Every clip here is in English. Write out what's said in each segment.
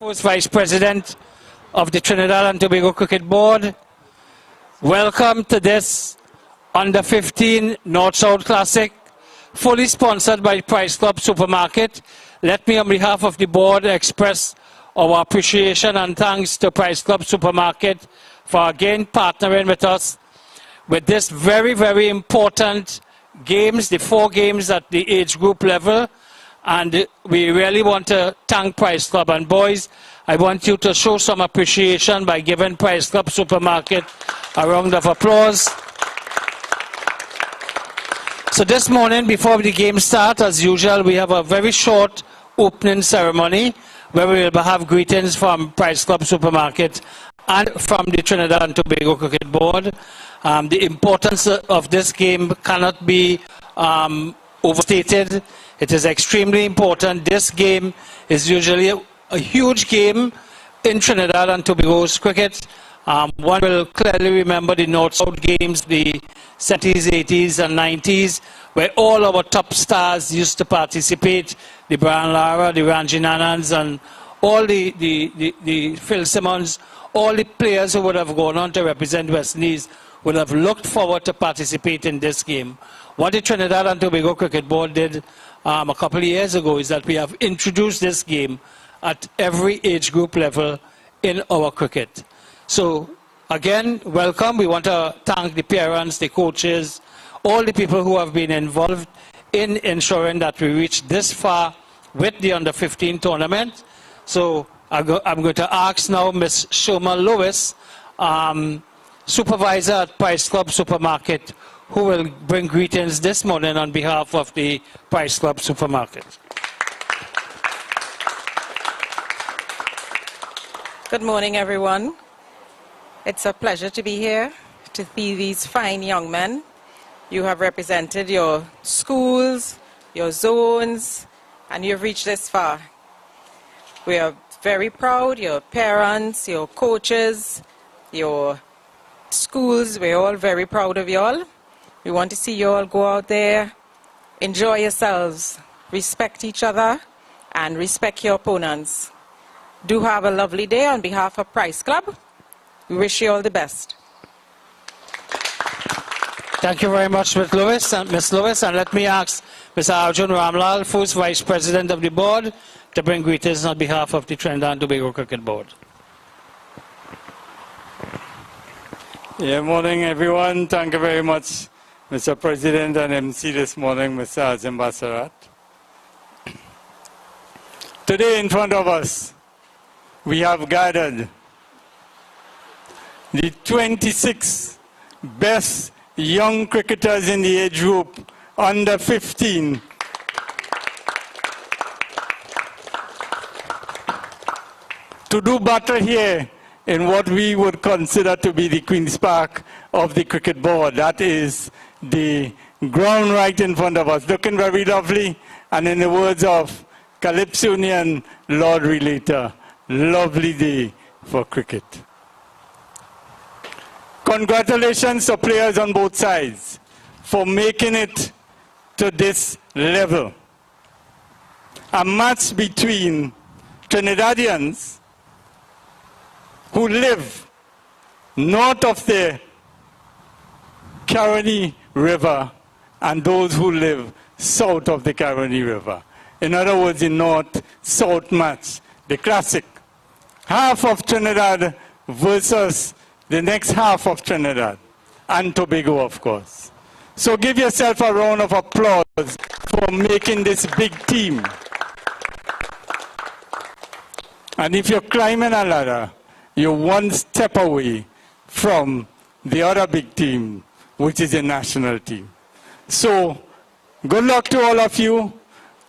First Vice President of the Trinidad and Tobago Cricket Board. Welcome to this Under 15 North-South Classic, fully sponsored by Price Club Supermarket. Let me, on behalf of the board, express our appreciation and thanks to Price Club Supermarket for again partnering with us with this very, very important games, the 4 games at the age group level. And we really want to thank Price Club. And boys, I want you to show some appreciation by giving Price Club Supermarket a round of applause. So this morning, before the game starts, as usual, we have a very short opening ceremony where we will have greetings from Price Club Supermarket and from the Trinidad and Tobago Cricket Board. The importance of this game cannot be overstated. It is extremely important. This game is usually a huge game in Trinidad and Tobago's cricket. One will clearly remember the North-South games, the 70s, 80s and 90s, where all our top stars used to participate, the Brian Lara, the Ranjit Anands, and all the Phil Simmons, all the players who would have gone on to represent West Indies would have looked forward to participate in this game. What the Trinidad and Tobago Cricket Board did a couple of years ago is that we have introduced this game at every age group level in our cricket. So again, welcome. We want to thank the parents, the coaches, all the people who have been involved in ensuring that we reach this far with the Under 15 tournament. So I'm going to ask now Ms. Shoma Lewis, supervisor at Price Club Supermarket, who will bring greetings this morning on behalf of the Price Club Supermarket. Good morning, everyone. It's a pleasure to be here to see these fine young men. You have represented your schools, your zones, and you've reached this far. We are very proud, your parents, your coaches, your schools, we're all very proud of you all. We want to see you all go out there, enjoy yourselves, respect each other, and respect your opponents. Do have a lovely day on behalf of Price Club. We wish you all the best. Thank you very much, Ms. Lewis. And let me ask Mr. Arjun Ramlal, first Vice President of the Board, to bring greetings on behalf of the Trinidad and Tobago Cricket Board. Good morning, everyone. Thank you very much, Mr. President and MC this morning, Mr. Azim Basarat. Today in front of us, we have gathered the 26 best young cricketers in the age group under 15 to do battle here in what we would consider to be the Queen's Park of the cricket board. That is the ground right in front of us, looking very lovely, and in the words of Calypsonian Lord Relator, lovely day for cricket. Congratulations to players on both sides for making it to this level. A match between Trinidadians who live north of the Caroni River and those who live south of the Caroni River. In other words, the north-south match, the classic. Half of Trinidad versus the next half of Trinidad and Tobago, of course. So give yourself a round of applause for making this big team. And if you're climbing a ladder, you're one step away from the other big team, which is the national team. So, good luck to all of you.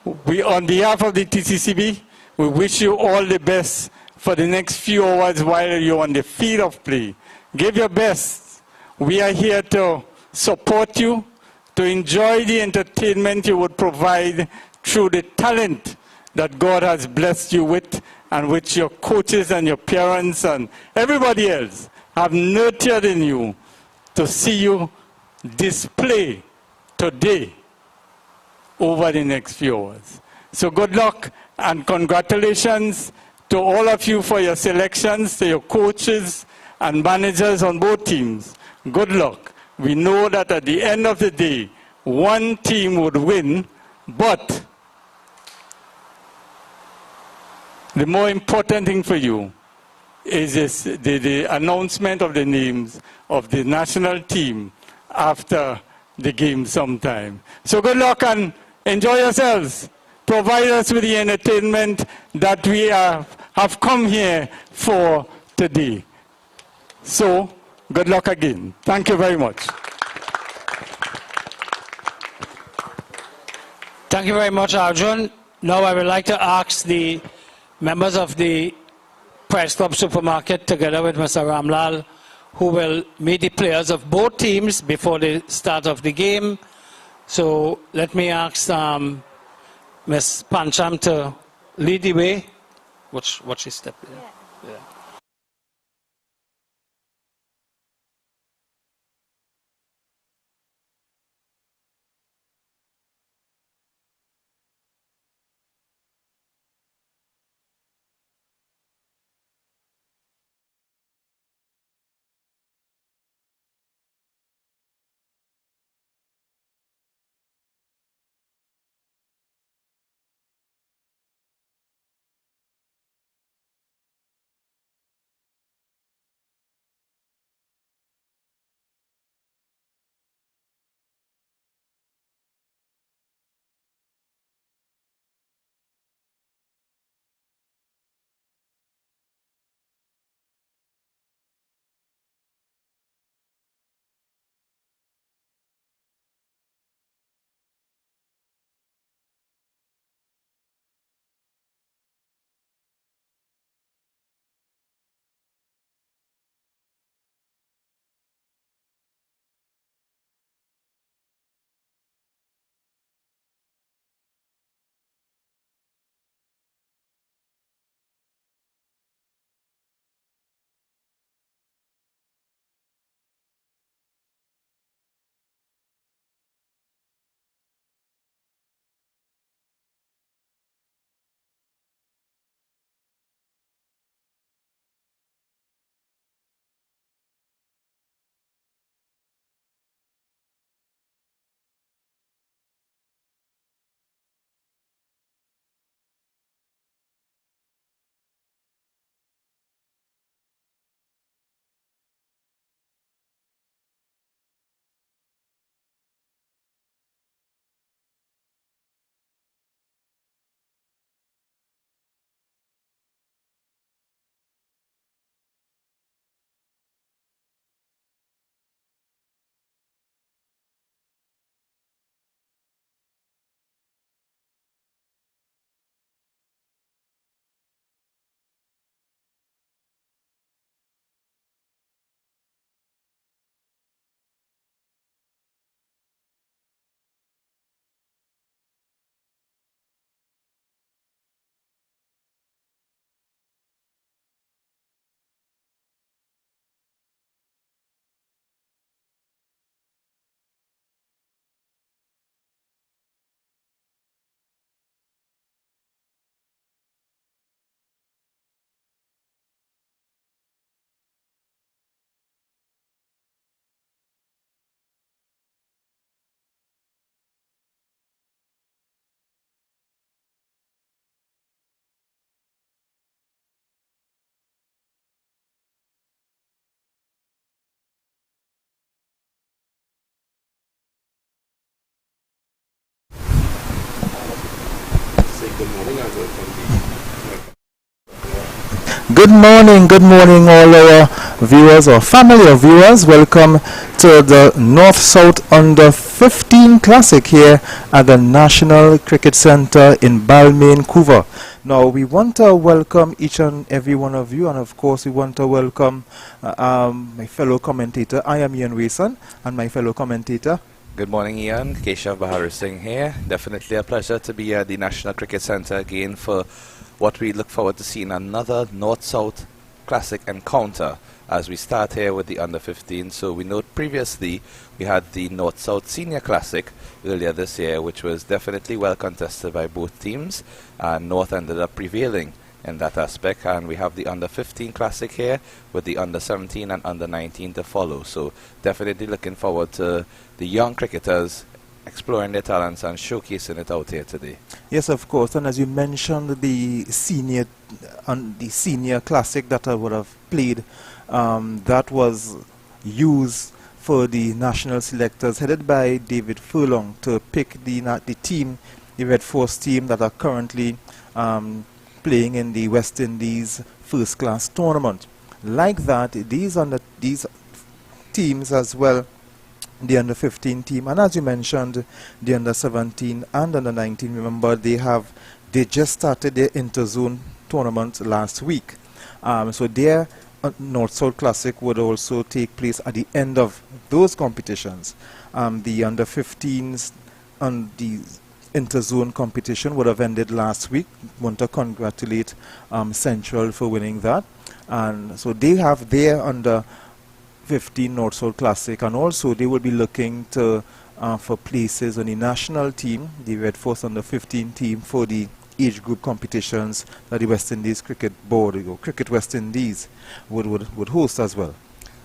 On behalf of the TTCB, we wish you all the best for the next few hours while you're on the field of play. Give your best. We are here to support you, to enjoy the entertainment you would provide through the talent that God has blessed you with, and which your coaches and your parents and everybody else have nurtured in you to see you display today over the next few hours. So good luck and congratulations to all of you for your selections, to your coaches and managers on both teams. Good luck. We know that at the end of the day, one team would win, but the more important thing for you is the announcement of the names of the national team after the game sometime. So good luck and enjoy yourselves. Provide us with the entertainment that we have come here for today. So good luck again. Thank you very much. Thank you very much, Arjun. Now I would like to ask the members of the Press Club Supermarket, together with Mr. Ramlal, who will meet the players of both teams before the start of the game. So let me ask Ms. Pancham to lead the way. Watch his step. Yeah. Good morning, all our viewers or family of viewers. Welcome to the North-South Under 15 Classic here at the National Cricket Centre in Balmain, Vancouver. Now, we want to welcome each and every one of you, and of course, we want to welcome my fellow commentator. I am Ian Wason, and my fellow commentator. Good morning, Ian. Keshav Bahar Singh here. Definitely a pleasure to be at the National Cricket Centre again for what we look forward to seeing another North-South Classic encounter as we start here with the Under 15. So we know previously we had the North-South Senior Classic earlier this year, which was definitely well contested by both teams, and North ended up prevailing in that aspect. And we have the under-15 classic here with the under-17 and under-19 to follow. So definitely looking forward to the young cricketers exploring their talents and showcasing it out here today. Yes, of course. And as you mentioned, the senior classic that I would have played, that was used for the national selectors headed by David Furlong to pick the team, the Red Force team that are currently playing in the West Indies first class tournament. Like that, these teams as well, the under-15 team, and as you mentioned, the under-17 and under-19. Remember, they just started their interzone tournament last week. So their North-South Classic would also take place at the end of those competitions. The under-15s and the interzone competition would have ended last week. Want to congratulate Central for winning that. And so they have their under-15 North-South Classic, and also they will be looking to for places on the national team, the Red Force under-15 team, for the age group competitions that the West Indies Cricket Board, or Cricket West Indies, would host as well.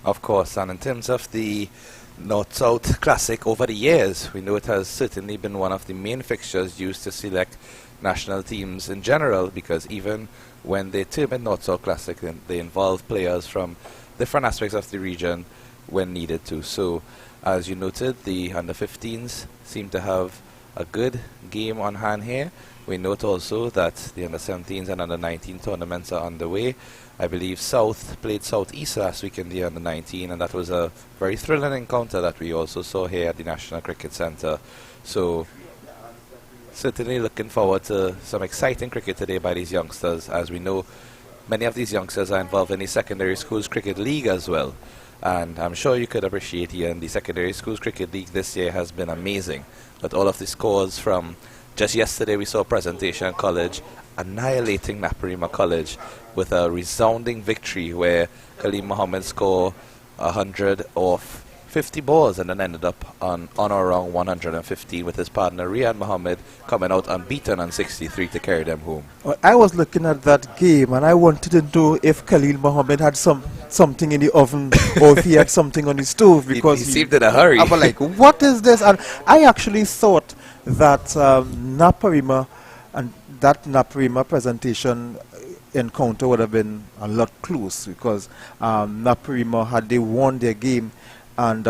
Of course, and in terms of the North-South Classic over the years, we know it has certainly been one of the main fixtures used to select national teams in general, because even when they term it North-South Classic, they involve players from different aspects of the region when needed to. So, as you noted, the under-15s seem to have a good game on hand here. We note also that the under-17s and under-19 tournaments are underway. I believe South played Southeast last week in the under-19, and that was a very thrilling encounter that we also saw here at the National Cricket Centre. So, certainly looking forward to some exciting cricket today by these youngsters. As we know, many of these youngsters are involved in the Secondary Schools Cricket League as well. And I'm sure you could appreciate, Ian, the Secondary Schools Cricket League this year has been amazing. But all of the scores from just yesterday, we saw Presentation College annihilating Naparima College with a resounding victory where Khalil Muhammad scored 100 off 50 balls and then ended up on or around 115, with his partner Riyad Muhammad coming out unbeaten on 63 to carry them home. Well, I was looking at that game and I wanted to know if Khalil Muhammad had something in the oven or if he had something on the stove, because he seemed in a hurry. I was like, what is this? And I actually thought that Naparima and that Naparima presentation encounter would have been a lot close, because Naparima, had they won their game, and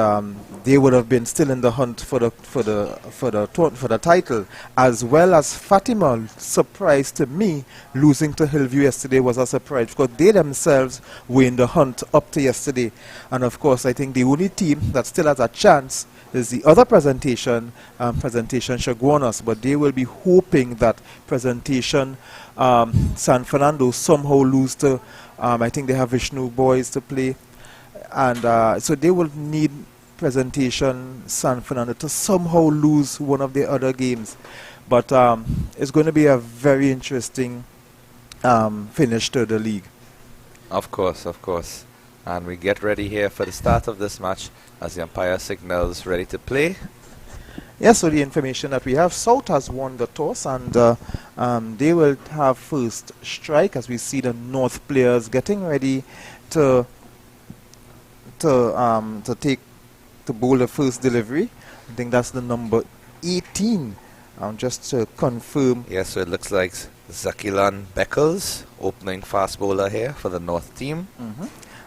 they would have been still in the hunt for the title, as well as Fatima. Surprise to me, losing to Hillview yesterday was a surprise, because they themselves were in the hunt up to yesterday. And of course, I think the only team that still has a chance is the other presentation Chaguanas, but they will be hoping that presentation San Fernando somehow lose to, I think they have Vishnu Boys to play. And so they will need presentation San Fernando to somehow lose one of the other games. But it's going to be a very interesting finish to the league. Of course, of course. And we get ready here for the start of this match as the umpire signals ready to play. Yes, so the information that we have, South has won the toss, and they will have first strike, as we see the North players getting ready to bowl the first delivery. I think that's the number 18. Just to confirm. Yes, so it looks like Zakilan Beckles, opening fast bowler here for the North team.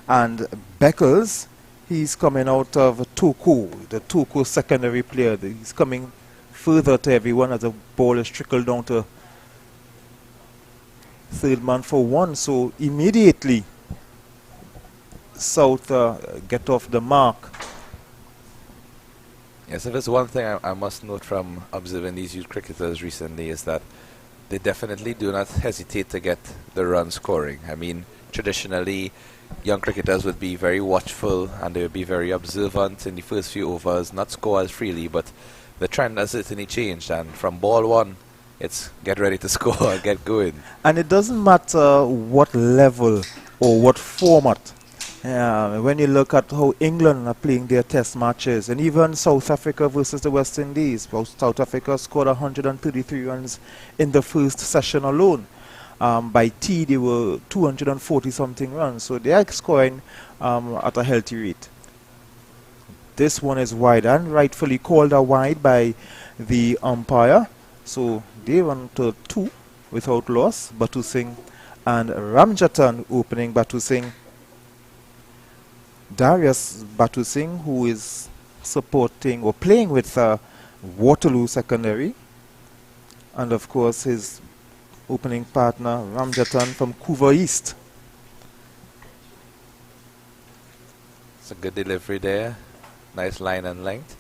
And Beckles, he's coming out of Toko, the Toko secondary player. He's coming further to everyone as the ball is trickled down to third man for one. So immediately South get off the mark. Yes, if there's one thing I must note from observing these youth cricketers recently, is that they definitely do not hesitate to get the run scoring. I mean, traditionally, young cricketers would be very watchful and they would be very observant in the first few overs, not score as freely, but the trend has certainly changed, and from ball one, it's get ready to score, get going. And it doesn't matter what level or what format. When you look at how England are playing their test matches, and even South Africa versus the West Indies, well, South Africa scored 133 runs in the first session alone. By tea, they were 240 something runs. So they are scoring at a healthy rate. This one is wide and rightfully called a wide by the umpire. So they run to 2 without loss. Batu Singh and Ramjatan opening Batu Singh. Darius Batu Singh, who is supporting or playing with Waterloo Secondary. And of course his opening partner Ramjatan from Couva East. It's a good delivery there. Nice line and length.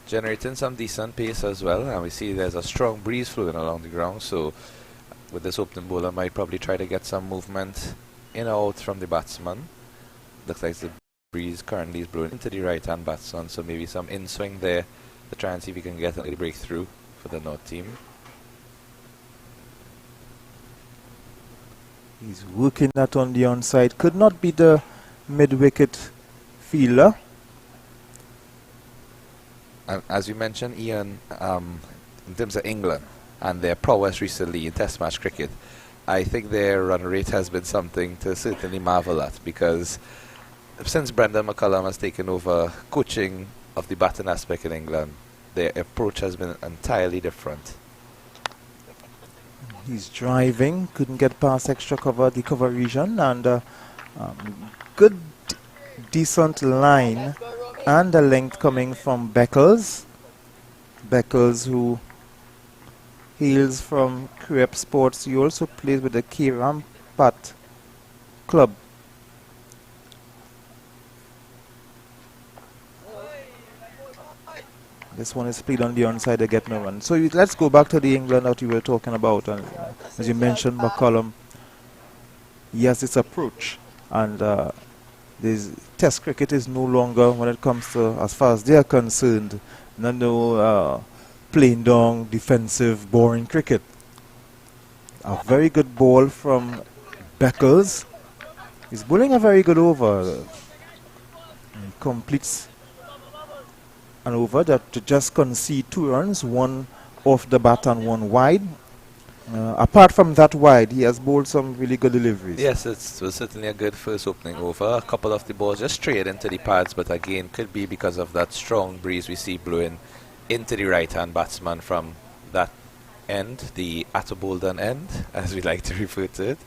Generating some decent pace as well. And we see there's a strong breeze flowing along the ground. So with this opening bowler might probably try to get some movement in or out from the batsman. Looks like the breeze currently is blowing into the right-hand batsman. So maybe some in-swing there to try and see if he can get a breakthrough for the North team. He's working that on the onside. Could not be the mid-wicket fielder. And as you mentioned, Ian, in terms of England and their prowess recently in Test match cricket, I think their run rate has been something to certainly marvel at, because since Brendan McCullum has taken over coaching of the batting aspect in England, their approach has been entirely different. He's driving, couldn't get past extra cover, the cover region, and good, decent line and the length coming from Beckles. Beckles, who hails from Crep Sports. He also plays with the K Rampat club. This one is played on the onside to get no run. So let's go back to the England that you were talking about. And as you mentioned, McCullum, he has this approach. And this Test cricket is no longer, when it comes to, as far as they are concerned, no plain down, defensive, boring cricket. A very good ball from Beckles. He's bowling a very good over. He completes an over that to just concede 2 runs, 1 off the bat and 1 wide. Apart from that wide, he has bowled some really good deliveries. Yes, it was certainly a good first opening over. A couple of the balls just straight into the pads, but again, could be because of that strong breeze we see blowing into the right-hand batsman from that end, the Atterbolden end, as we like to refer to it.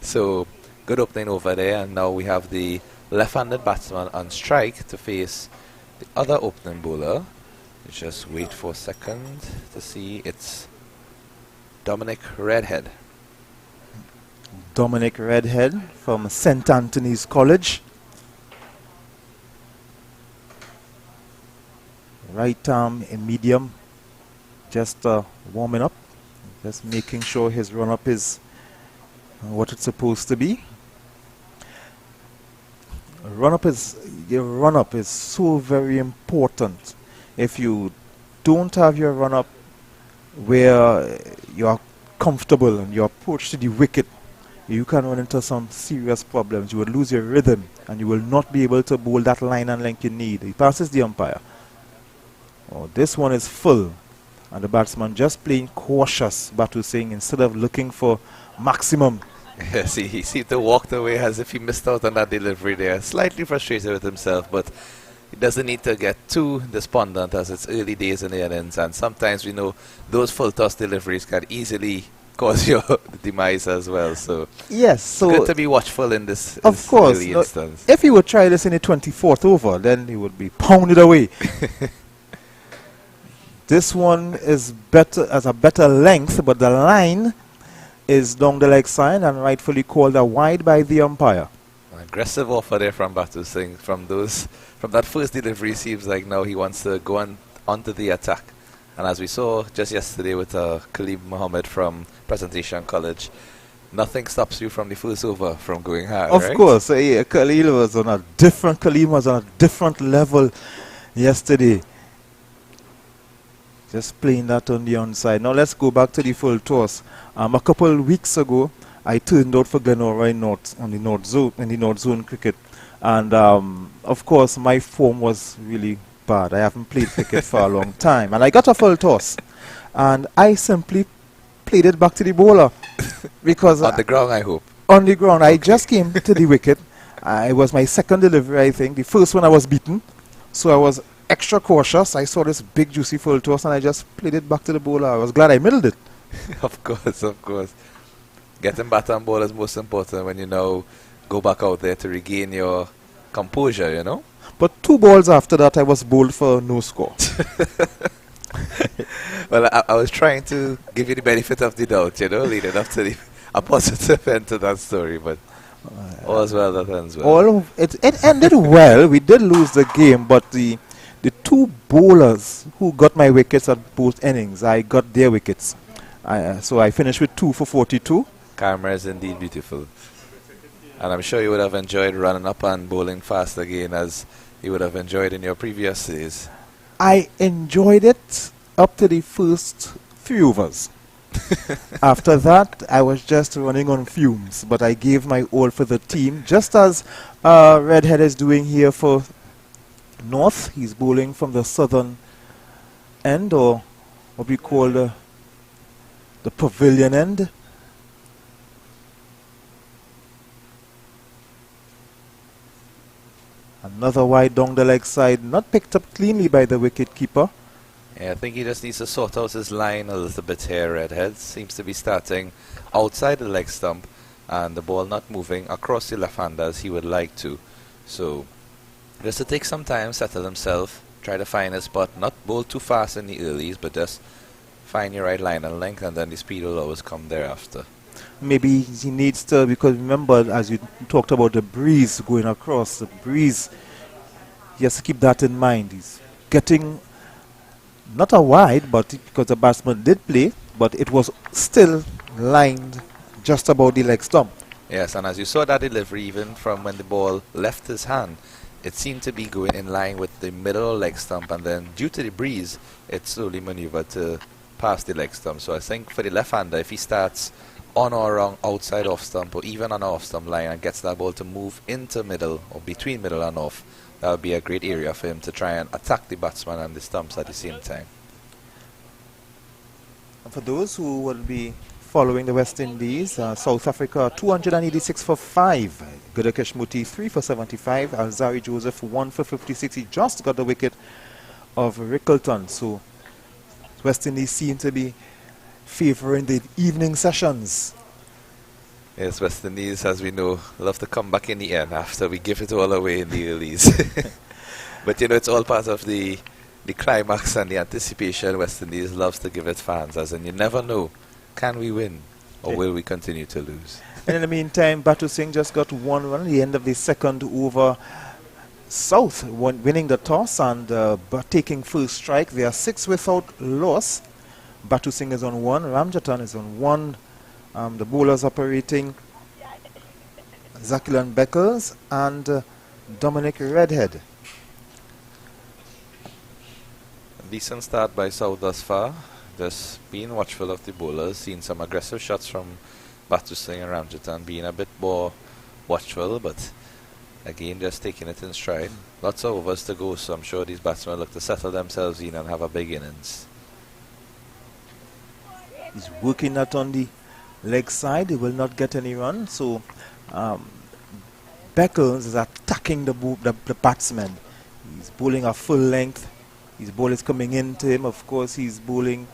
So, good opening over there, and now we have the left-handed batsman on strike to face the other opening bowler. Just wait for a second to see. It's Dominic Redhead. Dominic Redhead from St. Anthony's College. Right arm in medium. Just warming up. Just making sure his run-up is what it's supposed to be. Your run-up is so very important. If you don't have your run-up where you are comfortable and your approach to the wicket, you can run into some serious problems. You will lose your rhythm and you will not be able to bowl that line and length you need. He passes the umpire. Oh, this one is full, and the batsman just playing cautious, Batu Singh, instead of looking for maximum. Yes, he seemed to walk away as if he missed out on that delivery there. Slightly frustrated with himself, but he doesn't need to get too despondent, as it's early days in the innings, and sometimes we know those full toss deliveries can easily cause your demise as well. So yes, so good to be watchful in this, of course, early instance. If he would try this in the 24th over, then he would be pounded away. This one is better, as a better length, but the line is down the leg side and rightfully called a wide by the umpire. An aggressive offer there from Batu Singh. From that first delivery, seems like now he wants to go onto the attack. And as we saw just yesterday with Khalid Mohammed from Presentation College, nothing stops you from the first over from going high. Of right? course, Khalid was on a different level yesterday. Just playing that on the onside. Now let's go back to the full toss. A couple of weeks ago, I turned out for Glenora in the North Zone cricket, and of course my form was really bad. I haven't played cricket for a long time, and I got a full toss, and I simply played it back to the bowler. Because On the ground, I hope. on the ground, I just came to the wicket. It was my second delivery, I think. The first one I was beaten, so I was extra cautious. I saw this big juicy full toss and I just played it back to the bowler. I was glad I middled it. Of course, of course. Getting bat on ball is most important when you now go back out there to regain your composure, you know. But 2 balls after that, I was bowled for no score. Well, I was trying to give you the benefit of the doubt, you know, leading up to a positive end to that story, but all's well that ends well. It ended well. We did lose the game, but the 2 bowlers who got my wickets at both innings, I got their wickets. So I finished with 2 for 42. Camera is indeed beautiful. And I'm sure you would have enjoyed running up and bowling fast again as you would have enjoyed in your previous days. I enjoyed it up to the first 3 overs. After that, I was just running on fumes, but I gave my all for the team, just as Redhead is doing here for North. He's bowling from the southern end, or what we call the pavilion end. Another wide down the leg side, not picked up cleanly by the wicket keeper. Yeah, I think he just needs to sort out his line a little bit here, Redhead. Seems to be starting outside the leg stump and the ball not moving across the left-hander as he would like to. So, just to take some time, settle himself, try to find a spot, not bowl too fast in the earlies, but just find your right line and length, and then the speed will always come thereafter. Maybe he needs to, because remember, as you talked about the breeze going across, the breeze, he has to keep that in mind. He's getting not a wide, but because the batsman did play, but it was still lined just about the leg stump. Yes, and as you saw that delivery, even from when the ball left his hand, it seemed to be going in line with the middle leg stump, and then due to the breeze, it slowly maneuvered to past the leg stump. So I think for the left-hander, if he starts on or around outside off stump or even on off stump line and gets that ball to move into middle or between middle and off, that would be a great area for him to try and attack the batsman and the stumps at the same time. And for those who will be following the West Indies, South Africa 286 for 5, Gudakesh Muti 3 for 75, Alzari Joseph 1 for 56. He just got the wicket of Rickleton. So West Indies seem to be favouring the evening sessions. Yes, West Indies, as we know, love to come back in the end after we give it all away in the earlies. But you know, it's all part of the climax and the anticipation. West Indies loves to give it fans, as in you never know, can we win or will we continue to lose? And in the meantime, Batu Singh just got 1 run at the end of the second over. South winning the toss and taking first strike. They are 6 without loss. Batu Singh is on 1, Ramjatan is on 1. The bowlers operating Zakilan Beckers and Dominic Redhead. Decent start by South thus far. Just being watchful of the bowlers, seeing some aggressive shots from Batu Singh and Ramjatan, being a bit more watchful, but again just taking it in stride. Lots of overs to go, so I'm sure these batsmen look to settle themselves in and have a big innings. He's working out on the leg side. He will not get any run. So Beckles is attacking the batsman. He's bowling a full length. His ball is coming into him. Of course, he's bowling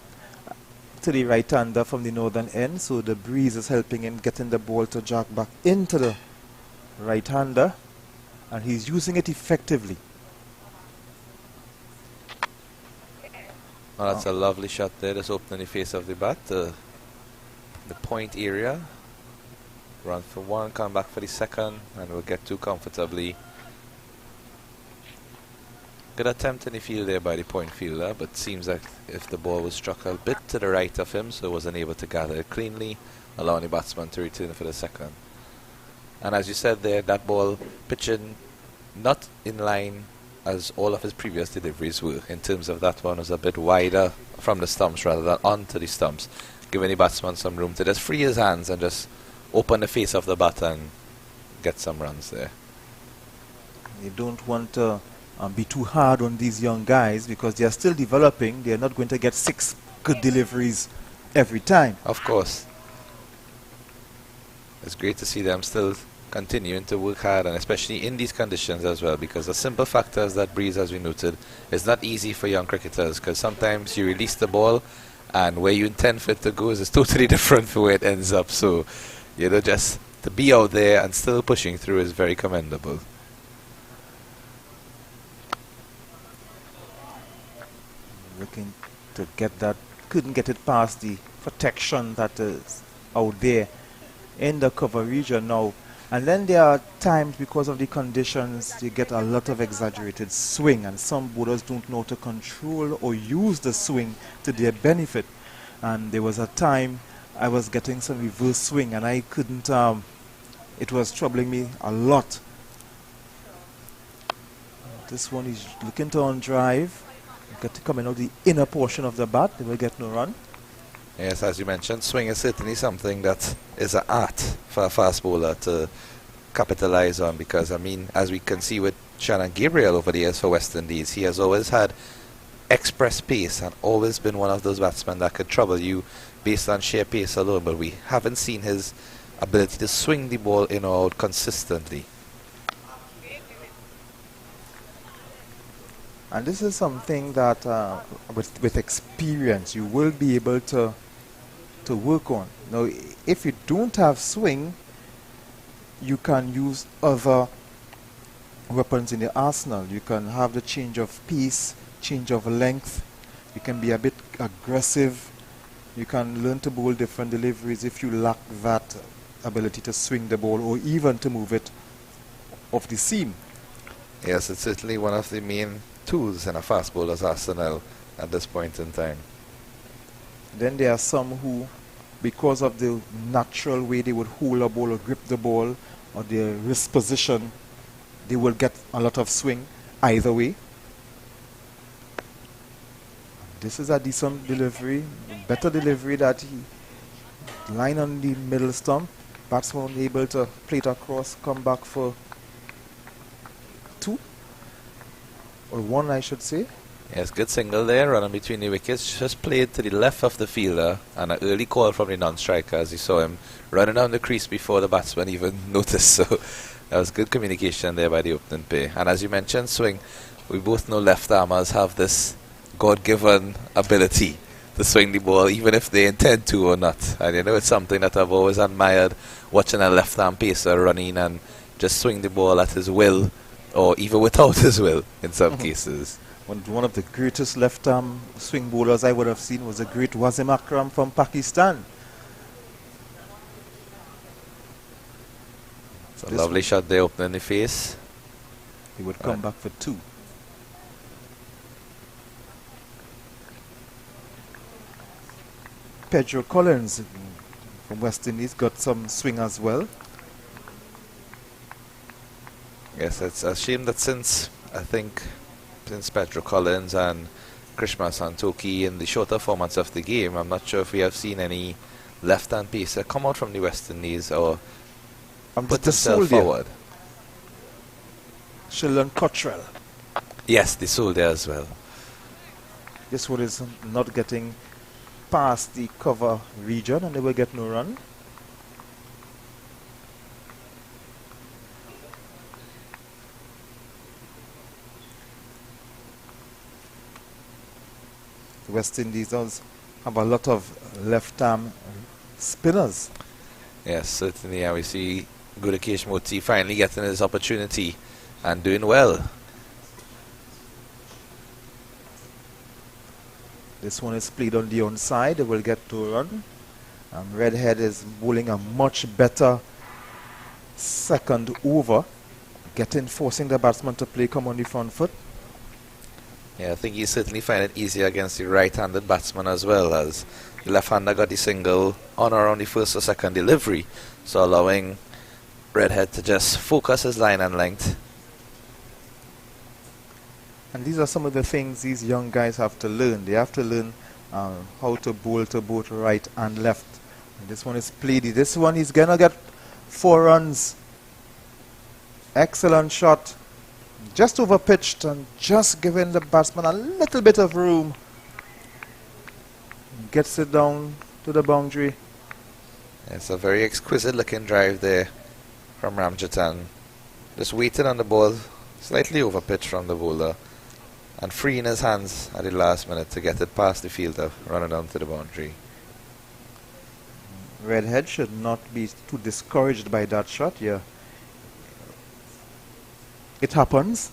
to the right-hander from the northern end. So the breeze is helping him getting the ball to jog back into the right-hander. And he's using it effectively. Well, that's a lovely shot there, just opening the face of the bat. The point area. Run for 1, come back for the second, and we'll get 2 comfortably. Good attempt in the field there by the point fielder, but seems like if the ball was struck a bit to the right of him, so wasn't able to gather it cleanly, allowing the batsman to return for the second. And as you said there, that ball pitching not in line as all of his previous deliveries were. In terms of that one, was a bit wider from the stumps rather than onto the stumps, giving the batsman some room to just free his hands and just open the face of the bat and get some runs there. You don't want to be too hard on these young guys because they are still developing. They are not going to get 6 good deliveries every time. Of course. It's great to see them still continuing to work hard, and especially in these conditions as well, because the simple factor is that breeze, as we noted, is not easy for young cricketers, because sometimes you release the ball and where you intend for it to go is totally different from where it ends up. So, you know, just to be out there and still pushing through is very commendable. Looking to get that, couldn't get it past the protection that is out there in the cover region now. And then there are times, because of the conditions, you get a lot of exaggerated swing, and some bowlers don't know to control or use the swing to their benefit. And there was a time I was getting some reverse swing and I couldn't, it was troubling me a lot. This one is looking to on drive, got to come in out the inner portion of the bat, they will get no run. Yes, as you mentioned, swing is certainly something that is an art for a fast bowler to capitalize on, because, I mean, as we can see with Shannon Gabriel over the years for West Indies, he has always had express pace and always been one of those batsmen that could trouble you based on sheer pace alone, but we haven't seen his ability to swing the ball in or out consistently. And this is something that with experience you will be able to work on. Now, if you don't have swing, you can use other weapons in the arsenal. You can have the change of pace, change of length. You can be a bit aggressive. You can learn to bowl different deliveries if you lack that ability to swing the ball or even to move it off the seam. Yes, it's certainly one of the main tools in a fast bowler's arsenal at this point in time. Then there are some who, because of the natural way they would hold a ball or grip the ball or their wrist position, they will get a lot of swing either way. This is a decent delivery, better delivery that he line on the middle stump, batsman able to play it across, come back for 2 or 1, I should say. Yes, good single there, running between the wickets, just played to the left of the fielder, and an early call from the non-striker as you saw him running down the crease before the batsman even noticed. So that was good communication there by the opening pair. And as you mentioned, swing, we both know left-armers have this God-given ability to swing the ball, even if they intend to or not. And you know, it's something that I've always admired, watching a left-arm pacer running and just swing the ball at his will, or even without his will in some cases. One of the greatest left-arm swing bowlers I would have seen was the great Wasim Akram from Pakistan. It's a lovely shot there, opening the face. He would come back for 2. Pedro Collins from West Indies got some swing as well. Yes, it's a shame that since Pedro Collins and Krishna Santoki in the shorter formats of the game, I'm not sure if we have seen any left-hand pacer come out from the West Indies or put himself forward. Sheldon Cottrell. Yes, the soldier as well. This one is not getting past the cover region and they will get no run. The West Indies does have a lot of left-arm spinners. Yes, certainly. And we see Gudakesh Moti finally getting his opportunity and doing well. This one is played on the onside. They will get to run. Redhead is bowling a much better second over, forcing the batsman to play come on the front foot. Yeah, I think he certainly find it easier against the right-handed batsman as well, as the left-hander got the single on around the first or second delivery, so allowing Redhead to just focus his line and length. And these are some of the things these young guys have to learn. They have to learn how to bowl to both right and left. And this one is played. This one is going to get 4 runs. Excellent shot. Just over pitched and just giving the batsman a little bit of room. Gets it down to the boundary. It's a very exquisite looking drive there from Ramjatan. Just waiting on the ball, slightly over pitch from the bowler, and freeing his hands at the last minute to get it past the fielder, running down to the boundary. Redhead should not be too discouraged by that shot. Yeah, it happens.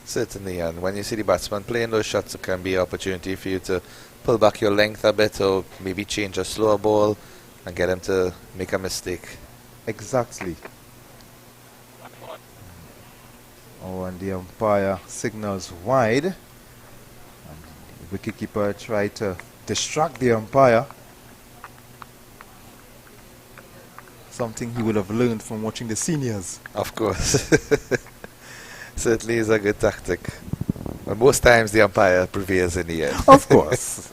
Certainly, and when you see the batsman playing those shots, it can be an opportunity for you to pull back your length a bit, or maybe change a slower ball and get him to make a mistake. Exactly. Oh, and the umpire signals wide. And the wicketkeeper tried to distract the umpire. Something he would have learned from watching the seniors. Of course. Certainly is a good tactic. But most times the umpire prevails in the end. Of course.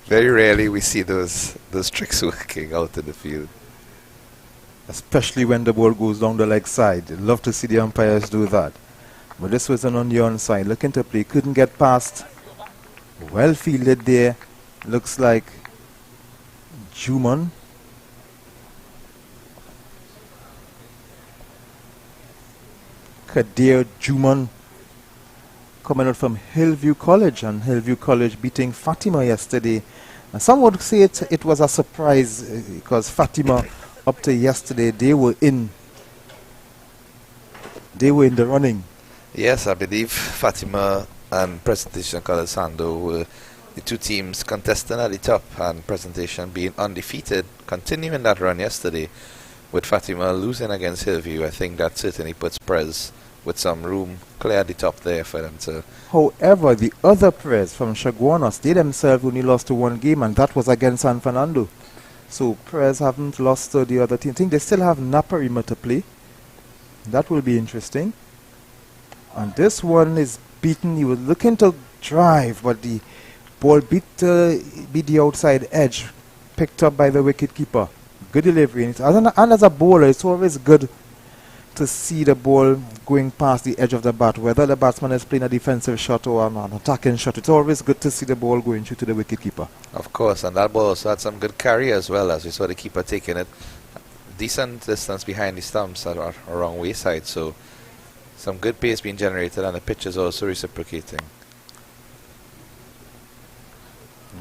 Very rarely we see those tricks working out in the field. Especially when the ball goes down the leg side. Love to see the umpires do that. But this was on the onside. Looking to play. Couldn't get past. Well fielded there. Looks like Juman. Kadir Juman coming out from Hillview College, and Hillview College beating Fatima yesterday. And some would say it was a surprise because Fatima up to yesterday they were in the running. Yes, I believe Fatima and Presentation College Sando were the two teams contesting at the top, and Presentation being undefeated, continuing that run yesterday. With Fatima losing against Hillview, I think that certainly puts Prez with some room clear at the top there for them to... However, the other Prez from Chaguanas, they themselves only lost to one game, and that was against San Fernando. So Prez haven't lost to the other team. I think they still have Naparima to play. That will be interesting. And this one is beaten. He was looking to drive, but the ball beat the outside edge, picked up by the wicketkeeper. Good delivery. And as a bowler, it's always good to see the ball going past the edge of the bat, whether the batsman is playing a defensive shot or an attacking shot. It's always good to see the ball going through to the wicketkeeper. Of course, and that ball also had some good carry as well, as we saw the keeper taking it decent distance behind the stumps at our wrong wayside. So some good pace being generated, and the pitch is also reciprocating.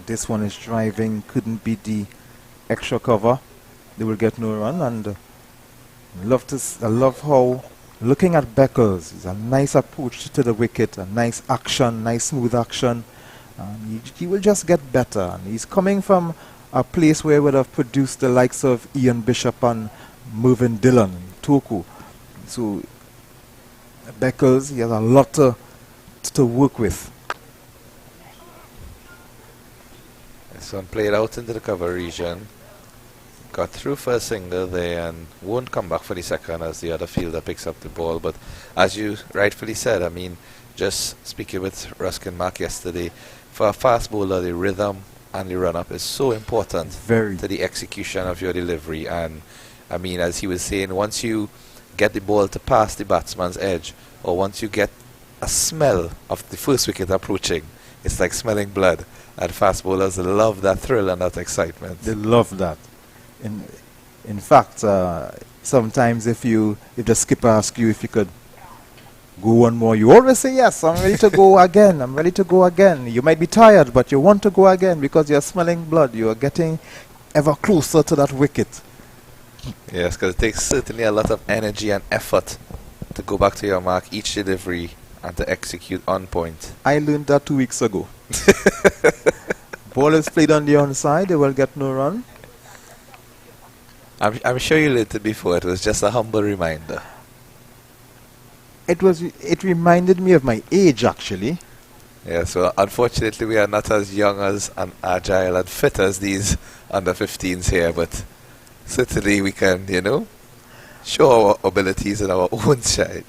This one is driving, couldn't beat the extra cover. They will get no run, and I love how, looking at Beckles, it's a nice approach to the wicket, a nice action, nice smooth action. He will just get better. And he's coming from a place where he would have produced the likes of Ian Bishop and Mervyn Dillon, Toku. So Beckles, he has a lot to work with. This one played out into the cover region. Got through for a single there and won't come back for the second as the other fielder picks up the ball. But as you rightfully said, I mean, just speaking with Ruskin Mark yesterday, for a fast bowler, the rhythm and the run-up is so important to the execution of your delivery. And I mean, as he was saying, once you get the ball to pass the batsman's edge, or once you get a smell of the first wicket approaching, it's like smelling blood. And fast bowlers love that thrill and that excitement. They love that. In fact, sometimes if the skipper asks you if you could go one more, you always say yes, I'm ready to go again, I'm ready to go again. You might be tired, but you want to go again because you're smelling blood. You are getting ever closer to that wicket. Yes, because it takes certainly a lot of energy and effort to go back to your mark each delivery and to execute on point. I learned that 2 weeks ago. Ball is played on the onside, they will get no run. I'm sure you learned it before. It was just a humble reminder. It reminded me of my age, actually. Yeah, so unfortunately we are not as young as and agile and fit as these under 15s here, but certainly we can, show our abilities in our own side.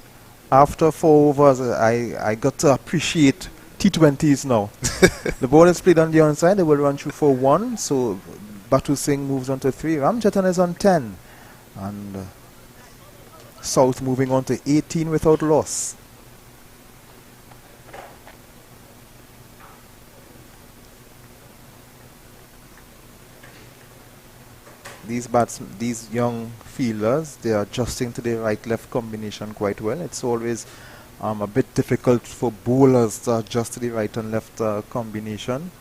After 4 overs, I got to appreciate T20s now. The ball is played on the onside, they will run through for 1, so Batu Singh moves on to 3. Ramjatan is on 10. And South moving on to 18 without loss. these young fielders, they are adjusting to the right-left combination quite well. It's always a bit difficult for bowlers to adjust to the right and left combination.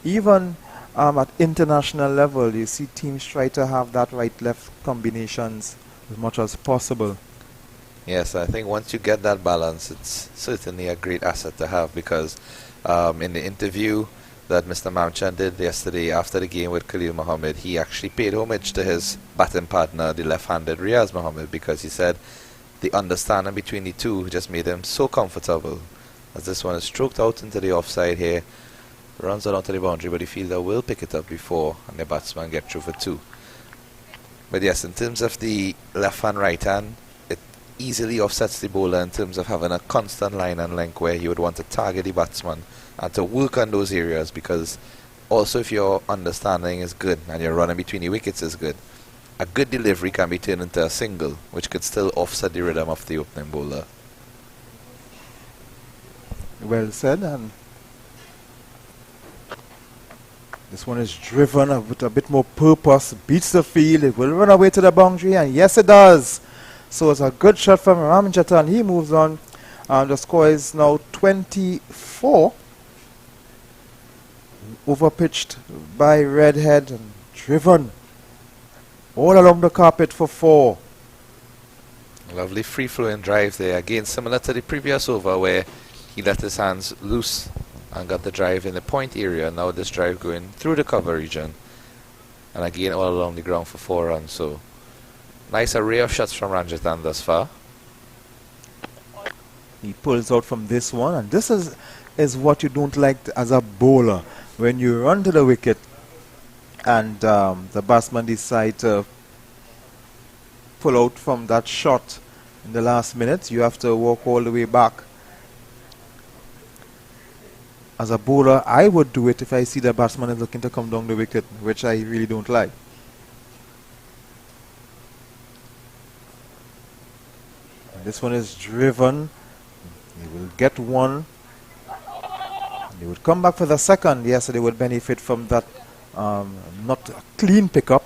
Even at international level, you see teams try to have that right-left combinations as much as possible. Yes, I think once you get that balance, it's certainly a great asset to have, because in the interview that Mr. Mamchan did yesterday after the game with Khalil Mohammed, he actually paid homage to his batting partner, the left-handed Riaz Mohammed, because he said the understanding between the two just made him so comfortable. As this one is stroked out into the offside here, runs along to the boundary, but the fielder will pick it up before and the batsman get through for 2. But yes, in terms of the left hand, right hand, it easily offsets the bowler in terms of having a constant line and length where you would want to target the batsman and to work on those areas, because also if your understanding is good and your running between the wickets is good, a good delivery can be turned into a single, which could still offset the rhythm of the opening bowler. Well said. And this one is driven with a bit more purpose, beats the field, it will run away to the boundary, and yes it does. So it's a good shot from Ramjatan. He moves on. The score is now 24. Overpitched by Redhead and driven all along the carpet for 4. Lovely free-flowing drive there. Again, similar to the previous over where he let his hands loose and got the drive in the point area. Now this drive going through the cover region. And again, all along the ground for 4 runs. So, nice array of shots from Ranjitan thus far. He pulls out from this one, and this is what you don't like as a bowler. When you run to the wicket and the batsman decide to pull out from that shot in the last minute, you have to walk all the way back. As a bowler, I would do it if I see the batsman is looking to come down the wicket, which I really don't like. And this one is driven. He will get 1. They would come back for the second. Yes, they would benefit from that not a clean pickup.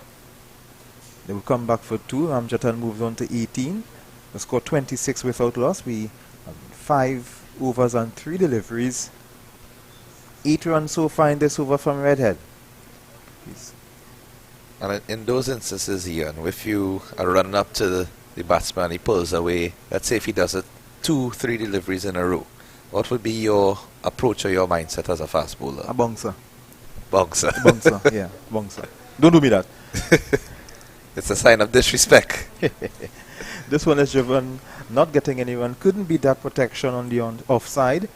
They will come back for 2. Ramjatan moves on to 18. The score 26 without loss. We have 5 overs and 3 deliveries. 8 runs so far in this over from Redhead. Please. And in those instances, Ian, if you are running up to the batsman, he pulls away. Let's say if he does it 2-3 deliveries in a row, what would be your approach or your mindset as a fast bowler? A bouncer. Bouncer. Bouncer, yeah, bouncer. Don't do me that. It's a sign of disrespect. This one is driven, not getting anyone. Couldn't be that protection on the offside.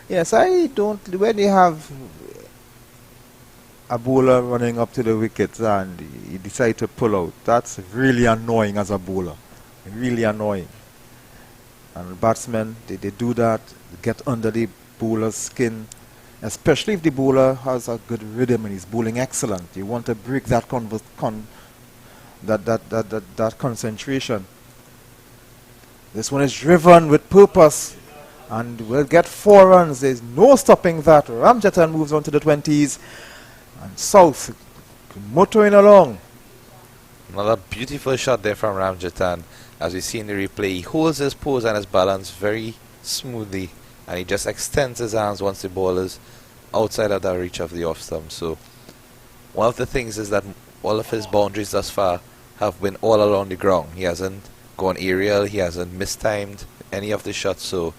Yes, I don't. When you have a bowler running up to the wickets and he decides to pull out, that's really annoying as a bowler. Really annoying. And batsmen, they do that, get under the bowler's skin, especially if the bowler has a good rhythm and he's bowling excellent. You want to break that that concentration. This one is driven with purpose and will get 4 runs. There's no stopping that. Ramjatan moves on to the 20s and South motoring along. Another beautiful shot there from Ramjatan. As we see in the replay, he holds his pose and his balance very smoothly, and he just extends his arms once the ball is outside of the reach of the off stump. So one of the things is that all of his boundaries thus far have been all along the ground. He hasn't gone aerial, he hasn't mistimed any of the shots, so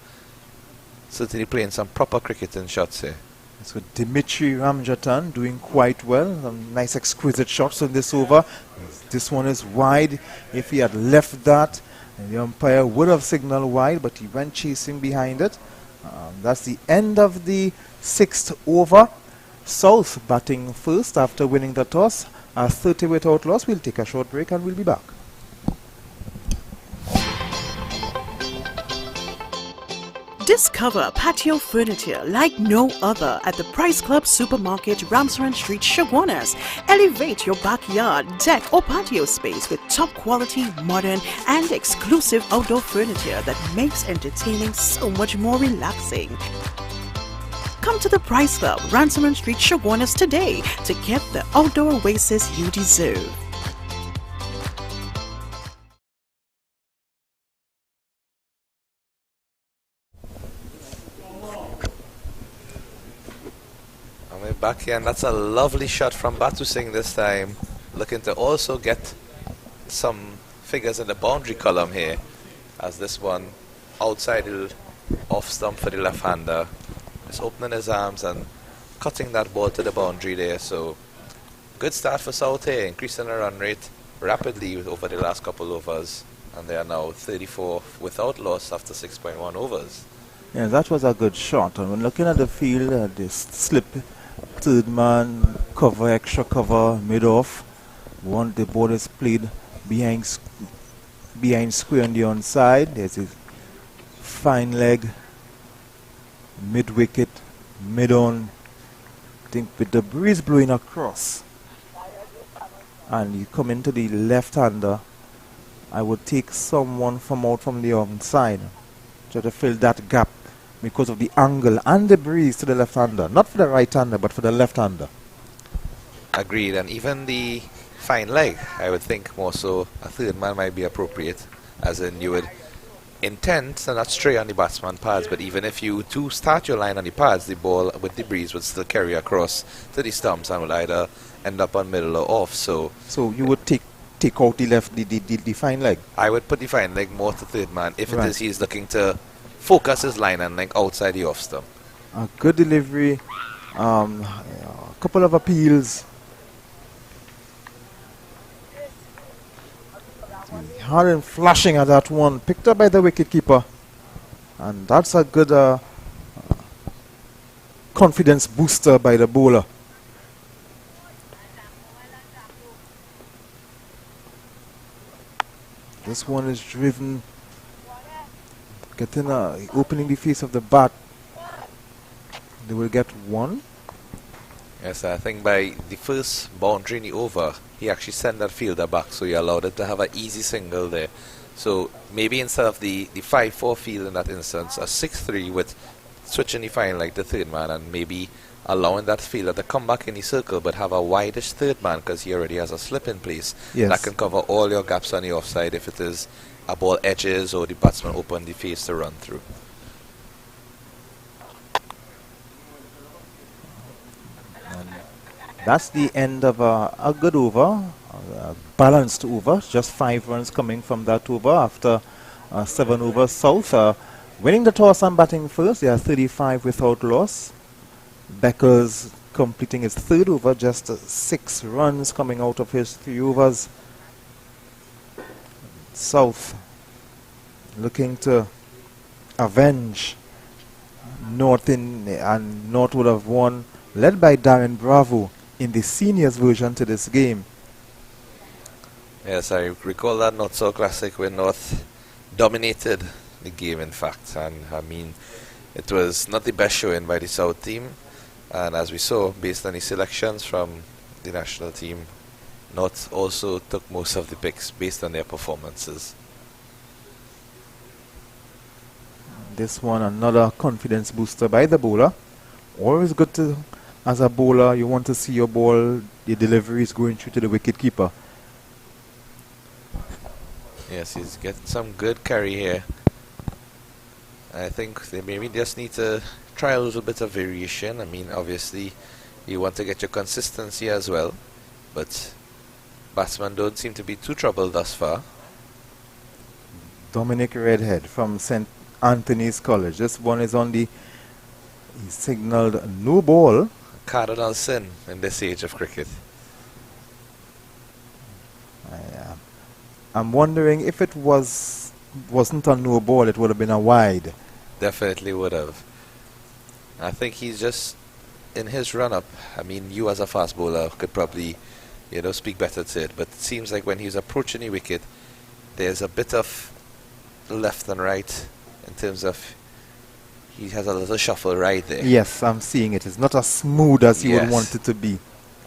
certainly playing some proper cricketing shots here. So Dimitri Ramjatan doing quite well. Some nice exquisite shots on this over. This one is wide. If he had left that, the umpire would have signaled wide, but he went chasing behind it. That's the end of the 6th over. South batting first after winning the toss. 30 without loss. We'll take a short break and we'll be back. Discover patio furniture like no other at the Price Club Supermarket, Ramsaran Street, Chaguanas. Elevate your backyard, deck or patio space with top quality, modern and exclusive outdoor furniture that makes entertaining so much more relaxing. Come to the Price Club, Ramsaran Street, Chaguanas today to get the outdoor oasis you deserve. And we're back here, and that's a lovely shot from Batu Singh this time. Looking to also get some figures in the boundary column here, as this one outside the off stump for the left-hander. Just opening his arms and cutting that ball to the boundary there. So good start for South here, increasing the run rate rapidly over the last couple overs, and they are now 34 without loss after 6.1 overs. Yeah, that was a good shot. And when looking at the field, this slip, third man, cover, extra cover, mid-off. The ball is played behind square on the onside. There's a fine leg, mid-wicket, mid-on. I think with the breeze blowing across, and you come into the left-hander, I would take someone from out from the onside, try to fill that gap because of the angle and the breeze to the left-hander. Not for the right-hander, but for the left-hander. Agreed, and even the fine leg, I would think more so a third man might be appropriate, as in you would intend to not stray on the batsman pads, but even if you do start your line on the pads, the ball with the breeze would still carry across to the stumps and will either end up on middle or off. So you would take out the fine leg? I would put the fine leg more to third man if Right. it is he's looking to focus his line and length outside the off stump. A good delivery, a couple of appeals. Hard and flashing at that one, picked up by the wicketkeeper, and that's a good confidence booster by the bowler. This one is driven, opening the face of the bat. They will get one. Yes, I think by the first boundary in the over, he actually sent that fielder back, so he allowed it to have an easy single there. So maybe instead of the 5-4 field in that instance, a 6-3 with switching the fine like the third man, and maybe allowing that fielder to come back in the circle but have a wideish third man, because he already has a slip in place. Yes. That can cover all your gaps on the offside if it is a ball edges or the batsman open the face to run through. That's the end of a good over, a balanced over. Just 5 runs coming from that over after 7 overs. South winning the toss and batting first. They are 35 without loss. Beckers completing his 3rd over, just 6 runs coming out of his 3 overs. South looking to avenge North and North would have won, led by Darren Bravo in the seniors version to this game. Yes, I recall that North South Classic where North dominated the game, in fact, and I mean it was not the best showing by the South team, and as we saw based on the selections from the national team, North also took most of the picks based on their performances. This one another confidence booster by the bowler. Always good to, as a bowler, you want to see your ball, the delivery is going through to the wicketkeeper. Yes, he's getting some good carry here. I think they maybe just need to try a little bit of variation. I mean, obviously, you want to get your consistency as well, but batsmen don't seem to be too troubled thus far. Dominic Redhead from St. Anthony's College. This one is on the, he signalled no ball. Cardinal sin in this age of cricket. I'm wondering if it wasn't a no ball, it would have been a wide. Definitely would have. I think he's just in his run-up. I mean, you as a fast bowler could probably, speak better to it. But it seems like when he's approaching the wicket, there's a bit of left and right in terms of he has a little shuffle right there. Yes, I'm seeing it. It's not as smooth as you would Yes. want it to be.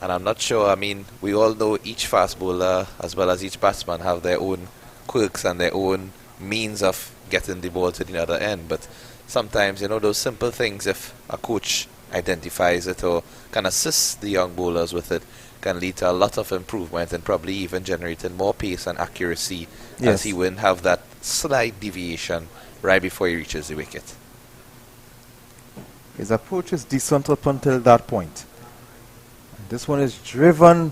And I'm not sure, I mean, we all know each fast bowler as well as each batsman have their own quirks and their own means of getting the ball to the other end. But sometimes, those simple things, if a coach identifies it or can assist the young bowlers with it, can lead to a lot of improvement and probably even generating more pace and accuracy, Yes. as he wouldn't have that slight deviation right before he reaches the wicket. His approach is decent up until that point. This one is driven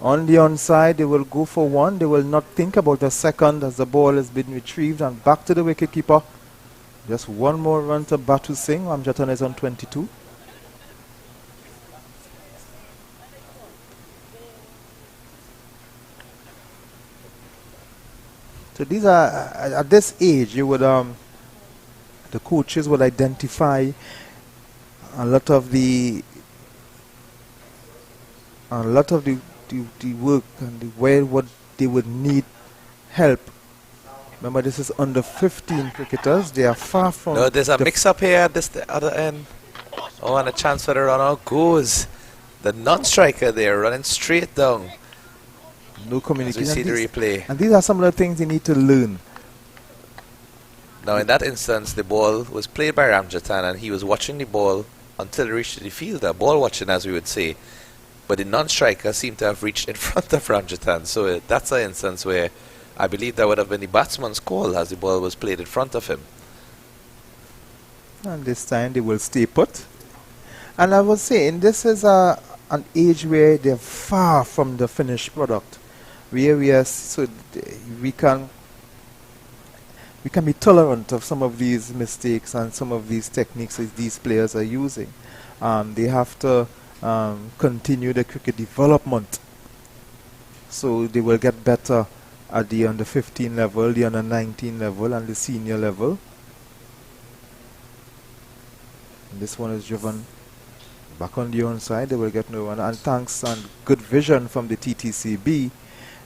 on the onside. They will go for one. They will not think about a second as the ball has been retrieved and back to the wicketkeeper. Just one more run to Batu Singh. Ramjatan is on 22. So these are, at this age, you would, the coaches would identify a lot of the work and where what they would need help. Remember, this is under 15 cricketers. They are far from. No, there's a mix-up here at this the other end. Oh, and a chance for the run-out goes. The non-striker there running straight down. No communication. As we see the replay. And these are some of the things they need to learn. Now, in that instance, the ball was played by Ramjatan, and he was watching the ball until it reached the fielder. Ball watching, as we would say. But the non-striker seemed to have reached in front of Ramjatan. So that's an instance where I believe that would have been the batsman's call as the ball was played in front of him. And this time they will stay put. And I was saying, this is an age where they're far from the finished product. Where we are, so we can be tolerant of some of these mistakes and some of these techniques that these players are using. They have to continue the cricket development. So they will get better at the under 15 level, the under 19 level, and the senior level. And this one is driven back on the onside. They will get no one. And thanks and good vision from the TTCB,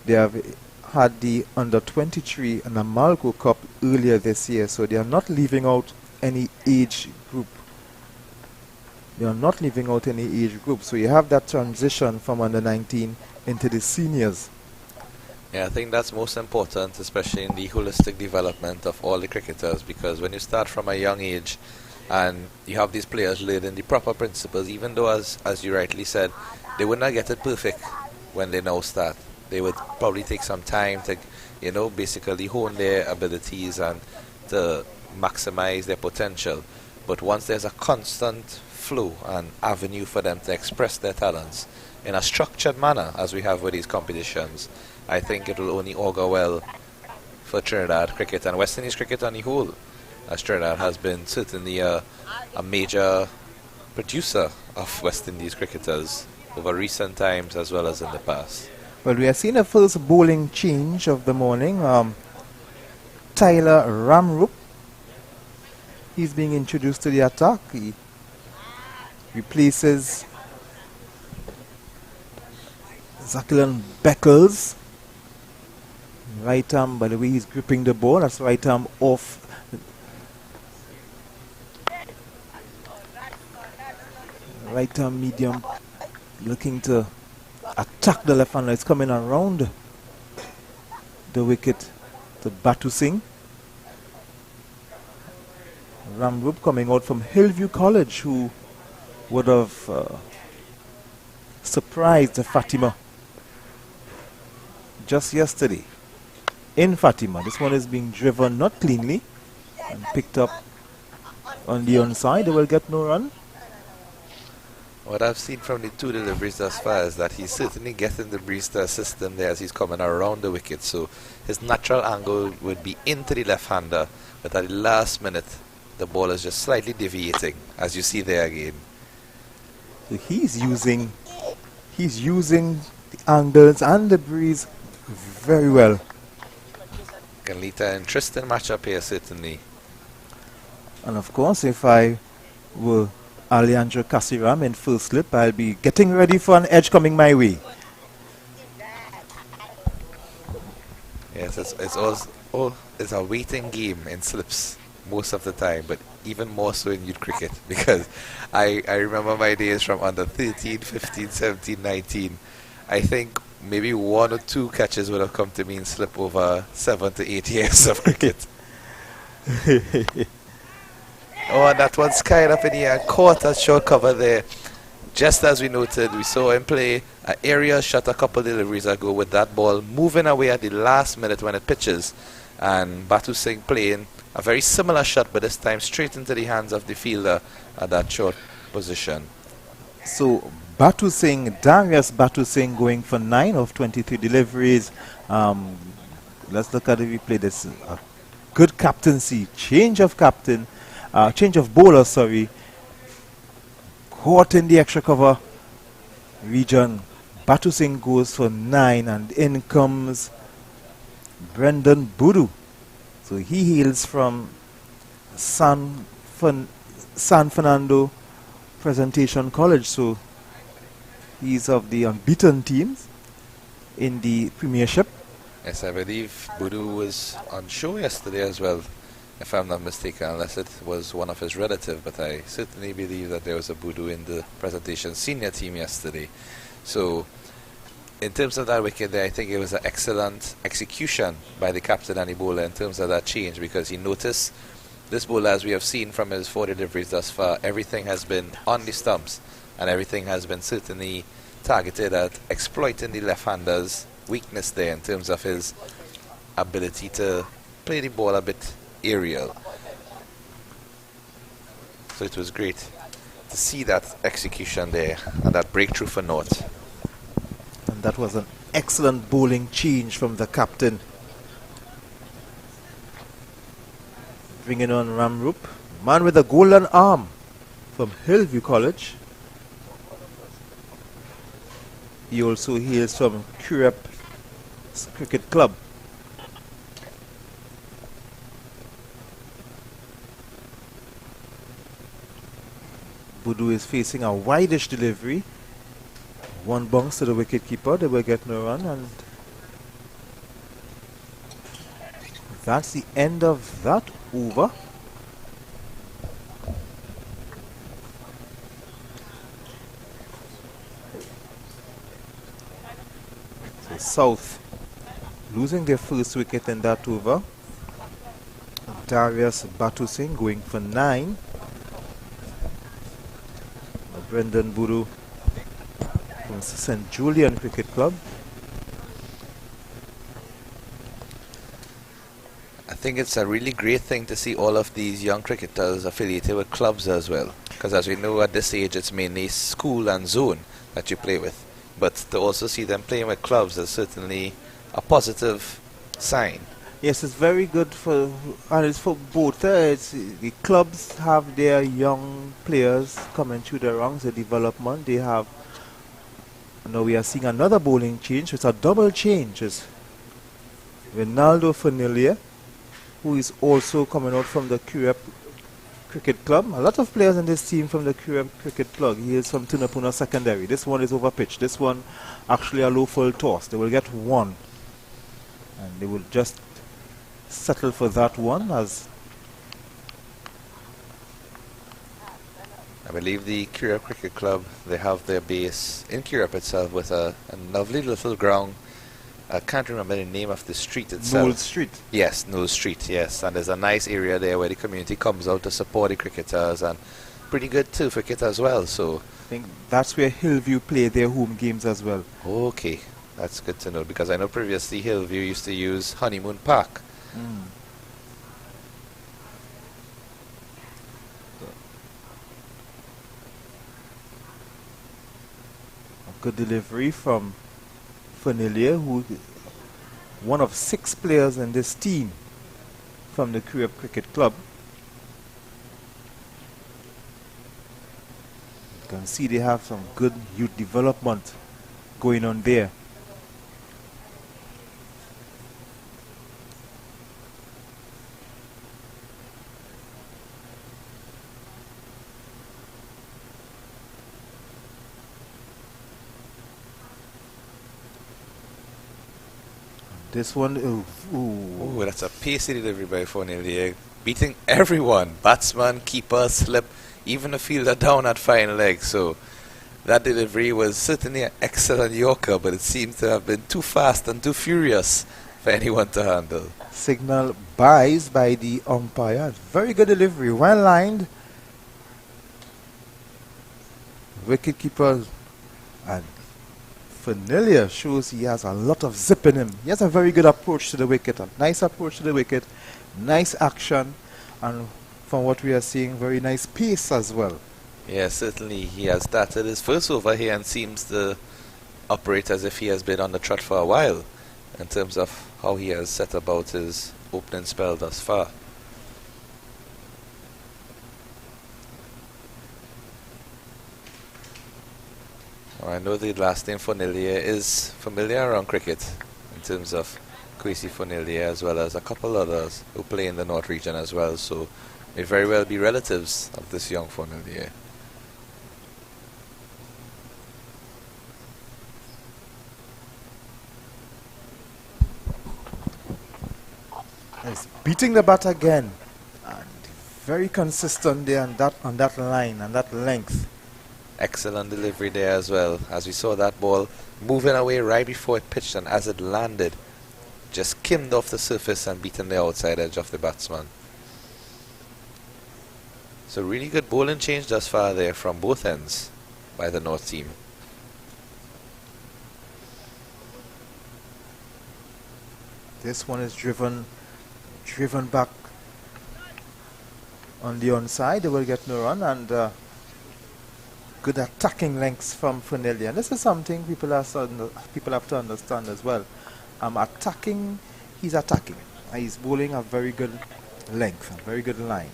they have had the under 23 and the Malco Cup earlier this year. So they are not leaving out any age group. They are not leaving out any age group. So you have that transition from under 19 into the seniors. Yeah, I think that's most important, especially in the holistic development of all the cricketers, because when you start from a young age and you have these players learning the proper principles, even though, as you rightly said, they would not get it perfect when they now start. They would probably take some time to, basically hone their abilities and to maximize their potential. But once there's a constant flow and avenue for them to express their talents in a structured manner, as we have with these competitions, I think it will only augur well for Trinidad cricket and West Indies cricket on the whole, as Trinidad has been certainly a major producer of West Indies cricketers over recent times as well as in the past. Well, we have seen a first bowling change of the morning. Tyler Ramrup, he's being introduced to the attack. He replaces Zakilan Beckles. Right arm, by the way he's gripping the ball, that's right arm off. Right arm medium, looking to attack the left hander. It's coming around the wicket to Batu Singh. Ramrup coming out from Hillview College, who would have surprised Fatima just yesterday. In Fatima, this one is being driven not cleanly and picked up on the onside. They will get no run. What I've seen from the two deliveries thus far is that he's certainly getting the breeze to assist him there as he's coming around the wicket. So his natural angle would be into the left-hander, but at the last minute, the ball is just slightly deviating, as you see there again. So he's using the angles and the breeze very well. Can lead to an interesting matchup here, certainly. And of course, if I were Alejandro Casiram in full slip, I'll be getting ready for an edge coming my way. Yes, it's a waiting game in slips most of the time, but even more so in youth cricket, because I remember my days from under 13, 15, 17, 19. I think maybe one or two catches would have come to me in slip over 7 to 8 years of cricket. Oh, and that one's kind up in the air, caught a short cover there. Just as we noted, we saw him play an area shot a couple deliveries ago with that ball moving away at the last minute when it pitches, and Batu Singh playing a very similar shot, but this time straight into the hands of the fielder at that short position. So Batu Singh, Darius Batu Singh going for 9 of 23 deliveries. Let's look at the replay. This good captaincy, change of bowler, sorry. Caught in the extra cover region. Batu Singh goes for 9, and in comes Brendan Budu. So he hails from San Fernando Presentation College. So he's of the unbeaten teams in the Premiership. Yes, I believe Budu was on show yesterday as well, if I'm not mistaken, unless it was one of his relatives, but I certainly believe that there was a Budu in the Presentation senior team yesterday. So in terms of that wicket there, I think it was an excellent execution by the captain and the bowler in terms of that change, because he noticed this bowler, as we have seen from his 4 deliveries thus far, everything has been on the stumps and everything has been certainly targeted at exploiting the left-hander's weakness there in terms of his ability to play the ball a bit aerial. So it was great to see that execution there and that breakthrough for North. And that was an excellent bowling change from the captain. Bringing on Ramrup, man with a golden arm from Hillview College. He also hails from Curep Cricket Club. Budu is facing a wideish delivery. 1 bounce to the wicketkeeper. They will get no run, and that's the end of that over. So South losing their first wicket in that over. Darius Batu Singh going for 9. Brendan Budu from St. Julian Cricket Club. I think it's a really great thing to see all of these young cricketers affiliated with clubs as well, because as we know at this age it's mainly school and zone that you play with, but to also see them playing with clubs is certainly a positive sign. Yes, it's very good for, and it's for both. The clubs have their young players coming through the ranks, the development. They have, now we are seeing another bowling change. It's a double change. It's Ronaldo Fernillier, who is also coming out from the Curep Cricket Club. A lot of players in this team from the Curep Cricket Club. He is from Tunapuna Secondary. This one is over pitch. This one actually a low full toss. They will get 1, and they will just settle for that one, as I believe the Curep Cricket Club, they have their base in Curep itself with a lovely little ground. I can't remember the name of the street itself. Knowles Street. Yes, Knowles Street, yes. And there's a nice area there where the community comes out to support the cricketers, and pretty good too for cricket as well. So I think that's where Hillview play their home games as well. okay, that's good to know, because I know previously Hillview used to use Honeymoon Park. A good delivery from Fernillier, who one of 6 players in this team from the Curep Cricket Club. You can see they have some good youth development going on there. This one, Ooh, that's a pacey delivery by Fernillier, beating everyone. Batsman, keeper, slip, even a fielder down at fine leg. So that delivery was certainly an excellent Yorker, but it seemed to have been too fast and too furious for anyone to handle. Signal buys by the umpire. Very good delivery, well lined. Wicketkeeper and Fernillier shows he has a lot of zip in him. He has a very good approach to the wicket, a nice approach to the wicket, nice action, and from what we are seeing, very nice pace as well. Yes, certainly he has started his first over here and seems to operate as if he has been on the trot for a while in terms of how he has set about his opening spell thus far. I know the last name Fonillier is familiar around cricket in terms of Kwesi Fonillier as well as a couple others who play in the North region as well, so may very well be relatives of this young Fonillier. He's beating the bat again, and very consistent there on that line and that length. Excellent delivery there as well, as we saw that ball moving away right before it pitched, and as it landed, just skimmed off the surface and beaten the outside edge of the batsman. So really good bowling change thus far there from both ends by the North team. This one is driven back on the onside. They will get no run, and good attacking lengths from Fonillier. And this is something people have to understand as well. He's attacking. He's bowling a very good length, a very good line.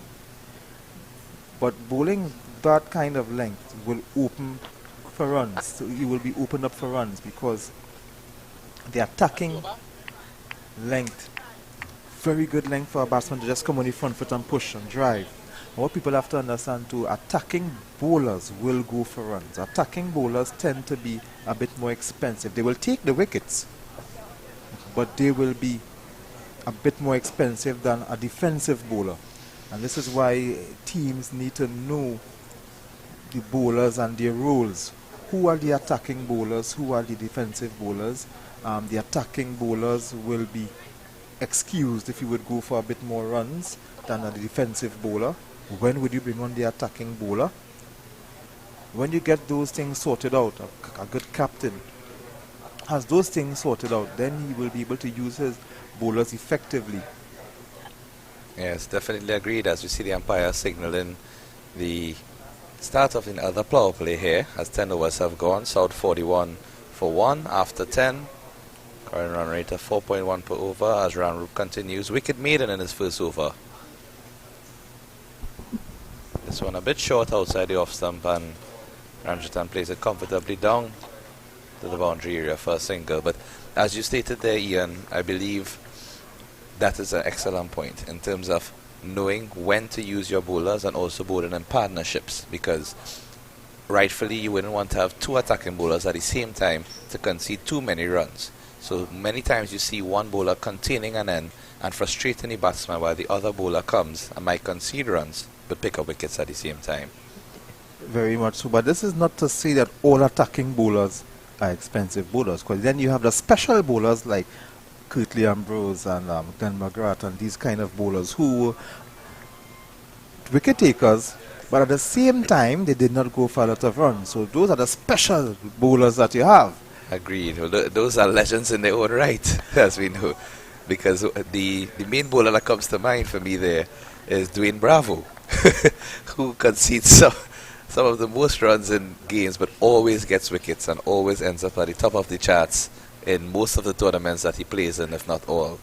But bowling that kind of length will open for runs. So you will be opened up for runs because the attacking length, very good length for a batsman to just come on the front foot and push and drive. And what people have to understand too, attacking bowlers will go for runs. Attacking bowlers tend to be a bit more expensive. They will take the wickets, but they will be a bit more expensive than a defensive bowler. And this is why teams need to know the bowlers and their roles. Who are the attacking bowlers? Who are the defensive bowlers? The attacking bowlers will be excused if you would go for a bit more runs than a defensive bowler. When would you bring on the attacking bowler? When you get those things sorted out, a good captain has those things sorted out, then he will be able to use his bowlers effectively. Yes, definitely agreed, as we see the umpire signaling the start of the other power play here as 10 overs have gone. South 41 for 1 after 10. Current run rate of 4.1 per over as Ramrup continues. Wicket maiden in his first over. This one a bit short outside the off stump, and Ramjitan plays it comfortably down to the boundary area for a single. But as you stated there, Ian, I believe that is an excellent point in terms of knowing when to use your bowlers and also bowling in partnerships, because rightfully you wouldn't want to have two attacking bowlers at the same time to concede too many runs. So many times you see one bowler containing an end and frustrating the batsman while the other bowler comes and might concede runs but pick up wickets at the same time. Very much so, but this is not to say that all attacking bowlers are expensive bowlers, because then you have the special bowlers like Curtly Ambrose and Glenn McGrath and these kind of bowlers who wicket takers, but at the same time they did not go for a lot of runs. So those are the special bowlers that you have. Agreed. Well, those are legends in their own right, as we know, because the main bowler that comes to mind for me there is Dwayne Bravo, who concedes some of the most runs in games but always gets wickets and always ends up at the top of the charts in most of the tournaments that he plays in, if not all.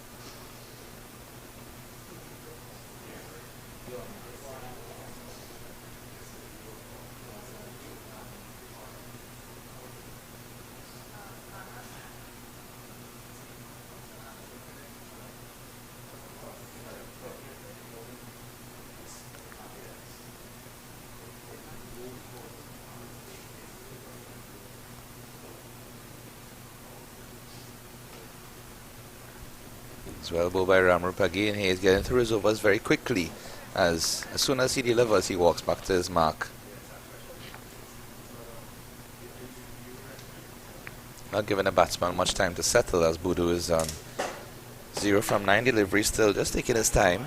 It's well bowled by Ramrup again. He is getting through his overs very quickly. As soon as he delivers, he walks back to his mark. Not giving a batsman much time to settle, as Budu is on 0 from 9 delivery, still just taking his time.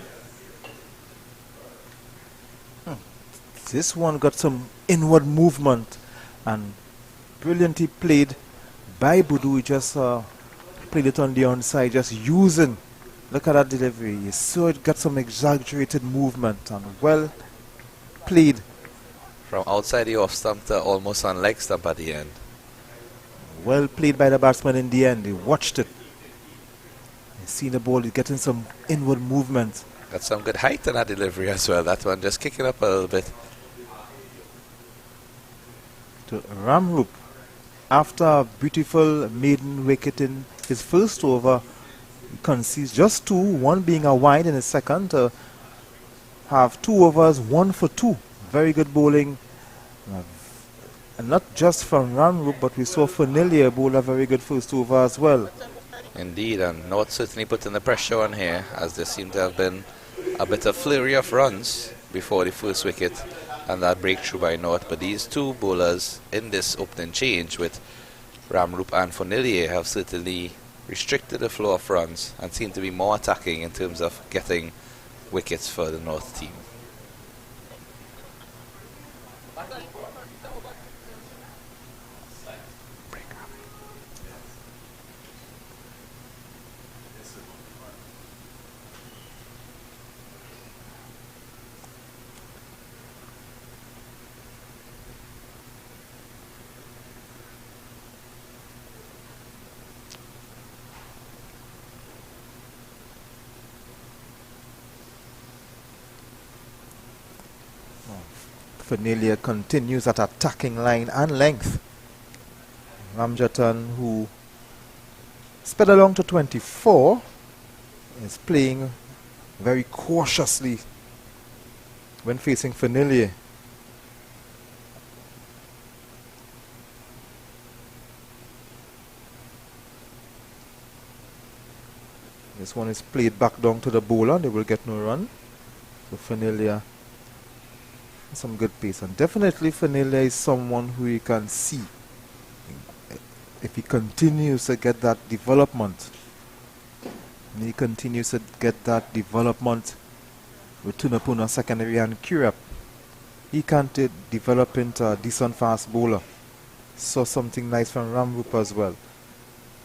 This one got some inward movement and brilliantly played by Budu. He just played it on the onside, just using. Look at that delivery. You saw it got some exaggerated movement and well played From outside the off stump to almost on leg stump at the end. Well played by the batsman in the end. He watched it. He seen the ball, he's getting some inward movement. Got some good height in that delivery as well. That one just kicking up a little bit. To Ramrup, after a beautiful maiden wicket in his first over, he concedes just 2, one being a wide in his second, to have 2 overs, 1 for 2. Very good bowling, and not just from Ramrup, but we saw Fernillier bowl a very good first over as well. Indeed, and North certainly putting the pressure on here, as there seemed to have been a bit of flurry of runs before the first wicket and that breakthrough by North. But these two bowlers in this opening change with Ramrup and Fernillier have certainly restricted the flow of runs and seem to be more attacking in terms of getting wickets for the North team. Fernillier continues that attacking line and length. Ramjatan, who sped along to 24, is playing very cautiously when facing Fernillier. This one is played back down to the bowler. They will get no run. So Fernillier, some good pace, and definitely Fernillier is someone who you can see if he continues to get that development. And he continues to get that development with Tunapuna secondary and Curap. He can develop into a decent fast bowler. Saw something nice from Ramrup as well.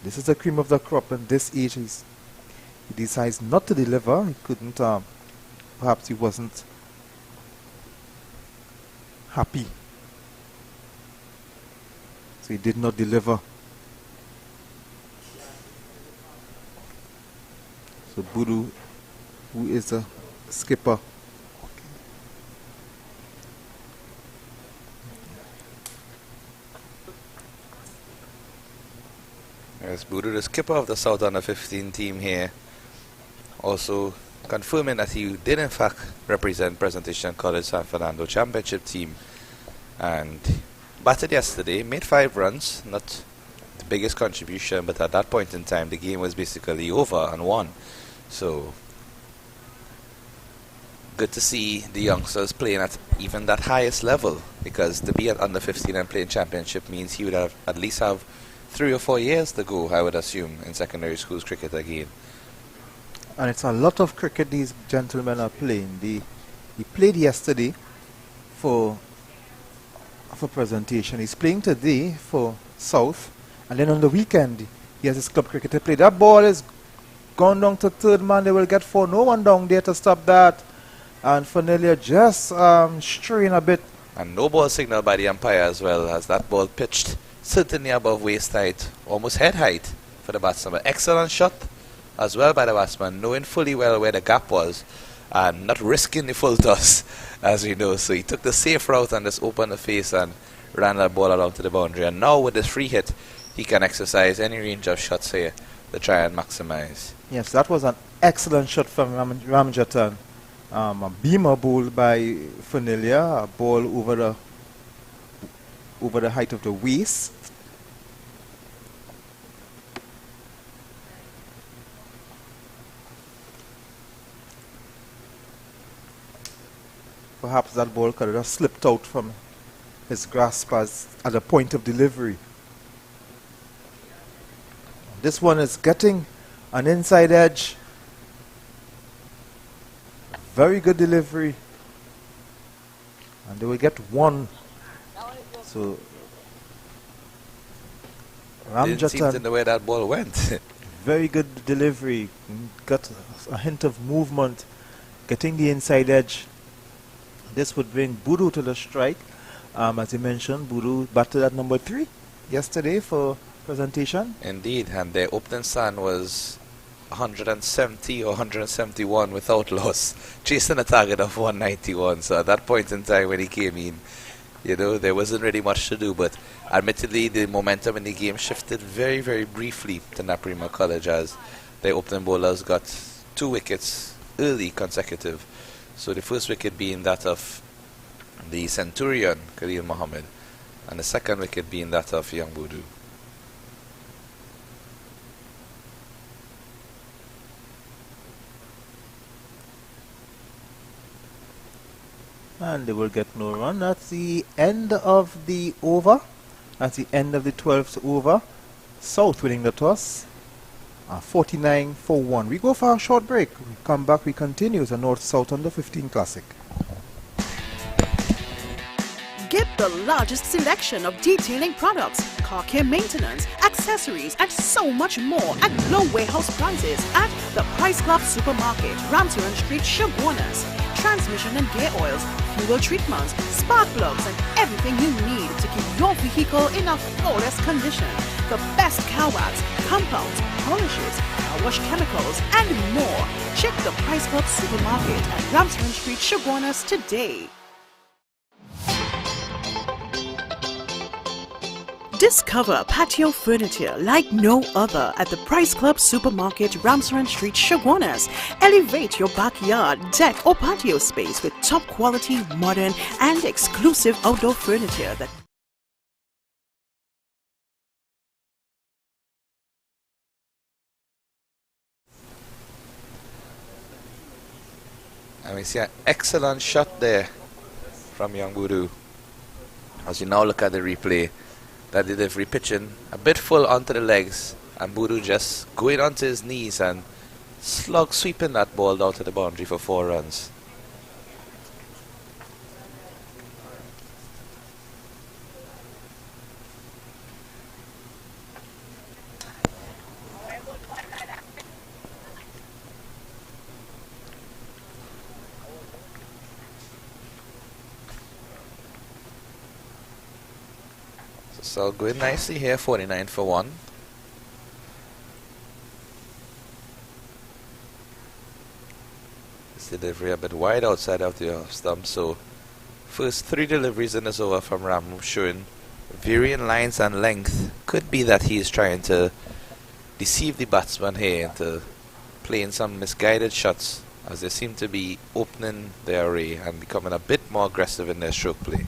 This is the cream of the crop, and this age he decides not to deliver. He couldn't, perhaps he wasn't happy, so he did not deliver. So Budu, who is a skipper, yes, Budu, the skipper of the South Under 15 team here, also confirming that he did in fact represent Presentation College San Fernando Championship team, and batted yesterday, made 5 runs, not the biggest contribution, but at that point in time the game was basically over and won. So good to see the youngsters playing at even that highest level, because to be at under 15 and playing championship means he would have at least have 3 or 4 years to go, I would assume, in secondary schools cricket again. and it's a lot of cricket these gentlemen are playing. He played yesterday for Presentation. He's playing today for South, and then on the weekend he has his club cricket to play. That ball is gone down to third man. They will get 4. No one down there to stop that. And Fernillier just straying a bit. And no ball signal by the umpire as well, as that ball pitched certainly above waist height, almost head height for the batsman. Excellent shot as well by the batsman, knowing fully well where the gap was and not risking the full toss, as we know. So he took the safe route and just opened the face and ran that ball along to the boundary. And now with this free hit, he can exercise any range of shots here to try and maximize. Yes, that was an excellent shot from Ramjatan. A beamer bowled by Fernillier, a ball over the height of the waist. Perhaps that ball could have slipped out from his grasp at the point of delivery. This one is getting an inside edge. Very good delivery. And they will get 1. So Didn't seem to know where that ball went. very good delivery. Got a hint of movement, getting the inside edge. This would bring Budu to the strike. As you mentioned, Buru batted at number 3 yesterday for presentation. Indeed, and their opening stand was 170 or 171 without loss, chasing a target of 191. So at that point in time when he came in, you know, there wasn't really much to do. But admittedly, the momentum in the game shifted very, very briefly to Naparima College as their opening bowlers got 2 wickets early consecutive. So the first wicket being that of the Centurion, Khalil Mohammed, and the second wicket being that of Young Budu. And they will get no run. That's the end of the over. That's the end of the 12th over. South winning the toss. 49 for 1. We go for a short break. We come back, we continue. It's a North-South Under 15 Classic. Get the largest selection of detailing products, car care maintenance, accessories, and so much more at low warehouse prices at the Price Club Supermarket, Ramsaran Street, Shogunas. Transmission and gear oils, fuel treatments, spark plugs, and everything you need to keep your vehicle in a flawless condition. The best car wax, compounds, polishes, car wash chemicals, and more. Check the Price Club Supermarket at Ramsaran Street, Shogunas today. Discover patio furniture like no other at the Price Club Supermarket, Ramsaran Street, Shogunas. Elevate your backyard, deck, or patio space with top quality, modern, and exclusive outdoor furniture that And we see an excellent shot there from Young Budu. As you now look at the replay, that delivery pitching a bit full onto the legs, and Budu just going onto his knees and sweeping that ball down to the boundary for 4 runs. So going nicely here, 49 for 1. This delivery a bit wide outside of the off stump. So first 3 deliveries in this over from Ram showing varying lines and length. Could be that he is trying to deceive the batsman here into playing some misguided shots, as they seem to be opening their array and becoming a bit more aggressive in their stroke play.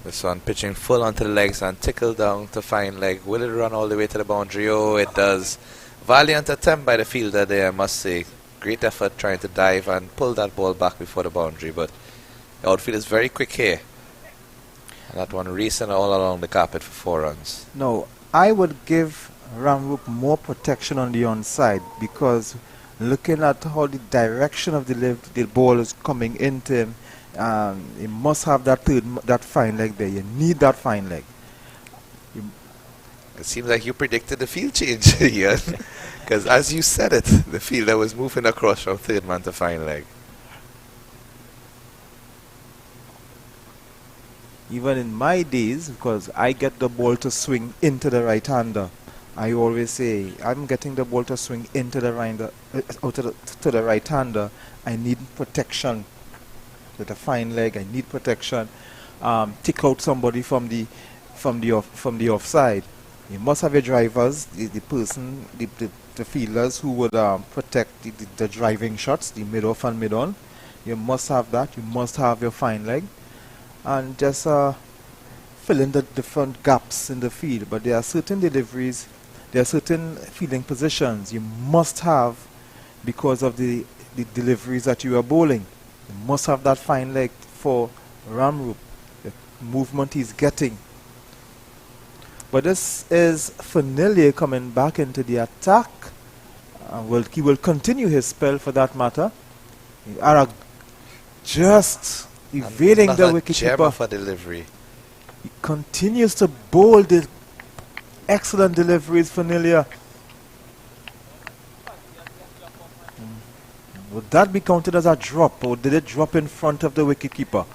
This one pitching full onto the legs and tickle down to fine leg. Will it run all the way to the boundary? Oh, it does. Valiant attempt by the fielder there, I must say. Great effort trying to dive and pull that ball back before the boundary, but the outfield is very quick here. And that one racing all along the carpet for 4 runs. No, I would give Ramrup more protection on the onside, because looking at how the direction of the ball is coming into him, you must have that fine leg there. You need that fine leg. It seems like you predicted the field change here, because as you said it, the fielder was moving across from third man to fine leg. Even in my days, because I get the ball to swing into the right-hander, I always say, I'm getting the ball to swing into the to the right-hander. I need protection. With a fine leg, I need protection. Tick out somebody from the offside. You must have your drivers, the fielders who would protect the driving shots, the mid-off and mid-on. You must have that. You must have your fine leg, and just fill in the different gaps in the field. But there are certain deliveries, there are certain fielding positions you must have because of the deliveries that you are bowling. You must have that fine leg for Ramrup, the movement he's getting. But this is Fanilli coming back into the attack. He will continue his spell for that matter. Ara just evading the Another wicketkeeper. gem of a delivery. He continues to bowl the excellent deliveries for Nilia. Would that be counted as a drop, or did it drop in front of the wicketkeeper?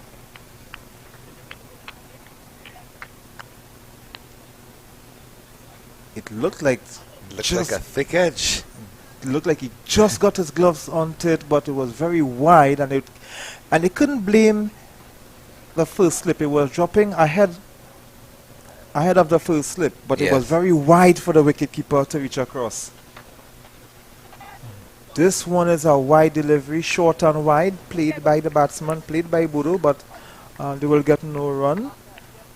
It looked like Looks like a thick edge. it looked like he just got his gloves onto it, but it was very wide, and they couldn't blame the first slip. It was dropping ahead of the first slip, but it was Yes. very wide for the wicketkeeper to reach across. This one is a wide delivery, short and wide, played by the batsman, played by Bodo, but they will get no run.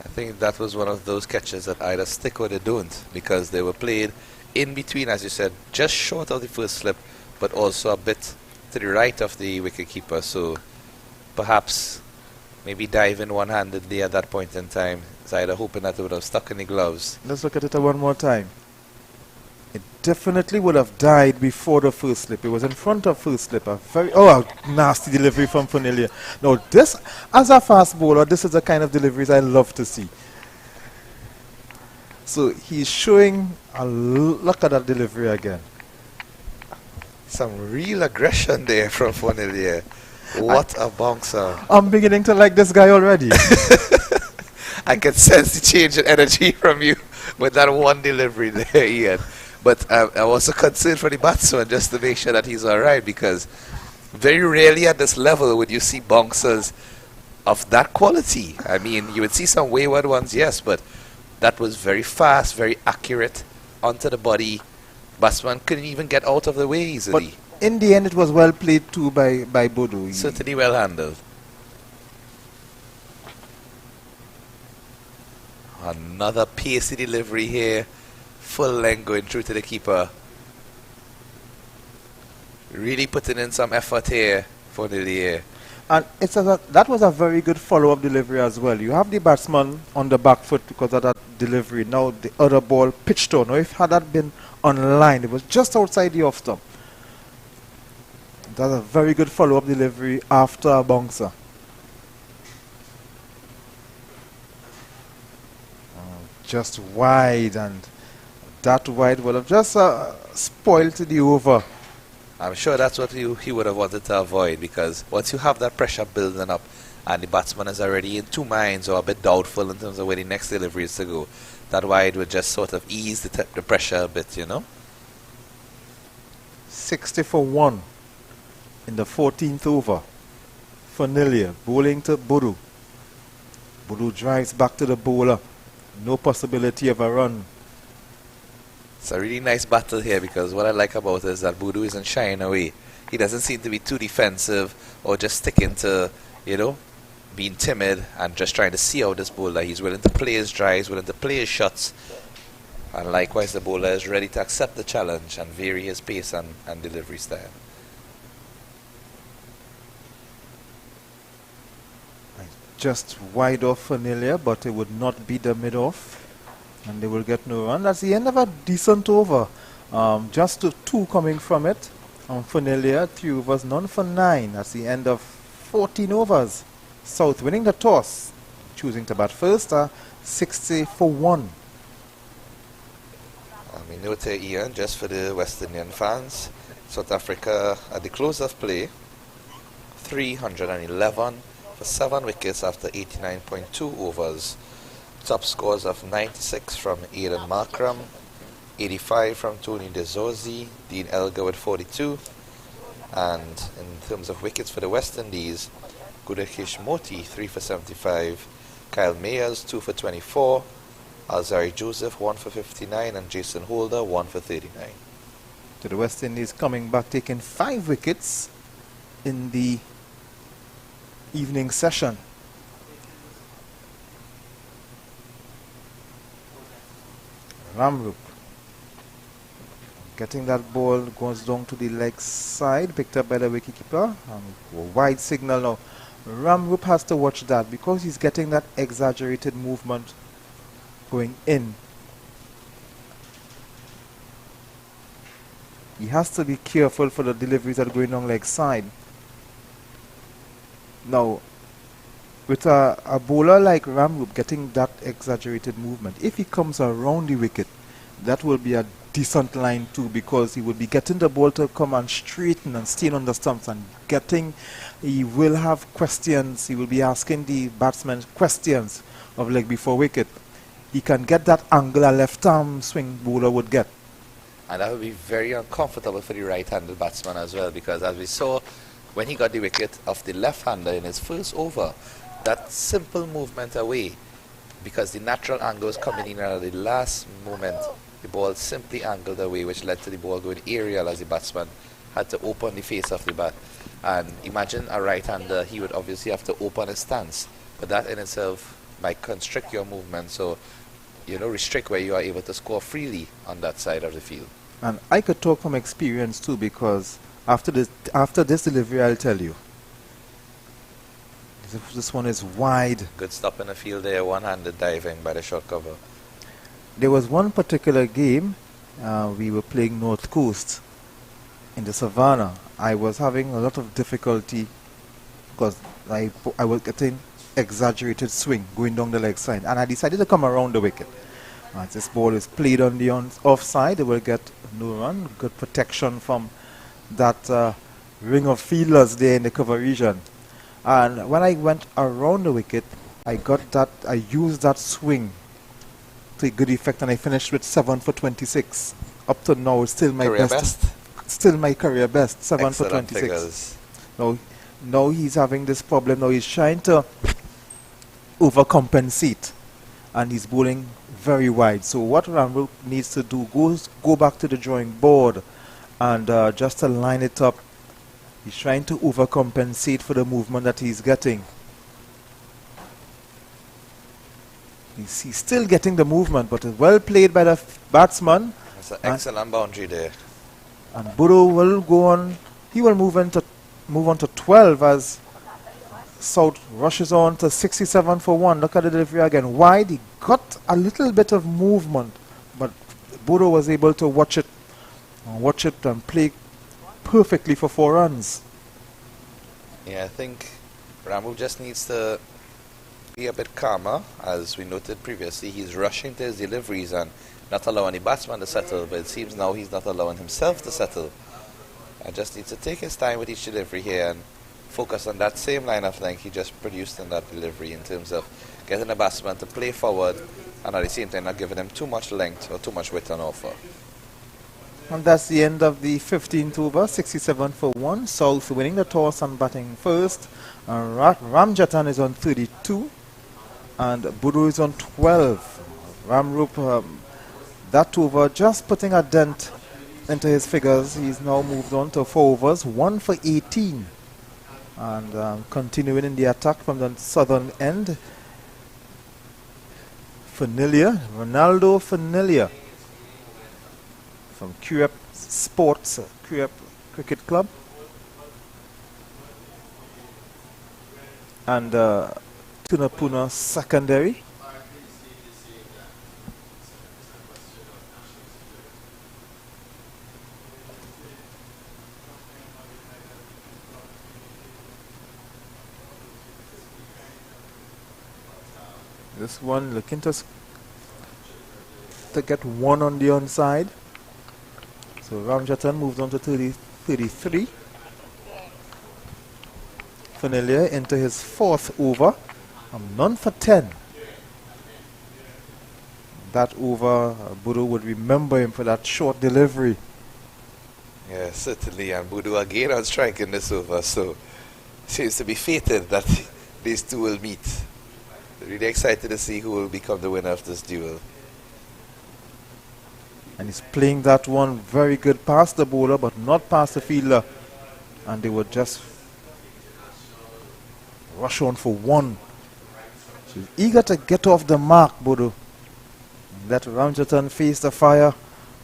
I think that was one of those catches that either stick or they don't, because they were played in between, as you said, just short of the first slip, but also a bit to the right of the wicketkeeper. So perhaps maybe diving one-handedly at that point in time, is either hoping that it would have stuck in the gloves. Let's look at it one more time. It definitely would have died before the first slip. It was in front of first slip. A nasty delivery from Funilia. Now this, as a fast bowler, this is the kind of deliveries I love to see. So he's showing a look at that delivery again. Some real aggression there from Funilia. What a bouncer. I'm beginning to like this guy already. I can sense the change in energy from you with that one delivery there, Ian. But I'm also concerned for the batsman, just to make sure that he's alright, because very rarely at this level would you see bouncers of that quality. I mean, you would see some wayward ones, yes, but that was very fast, very accurate, onto the body. Batsman couldn't even get out of the way easily. But in the end, it was well played too by Bodo. Certainly well handled. Another pacey delivery here. Full length going through to the keeper. Really putting in some effort here for Nilia. And that was a very good follow-up delivery as well. You have the batsman on the back foot because of that delivery. Now the other ball pitched on. Now if had that been on line, it was just outside the off stump. That's a very good follow-up delivery after a bouncer. Just wide, and that wide would have just spoiled the over. I'm sure that's what he would have wanted to avoid, because once you have that pressure building up and the batsman is already in two minds or a bit doubtful in terms of where the next delivery is to go, that wide would just sort of ease the pressure a bit, you know. 60 for 1 in the 14th over. Funilia bowling to Bodo. Bodo drives back to the bowler. No possibility of a run. It's a really nice battle here, because what I like about it is that Bodo isn't shying away. He doesn't seem to be too defensive or just sticking to, you know, being timid and just trying to see out this bowler. He's willing to play his drives, willing to play his shots. And likewise, the bowler is ready to accept the challenge and vary his pace and delivery style. Just wide off Funilia, but it would not be the mid-off. And they will get no run. That's the end of a decent over. Just two coming from it. Funilia, 3 overs, none for 9. That's the end of 14 overs. South winning the toss, choosing to bat first, 60 for 1. We note here, Ian, just for the West Indian fans, South Africa at the close of play, 311 for 7 wickets after 89.2 overs. Top scores of 96 from Aidan Markram, 85 from Tony DeZorzi, Dean Elgar with 42, and in terms of wickets for the West Indies, Gudakesh Moti 3 for 75, Kyle Mayers 2 for 24, Alzari Joseph 1 for 59, and Jason Holder 1 for 39. To the West Indies coming back, taking 5 wickets in the evening session. Ramrup getting that ball, goes down to the leg side, picked up by the wicketkeeper. Wide signal now. Ramrup has to watch that because he's getting that exaggerated movement going in. He has to be careful for the deliveries that are going on leg side. Now, with a bowler like Ramroop getting that exaggerated movement, if he comes around the wicket, that will be a decent line too, because he will be getting the ball to come and straighten and stay on the stumps and he will have questions. He will be asking the batsmen questions of leg before wicket. He can get that angle a left arm swing bowler would get. And that would be very uncomfortable for the right-handed batsman as well, because as we saw when he got the wicket of the left-hander in his first over, that simple movement away, because the natural angle was coming in at the last moment, the ball simply angled away, which led to the ball going aerial as the batsman had to open the face of the bat. And imagine a right-hander, he would obviously have to open his stance, but that in itself might constrict your movement, so restrict where you are able to score freely on that side of the field. And I could talk from experience too, because after this delivery, I'll tell you, this one is wide. Good stop in the field there, one-handed diving by the short cover. There was one particular game, we were playing North Coast in the Savannah. I was having a lot of difficulty because I was getting exaggerated swing going down the leg side, and I decided to come around the wicket. As this ball is played on the offside, they will get no run. Good protection from that ring of fielders there in the cover region. And when I went around the wicket, I used that swing to good effect, and I finished with 7 for 26. Up to now, it's still my best. Still my career best, 7 for 26. Figures. Now he's having this problem. Now he's trying to overcompensate, and he's bowling very wide. So what Ramroop needs to do, go back to the drawing board and just to line it up. He's trying to overcompensate for the movement that he's getting. He's still getting the movement, but it's well played by the batsman. That's an excellent boundary there. And Burrow will go on. He will move on to 12 as South rushes on to 67 for 1. Look at the delivery again. Wide. He got a little bit of movement, but Burrow was able to watch it and play perfectly for 4 runs. Yeah, I think Ramroop just needs to be a bit calmer. As we noted previously, he's rushing to his deliveries and not allowing the batsman to settle, but it seems now he's not allowing himself to settle. I just need to take his time with each delivery here and focus on that same line of length he just produced in that delivery, in terms of getting the batsman to play forward and at the same time not giving him too much length or too much width on offer. And that's the end of the 15th over, 67 for 1. South winning the toss and batting first. Ramjatan is on 32 and Budu is on 12. Ramroop, that over just putting a dent into his figures. He's now moved on to 4 overs, 1 for 18. And continuing in the attack from the southern end, Ronaldo Fanilia from QF Sports, QF Cricket Club. And Tunapuna Secondary. This one looking to get 1 on the onside. So Ramjatan moves on to 33. Familiar into his 4th over. None for 10. That over, Budu would remember him for that short delivery. Yeah, certainly. And Budu again on strike in this over. So seems to be fated that these two will meet. Really excited to see who will become the winner of this duel. And he's playing that one very good past the bowler, but not past the fielder. And they would just rush on for 1. So he's eager to get off the mark, Budu. Let Ramjatan face the fire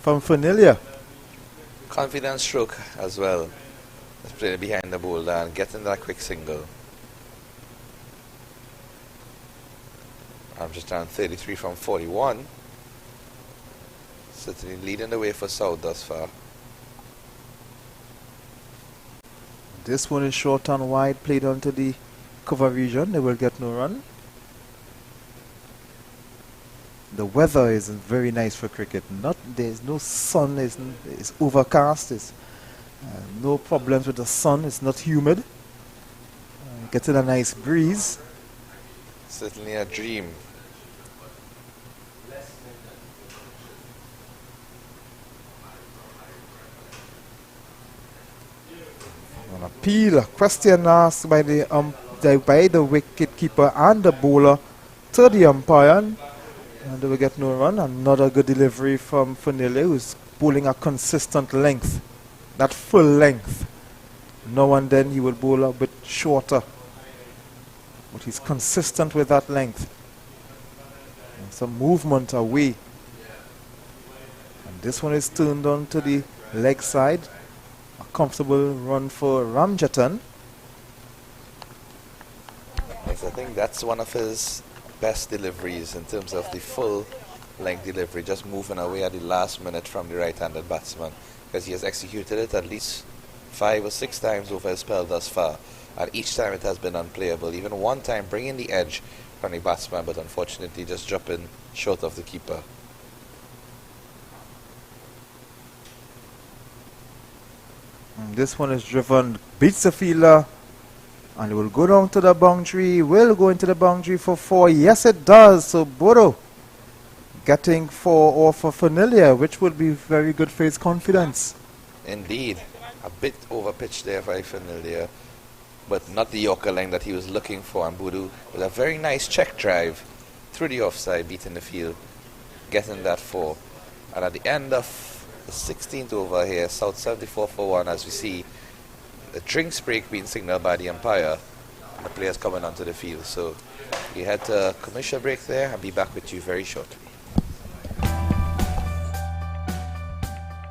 from Fanilia. Confident stroke as well. Just playing behind the bowler and getting that quick single. I'm just down 33 from 41. Certainly leading the way for South thus far. This one is short and wide, played onto the cover region. They will get no run. The weather isn't very nice for cricket. There's no sun. It's overcast. There's no problems with the sun. It's not humid. Getting a nice breeze. Certainly a dream. An appeal, a question asked by the wicket keeper and the bowler to the umpire, and they will get no run. Another good delivery from Fanile, who's bowling a consistent length, that full length. Now and then he will bowl a bit shorter, but he's consistent with that length. And some movement away. And this one is turned on to the leg side. A comfortable run for Ramjatan. Yes, I think that's one of his best deliveries in terms of the full length delivery, just moving away at the last minute from the right-handed batsman, because he has executed it at least 5 or 6 times over his spell thus far, and each time it has been unplayable. Even one time bringing the edge from the batsman, but unfortunately just dropping short of the keeper. And this one is driven, beats the fielder, and it will go down to the boundary. Will go into the boundary for 4. Yes, it does. So Bodo getting 4 off for Familiar, which would be very good for his confidence. Indeed, a bit over pitch there by Familiar, but not the Yorker line that he was looking for. And Bodo with a very nice check drive through the offside, beating the field, getting that 4. And at the end of the 16th over here, South 74 for 1, as we see the drinks break being signaled by the umpire and the players coming onto the field. So we had a commercial break there. I'll be back with you very shortly.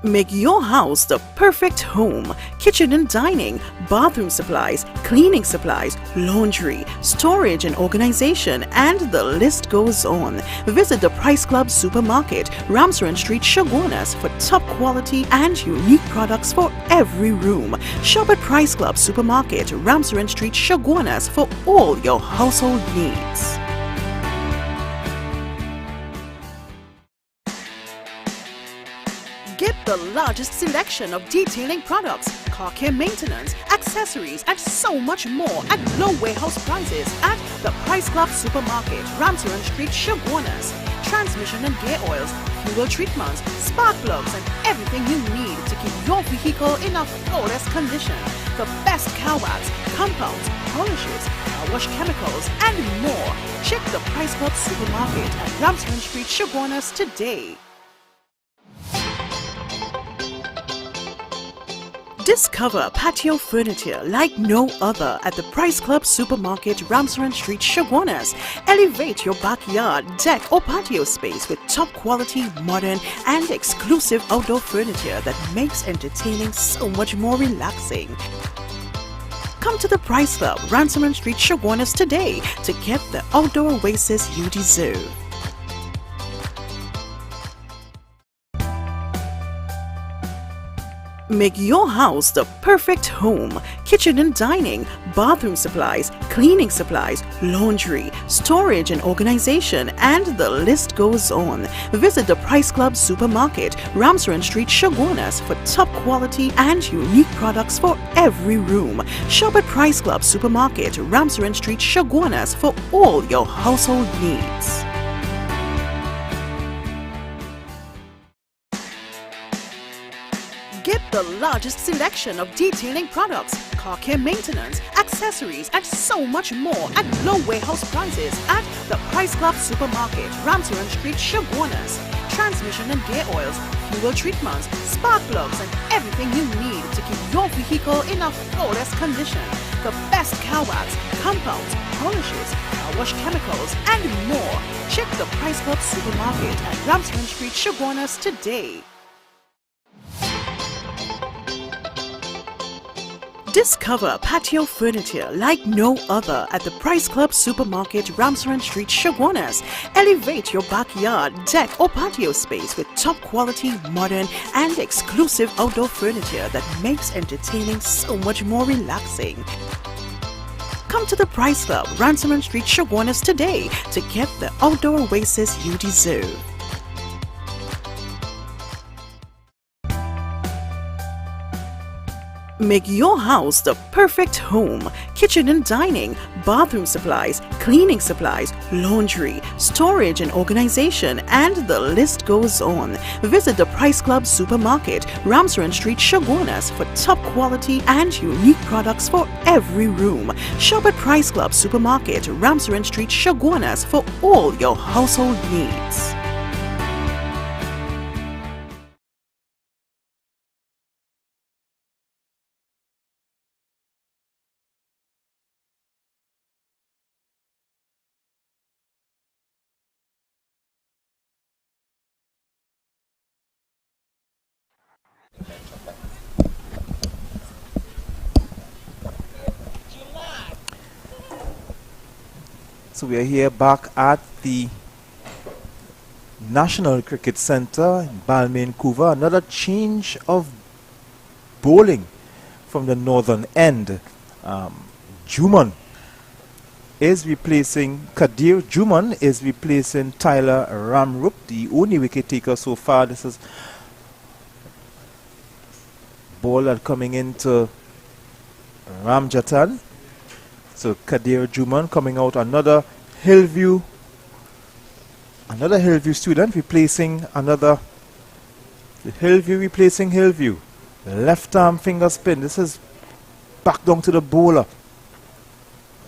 Make your house the perfect home. Kitchen and dining, bathroom supplies, cleaning supplies, laundry, storage and organization, and the list goes on. Visit the Price Club Supermarket, Ramsaran Street, Chaguanas for top quality and unique products for every room. Shop at Price Club Supermarket, Ramsaran Street, Chaguanas for all your household needs. Get the largest selection of detailing products, car care maintenance, accessories, and so much more at low warehouse prices at the Price Club Supermarket, Ramsaran Street, Chaguanas. Transmission and gear oils, fuel treatments, spark plugs, and everything you need to keep your vehicle in a flawless condition. The best car wax, compounds, polishes, car wash chemicals, and more. Check the Price Club Supermarket at Ramsaran Street, Chaguanas today. Discover patio furniture like no other at the Price Club Supermarket, Ramsaran Street, Chaguanas. Elevate your backyard, deck or patio space with top quality, modern and exclusive outdoor furniture that makes entertaining so much more relaxing. Come to the Price Club, Ramsaran Street, Chaguanas today to get the outdoor oasis you deserve. Make your house the perfect home. Kitchen and dining, bathroom supplies, cleaning supplies, laundry, storage and organization, and the list goes on. Visit the Price Club Supermarket, Ramsaran Street, Chaguanas for top quality and unique products for every room. Shop at Price Club Supermarket, Ramsaran Street, Chaguanas for all your household needs. Get the largest selection of detailing products, car care maintenance, accessories, and so much more at low warehouse prices at the Price Club Supermarket, Ramsaran Street, Chaguanas. Transmission and gear oils, fuel treatments, spark plugs, and everything you need to keep your vehicle in a flawless condition. The best car wax, compounds, polishes, car wash chemicals, and more. Check the Price Club Supermarket at Ramsaran Street, Chaguanas today. Discover patio furniture like no other at the Price Club Supermarket, Ramsaran Street, Chaguanas. Elevate your backyard, deck or patio space with top quality, modern and exclusive outdoor furniture that makes entertaining so much more relaxing. Come to the Price Club, Ramsaran Street, Chaguanas today to get the outdoor oasis you deserve. Make your house the perfect home. Kitchen and dining, bathroom supplies, cleaning supplies, laundry, storage and organization, and the list goes on. Visit the Price Club Supermarket, Ramsaran Street, Chaguanas for top quality and unique products for every room. Shop at Price Club Supermarket, Ramsaran Street, Chaguanas for all your household needs. So we are here back at the National Cricket Centre in Balmain, Couva. Another change of bowling from the northern end. Juman is replacing, Kadir Juman is replacing Tyler Ramrup, the only wicket taker so far. This is ball that coming into Ramjatan. So Kadir Juman coming out, another Hillview student replacing another Hillview replacing Hillview. Left arm finger spin. This is back down to the bowler.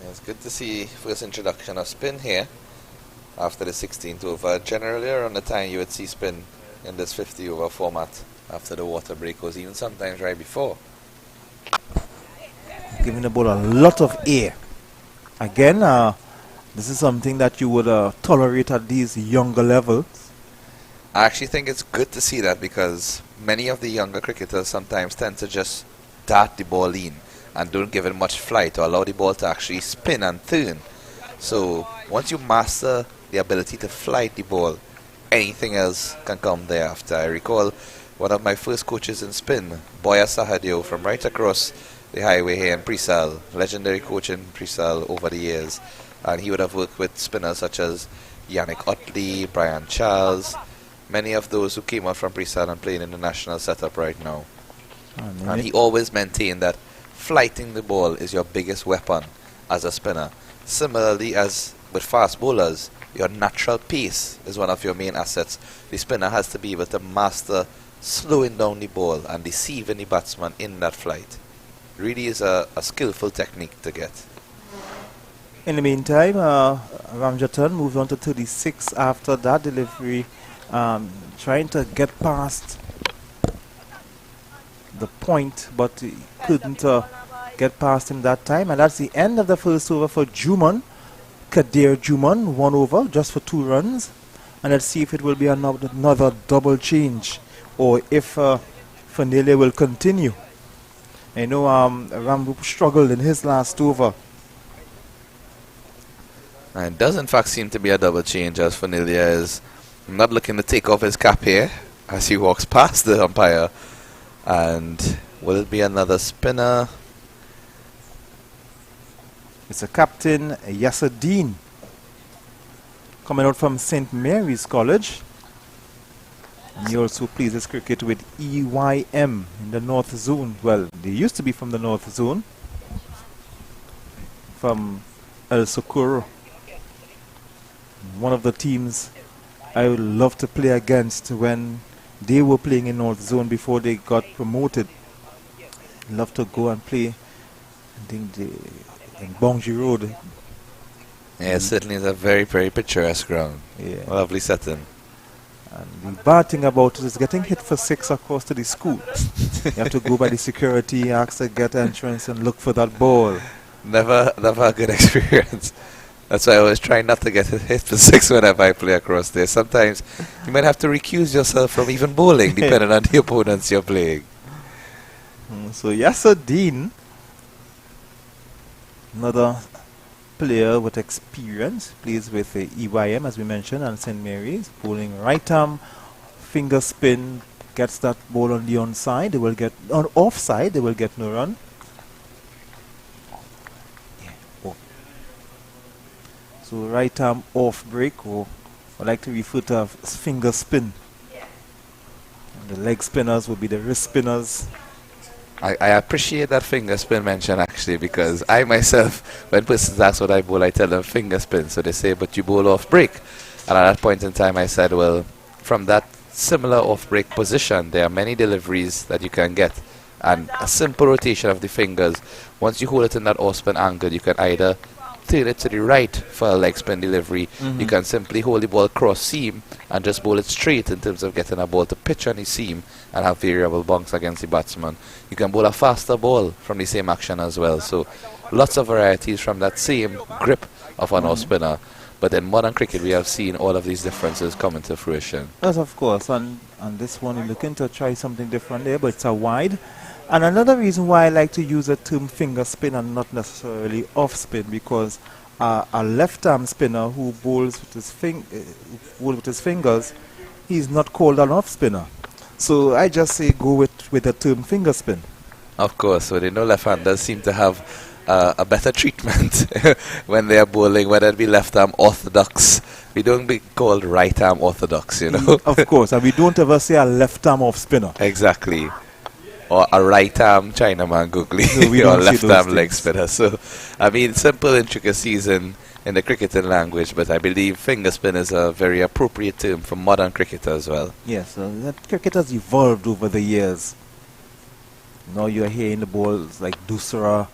Yeah, it's good to see first introduction of spin here after the 16th over. Generally around the time you would see spin in this 50 over format after the water break, or even sometimes right before. Giving the ball a lot of air. Again, this is something that you would tolerate at these younger levels. I actually think it's good to see that, because many of the younger cricketers sometimes tend to just dart the ball in and don't give it much flight or allow the ball to actually spin and turn. So once you master the ability to flight the ball, anything else can come thereafter. I recall one of my first coaches in spin, Boya Sahadio, from right across the highway here in Presal, legendary coach in Presal over the years, and he would have worked with spinners such as Yannick Otley, Brian Charles, many of those who came out from Presal and playing in the national setup right now. And he always maintained that flighting the ball is your biggest weapon as a spinner. Similarly, as with fast bowlers, your natural pace is one of your main assets. The spinner has to be able to master slowing down the ball and deceiving the batsman in that flight. Really is a skillful technique to get. In the meantime, Ramjatan moved on to 36 after that delivery, trying to get past the point, but he couldn't get past him that time. And that's the end of the first over for Juman. Kadir Juman, 1 over, just for 2 runs. And let's see if it will be another double change, or if Fanele will continue. I know Ramrup struggled in his last over. And it does in fact seem to be a double change, as Fanilia is not looking to take off his cap here as he walks past the umpire. And will it be another spinner? It's a Captain Yassadeen coming out from St. Mary's College. And he also plays his cricket with EYM in the North Zone. Well, they used to be from the North Zone, from El Socorro. One of the teams I would love to play against when they were playing in North Zone before they got promoted. Love to go and play, I think, in Bongji Road. Yeah, it certainly is a very, very picturesque ground. Yeah. A lovely setting. And the bad thing about it is getting hit for 6 across to the school. You have to go by the security, ask to get entrance and look for that ball. Never a good experience. That's why I always try not to get hit for 6 whenever I play across there. Sometimes you might have to recuse yourself from even bowling, depending on the opponents you're playing. So Yassadeen Another player with experience, plays with the EYM as we mentioned and St. Mary's, bowling right arm, finger spin, gets that ball on the onside, they will get on offside, they will get no run. Yeah. Oh. So right arm off break, or I like to refer to as finger spin. And the leg spinners will be the wrist spinners. I appreciate that finger spin mention actually, because I myself, when persons ask what I bowl, I tell them finger spin. So they say, but you bowl off break. And at that point in time I said, well, from that similar off break position, there are many deliveries that you can get. And a simple rotation of the fingers, once you hold it in that off spin angle, you can either turn it to the right for a leg spin delivery. You can simply hold the ball cross seam and just bowl it straight in terms of getting a ball to pitch on the seam and have variable bunks against the batsman. You can bowl a faster ball from the same action as well. So lots of varieties from that same grip of an off spinner. But in modern cricket we have seen all of these differences come into fruition. Yes, of course. And this one, you're looking to try something different there, but it's a wide. And another reason why I like to use the term finger spin and not necessarily off spin, because a left arm spinner who bowls with his fingers, he's not called an off spinner. So I just say go with the term finger spin. Of course, so they know left-handers seem to have a better treatment when they are bowling, whether it be left arm orthodox. We don't be called right arm orthodox, you know. Of course, and we don't ever say a left arm off spinner. Exactly. Or a right arm Chinaman googly, No, or left arm leg spinner. So, I mean, simple intricacies in the cricketing language, but I believe finger spin is a very appropriate term for modern cricket as well. Yes, that cricket has evolved over the years. Now you're hearing the balls like Dusra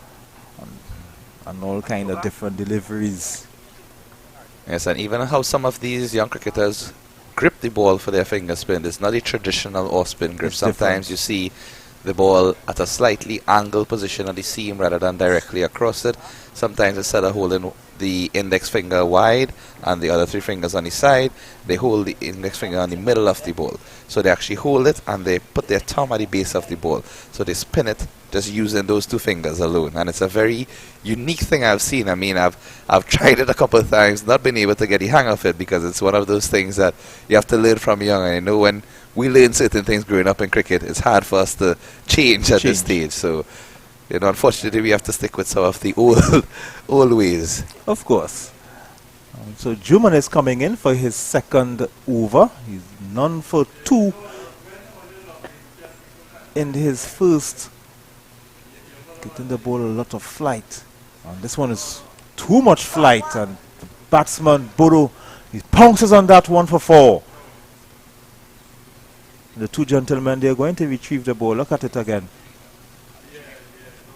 and all kind of different deliveries. Yes, and even how some of these young cricketers grip the ball for their finger spin. It's not a traditional off spin grip. It's Sometimes different. you see the ball at a slightly angled position on the seam rather than directly across it. Sometimes instead of holding the index finger wide and the other three fingers on the side, they hold the index finger on the middle of the ball. So they actually hold it and they put their thumb at the base of the ball. So they spin it just using those two fingers alone. And it's a very unique thing I've seen. I mean, I've tried it a couple of times, not been able to get the hang of it, because it's one of those things that you have to learn from young. And I know when we learn certain things growing up in cricket, it's hard for us to change at this stage. So, you know, unfortunately, we have to stick with some of the old ways. Of course. So Juman is coming in for his second over. He's none for two in his first. Getting the ball a lot of flight. And this one is too much flight, and the batsman Bodo, he pounces on that one for four. The two gentlemen, they're going to retrieve the ball. Look at it again.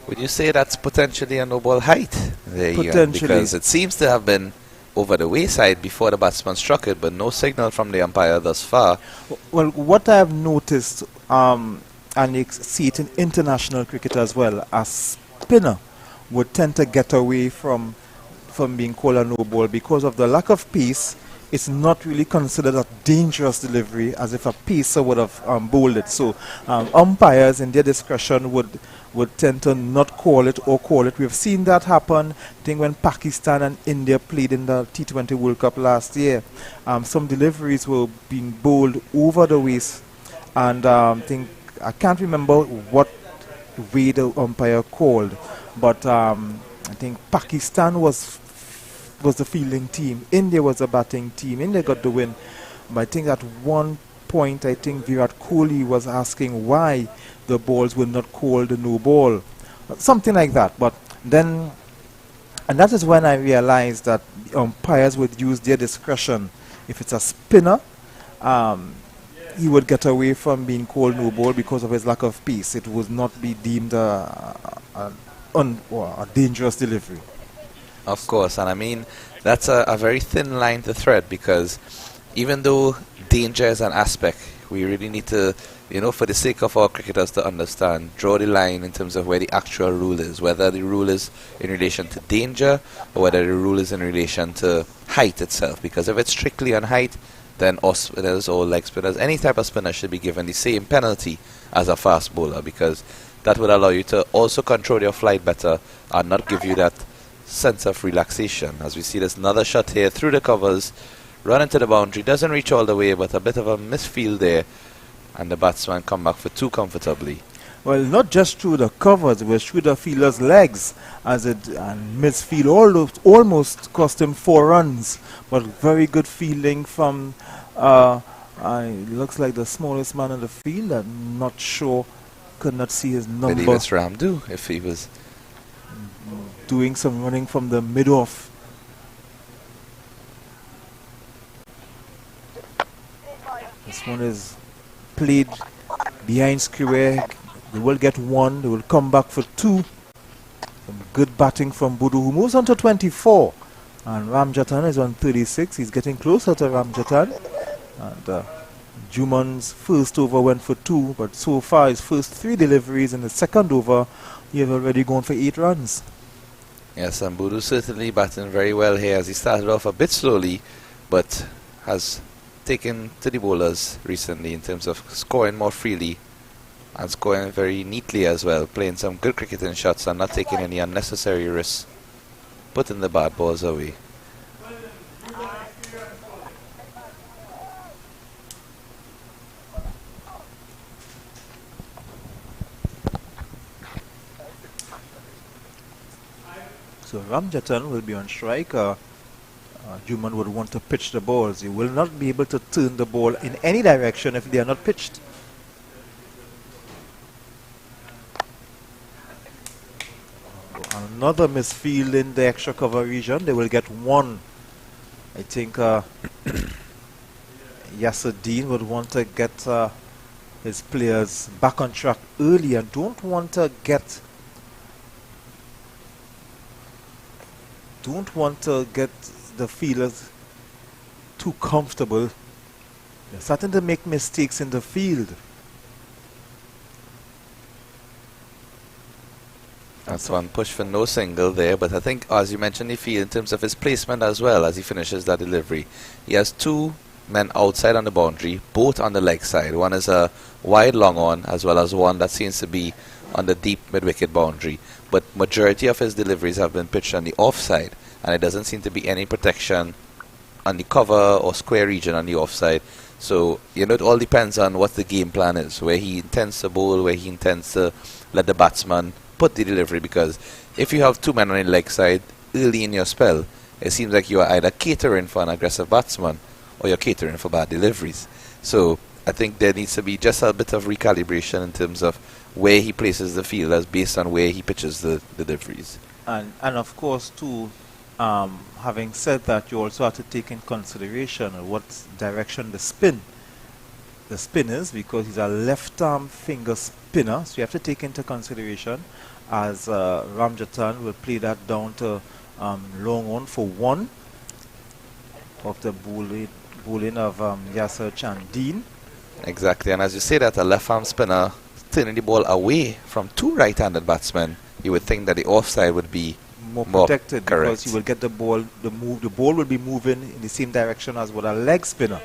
Would you say that's potentially a no ball height there, Ian? Potentially. Because it seems to have been over the wayside before the batsman struck it, but no signal from the umpire thus far. Well, what I've noticed, and you see it in international cricket as well, a spinner would tend to get away from being called a no ball because of the lack of pace. It's not really considered a dangerous delivery as if a pacer would have bowled it. So umpires in their discretion would tend to not call it or call it. We've seen that happen. I think when Pakistan and India played in the T20 World Cup last year, some deliveries were being bowled over the waist, and I can't remember what way the umpire called, but I think Pakistan was the fielding team. India was the batting team. India got the win. But I think at one point, I think Virat Kohli was asking why the balls were not called a no ball. Something like that. But then, and that is when I realized that umpires would use their discretion. If it's a spinner, he would get away from being called no ball because of his lack of pace. It would not be deemed a dangerous delivery. Of course, and I mean, that's a very thin line to thread, because even though danger is an aspect, we really need to, you know, for the sake of our cricketers to understand, draw the line in terms of where the actual rule is, whether the rule is in relation to danger or whether the rule is in relation to height itself. Because if it's strictly on height, then off spinners or leg spinners, any type of spinner should be given the same penalty as a fast bowler, because that would allow you to also control your flight better and not give you that sense of relaxation. As we see this another shot here through the covers, run into the boundary, doesn't reach all the way, but a bit of a misfield there, and the batsman come back for 2 comfortably. Well, not just through the covers, it was through the fielder's legs, as it misfield almost cost him 4 runs. But very good fielding from, looks like the smallest man in the field. I'm not sure, could not see his number. Maybe Miss Ramdu, if he was doing some running from the mid-off. This one is played behind square. They will get 1. They will come back for 2. Some good batting from Budu, who moves on to 24. And Ramjatan is on 36. He's getting closer to Ramjatan. And Juman's first over went for 2. But so far, his first 3 deliveries in the second over, he has already gone for 8 runs. Yes, and Budu certainly batting very well here, as he started off a bit slowly, but has taken to the bowlers recently in terms of scoring more freely and scoring very neatly as well, playing some good cricketing shots and not taking any unnecessary risks, putting the bad balls away. So Ramjatan will be on strike. Juman would want to pitch the balls. He will not be able to turn the ball in any direction if they are not pitched. Another misfield in the extra cover region. They will get 1. I think Yasser would want to get his players back on track early and don't want to get the fielders too comfortable. They're starting to make mistakes in the field. That's one push for no single there, but I think, as you mentioned, the field in terms of his placement as well as he finishes that delivery. He has 2 men outside on the boundary, both on the leg side. One is a wide long on, as well as one that seems to be on the deep mid-wicket boundary. But majority of his deliveries have been pitched on the offside, and it doesn't seem to be any protection on the cover or square region on the offside. So, it all depends on what the game plan is, where he intends to bowl, where he intends to let the batsman put the delivery, because if you have 2 men on the leg side early in your spell, it seems like you are either catering for an aggressive batsman or you're catering for bad deliveries. So I think there needs to be just a bit of recalibration in terms of where he places the fielders based on where he pitches the deliveries. And of course too, having said that, you also have to take in consideration what direction the spin is, because he's a left arm finger spinner, so you have to take into consideration as Ramjatan will play that down to long on for 1 of the bowling of Yasser Chandeen. Exactly, and as you say that, a left arm spinner turning the ball away from 2 right-handed batsmen, you would think that the offside would be more protected, correct, because you will get the ball, the ball will be moving in the same direction as what a leg spinner.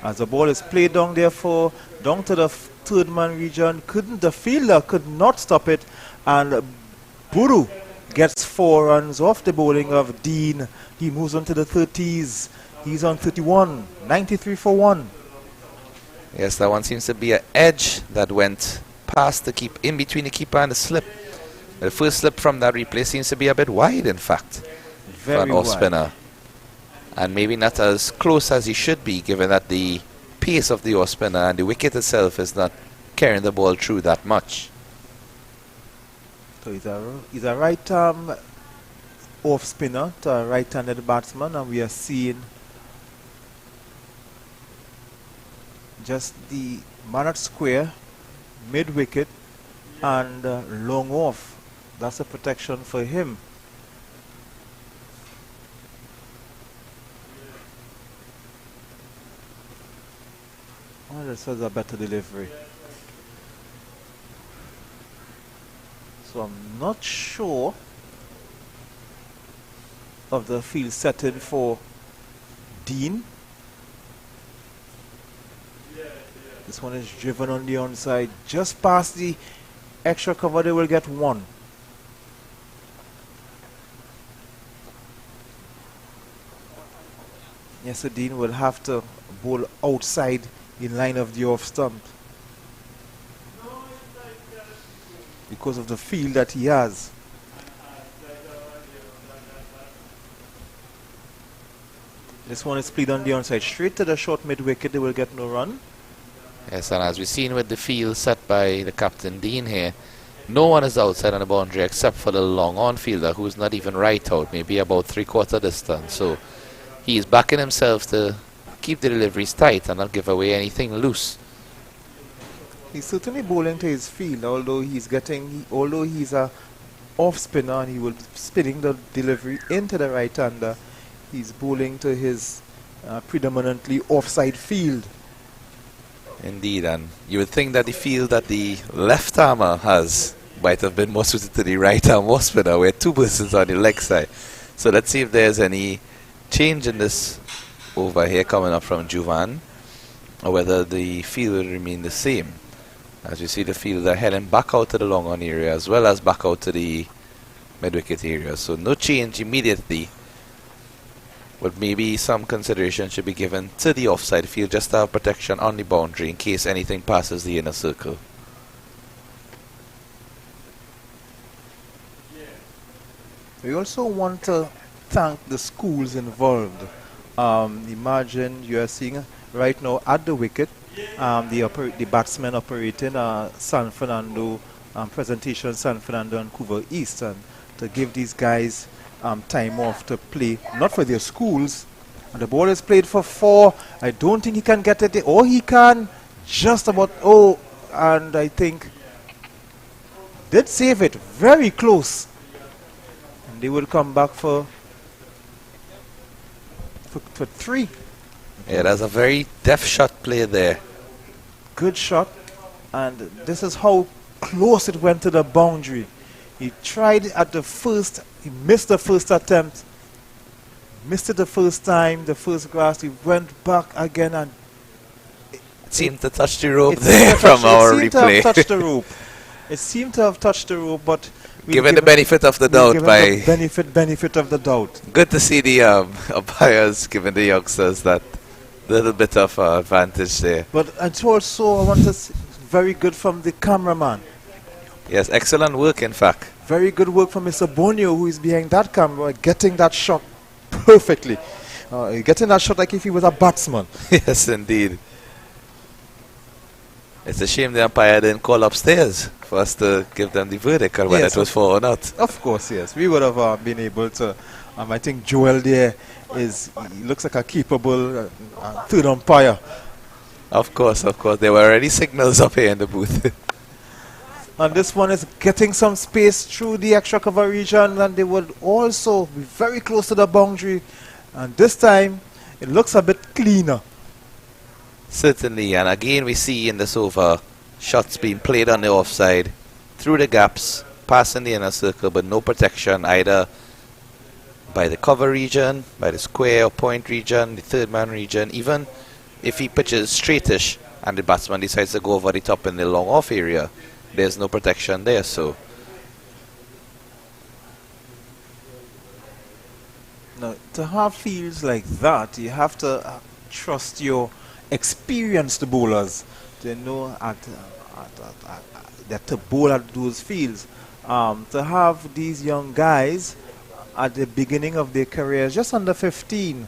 As the ball is played down, therefore, down to the 3rd man region, the fielder could not stop it, and Buru gets 4 runs off the bowling of Dean. He moves on to the 30s. He's on 31, 93 for 1. Yes, that one seems to be an edge that went past the keep in between the keeper and the slip. The first slip from that replay seems to be a bit wide, in fact, for an off spinner, and maybe not as close as he should be, given that the pace of the off spinner and the wicket itself is not carrying the ball through that much. So he's a right arm off spinner to a right-handed batsman, and we are seeing just the man at square, mid-wicket, and long off. That's a protection for him. Oh, this was a better delivery. So I'm not sure of the field setting for Dean. This one is driven on the onside, just past the extra cover. They will get 1. Dean will have to bowl outside in line of the off stump because of the field that he has. This one is played on the onside, straight to the short mid wicket. They will get no run. Yes, and as we've seen with the field set by the captain Dean here, no one is outside on the boundary except for the long on fielder who's not even right out, maybe about 3/4 distance. So he's backing himself to keep the deliveries tight and not give away anything loose. He's certainly bowling to his field, although he's a off spinner and he will be spinning the delivery into the right hander. He's bowling to his predominantly offside field. Indeed, and you would think that the field that the left armer has might have been more suited to the right arm off spinner, where two persons on the leg side. So let's see if there's any change in this over here coming up from Juvan, or whether the field will remain the same. As you see, the fielder heading back out to the long on area as well as back out to the mid-wicket area. So no change immediately, but maybe some consideration should be given to the offside field just to have protection on the boundary in case anything passes the inner circle. We also want to thank the schools involved. Imagine you are seeing right now at the wicket the batsmen operating San Fernando presentation, San Fernando and Cougar East, and to give these guys time off to play, not for their schools. And the ball is played for 4. I don't think he can get it, or he can just about. Oh, and I think did save it, very close. And they will come back for 3. Yeah, that's a very deft shot play there. Good shot, and this is how close it went to the boundary. He tried at the first, he missed the first attempt, missed it the first time, the first grass. He went back again, and it seemed to touch the rope there from our replay. It seemed to have touched the rope. It seemed to have touched the rope, but given the benefit of the doubt by benefit of the doubt. Good to see the umpires giving the youngsters that little bit of advantage there. But it's also, I want to say, very good from the cameraman. Yes, excellent work in fact. Very good work from Mr. Bonio, who is behind that camera, getting that shot perfectly. Getting that shot like if he was a batsman. Yes, indeed. It's a shame the umpire didn't call upstairs for us to give them the verdict or whether it was 4 or not. Of course, yes. We would have been able to. I think Joel there he looks like a capable third umpire. Of course. There were already signals up here in the booth. And this one is getting some space through the extra cover region, and they would also be very close to the boundary. And this time, it looks a bit cleaner. Certainly, and again we see in this over shots being played on the offside, through the gaps, passing the inner circle, but no protection either by the cover region, by the square or point region, the third man region. Even if he pitches straightish and the batsman decides to go over the top in the long off area, there's no protection there. So now, to have fields like that, you have to trust your experienced bowlers. They know that to bowl at those fields. To have these young guys at the beginning of their careers, just under 15,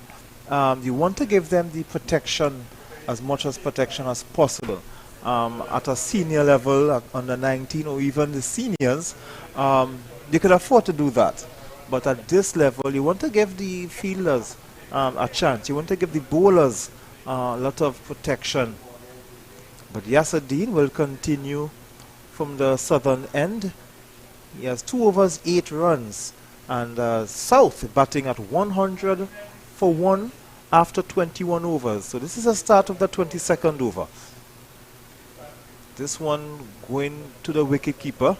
you want to give them the protection, as much as protection as possible. At a senior level, under 19 or even the seniors, they could afford to do that. But at this level, you want to give the fielders a chance. You want to give the bowlers a lot of protection. But Yasser Dean will continue from the southern end. He has 2 overs, 8 runs. And South batting at 100 for 1 after 21 overs. So this is the start of the 22nd over. This one going to the wicketkeeper.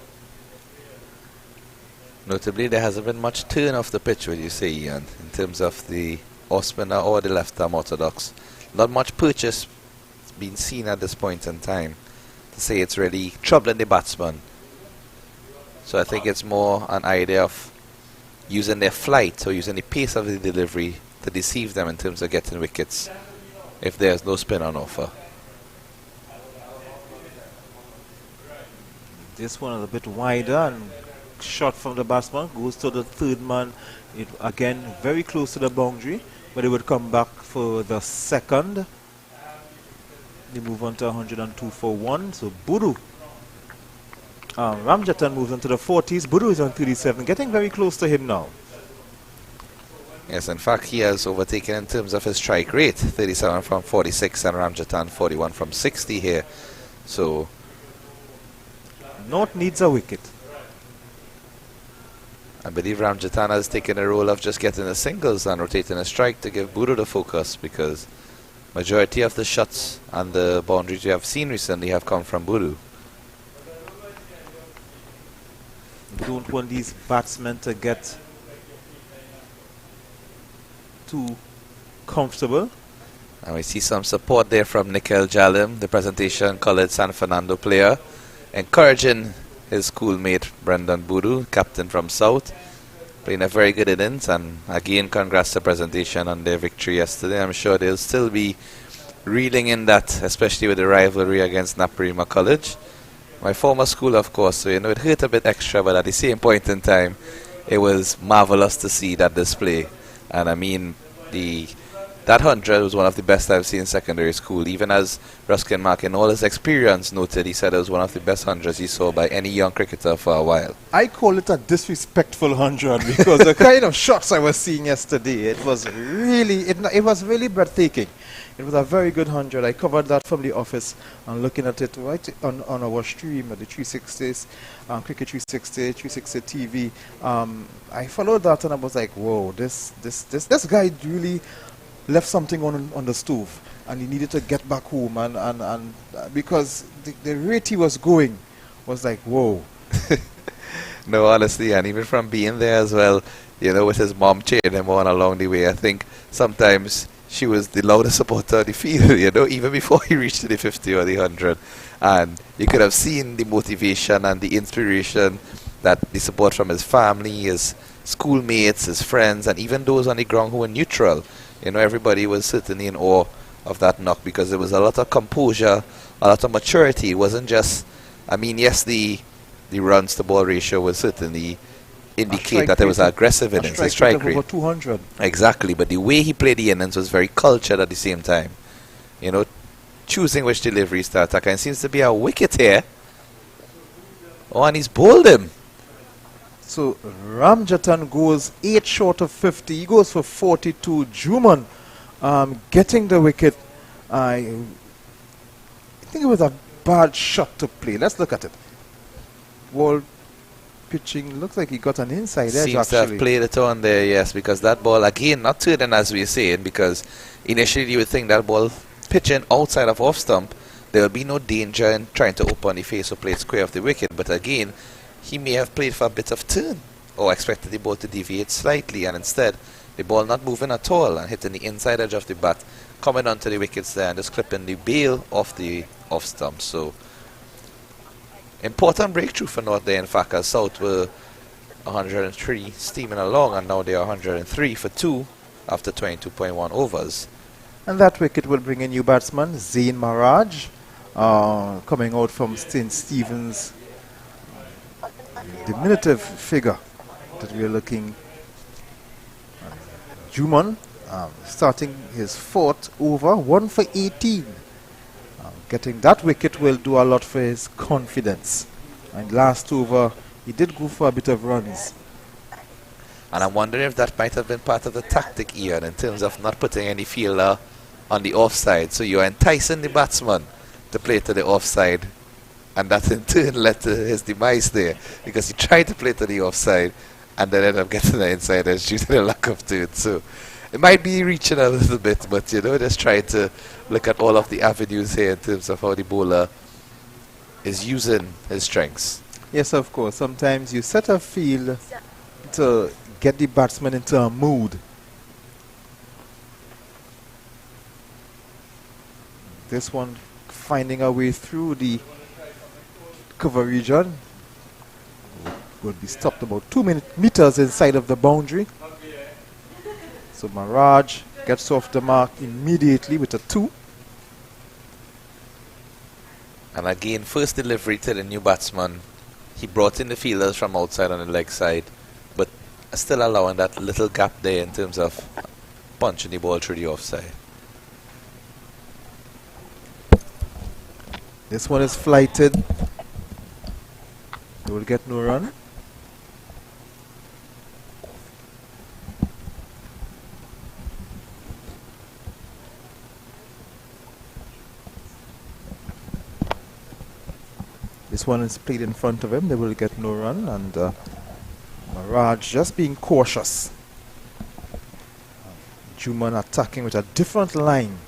notably there hasn't been much turn off the pitch, would you say, Ian, in terms of the off spinner or the left arm orthodox. Not much purchase been seen at this point in time to say it's really troubling the batsman. So I think it's more an idea of using their flight or using the pace of the delivery to deceive them in terms of getting wickets if there's no spin on offer. This one is a bit wider and shot from the batsman goes to the third man. It again very close to the boundary, but it would come back for the second. They move on to 102 for 1. So Budu, Ramjatan moves on to the 40s. Budu is on 37, getting very close to him now. Yes, in fact, he has overtaken in terms of his strike rate, 37 from 46 and Ramjatan 41 from 60 here. So North needs a wicket. I believe Ramjatan has taken a role of just getting the singles and rotating a strike to give Budu the focus, because majority of the shots and the boundaries we have seen recently have come from Budu. Don't want these batsmen to get too comfortable. And we see some support there from Nikhil Jalim, the presentation coloured San Fernando player, encouraging his schoolmate Brendan Budu, captain from South, playing a very good innings. And again, congrats to presentation on their victory yesterday. I'm sure they'll still be reeling in that, especially with the rivalry against Naparima College. My former school, of course, so you know it hurt a bit extra, but at the same point in time, it was marvelous to see that display. And I mean, that 100 was one of the best I've seen in secondary school. Even as Ruskin Mark, in all his experience, noted, he said it was one of the best 100s he saw by any young cricketer for a while. I call it a disrespectful 100 because the kind of shots I was seeing yesterday, it was really breathtaking. It was a very good 100. I covered that from the office and looking at it right on our stream at the 360s, Cricket 360, 360 TV. I followed that and I was like, whoa, this guy really left something on the stove, and he needed to get back home, and because the rate he was going was like, whoa. No, honestly, and even from being there as well, you know, with his mom cheering him on along the way, I think sometimes she was the loudest supporter of the field, you know, even before he reached the 50 or the 100. And you could have seen the motivation and the inspiration, that the support from his family, his schoolmates, his friends, and even those on the ground who were neutral. You know, everybody was certainly in awe of that knock, because there was a lot of composure, a lot of maturity. It wasn't just, I mean, yes, the runs to ball ratio was certainly indicate that there was aggressive innings, a strike rate. Over 200. Exactly, but the way he played the innings was very cultured at the same time. You know, choosing which deliveries to attack. And it seems to be a wicket here. Oh, and he's bowled him. So Ramjatan goes 8 short of 50. He goes for 42. Juman getting the wicket. I think it was a bad shot to play. Let's look at it. Ball pitching, looks like he got an inside edge. Seems to have played it on there, yes, because that ball, again, not turning as we are saying, because initially you would think that ball pitching outside of off stump, there will be no danger in trying to open the face or play it square of the wicket. But again, he may have played for a bit of turn, or expected the ball to deviate slightly, and instead the ball not moving at all and hitting the inside edge of the bat, coming onto the wickets there and just clipping the bail off the off stump. So important breakthrough for North there, in fact, as South were 103 steaming along, and now they are 103 for 2 after 22.1 overs. And that wicket will bring a new batsman, Zain Maraj, coming out from St. Stephen's. Diminutive figure that we are looking at. Juman starting his 4th over, 1 for 18. Getting that wicket will do a lot for his confidence. And last over, he did go for a bit of runs. And I'm wondering if that might have been part of the tactic, Ian, in terms of not putting any fielder on the offside. So you're enticing the batsman to play to the offside, and that in turn led to his demise there, because he tried to play to the offside and then ended up getting the inside edge due to the lack of turn. So it might be reaching a little bit, but you know, just trying to look at all of the avenues here in terms of how the bowler is using his strengths. Yes, of course. Sometimes you set a field to get the batsman into a mood. This one finding a way through the cover region. Will be stopped about 2 meters inside of the boundary. So Maraj gets off the mark immediately with a 2. And again, first delivery to the new batsman. He brought in the fielders from outside on the leg side, but still allowing that little gap there in terms of punching the ball through the offside. This one is flighted. They will get no run. This one is played in front of him. They will get no run. And Maraj just being cautious. Juman attacking with a different line.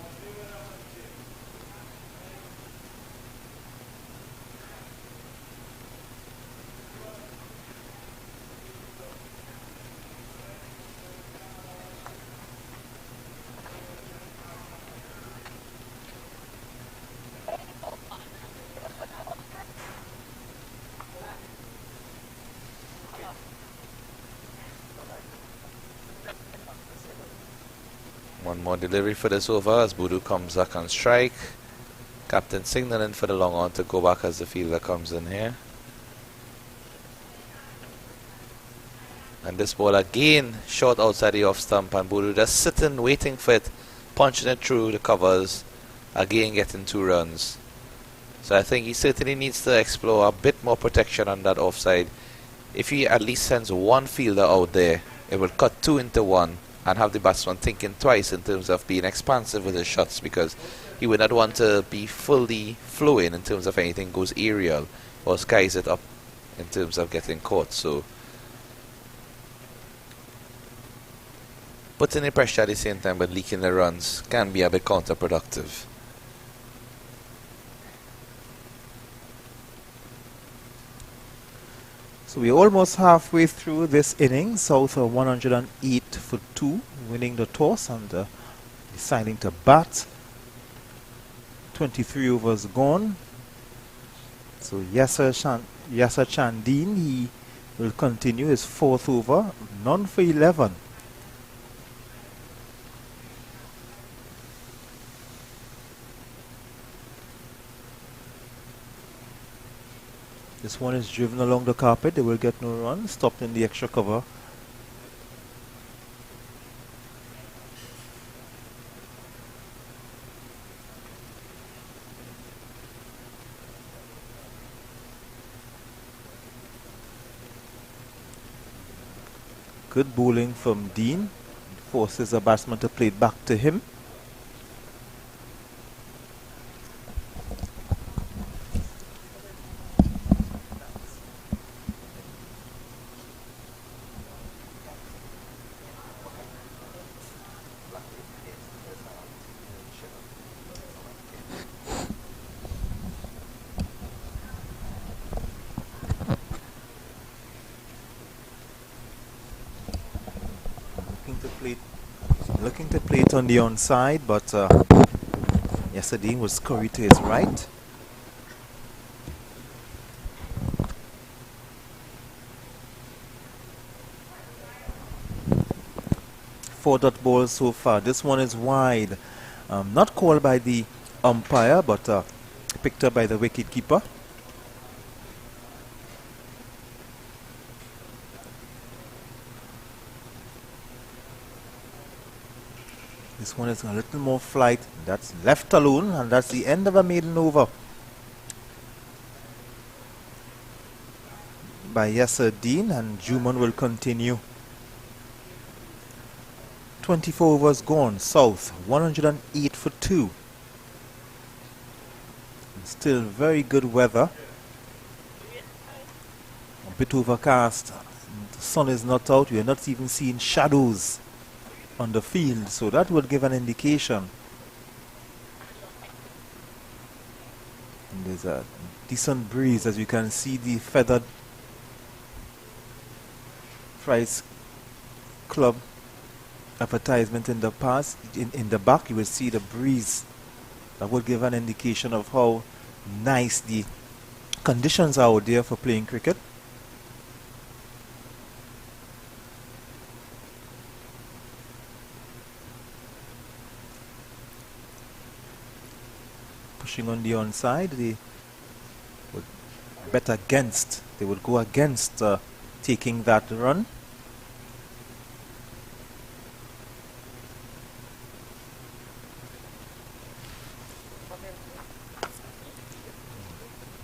One more delivery for this over as Budu comes back on strike. Captain signaling for the long on to go back as the fielder comes in here. And this ball again short outside the off stump, and Budu just sitting waiting for it, punching it through the covers, again getting 2 runs. So I think he certainly needs to explore a bit more protection on that offside. If he at least sends one fielder out there, it will cut 2 into 1 and have the batsman thinking twice in terms of being expansive with his shots, because he would not want to be fully flowing in terms of anything goes aerial or skies it up in terms of getting caught. So putting the pressure at the same time but leaking the runs can be a bit counterproductive. So we're almost halfway through this inning. South are 108 for 2, winning the toss and deciding to bat. 23 overs gone. So Yasser Chandin, he will continue his 4th over, none for 11. This one is driven along the carpet. They will get no run. Stopped in the extra cover. Good bowling from Dean. Forces the batsman to play it back to him. Looking to play it on the onside, but Yasser will scurry to his right. Four-dot ball so far. This one is wide. Not called by the umpire, but picked up by the wicket-keeper. This one is a little more flight. That's left alone, and that's the end of a maiden over by Yasser Dean, and Juman will continue. 24 overs gone. South 108 for 2. Still very good weather. A bit overcast. The sun is not out. We are not even seeing shadows on the field, so that would give an indication. And there's a decent breeze, as you can see the feathered Price Club advertisement in the past. In the back you will see the breeze. That would give an indication of how nice the conditions are out there for playing cricket. pushing on the onside. They would bet against, they would go against taking that run.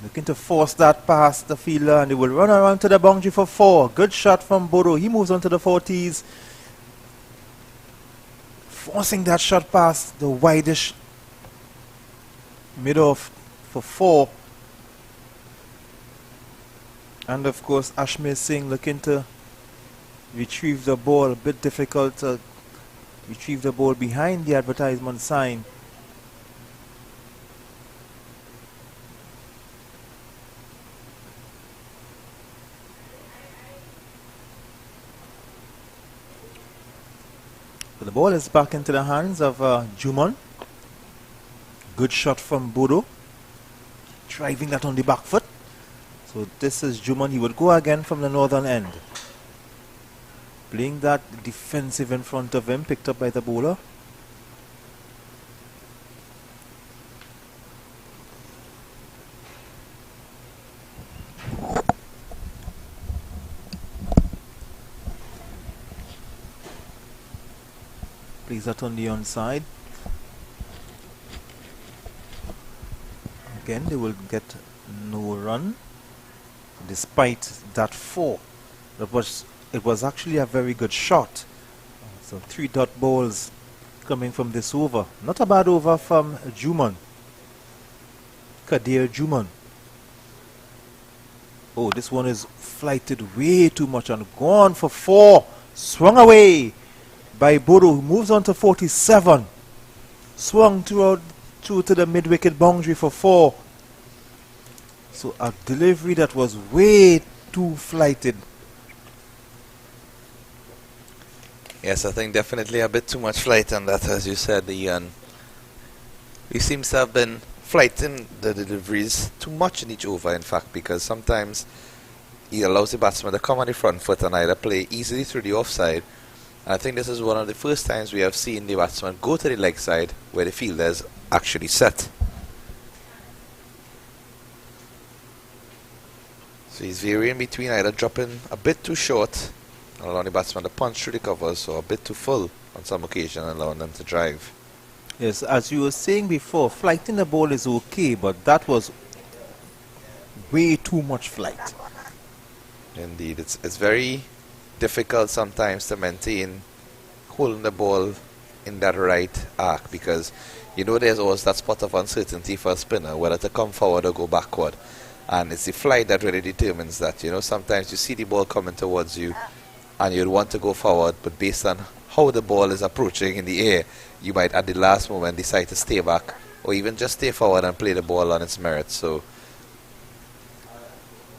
Looking to force that past the fielder, and they will run around to the boundary for 4. Good shot from Bodo. He moves on to the 40s. Forcing that shot past the wideish mid-off for 4. And of course, Ashmir Singh looking to retrieve the ball. A bit difficult to retrieve the ball behind the advertisement sign. The ball is back into the hands of Juman. Good shot from Bodo. Driving that on the back foot. So this is Juman. He would go again from the northern end. Playing that defensive in front of him. Picked up by the bowler. Plays that on the onside. Again, they will get no run despite that 4. It was actually a very good shot. So 3 dot balls coming from this over. Not a bad over from Juman. Kadir Juman. Oh, this one is flighted way too much and gone for 4. Swung away by Bodo, who moves on to 47. Swung through to the mid-wicket boundary for 4. So a delivery that was way too flighted. Yes, I think definitely a bit too much flight on that, as you said, Ian. He seems to have been flighting the deliveries too much in each over, in fact, because sometimes he allows the batsman to come on the front foot and either play easily through the offside. And I think this is one of the first times we have seen the batsman go to the leg side where the fielder is actually set. So he's varying between either dropping a bit too short and allowing the batsman to punch through the covers, or a bit too full on some occasion and allowing them to drive. Yes, as you were saying before, flighting the ball is okay, but that was way too much flight. Indeed, it's very difficult sometimes to maintain holding the ball in that right arc, because you know there's always that spot of uncertainty for a spinner whether to come forward or go backward, and it's the flight that really determines that. You know, sometimes you see the ball coming towards you and you'd want to go forward, but based on how the ball is approaching in the air, you might at the last moment decide to stay back or even just stay forward and play the ball on its merits. So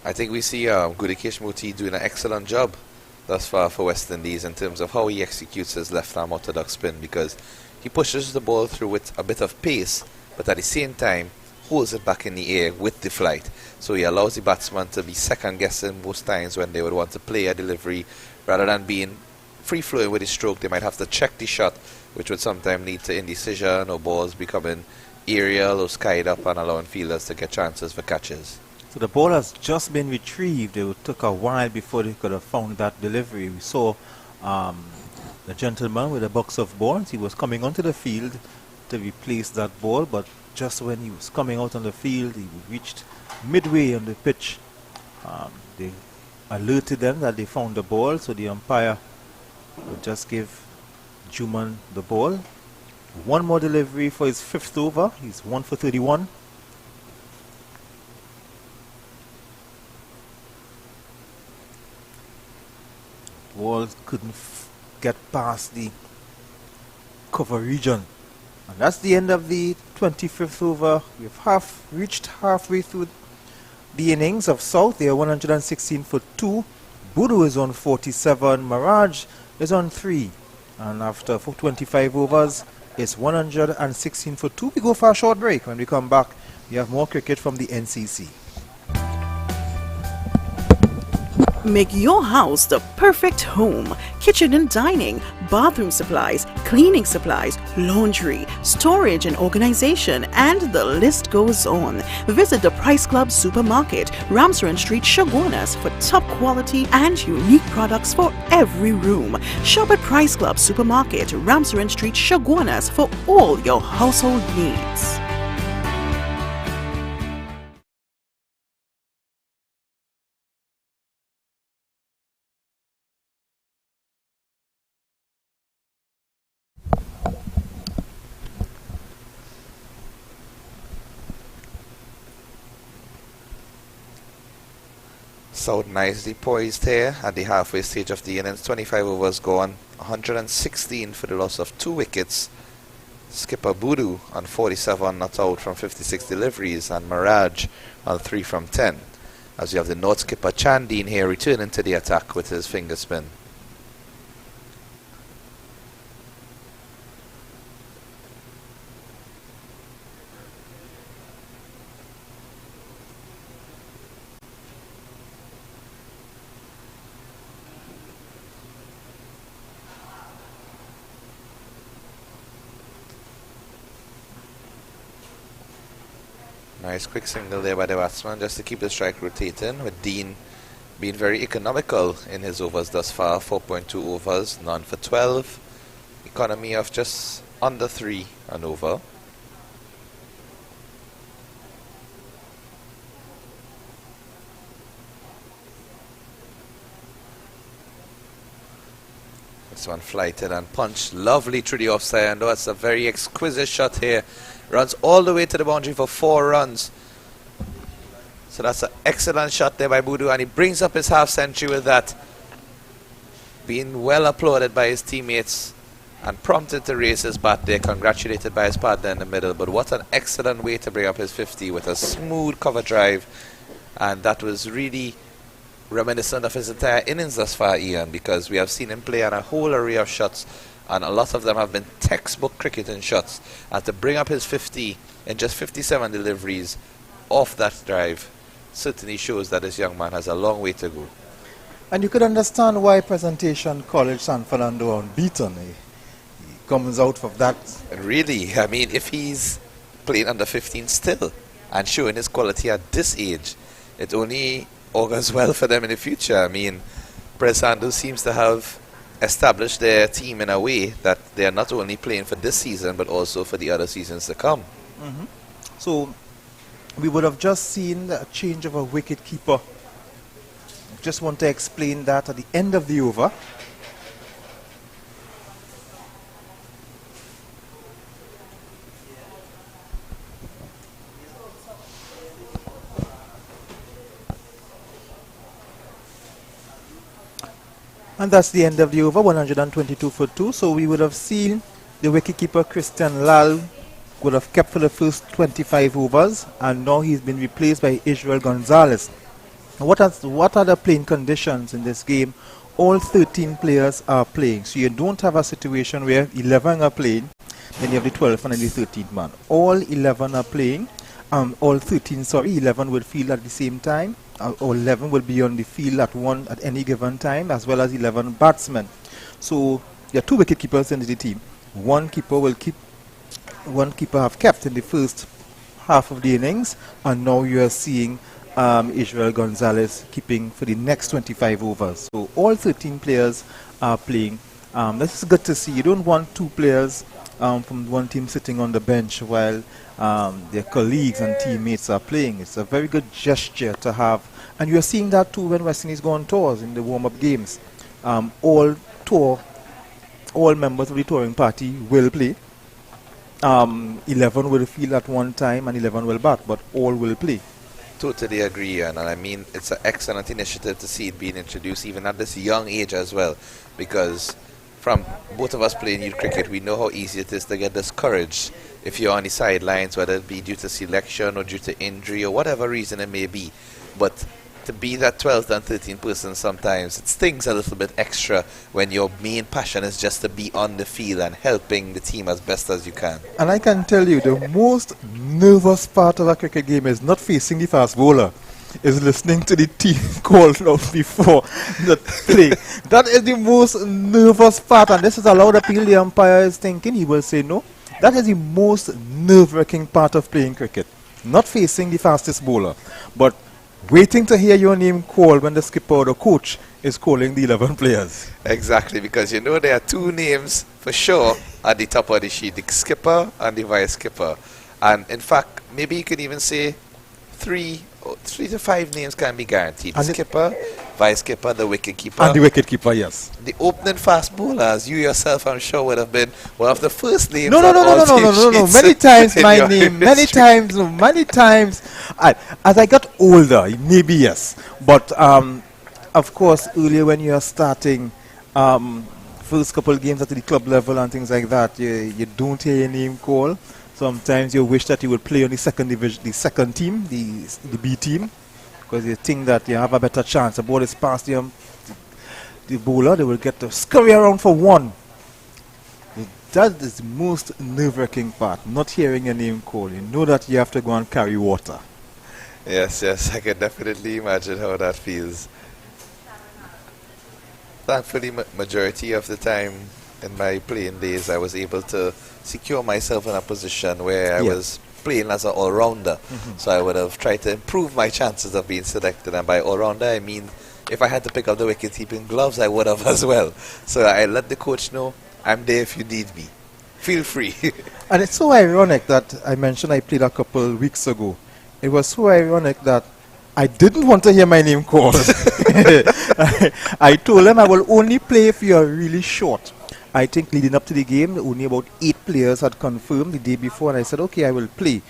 I think we see Gudakesh Moti doing an excellent job thus far for West Indies in terms of how he executes his left-arm orthodox spin, because he pushes the ball through with a bit of pace, but at the same time holds it back in the air with the flight. So he allows the batsman to be second-guessing most times when they would want to play a delivery. Rather than being free-flowing with his stroke, they might have to check the shot, which would sometimes lead to indecision or balls becoming aerial or skied up and allowing fielders to get chances for catches. So the ball has just been retrieved. It took a while before they could have found that delivery. We saw the gentleman with a box of balls. He was coming onto the field to replace that ball, but just when he was coming out on the field, he reached midway on the pitch. They alerted them that they found the ball, so the umpire would just give Juman the ball. One more delivery for his 5th over. He's 1 for 31. Ball couldn't get past the cover region. And that's the end of the 25th over. We've reached halfway through the innings of South. They are 116 for 2. Bodo is on 47. Mirage is on 3. And after 25 overs, it's 116 for 2. We go for a short break. When we come back, we have more cricket from the NCC. Make your house the perfect home. Kitchen and dining, bathroom supplies, cleaning supplies, laundry, storage and organization, and the list goes on. Visit the Price Club Supermarket, Ramsren Street, Chaguanas for top quality and unique products for every room. Shop at Price Club Supermarket, Ramsren Street, Chaguanas for all your household needs. South nicely poised here at the halfway stage of the innings. 25 overs gone, 116 for the loss of 2 wickets. Skipper Boodoo on 47 not out from 56 deliveries, and Mirage on 3 from 10. As you have the North skipper Chandine here returning to the attack with his finger spin. Nice quick single there by the batsman just to keep the strike rotating, with Dean being very economical in his overs thus far. 4.2 overs, none for 12. Economy of just under 3 an over. This one flighted and punched lovely through the offside, and that's a very exquisite shot here. Runs all the way to the boundary for 4 runs. So that's an excellent shot there by Boodoo, and he brings up his half century with that. Being well applauded by his teammates and prompted to raise his bat there, congratulated by his partner in the middle. But what an excellent way to bring up his 50 with a smooth cover drive, and that was really reminiscent of his entire innings thus far, Ian, because we have seen him play on a whole array of shots, and a lot of them have been textbook cricketing shots. And to bring up his 50 in just 57 deliveries off that drive certainly shows that this young man has a long way to go. And you could understand why Presentation College San Fernando unbeaten. He comes out of that. Really, I mean, if he's playing under 15 still and showing his quality at this age, it only augurs well for them in the future. I mean, Presando seems to have established their team in a way that they are not only playing for this season but also for the other seasons to come. So we would have just seen a change of a wicket keeper. Just want to explain that at the end of the over. And that's the end of the over, 122 for 2. So we would have seen the wicketkeeper Christian Lal would have kept for the first 25 overs, and now he's been replaced by Israel Gonzalez. What are the playing conditions in this game? All 13 players are playing. So you don't have a situation where 11 are playing, then you have the 12th and then the 13th man. All 11 are playing. All 13, 11 will field at the same time. Or 11 will be on the field at any given time, as well as 11 batsmen. So there are 2 wicket keepers in the team. One keeper have kept in the first half of the innings, and now you are seeing Israel Gonzalez keeping for the next 25 overs. So all 13 players are playing. This is good to see. You don't want 2 players from one team sitting on the bench while their colleagues and teammates are playing. It's a very good gesture to have, and you are seeing that too when West Indies go on tours in the warm-up games. All members of the touring party will play. 11 will field at one time and 11 will bat, but all will play. Totally agree, Ian, and I mean, it's an excellent initiative to see it being introduced even at this young age as well, because from both of us playing youth cricket, we know how easy it is to get discouraged if you're on the sidelines, whether it be due to selection or due to injury or whatever reason it may be. But to be that 12th and 13th person, sometimes it stings a little bit extra when your main passion is just to be on the field and helping the team as best as you can. And I can tell you, the most nervous part of a cricket game is not facing the fast bowler. is listening to the team called out before the play. That is the most nervous part, and this is a loud appeal the umpire is thinking. He will say no. That is the most nerve-wracking part of playing cricket. Not facing the fastest bowler, but waiting to hear your name called when the skipper or the coach is calling the 11 players. Exactly, because you know there are two names for sure at the top of the sheet, the skipper and the vice skipper. And in fact, maybe you could even say three to five names can be guaranteed. The skipper, vice skipper, the wicket keeper. And the wicket keeper, yes. The opening fast bowlers, you yourself, I'm sure, would have been one of the first names. No. Many times my name. Many times. As I got older, maybe yes. But of course, earlier when you are starting, first couple of games at the club level and things like that, you don't hear your name called. Sometimes you wish that you would play on the second division, the second team, the B team, because you think that you have a better chance. The ball is past the bowler, they will get to scurry around for one. That is the most nerve-wracking part, not hearing your name called. You know that you have to go and carry water. Yes, I can definitely imagine how that feels. Thankfully, majority of the time in my playing days, I was able to secure myself in a position where I was playing as an all-rounder. So I would have tried to improve my chances of being selected. And by all-rounder, I mean if I had to pick up the wicket-keeping gloves, I would have as well. So I let the coach know, I'm there if you need me. Feel free. And it's so ironic that I mentioned I played a couple weeks ago. It was so ironic that I didn't want to hear my name called. I told them I will only play if you are really short. I think leading up to the game, only about 8 players had confirmed the day before, and I said, okay, I will play.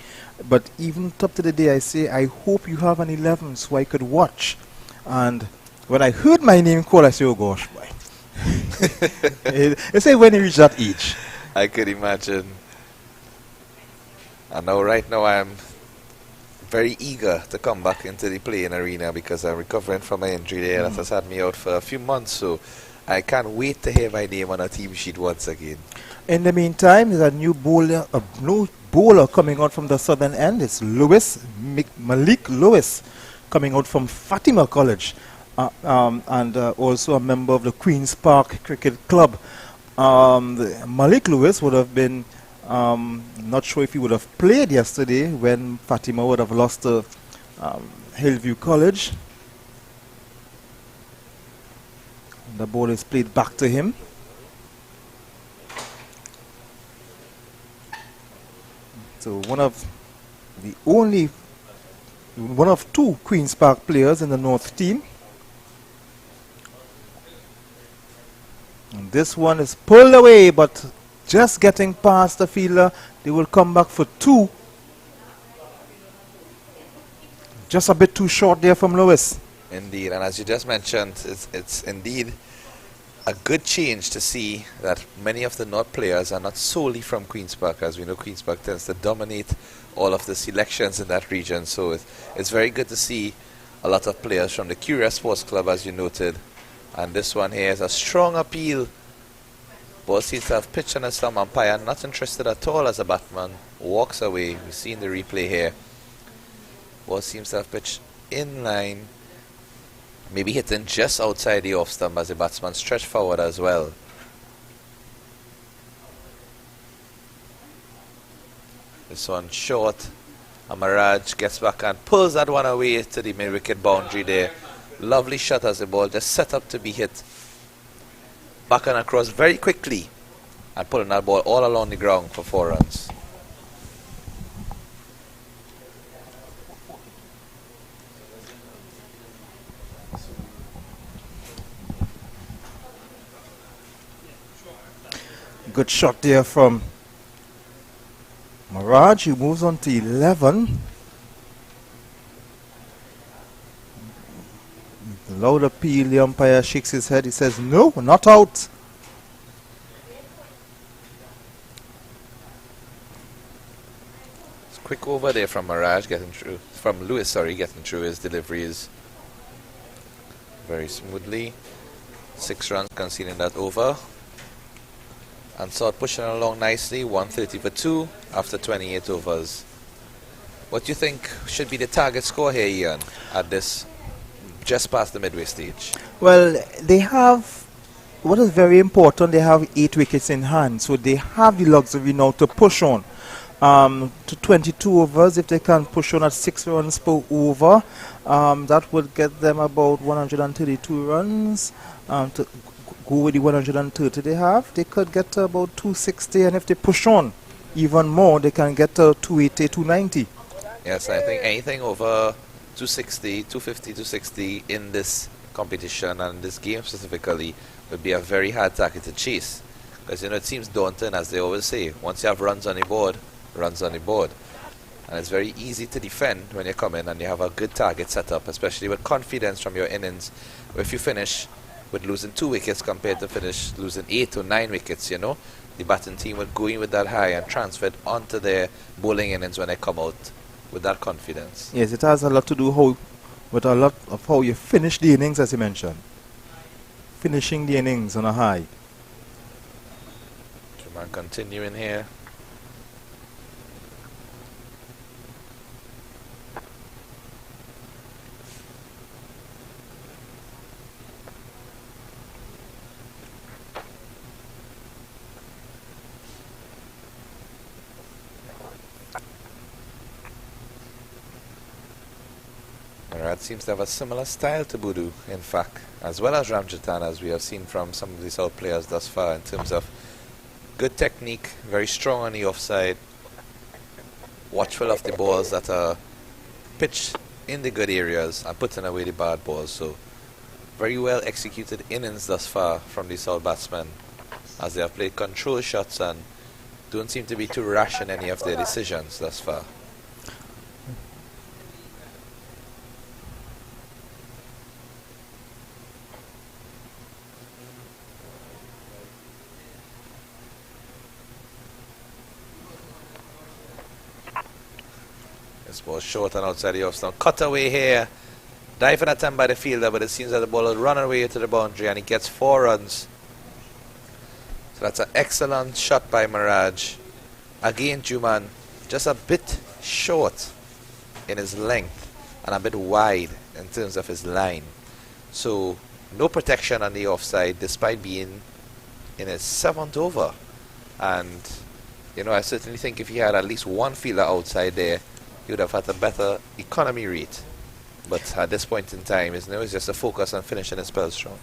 But even up to the day, I say, I hope you have an 11 so I could watch. And when I heard my name called, I said, oh gosh, boy. They say when you reach that age. I could imagine. And now, right now, I'm very eager to come back into the playing arena because I'm recovering from my injury there that has had me out for a few months. So I can't wait to hear my name on a team sheet once again. In the meantime, there's a new bowler coming out from the southern end. It's Malik Lewis, coming out from Fatima College, and also a member of the Queen's Park Cricket Club. Malik Lewis would have been, not sure if he would have played yesterday when Fatima would have lost to Hillview College. The ball is played back to him. So one of two Queen's Park players in the North team. And this one is pulled away, but just getting past the fielder. They will come back for 2. Just a bit too short there from Lewis. Indeed, and as you just mentioned, it's indeed a good change to see that many of the North players are not solely from Queen's Park. As we know, Queen's Park tends to dominate all of the selections in that region. So it's very good to see a lot of players from the Curious Sports Club, as you noted. And this one here is a strong appeal. Ball seems to have pitched on a stump. Umpire not interested at all as a batsman walks away. We've seen the replay here. Ball seems to have pitched in line. Maybe hitting just outside the off stump as the batsman stretched forward as well. This one short. Amaraj gets back and pulls that one away to the mid-wicket boundary there. Lovely shot as the ball just set up to be hit. Back and across very quickly and pulling that ball all along the ground for 4 runs. Good shot there from Maraj, who moves on to 11. Loud appeal, the umpire shakes his head. He says, no, not out. It's quick over there from Maraj getting through, from Lewis, sorry, getting through his deliveries very smoothly. 6 runs conceding that over. And Sort pushing along nicely, 130 for 2 after 28 overs. What do you think should be the target score here, Ian, at this, just past the midway stage? Well, they have, what is very important, they have 8 wickets in hand, so they have the luxury now to push on to 22 overs. If they can push on at 6 runs per over, that would get them about 132 runs. To go with the 130 they have, they could get to about 260, and if they push on even more, they can get to 280, 290. Yes, I think anything over 260, 250, 260 in this competition and this game specifically would be a very hard target to chase. Because, you know, it seems daunting, as they always say. Once you have runs on the board, runs on the board. And it's very easy to defend when you come in and you have a good target set up, especially with confidence from your innings. If you finish with losing 2 wickets compared to finish losing 8 or 9 wickets, you know, the batting team would go in with that high and transfer it onto their bowling innings when they come out with that confidence. Yes, it has a lot to do with a lot of how you finish the innings, as you mentioned. Finishing the innings on a high. Truman continuing here. Murad seems to have a similar style to Budu, in fact, as well as Ramjatan, as we have seen from some of these old players thus far, in terms of good technique, very strong on the offside, watchful of the balls that are pitched in the good areas and putting away the bad balls. So very well executed innings thus far from these old batsmen, as they have played control shots and don't seem to be too rash in any of their decisions thus far. This ball short and outside the off. Now cut away here. Diving attempt by the fielder, but it seems that the ball will run away to the boundary and he gets 4 runs. So that's an excellent shot by Miraj. Again, Juman just a bit short in his length and a bit wide in terms of his line. So no protection on the offside despite being in his 7th over. And, you know, I certainly think if he had at least one fielder outside there, he would have had a better economy rate. But at this point in time, it's just a focus on finishing his spell strong.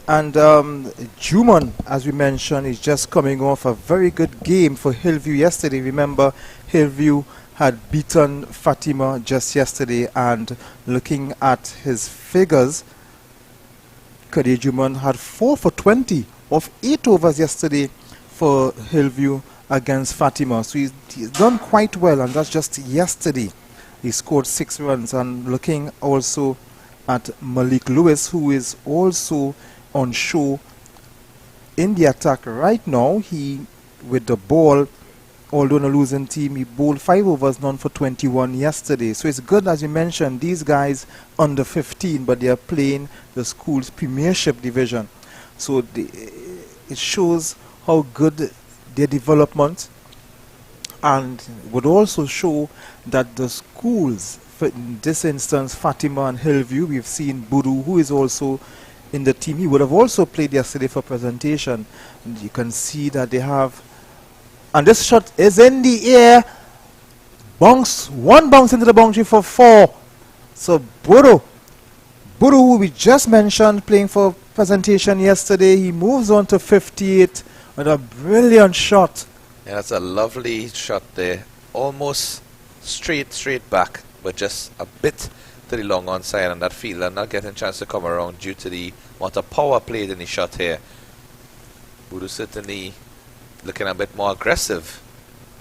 And Juman, as we mentioned, is just coming off a very good game for Hillview yesterday. Remember, Hillview had beaten Fatima just yesterday, and looking at his figures, Kadir Juman had 4 for 20 of 8 overs yesterday for Hillview against Fatima. So he's done quite well, and that's just yesterday. He scored 6 runs. And looking also at Malik Lewis, who is also on show in the attack right now. He, with the ball, although on a losing team, he bowled 5 overs, none for 21 yesterday. So it's good, as you mentioned, these guys under 15, but they are playing the school's premiership division. So it shows how good their development, and would also show that the schools, in this instance Fatima and Hillview, we've seen Budu, who is also in the team. He would have also played yesterday for presentation, and you can see that they have, and this shot is in the air, one bounce into the boundary for 4. So Budu, who we just mentioned playing for presentation yesterday, he moves on to 58 with a brilliant shot. Yeah, that's a lovely shot there. Almost straight back, but just a bit to the long on side, and that fielder not getting a chance to come around due to the amount of power played in the shot here. Budu certainly looking a bit more aggressive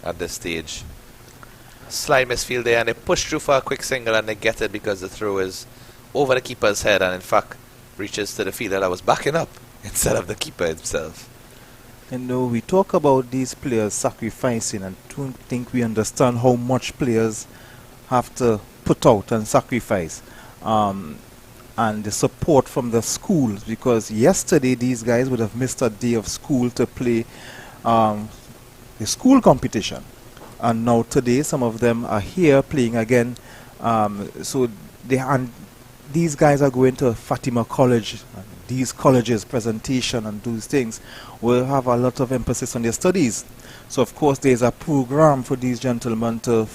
at this stage. Slight misfield there, and they push through for a quick single, and they get it because the throw is over the keeper's head and in fact reaches to the fielder that was backing up instead of the keeper himself. And we talk about these players sacrificing, and don't think we understand how much players have to put out and sacrifice, and the support from the schools, because yesterday these guys would have missed a day of school to play the school competition. and now today some of them are here playing again. So these guys are going to Fatima College. These colleges, presentation and those things will have a lot of emphasis on their studies. So of course there's a program for these gentlemen to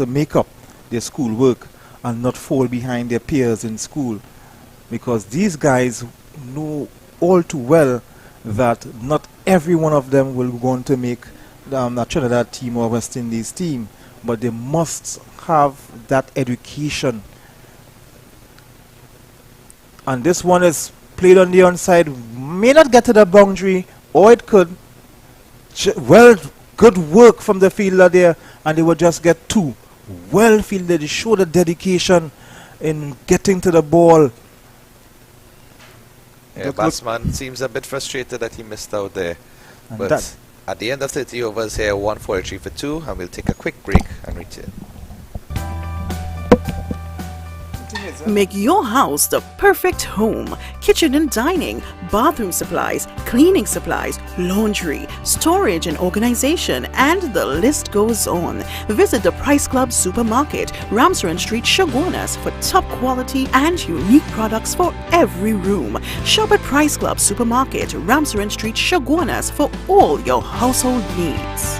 make up their school work and not fall behind their peers in school, because these guys know all too well that not every one of them will go on to make a Trinidad team or West Indies team, but they must have that education. And this one is played on the onside, may not get to the boundary, or it could. Well, good work from the fielder there, and they will just get two. Well fielded, they show the dedication in getting to the ball. Yeah, batsman seems a bit frustrated that he missed out there. And But at the end of 30 overs here, 143 for 2, and we'll take a quick break and return. Make your house the perfect home. Kitchen and dining, bathroom supplies, cleaning supplies, laundry, storage and organization, and the list goes on. Visit the Price Club Supermarket, Ramsaran Street, Shogunas for top quality and unique products for every room. Shop at Price Club Supermarket, Ramsaran Street, Shogunas for all your household needs.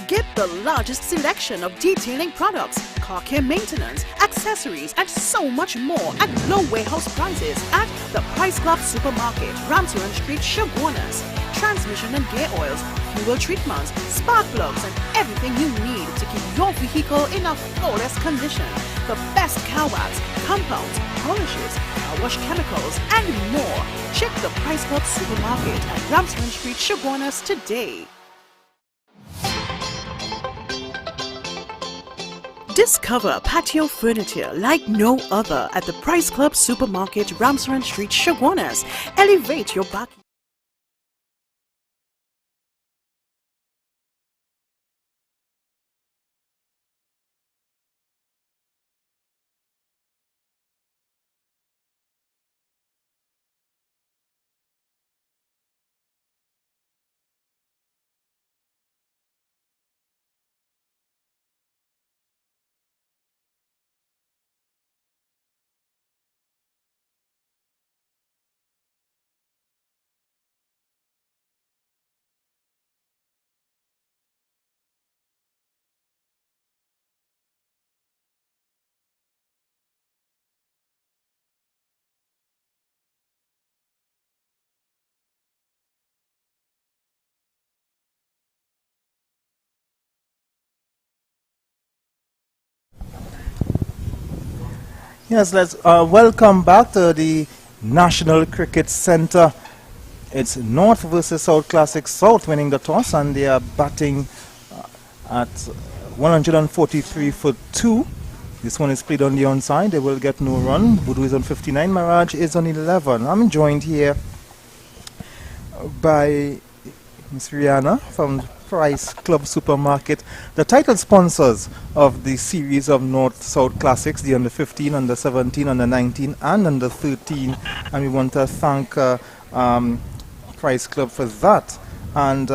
Get the largest selection of detailing products, car care maintenance, accessories, and so much more at low warehouse prices at the Price Club Supermarket, Ramsaran Street, Shogunas. Transmission and gear oils, fuel treatments, spark plugs, and everything you need to keep your vehicle in a flawless condition. The best car wax, compounds, polishes, car wash chemicals, and more. Check the Price Club Supermarket at Ramsaran Street, Shogunas today. Discover patio furniture like no other at the Price Club Supermarket, Ramsaran Street, Shogunas. Elevate your back. Yes, let's welcome back to the National Cricket Centre. It's North versus South Classic. South winning the toss, and they are batting at 143 for 2. This one is played on the onside. They will get no run. Budu is on 59. Maraj is on 11. I'm joined here by Ms. Rihanna from Price Club Supermarket, the title sponsors of the series of North-South Classics, the under 15, under 17, under 19 and under 13, and we want to thank Price Club for that, and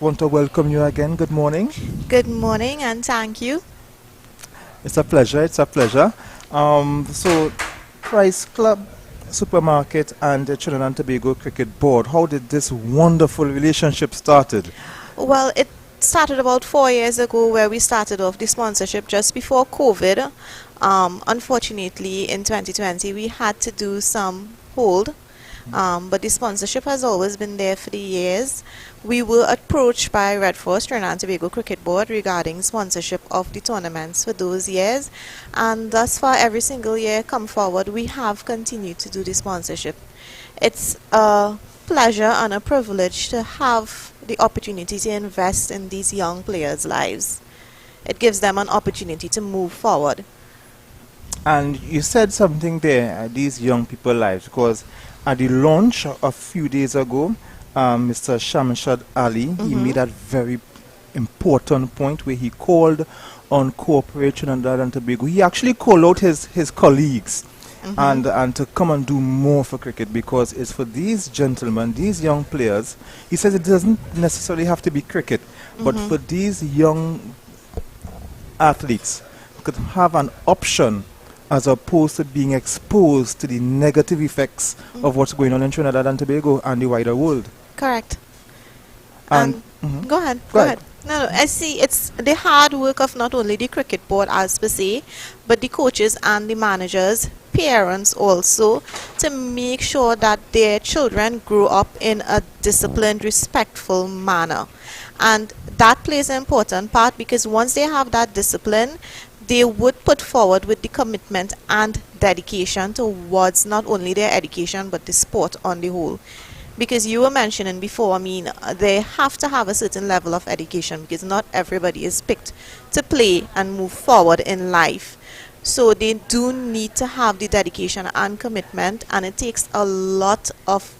want to welcome you again. Good morning. Good morning and thank you. It's a pleasure, it's a pleasure. So Price Club Supermarket and the Trinidad and Tobago Cricket Board, how did this wonderful relationship started? Well, it started about 4 years ago, where we started off the sponsorship just before COVID. Unfortunately, in 2020, we had to do some hold, but the sponsorship has always been there for the years. We were approached by Red Force Trinidad and Tobago Cricket Board regarding sponsorship of the tournaments for those years, and thus far, every single year come forward, we have continued to do the sponsorship. It's a pleasure and a privilege to have the opportunity to invest in these young players' lives. It gives them an opportunity to move forward. And you said something there, these young people's lives, because at the launch a few days ago, Mr. Shamshad Ali, he made that very important point where he called on cooperation and Trinidad and Tobago. He actually called out his colleagues. and to come and do more for cricket, because it's for these gentlemen, these young players. He says it doesn't necessarily have to be cricket, but for these young athletes could have an option as opposed to being exposed to the negative effects of what's going on in Trinidad and Tobago and the wider world. Correct. And Go ahead. Go ahead. No, I see it's the hard work of not only the cricket board as per se, but the coaches and the managers, parents also, to make sure that their children grow up in a disciplined, respectful manner. And that plays an important part, because once they have that discipline, they would put forward with the commitment and dedication towards not only their education but the sport on the whole. Because you were mentioning before, I mean, they have to have a certain level of education, because not everybody is picked to play and move forward in life. So they do need to have the dedication and commitment, and it takes a lot of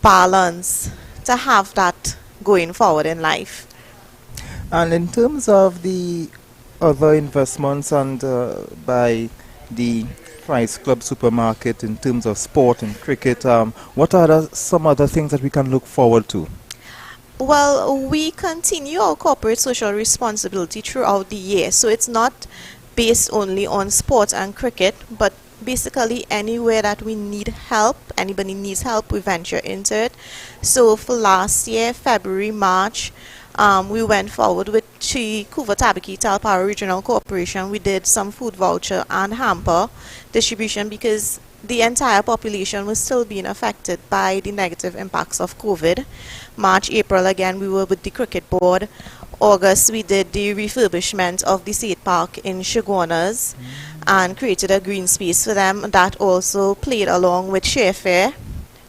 balance to have that going forward in life. And in terms of the other investments and by the Price Club Supermarket in terms of sport and cricket, what are some other things that we can look forward to? Well, we continue our corporate social responsibility throughout the year. So it's not based only on sports and cricket, but basically anywhere that we need help, anybody needs help, we venture into it. So for last year, February, March, we went forward with Kuva Tabaki Talpara Regional Corporation. We did some food voucher and hamper distribution, because the entire population was still being affected by the negative impacts of COVID. March, April, again, we were with the cricket board. August, we did the refurbishment of the State Park in Shogunas and created a green space for them. That also played along with Share Fair.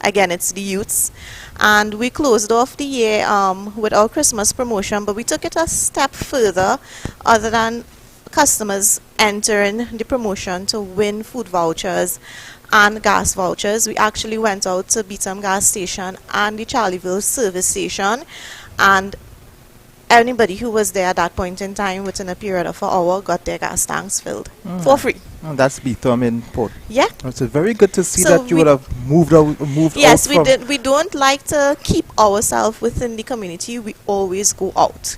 Again, it's the youths. And we closed off the year with our Christmas promotion, but we took it a step further. Other than customers entering the promotion to win food vouchers and gas vouchers, we actually went out to Beetham gas station and the Charlieville service station, and anybody who was there at that point in time within a period of an hour got their gas tanks filled for free. And that's Beetham in Port. Yeah. It's very good to see So that you would have moved out. Yes, out we from did. We don't like to keep ourselves within the community. We always go out,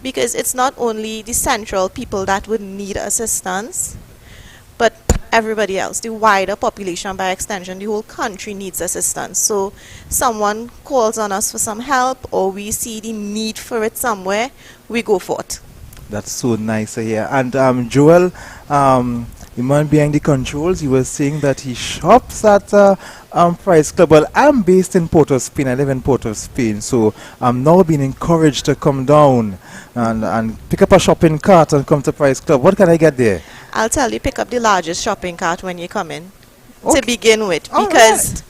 because it's not only the central people that would need assistance, but everybody else, the wider population, by extension, the whole country needs assistance. So someone calls on us for some help, or we see the need for it somewhere, we go for it. That's so nice to hear. And Joel, the man behind the controls, he was saying that he shops at Price Club. Well, I'm based in Port of Spain. I live in Port of Spain, so I'm now being encouraged to come down and pick up a shopping cart and come to Price Club. What can I get there? I'll tell you, pick up the largest shopping cart when you come in, Okay. to begin with, because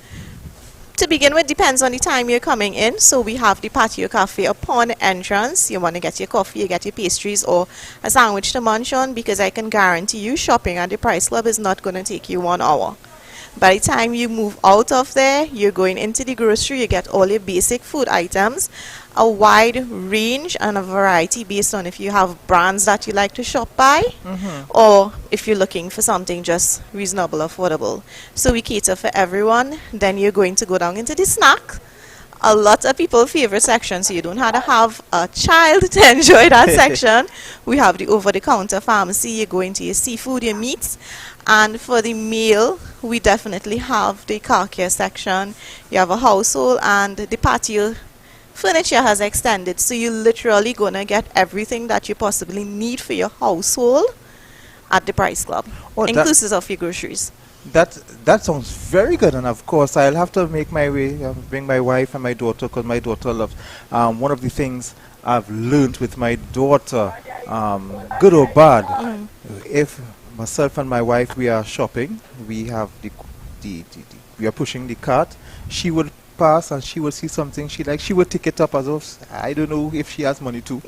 to begin with depends on the time you're coming in. So we have the patio cafe upon entrance. You want to get your coffee, you get your pastries, or a sandwich to munch on, because I can guarantee you shopping at the Price Club is not going to take you 1 hour. By the time you move out of there, you're going into the grocery, you get all your basic food items, a wide range and a variety based on if you have brands that you like to shop by, or if you're looking for something just reasonable, affordable. So we cater for everyone. Then you're going to go down into the snack. A lot of people's favorite section, so you don't have to have a child to enjoy that section. We have the over-the-counter pharmacy. You go into your seafood, your meats. And for the meal, we definitely have the car care section. You have a household, and the patio furniture has extended. So you're literally going to get everything that you possibly need for your household at the Price Club, inclusive of your groceries. That sounds very good, and of course I'll have to make my way, bring my wife and my daughter, because my daughter loves. One of the things I've learned with my daughter, good or bad, if myself and my wife we are shopping, we have we are pushing the cart, she would pass and she would see something she likes, she would take it up as if I don't know if she has money too.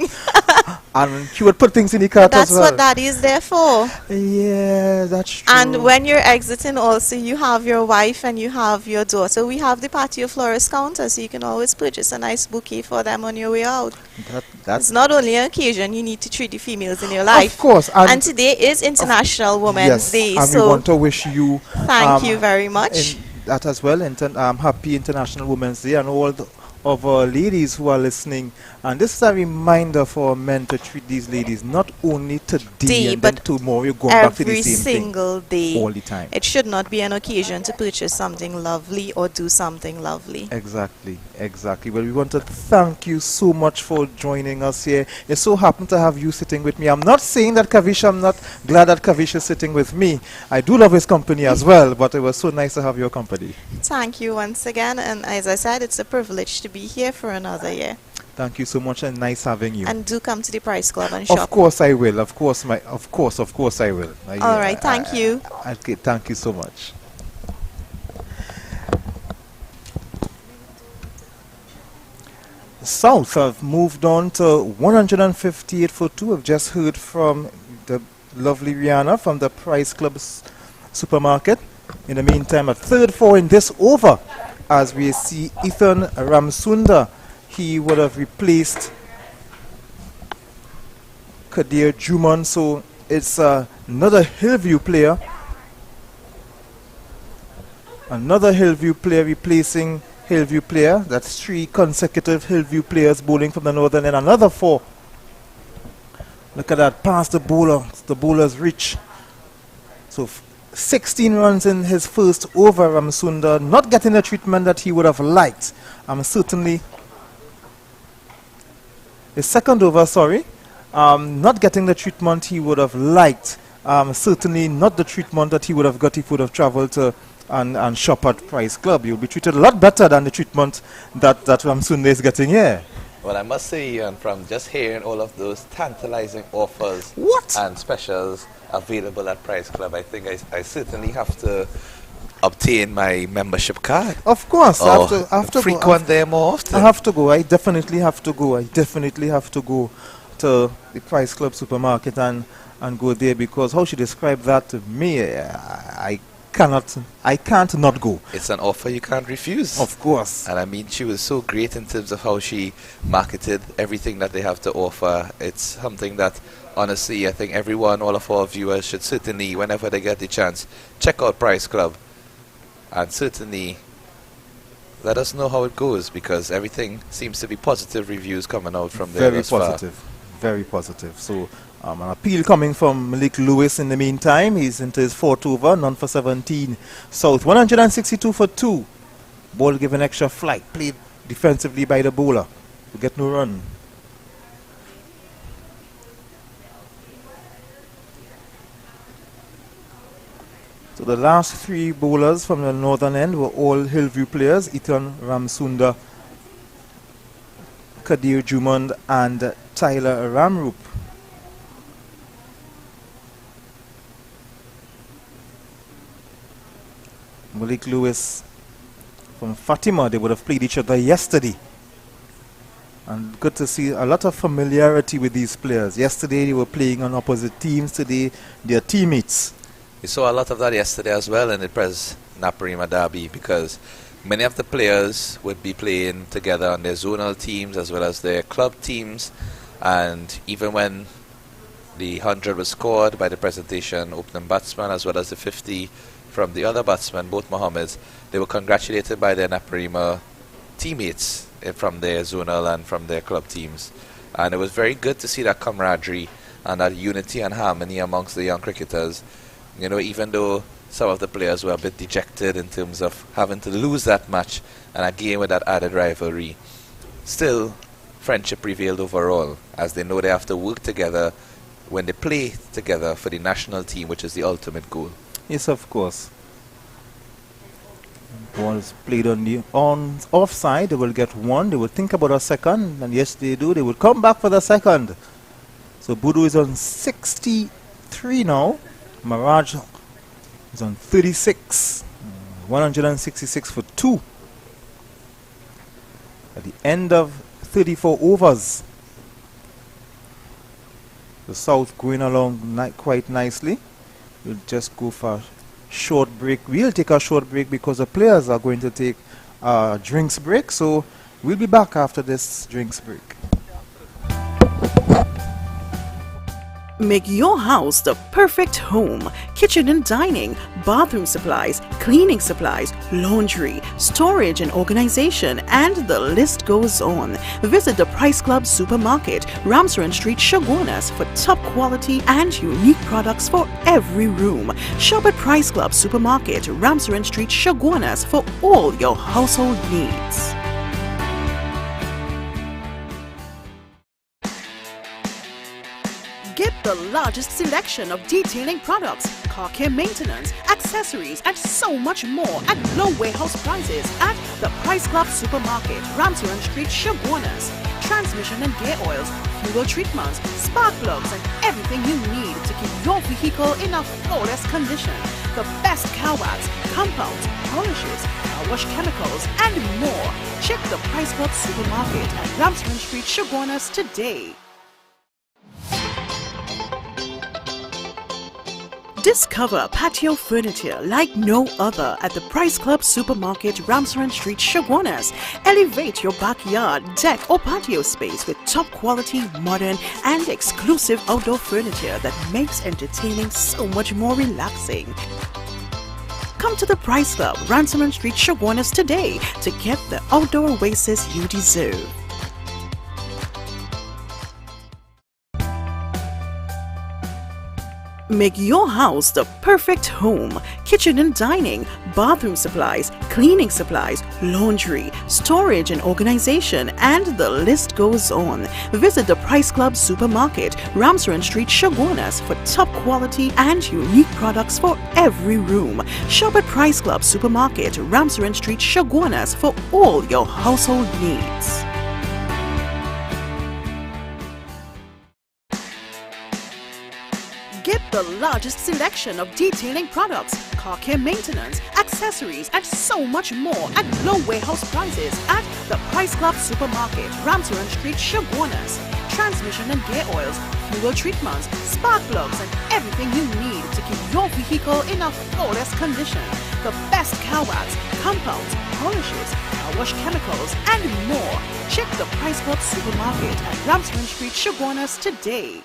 And she would put things in the cart That's as well. what daddy is there for. Yeah, that's true. And when you're exiting also, you have your wife and you have your daughter. We have the patio florist counter, so you can always purchase a nice bouquet for them on your way out. That's It's not only an occasion, you need to treat the females in your life. Of course. And today is International Women's yes, Day, and we so want to wish you thank you very much. that as well. Happy International Women's Day, and all of our ladies who are listening. And this is a reminder for men to treat these ladies not only today and then tomorrow. You're going back to the Every same single thing day. all the time. It should not be an occasion to purchase something lovely or do something lovely. Exactly. Well, we want to thank you so much for joining us here. It so happened to have you sitting with me. I'm not saying that Kavish, I'm not glad that Kavish is sitting with me. I do love his company as well, but it was so nice to have your company. Thank you once again, and as I said, it's a privilege to be here for another year. Thank you so much, and nice having you. And do come to the Price Club and shop. Of course I will. Of course I will. All right, thank you. Okay, thank you so much. South have moved on to 158 for 2. We've just heard from the lovely Rihanna from the Price Club supermarket. In the meantime, a third four in this over, as we see Ethan Ramsunda. He would have replaced Kadir Juman, so it's another Hillview player. Another Hillview player replacing Hillview player. That's 3 consecutive Hillview players bowling from the northern end. Another 4. Look at that, past the bowler. The bowler's reach. So 16 runs in his first over, Ramsunda. Not getting the treatment that he would have liked. Certainly his second over, not getting the treatment he would have liked. Certainly not the treatment that he would have got if he would have travelled to and shop at Price Club. You'll be treated a lot better than the treatment that Ramsunda is getting here. Well, I must say, Ian, from just hearing all of those tantalizing offers and specials available at Price Club, I think I certainly have to obtain my membership card. Of course, I have to frequent there more often. I have to go. I definitely have to go. To the Price Club supermarket and go there, because how she described that to me, I can't not go. It's an offer you can't refuse. Of course. And I mean, she was so great in terms of how she marketed everything that they have to offer. It's something that, honestly, I think all of our viewers should certainly, whenever they get the chance, check out Price Club. And certainly let us know how it goes, because everything seems to be positive reviews coming out from there. Very positive. So an appeal coming from Malik Lewis in the meantime. He's into his 4th over, none for 17. South 162 for 2. Ball given extra flight, played defensively by the bowler. We get no run. So the last 3 bowlers from the northern end were all Hillview players: Ethan Ramsunda, Kadir Jumand and Tyler Ramroop. Malik Lewis from Fatima, they would have played each other yesterday. And good to see a lot of familiarity with these players. Yesterday they were playing on opposite teams, today they are teammates. We saw a lot of that yesterday as well in the Pres Naparima Derby, because many of the players would be playing together on their zonal teams as well as their club teams. And even when the 100 was scored by the presentation opening batsman as well as the 50 from the other batsman, both Mohammeds, they were congratulated by their Naparima teammates from their zonal and from their club teams. And it was very good to see that camaraderie and that unity and harmony amongst the young cricketers. You know, even though some of the players were a bit dejected in terms of having to lose that match and again with that added rivalry, still friendship prevailed overall, as they know they have to work together when they play together for the national team, which is the ultimate goal. Yes, of course. Ball is played on the offside. They will get 1. They will think about a second, and yes, they do. They will come back for the second. So Budu is on 63 now. Maraj is on 36. 166 for 2. At the end of 34 overs. the South going along quite nicely. We'll just go for a short break. We'll take a short break because the players are going to take a drinks break. So we'll be back after this drinks break. Make your house the perfect home. Kitchen and dining, bathroom supplies, cleaning supplies, laundry, storage and organization, and the list goes on. Visit the Price Club Supermarket, Ramsaren Street, Chaguanas for top quality and unique products for every room. Shop at Price Club Supermarket, Ramsaren Street, Chaguanas for all your household needs. Get the largest selection of detailing products, car care maintenance, accessories, and so much more at low warehouse prices at the Price Club Supermarket, Ramsaren Street, Chaguanas. Transmission and gear oils, fuel treatments, spark plugs, and everything you need to keep your vehicle in a flawless condition. The best car wax, compounds, polishes, car wash chemicals, and more. Check the Price Club Supermarket at Ramsaren Street, Chaguanas today. Discover patio furniture like no other at the Price Club Supermarket, Ramsaren Street, Chaguanas. Elevate your backyard, deck or patio space with top quality, modern and exclusive outdoor furniture that makes entertaining so much more relaxing. Come to the Price Club, Ramsaren Street, Chaguanas today to get the outdoor oasis you deserve. Make your house the perfect home. Kitchen and dining, bathroom supplies, cleaning supplies, laundry, storage and organization, and the list goes on. Visit the Price Club Supermarket, Ramsaren Street, Chaguanas for top quality and unique products for every room. Shop at Price Club Supermarket, Ramsaren Street, Chaguanas for all your household needs. Get the largest selection of detailing products, car care maintenance, accessories, and so much more at low warehouse prices at the Price Club Supermarket, Ramsaren Street, Chaguanas. Transmission and gear oils, fuel treatments, spark plugs, and everything you need to keep your vehicle in a flawless condition. The best car wax, compounds, polishes, car wash chemicals, and more. Check the Price Club Supermarket at Ramsaren Street, Chaguanas today.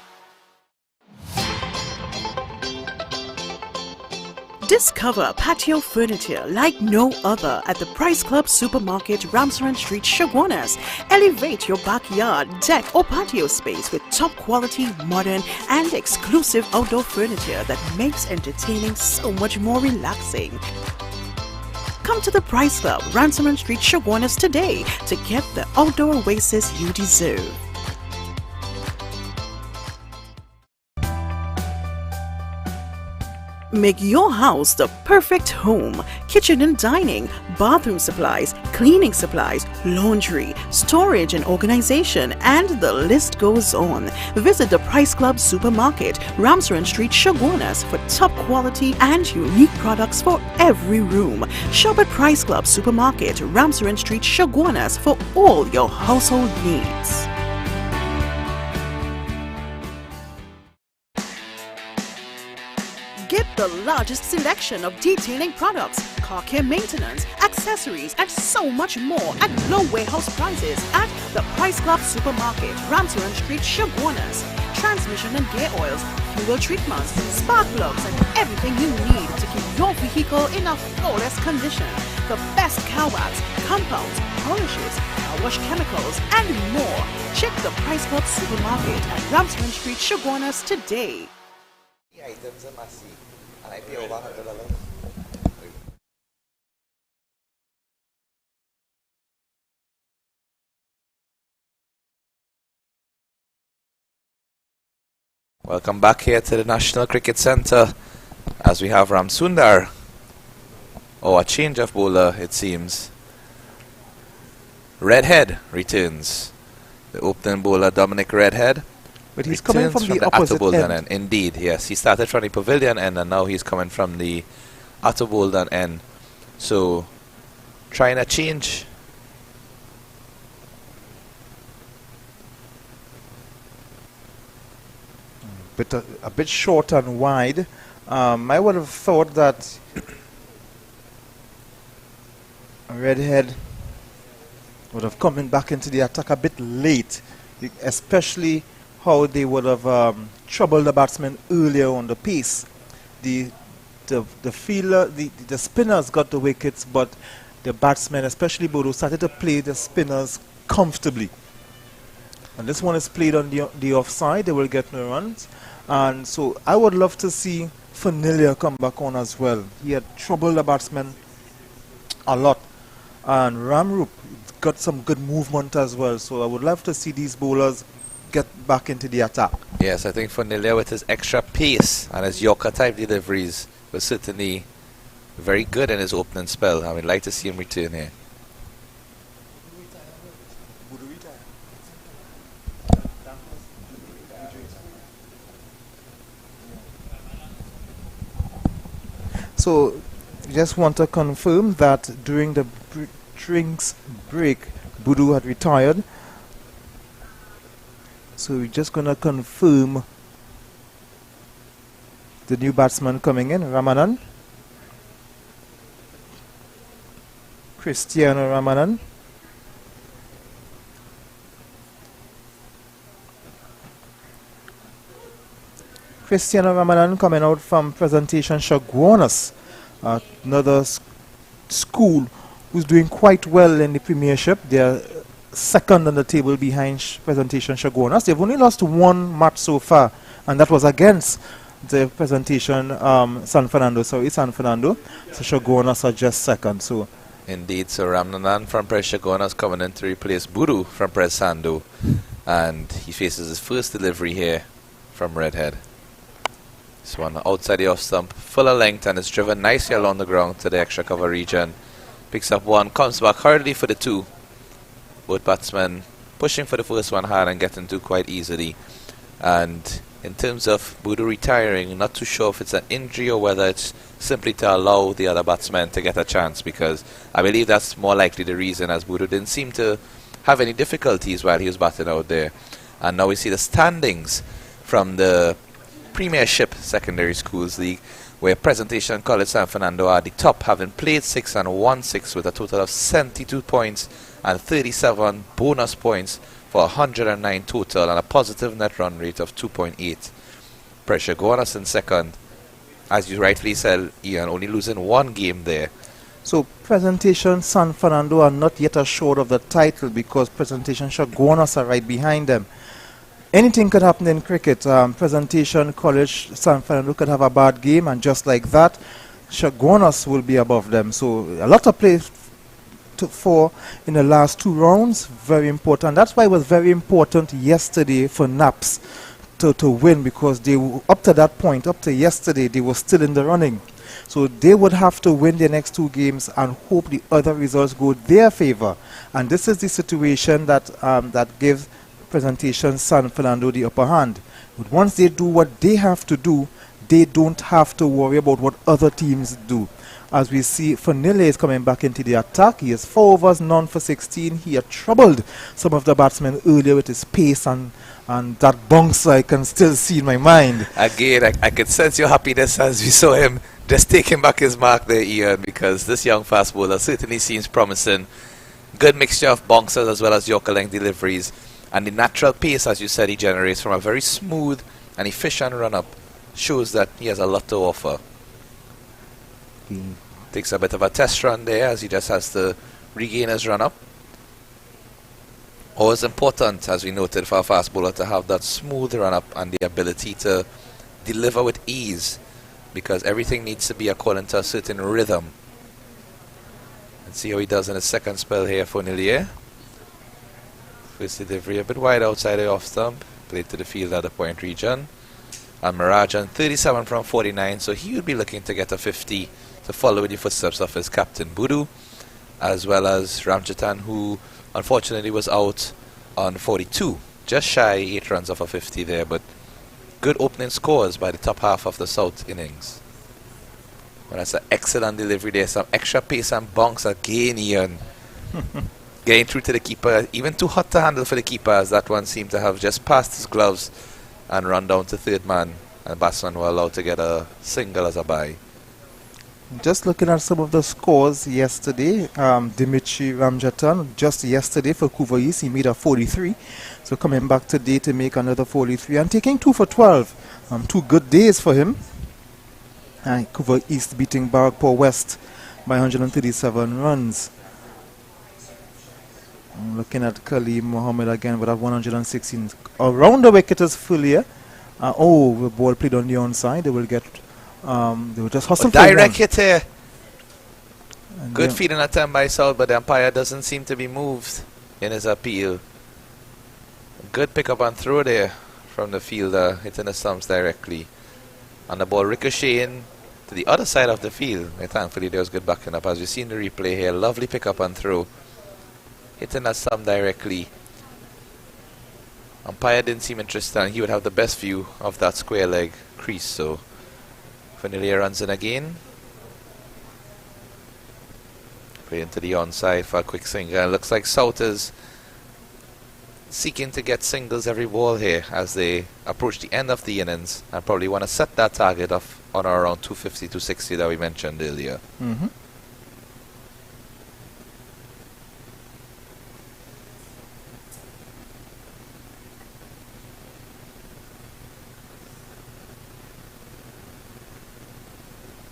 Discover patio furniture like no other at the Price Club Supermarket, Ramsaren Street, Chaguanas. Elevate your backyard, deck or patio space with top quality, modern and exclusive outdoor furniture that makes entertaining so much more relaxing. Come to the Price Club, Ramsaren Street, Chaguanas today to get the outdoor oasis you deserve. Make your house the perfect home. Kitchen and dining, bathroom supplies, cleaning supplies, laundry, storage and organization, and the list goes on. Visit the Price Club Supermarket, Ramsaren Street, Chaguanas for top quality and unique products for every room. Shop at Price Club Supermarket, Ramsaren Street, Chaguanas for all your household needs. Get the largest selection of detailing products, car care maintenance, accessories, and so much more at low warehouse prices at the Price Club Supermarket, Ramsaren Street, Chaguanas. Transmission and gear oils, fuel treatments, spark plugs, and everything you need to keep your vehicle in a flawless condition. The best car wax, compounds, polishes, car wash chemicals, and more. Check the Price Club Supermarket at Ramsaren Street, Chaguanas today. Items in my seat, and I pay over $100. Welcome back here to the National Cricket Centre as we have Ram Sundar. Oh, a change of bowler, it seems. Redhead returns. The opening bowler, Dominic Redhead. But he's coming from the opposite end. Indeed, yes. He started from the pavilion end and now he's coming from the outer Bolden end. So, trying a change. a bit short and wide. I would have thought that Redhead would have come in back into the attack a bit late, especially how they would have troubled the batsmen earlier on the pace. The fielder, the spinners got the wickets, but the batsmen, especially Bodo, started to play the spinners comfortably. And this one is played on the offside, they will get no runs. And so I would love to see Fanilia come back on as well. He had troubled the batsmen a lot. And Ramrup got some good movement as well. So I would love to see these bowlers get back into the attack. Yes, I think Fanilia with his extra pace and his Yorker type deliveries was certainly very good in his opening spell. I would like to see him return here. So, just want to confirm that during the drinks break, Budu had retired. So we're just going to confirm the new batsman coming in, Ramanan. Cristiano Ramanan. Cristiano Ramanan coming out from Presentation Shagwanas, another school who's doing quite well in the Premiership. They're second on the table behind Presentation Shagwanas. They've only lost one match so far, and that was against the Presentation San Fernando. So Shagwanas are just second. So indeed, so Ramnanan from Pres Shagwanas coming in to replace Buru from Pres Sando, and he faces his first delivery here from Redhead. This one outside the off stump, full of length, and is driven nicely along the ground to the extra cover region. Picks up one, comes back hurriedly for the two. Both batsmen pushing for the first one hard and getting two quite easily. And in terms of Budu retiring, not too sure if it's an injury or whether it's simply to allow the other batsmen to get a chance, because I believe that's more likely the reason, as Budu didn't seem to have any difficulties while he was batting out there. And now we see the standings from the Premiership Secondary Schools League, where Presentation College San Fernando are the top, having played 6 and won 6 with a total of 72 points and 37 bonus points for 109 total and a positive net run rate of 2.8. Pressure Gonas in second, as you rightly said, Ian, only losing one game there. So Presentation San Fernando are not yet assured of the title because Presentation Shagwanas are right behind them. Anything could happen in cricket. Presentation College San Fernando could have a bad game, and just like that, Shagwanas will be above them. So a lot of play for in the last two rounds, very important. That's why it was very important yesterday for Naps to win, because they up to that point, up to yesterday, they were still in the running. So they would have to win their next two games and hope the other results go their favor. And this is the situation that that gives Presentation San Fernando the upper hand. But once they do what they have to do, they don't have to worry about what other teams do. As we see, Fanile is coming back into the attack. He has 4 overs, none for 16. He had troubled some of the batsmen earlier with his pace, and that bouncer I can still see in my mind. Again, I could sense your happiness as we saw him just taking back his mark there, Ian, because this young fast bowler certainly seems promising. Good mixture of bouncers as well as Yorker length deliveries. And the natural pace, as you said, he generates from a very smooth and efficient run-up shows that he has a lot to offer. He takes a bit of a test run there as he just has to regain his run-up. Always important, as we noted, for a fast bowler to have that smooth run-up and the ability to deliver with ease, because everything needs to be according to a certain rhythm. Let's see how he does in his second spell here for Nilier. First delivery a bit wide outside the off stump, played to the field at the point region. And Marajan 37 from 49, so he would be looking to get a 50 to follow in the footsteps of his captain Budu, as well as Ramjatan, who unfortunately was out on 42, just shy 8 runs off a 50 there, but good opening scores by the top half of the South innings. Well, that's an excellent delivery there, some extra pace and bounce again, Ian. Getting through to the keeper, even too hot to handle for the keeper, as that one seemed to have just passed his gloves and run down to third man, and batsmen were allowed to get a single as a bye. Just looking at some of the scores yesterday, Dimitri Ramjatan, just yesterday for Kuva East, he made a 43. So coming back today to make another 43 and taking 2 for 12. 2 good days for him. And Kuva East beating Barrackpore West by 137 runs. I'm looking at Khalid Mohammed again with that 116. Around the wicket is Fulia. The ball played on the onside. They will get... they will just hustle for direct hit here. And Good feeding attempt by South, but the umpire doesn't seem to be moved in his appeal. Good pickup and throw there from the fielder, hitting the stumps directly. And the ball ricocheting to the other side of the field. And thankfully there was good backing up. As we see in the replay here, lovely pickup and throw. Hitting that stump directly. Umpire didn't seem interested, and he would have the best view of that square leg crease, so Vanilla runs in again. Play into the onside for a quick single. Looks like South is seeking to get singles every ball here as they approach the end of the innings and probably want to set that target of on or around 250, 260 that we mentioned earlier.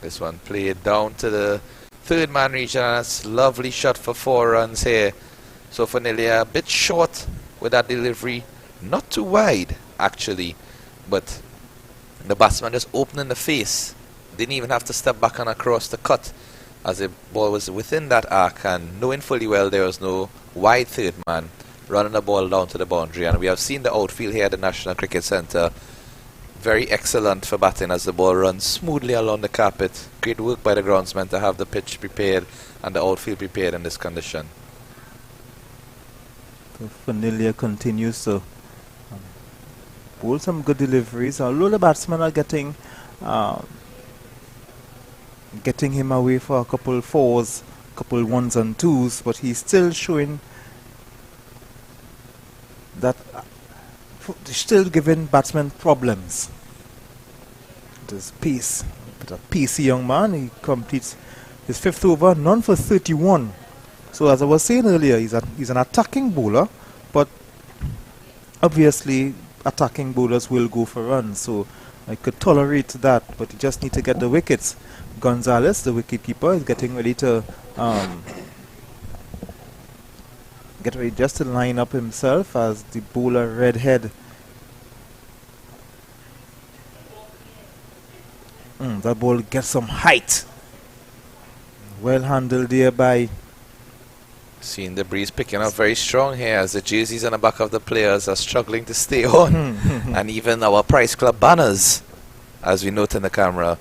This one played down to the third man region, and that's lovely shot for 4 runs here. So Vanilla a bit short with that delivery, not too wide actually, but the batsman just opening the face, didn't even have to step back and across the cut as the ball was within that arc, and knowing fully well there was no wide third man, running the ball down to the boundary. And we have seen the outfield here at the National Cricket Centre very excellent for batting as the ball runs smoothly along the carpet. Great work by the groundsman to have the pitch prepared and the outfield prepared in this condition. So Vanilla continues to bowl some good deliveries. Although the batsmen are getting him away for a couple 4s, couple 1s and 2s, but he's still showing that still giving batsmen problems. His pace, a pacey young man. He completes his 5th over, none for 31. So as I was saying earlier, he's an attacking bowler, but obviously attacking bowlers will go for runs. So I could tolerate that, but you just need to get the wickets. Gonzalez, the wicketkeeper, is getting ready to get ready just to line up himself as the bowler Redhead. That ball gets some height. Well handled there by... Seeing the breeze picking up very strong here as the jerseys on the back of the players are struggling to stay on. And even our Price Club banners, as we note in the camera,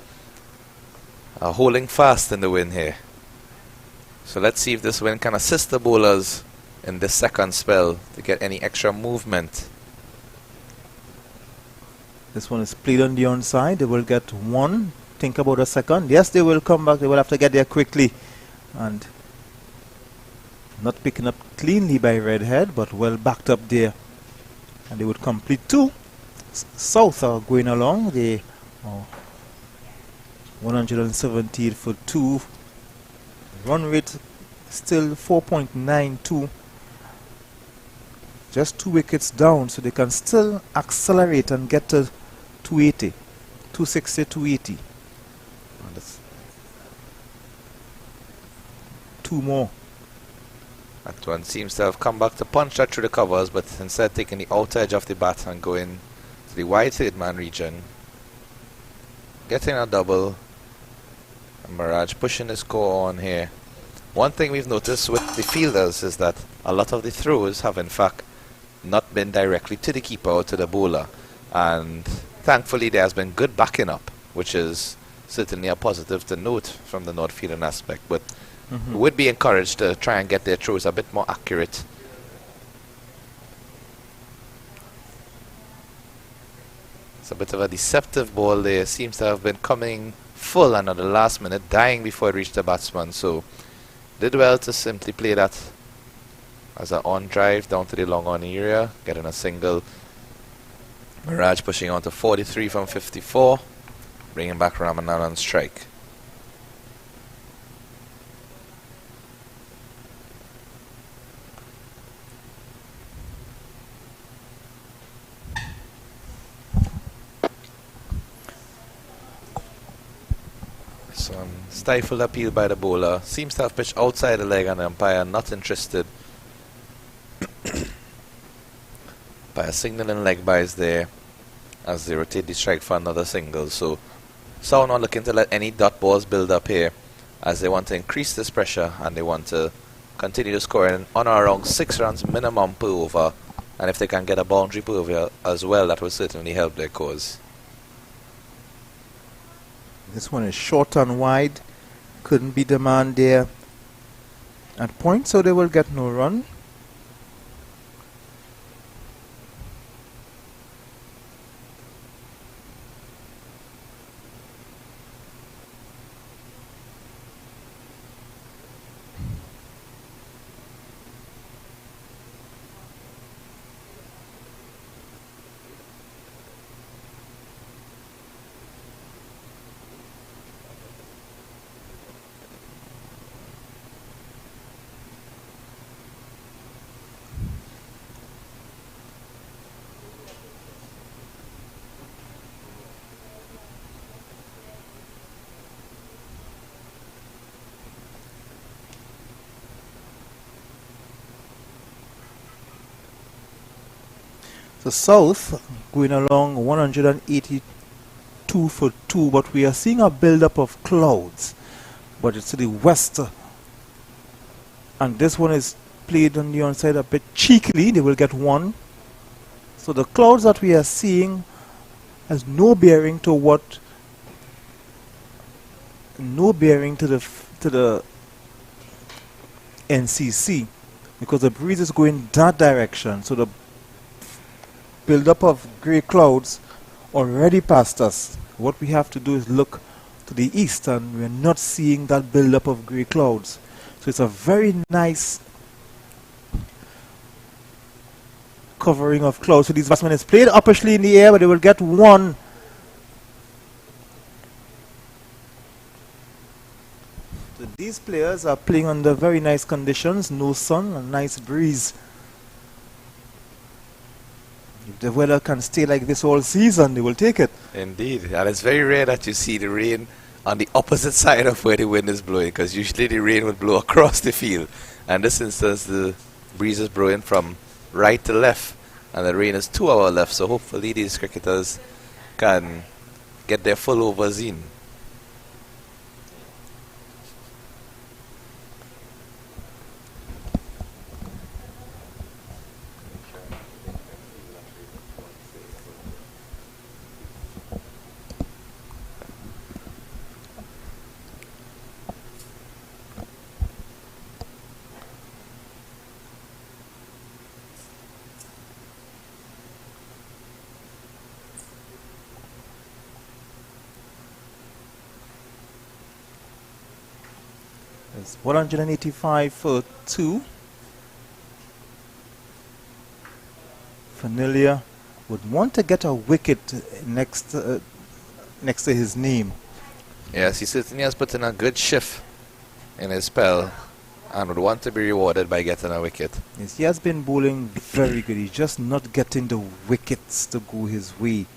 are holding fast in the wind here. So let's see if this wind can assist the bowlers in this second spell to get any extra movement. This one is played on the onside. They will get 1. Think about a second. Yes, they will come back. They will have to get there quickly. And not picking up cleanly by Redhead, but well backed up there. And they would complete 2. South are going along. They 117 for 2. Run rate still 4.92. Just 2 wickets down, so they can still accelerate and get to 280, 260, 280. And that's 2 more. That one seems to have come back to punch that through the covers, but instead taking the outer edge of the bat and going to the wide third man region. Getting a double. And Mirage pushing the score on here. One thing we've noticed with the fielders is that a lot of the throws have in fact not been directly to the keeper or to the bowler, and thankfully there has been good backing up, which is certainly a positive to note from the North fielding aspect, but we would be encouraged to try and get their throws a bit more accurate. It's a bit of a deceptive ball there, seems to have been coming full and at the last minute dying before it reached the batsman, so did well to simply play that as an on drive down to the long on area, getting a single Mirage pushing on to 43 from 54, bringing back Ramanan on strike. Some stifled appeal by the bowler. Seems to have pitched outside the leg and the umpire not interested. By a signaling leg byes there as they rotate the strike for another single. So Saul not looking to let any dot balls build up here as they want to increase this pressure and they want to continue to score on or around 6 runs minimum per over, and if they can get a boundary per over as well, that will certainly help their cause. This one is short and wide. Couldn't be the man there at point, so they will get no run. The south going along 182 for 2, but we are seeing a build-up of clouds. But it's to the west. And this one is played on the onside a bit cheekily. They will get 1. So the clouds that we are seeing has no bearing to what, no bearing to the NCC, because the breeze is going that direction. So the build-up of grey clouds already past us. What we have to do is look to the east, and we're not seeing that build-up of grey clouds. So it's a very nice covering of clouds. So these batsmen is played uppishly in the air, but they will get 1. So these players are playing under very nice conditions, no sun, a nice breeze. If the weather can stay like this all season, they will take it. Indeed, and it's very rare that you see the rain on the opposite side of where the wind is blowing, because usually the rain would blow across the field. And in this instance, the breeze is blowing from right to left, and the rain is to our left, so hopefully these cricketers can get their full overs in. It's 185 for 2. Familiar would want to get a wicket next to his name. Yes, he certainly has put in a good shift in his spell and would want to be rewarded by getting a wicket. Yes, he has been bowling very good. He's just not getting the wickets to go his way.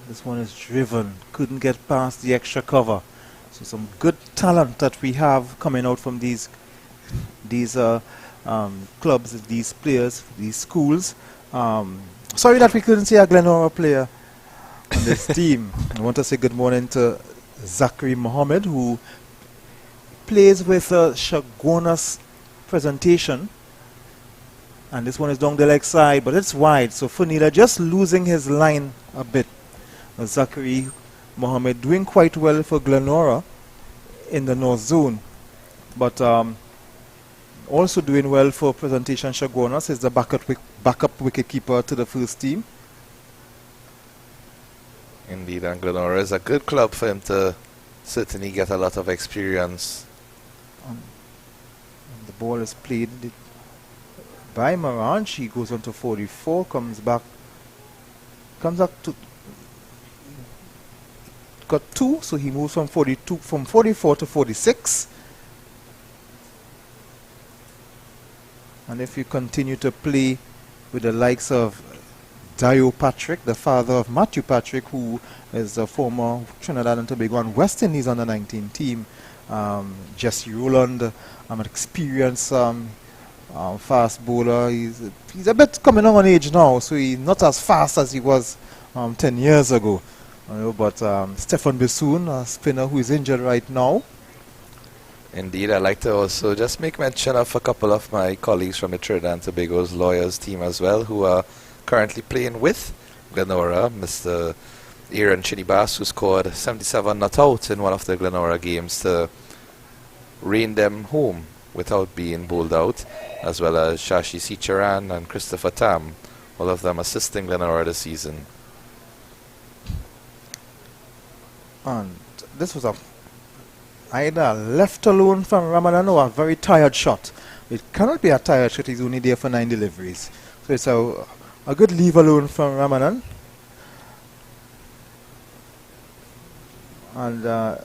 This one is driven, couldn't get past the extra cover. So some good talent that we have coming out from these clubs, these players, these schools. Sorry that we couldn't see a Glenora player on this team. I want to say good morning to Zachary Mohammed, who plays with Shaguana's presentation. And this one is down the leg side, but it's wide. So Funila just losing his line a bit. Zachary Mohammed doing quite well for Glenora in the North Zone, but also doing well for Presentation Shaguanas is the backup wicketkeeper to the first team. Indeed, and Glenora is a good club for him to certainly get a lot of experience. The ball is played by Mirage. He goes on to 44, comes up to got 2, so he moves from 44 to 46. And if you continue to play with the likes of Dio Patrick, the father of Matthew Patrick, who is a former Trinidad and Tobago and West Indies under 19 team, Jesse Roland, an experienced fast bowler. He's a bit coming on age now, so he's not as fast as he was 10 years ago. But Stefan Bissoon, a spinner who is injured right now. Indeed, I'd like to also just make mention of a couple of my colleagues from the Trinidad and Tobago's lawyers team as well, who are currently playing with Glenora. Mr. Aaron Chinibas, who scored 77 not out in one of the Glenora games to rein them home without being bowled out, as well as Shashi Sicharan and Christopher Tam, all of them assisting Glenora this season. And this was either left alone from Ramadan or a very tired shot. It cannot be a tired shot, he's only there for 9 deliveries. So it's a good leave alone from Ramadan. And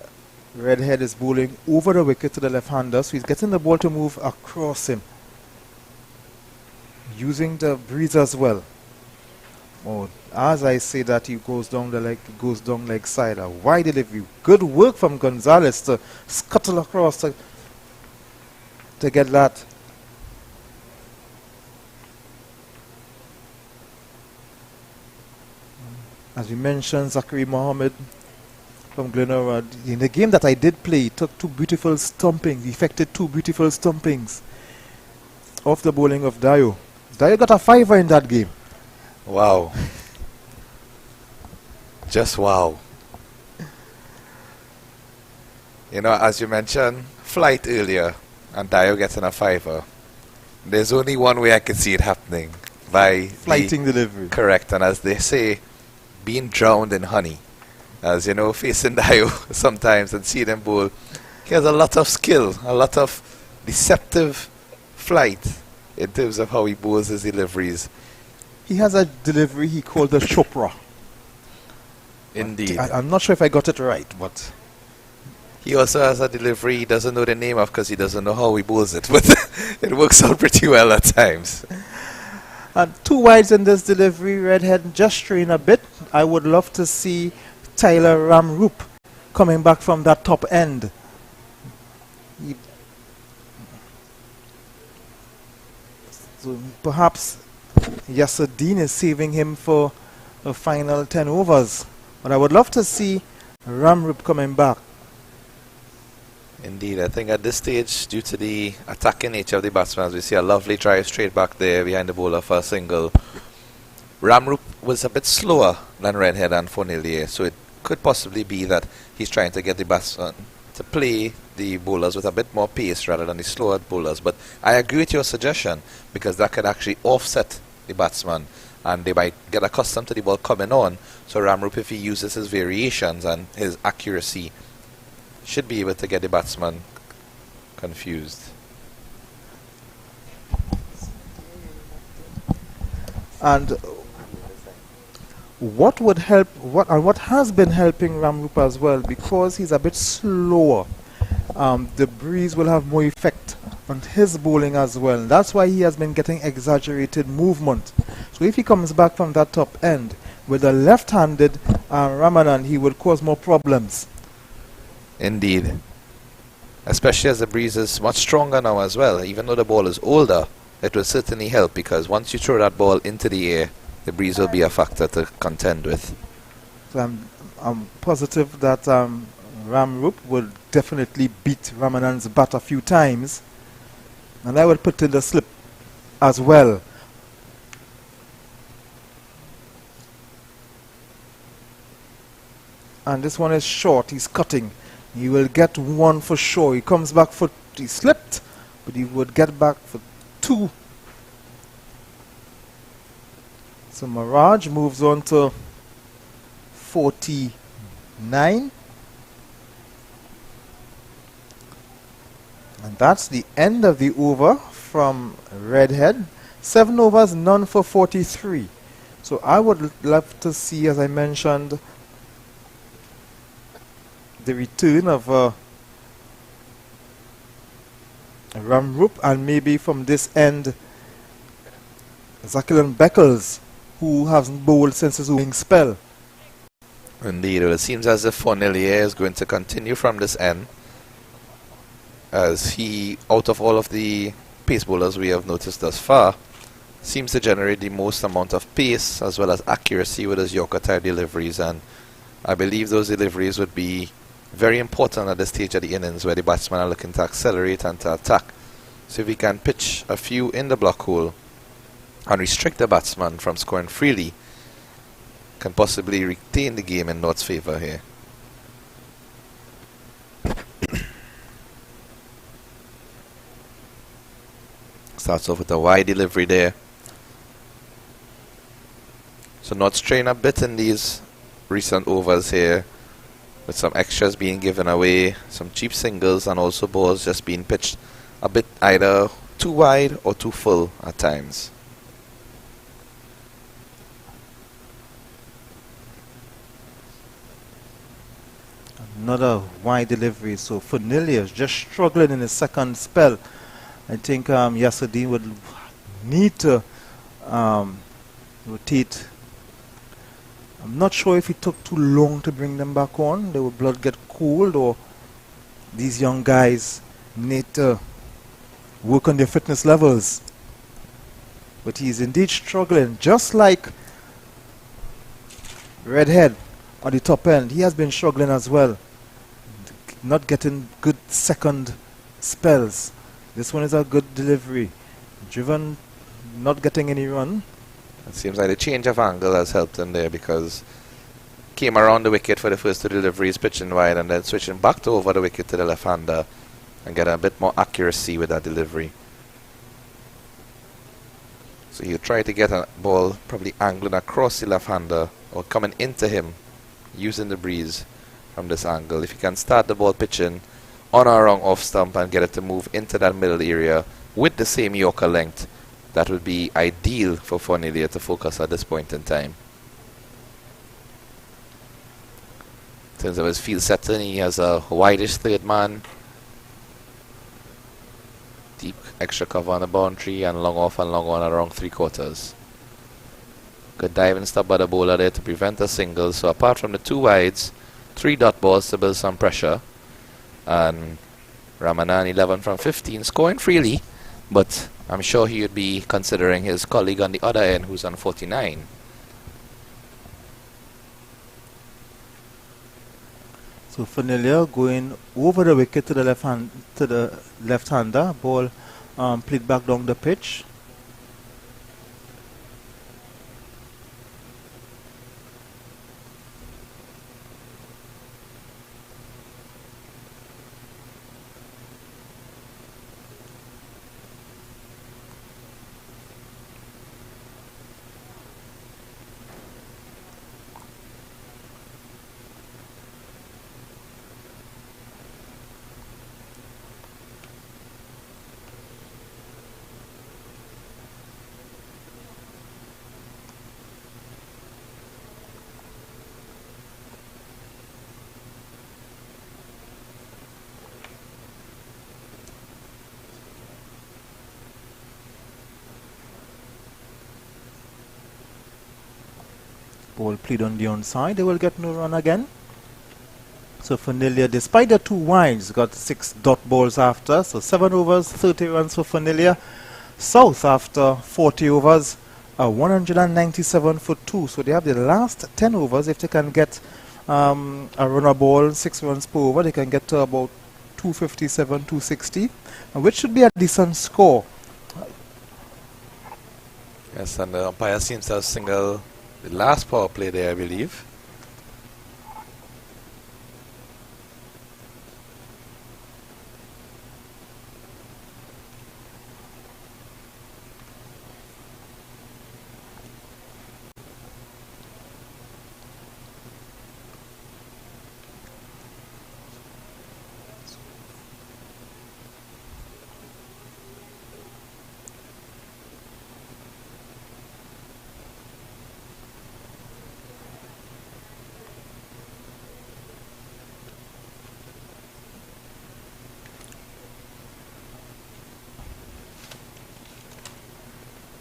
Redhead is bowling over the wicket to the left-hander, so he's getting the ball to move across him, using the breeze as well. Oh, as I say that, he goes down the leg side. A wide delivery. Good work from Gonzalez to scuttle across to get that. As we mentioned, Zachary Mohammed from Glenora. In the game that I did play, he took 2 beautiful stumpings. He effected 2 beautiful stumpings off the bowling of Dio. Dio got a 5er in that game. Wow. Just wow. You know, as you mentioned, flight earlier, and Dio getting a 5er. There's only one way I can see it happening. By flighting delivery. Correct, and as they say, being drowned in honey. As you know, facing Dio sometimes and see them bowl, he has a lot of skill, a lot of deceptive flight in terms of how he bowls his deliveries. He has a delivery he called the Chopra. Indeed. I'm not sure if I got it right, but he also has a delivery he doesn't know the name of because he doesn't know how he bowls it, but it works out pretty well at times. And 2 wides in this delivery. Redhead just straying a bit. I would love to see Tyler Ramroop coming back from that top end. So perhaps Yasser is saving him for the final 10 overs. But I would love to see Ramroop coming back. Indeed, I think at this stage, due to the attacking nature of the batsmen, as we see a lovely drive straight back there behind the bowler for a single. Ramroop was a bit slower than Redhead and Fonilier, so it could possibly be that he's trying to get the batsman to play the bowlers with a bit more pace rather than the slower bowlers. But I agree with your suggestion, because that could actually offset the batsman and they might get accustomed to the ball coming on. So Ramroop, if he uses his variations and his accuracy, should be able to get the batsman confused. And what would help, what has been helping Ramroop as well, because he's a bit slower, the breeze will have more effect on his bowling as well. That's why he has been getting exaggerated movement. So if he comes back from that top end with a left-handed Ramadan, he will cause more problems. Indeed. Especially as the breeze is much stronger now as well. Even though the ball is older, it will certainly help, because once you throw that ball into the air, the breeze will be a factor to contend with. So I'm positive that Ramroop will definitely beat Ramadan's bat a few times, and I will put in the slip as well. And this one is short, he's cutting. He will get 1 for sure. He comes back for, he slipped, but he would get back for 2. So Mirage moves on to 49. And that's the end of the over from Redhead. 7 overs, none for 43. So I would love to see, as I mentioned, the return of Ramrup, and maybe from this end, Zakilon Beckles, who hasn't bowled since his opening spell. Indeed, well, it seems as if Fournier is going to continue from this end, as he, out of all of the pace bowlers we have noticed thus far, seems to generate the most amount of pace as well as accuracy with his Yorker type deliveries, and I believe those deliveries would be very important at this stage of the innings where the batsmen are looking to accelerate and to attack. So if we can pitch a few in the block hole and restrict the batsman from scoring freely, can possibly retain the game in North's favour here. Starts off with a wide delivery there. So North's trying a bit in these recent overs here, with some extras being given away, some cheap singles, and also balls just being pitched a bit either too wide or too full at times. Another wide delivery. So Fournier is just struggling in his second spell. I think Yasuddin would need to rotate. I'm not sure if it took too long to bring them back on. They would blood get cold, or these young guys need to work on their fitness levels. But he's indeed struggling, just like Redhead on the top end. He has been struggling as well, not getting good second spells. This one is a good delivery. Driven, not getting any run. It seems like the change of angle has helped him there, because came around the wicket for the first two deliveries, pitching wide, and then switching back to over the wicket to the left-hander and get a bit more accuracy with that delivery. So he'll try to get a ball probably angling across the left-hander or coming into him using the breeze from this angle. If he can start the ball pitching on or wrong off stump and get it to move into that middle area with the same Yorker length, that would be ideal for Fournier to focus at this point in time. In terms of his field setting, he has a wideish third man, deep extra cover on the boundary, and long off and long on around 3/4. Good diving stop by the bowler there to prevent a single. So apart from the two wides, 3 dot balls to build some pressure, and Ramanan 11 from 15, scoring freely, but I'm sure he would be considering his colleague on the other end who's on 49. So Fournier going over the wicket to the left-hander. Ball played back down the pitch. Ball played on the onside. They will get no run again. So Fournier, despite the 2 wides, got 6 dot balls after. So 7 overs, 30 runs for Fournier. South after 40 overs, 197 for 2. So they have the last 10 overs. If they can get a runner ball, 6 runs per over, they can get to about 257, 260, which should be a decent score. Yes, and the umpire seems to have singled the last power play there, I believe.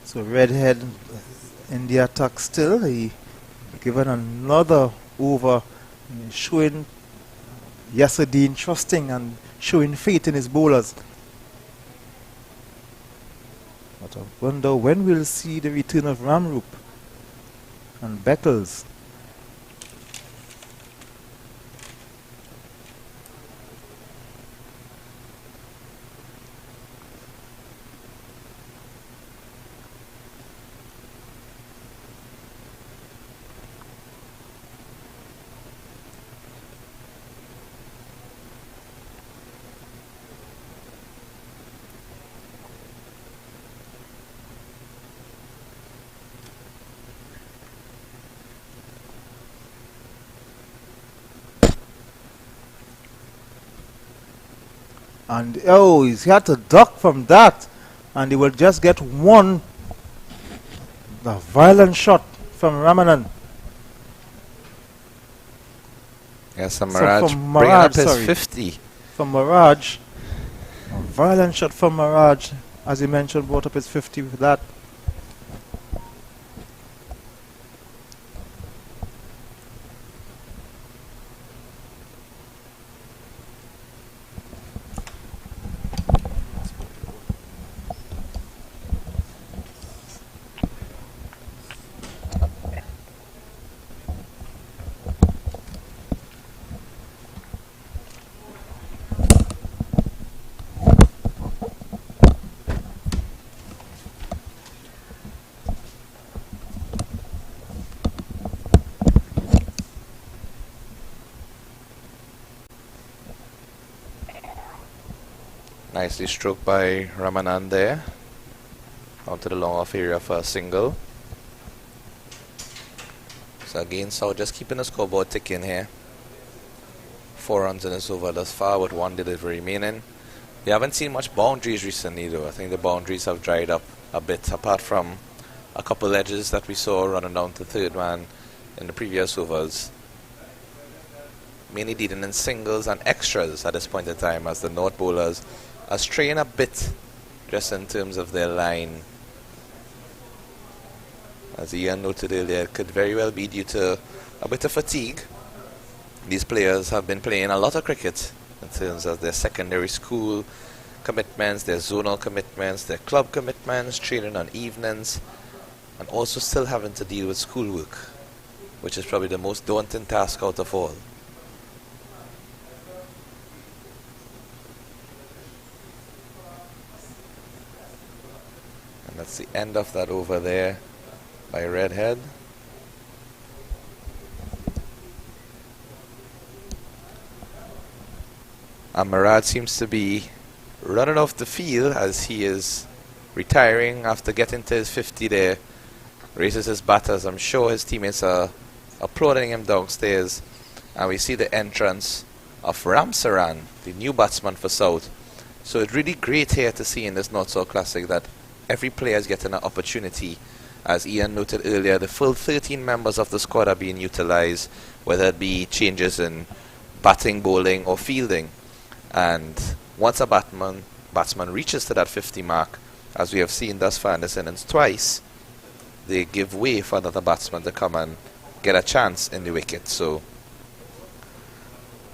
So Redhead in the attack still. He given another over, showing Yasadine trusting and showing faith in his bowlers. But I wonder when we'll see the return of Ramrup and Beckles. And oh, he's had to duck from that, and he will just get one. The violent shot from Ramanan. Yes, and So Mirage from bringing up Mirage, his sorry. 50. From Mirage. A violent shot from Mirage, as you mentioned, brought up his 50 with that. Nicely stroked by Ramanan there. Onto the long off area for a single. So again, South just keeping the scoreboard ticking here. 4 runs in this over thus far with 1 delivery remaining. We haven't seen much boundaries recently though. I think the boundaries have dried up a bit, apart from a couple edges that we saw running down to third man in the previous overs. Mainly dealing in singles and extras at this point in time, as the North bowlers are straying a bit just in terms of their line. As Ian noted earlier, it could very well be due to a bit of fatigue. These players have been playing a lot of cricket in terms of their secondary school commitments, their zonal commitments, their club commitments, training on evenings, and also still having to deal with schoolwork, which is probably the most daunting task out of all. And that's the end of that over there by Redhead. And Murad seems to be running off the field as he is retiring after getting to his 50 there. Raises his bat as I'm sure his teammates are applauding him downstairs. And we see the entrance of Ramsaran, the new batsman for South. So it's really great here to see in this North-South Classic that every player is getting an opportunity. As Ian noted earlier, the full 13 members of the squad are being utilized, whether it be changes in batting, bowling or fielding. And once a batsman reaches to that 50 mark, as we have seen thus far in this innings twice, they give way for another batsman to come and get a chance in the wicket. So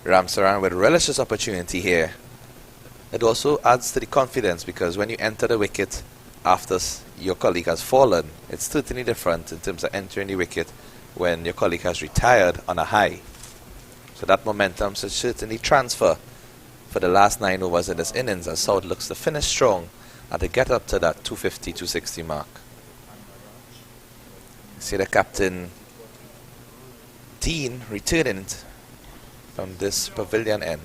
Ramsaran will relish this opportunity here. It also adds to the confidence, because when you enter the wicket after your colleague has fallen, it's certainly different in terms of entering the wicket when your colleague has retired on a high. So that momentum should certainly transfer for the last 9 overs in this innings, as South looks to finish strong and to get up to that 250, 260 mark. See the captain Dean returning from this pavilion end.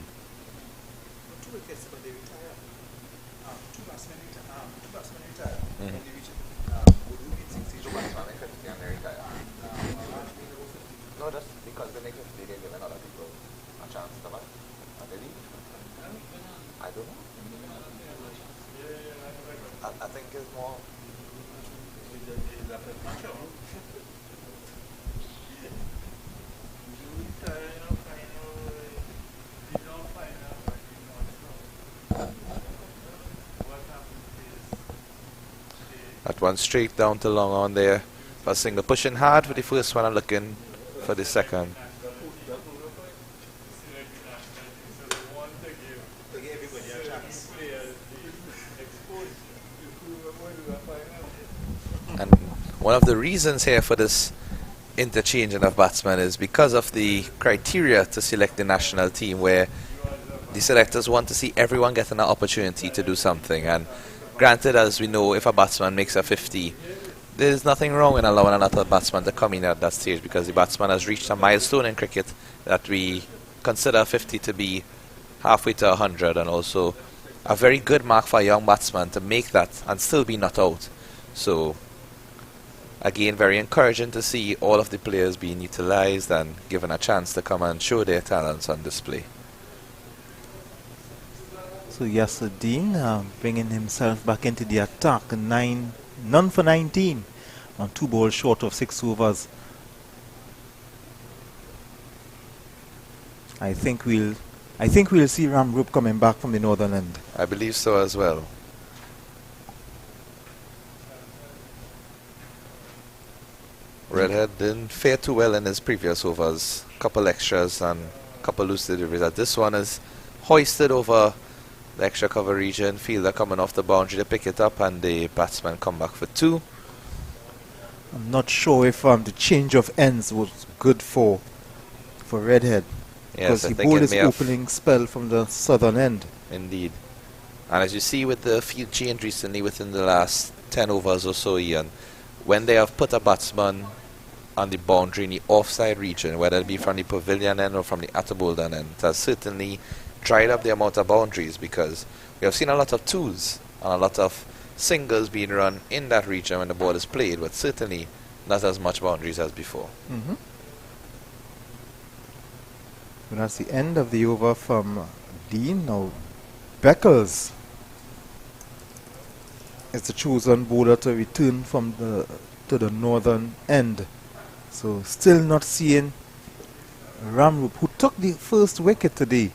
No, that's because they make it, they give another people a chance to bat. I don't know. I think it's more. That one straight down to long on there. A single pushing hard for the first one and looking for the second. And one of the reasons here for this interchanging of batsmen is because of the criteria to select the national team, where the selectors want to see everyone getting an opportunity to do something. And granted, as we know, if a batsman makes a 50, there's nothing wrong in allowing another batsman to come in at that stage, because the batsman has reached a milestone in cricket that we consider 50 to be halfway to 100, and also a very good mark for a young batsman to make that and still be not out. So again, very encouraging to see all of the players being utilized and given a chance to come and show their talents on display. So Yasuddin bringing himself back into the attack. None for 19 on 2 balls short of 6 overs. I think we'll see Ramrup coming back from the northern end. I believe so as well. Redhead didn't fare too well in his previous overs. Couple extras and couple loose deliveries. This one is hoisted over the extra cover region. Fielder coming off the boundary to pick it up, and the batsman come back for 2. I'm not sure if the change of ends was good for Redhead. Yes, because I he think bowled it his may have. opening spell from the southern end. Indeed. And as you see with the field change recently within the last 10 overs or so, Ian, when they have put a batsman on the boundary in the offside region, whether it be from the pavilion end or from the Ataboldan end, it has certainly dried up the amount of boundaries, because we have seen a lot of twos and a lot of singles being run in that region when the ball is played, but certainly not as much boundaries as before. And that's the end of the over from Dean. Now Beckles is the chosen bowler to return from to the northern end. So still not seeing Ramrup, who took the first wicket today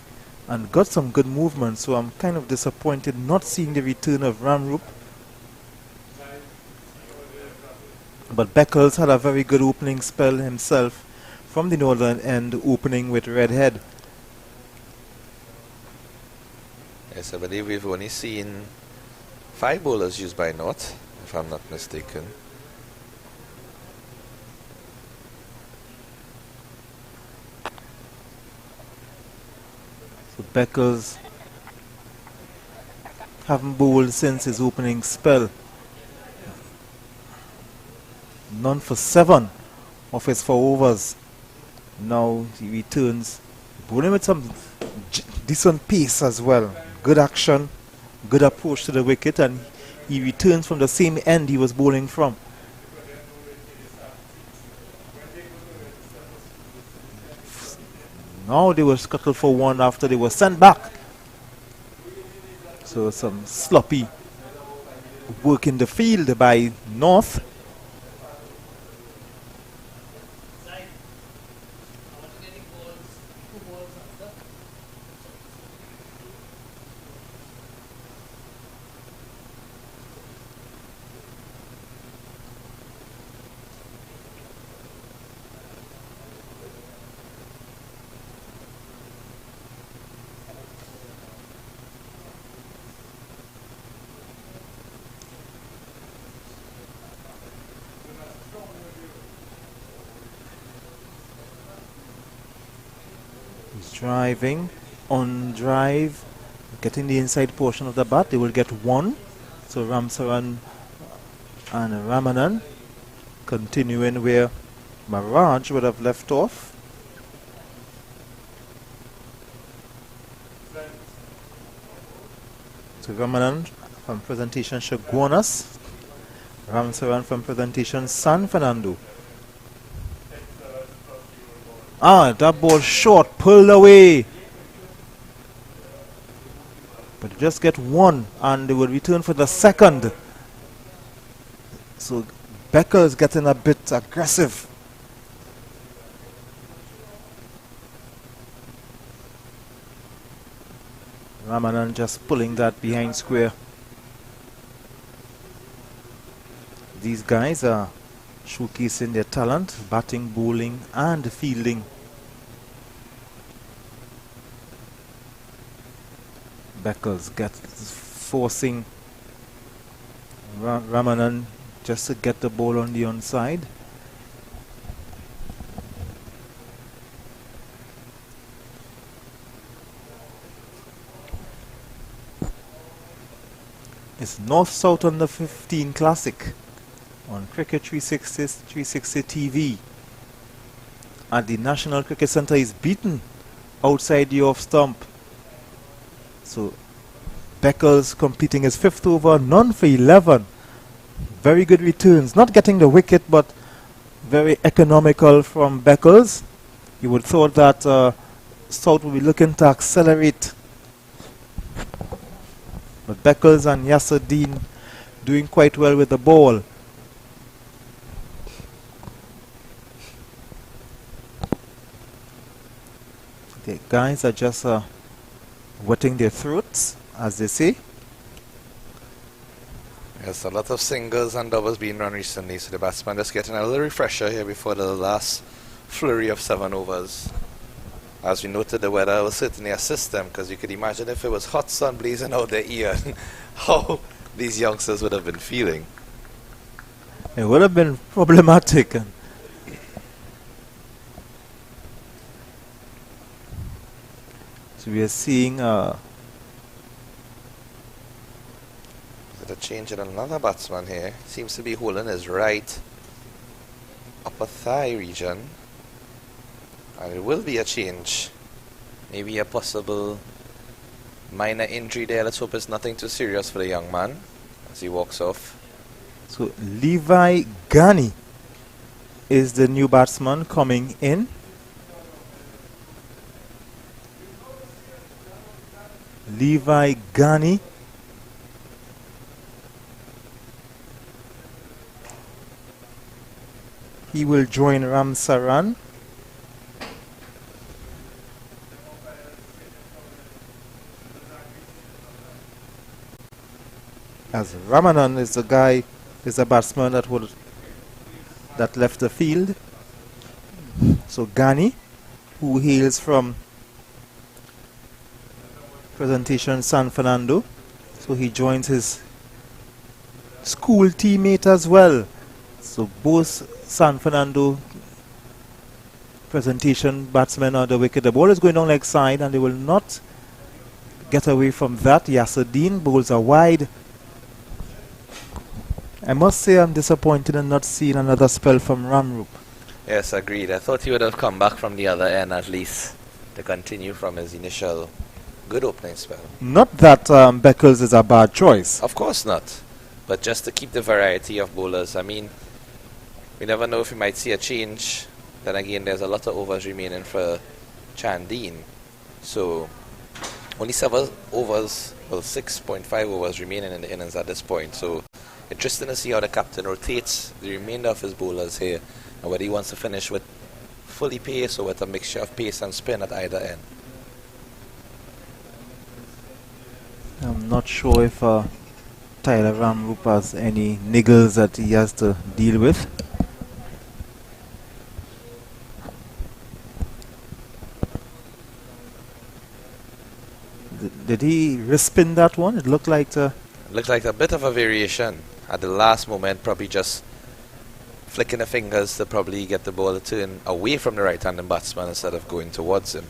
and got some good movement. So I'm kind of disappointed not seeing the return of Ramrup. But Beckles had a very good opening spell himself from the northern end, opening with Redhead. Yes, I believe we've only seen 5 bowlers used by North, if I'm not mistaken. So Beckles haven't bowled since his opening spell. None for 7 of his 4 overs. Now he returns, bowling with some decent pace as well. Good action, good approach to the wicket, and he returns from the same end he was bowling from. Now they were scuttled for 1 after they were sent back. So some sloppy work in the field by North. Driving on drive, getting the inside portion of the bat. They will get 1. So Ramsaran and Ramanan continuing where Maraj would have left off. So Ramanan from presentation Shaguanas, Ramsaran from presentation San Fernando. That ball short, pulled away. But just get 1 and they will return for the second. So Becker is getting a bit aggressive. Ramanan just pulling that behind square. these guys are showcasing their talent, batting, bowling and fielding. Beckles forcing Ramanan just to get the ball on the onside. It's North-South Under 15 Classic on Cricket 360 TV. And the National Cricket Centre is beaten outside the off stump. So Beckles completing his 5th over, none for 11. Very good returns. Not getting the wicket, but very economical from Beckles. You would thought that South would be looking to accelerate. But Beckles and Yasser doing quite well with the ball. The guys are just wetting their throats, as they say. There's a lot of singles and doubles being run recently, so the batsman just getting a little refresher here before the last flurry of 7 overs. As we noted, the weather will certainly assist them, because you could imagine if it was hot sun blazing out their ear, how these youngsters would have been feeling. It would have been problematic. So we are seeing a change in another batsman here. Seems to be holding his right upper thigh region. And it will be a change. Maybe a possible minor injury there. Let's hope it's nothing too serious for the young man as he walks off. So Levi Ghani is the new batsman coming in. Levi Ghani. He will join Ram Saran. As Ramanan is the guy, is a batsman that left the field. So Ghani, who hails from Presentation San Fernando, so he joins his school teammate as well. So both San Fernando Presentation batsmen are the wicket. The ball is going down leg side and they will not get away from that. Yasser bowls are wide. I must say I'm disappointed in not seeing another spell from Ramrup. Yes, agreed. I thought he would have come back from the other end at least to continue from his initial good opening spell. Not that Beckles is a bad choice. Of course not. But just to keep the variety of bowlers. I mean, we never know if we might see a change. Then again, there's a lot of overs remaining for Chandine. So, only 7 overs, well 6.5 overs remaining in the innings at this point. So, interesting to see how the captain rotates the remainder of his bowlers here and whether he wants to finish with fully pace or with a mixture of pace and spin at either end. I'm not sure if Tyler Ramrup has any niggles that he has to deal with. Did he respin that one? It looked like a bit of a variation at the last moment, probably just flicking the fingers to probably get the ball to turn away from the right-handed batsman instead of going towards him.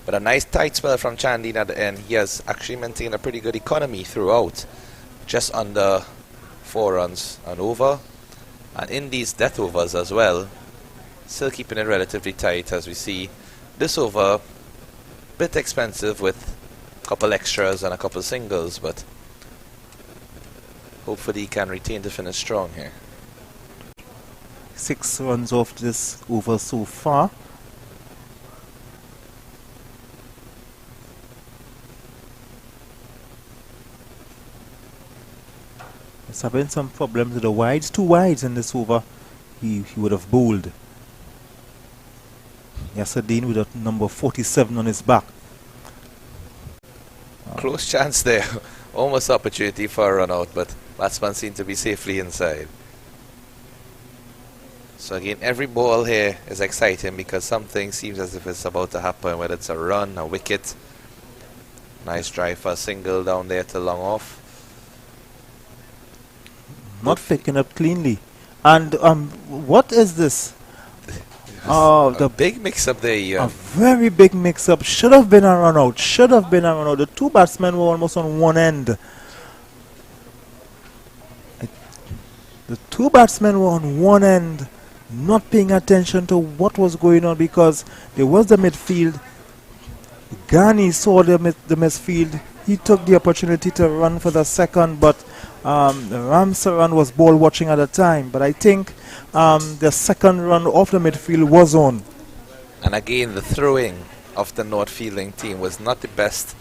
But a nice tight spell from Chandine at the end. He has actually maintained a pretty good economy throughout, just under 4 runs and over. And in these death overs as well, still keeping it relatively tight as we see this over, bit expensive with a couple extras and a couple singles, but hopefully he can retain the finish strong here. 6 runs off this over so far. He's having some problems with the wides. 2 wides in this over. He would have bowled. Yasser with a number 47 on his back. Close chance there. Almost opportunity for a run out, but Batsman seemed to be safely inside. So again, every ball here is exciting because something seems as if it's about to happen, whether it's a run, a wicket. Nice drive for a single down there to long off. Not picking up cleanly. And what is this? Oh, the big mix-up there, Ian. A very big mix-up. Should have been a run-out. Should have been a run-out. The two batsmen were almost on one end. The two batsmen were on one end, not paying attention to what was going on because there was the midfield. Ghani saw the midfield. He took the opportunity to run for the second, but Ramsaran was ball watching at the time. But I think the second run off the midfield was on. And again, the throwing of the North fielding team was not the best,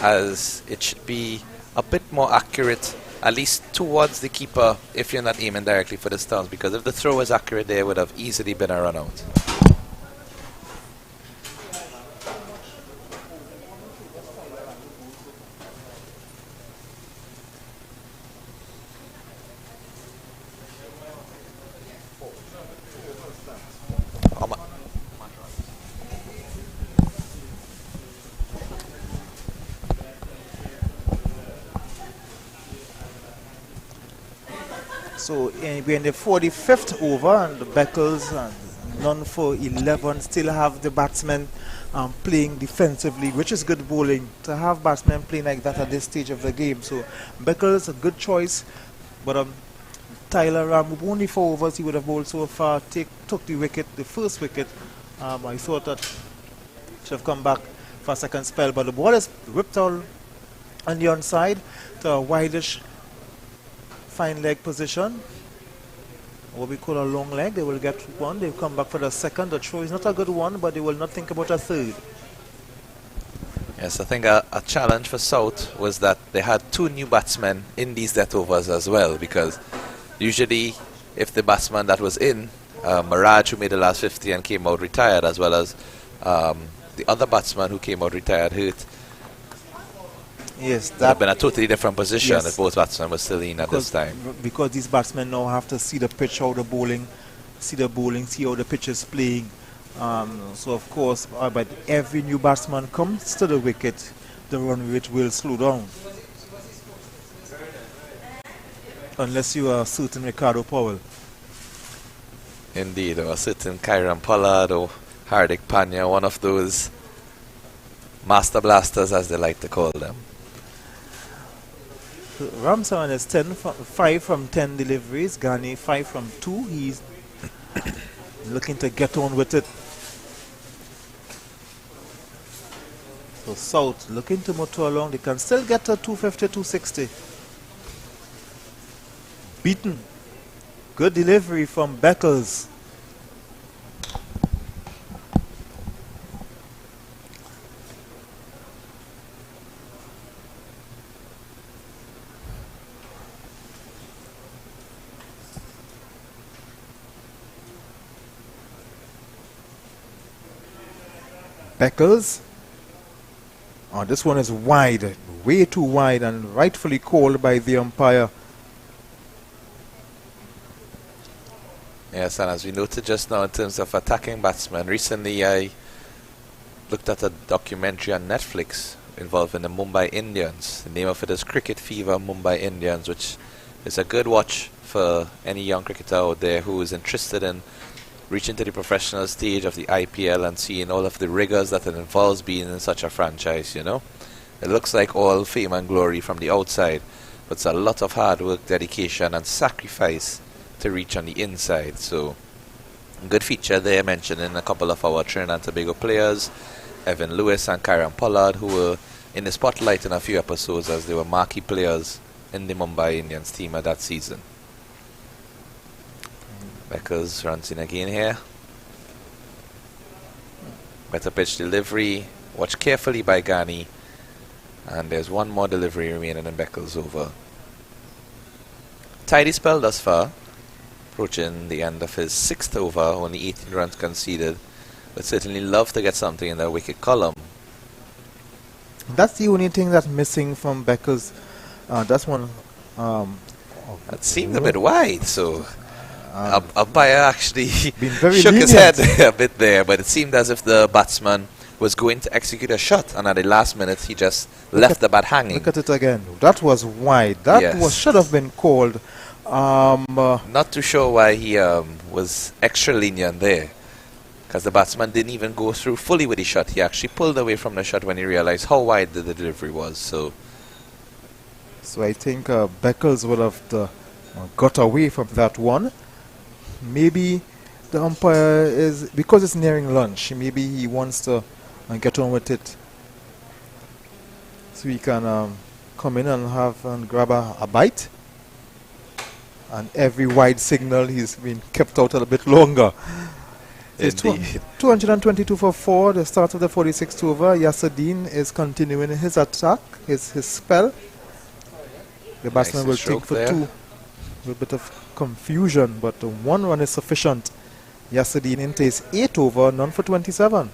as it should be a bit more accurate, at least towards the keeper if you're not aiming directly for the stumps, because if the throw was accurate there, would have easily been a run out. So we're in the 45th over, and the Beckles and none for 11 still have the batsmen playing defensively, which is good bowling to have batsmen playing like that at this stage of the game. So Beckles a good choice, but Tyler Ram only 4 overs he would have bowled so far. Took the wicket, the first wicket. I thought that should have come back for a second spell, but the ball is whipped out on the onside to a wideish fine leg position, what we call a long leg. They will get one, they'll come back for the second. The throw is not a good one, but they will not think about a third. Yes, I think a challenge for South was that they had 2 new batsmen in these death overs as well, because usually if the batsman that was in, Miraj, who made the last 50 and came out retired, as well as the other batsman who came out retired hurt, yes, that would have been a totally different position if both batsmen were still in at this time. Because these batsmen now have to see the pitch, how the bowling, see how the pitch is playing. So of course, but every new batsman comes to the wicket, the run rate will slow down. Unless you are a certain Ricardo Powell. Indeed, or a certain Kyron Pollard or Hardik Pandya, one of those master blasters as they like to call them. Ramsaran is 5 from 10 deliveries. Ghani 5 from 2. He's looking to get on with it. So South looking to motor along. They can still get to 250, 260. Beaten. Good delivery from Beckles. Beckles. Oh, this one is wide, way too wide, and rightfully called by the umpire. Yes, and as we noted just now in terms of attacking batsmen, recently I looked at a documentary on Netflix involving the Mumbai Indians. The name of it is Cricket Fever Mumbai Indians, which is a good watch for any young cricketer out there who is interested in reaching to the professional stage of the IPL and seeing all of the rigors that it involves being in such a franchise, you know. It looks like all fame and glory from the outside, but it's a lot of hard work, dedication and sacrifice to reach on the inside. So, good feature there, mentioning a couple of our Trinidad and Tobago players, Evan Lewis and Kyron Pollard, who were in the spotlight in a few episodes as they were marquee players in the Mumbai Indians team of that season. Beckles runs in again here. Better pitch delivery. Watch carefully by Ghani. And there's one more delivery remaining in Beckles over. Tidy spell thus far. Approaching the end of his 6th over. Only 18 runs conceded. But certainly love to get something in the wicket column. That's the only thing that's missing from Beckles. That's one That seemed a bit wide, so umpire actually been very shook his lenient. head a bit there, but it seemed as if the batsman was going to execute a shot, and at the last minute he just left the bat hanging. Look at it again. That was wide. That Yes. should have been called. Not too sure why he was extra lenient there, because the batsman didn't even go through fully with the shot. He actually pulled away from the shot when he realized how wide the delivery was. So I think Beckles would have got away from that one. Maybe the umpire is, because it's nearing lunch, maybe he wants to get on with it, so he can come in and have and grab a bite. And every wide signal he's been kept out a little bit longer. It's 222 for 4, the start of the 46th over. Yassadeen is continuing his attack, his spell. The batsman will take for 2. A little bit of confusion, but the 1 run is sufficient. Yassadeen into his 8th over, none for 27.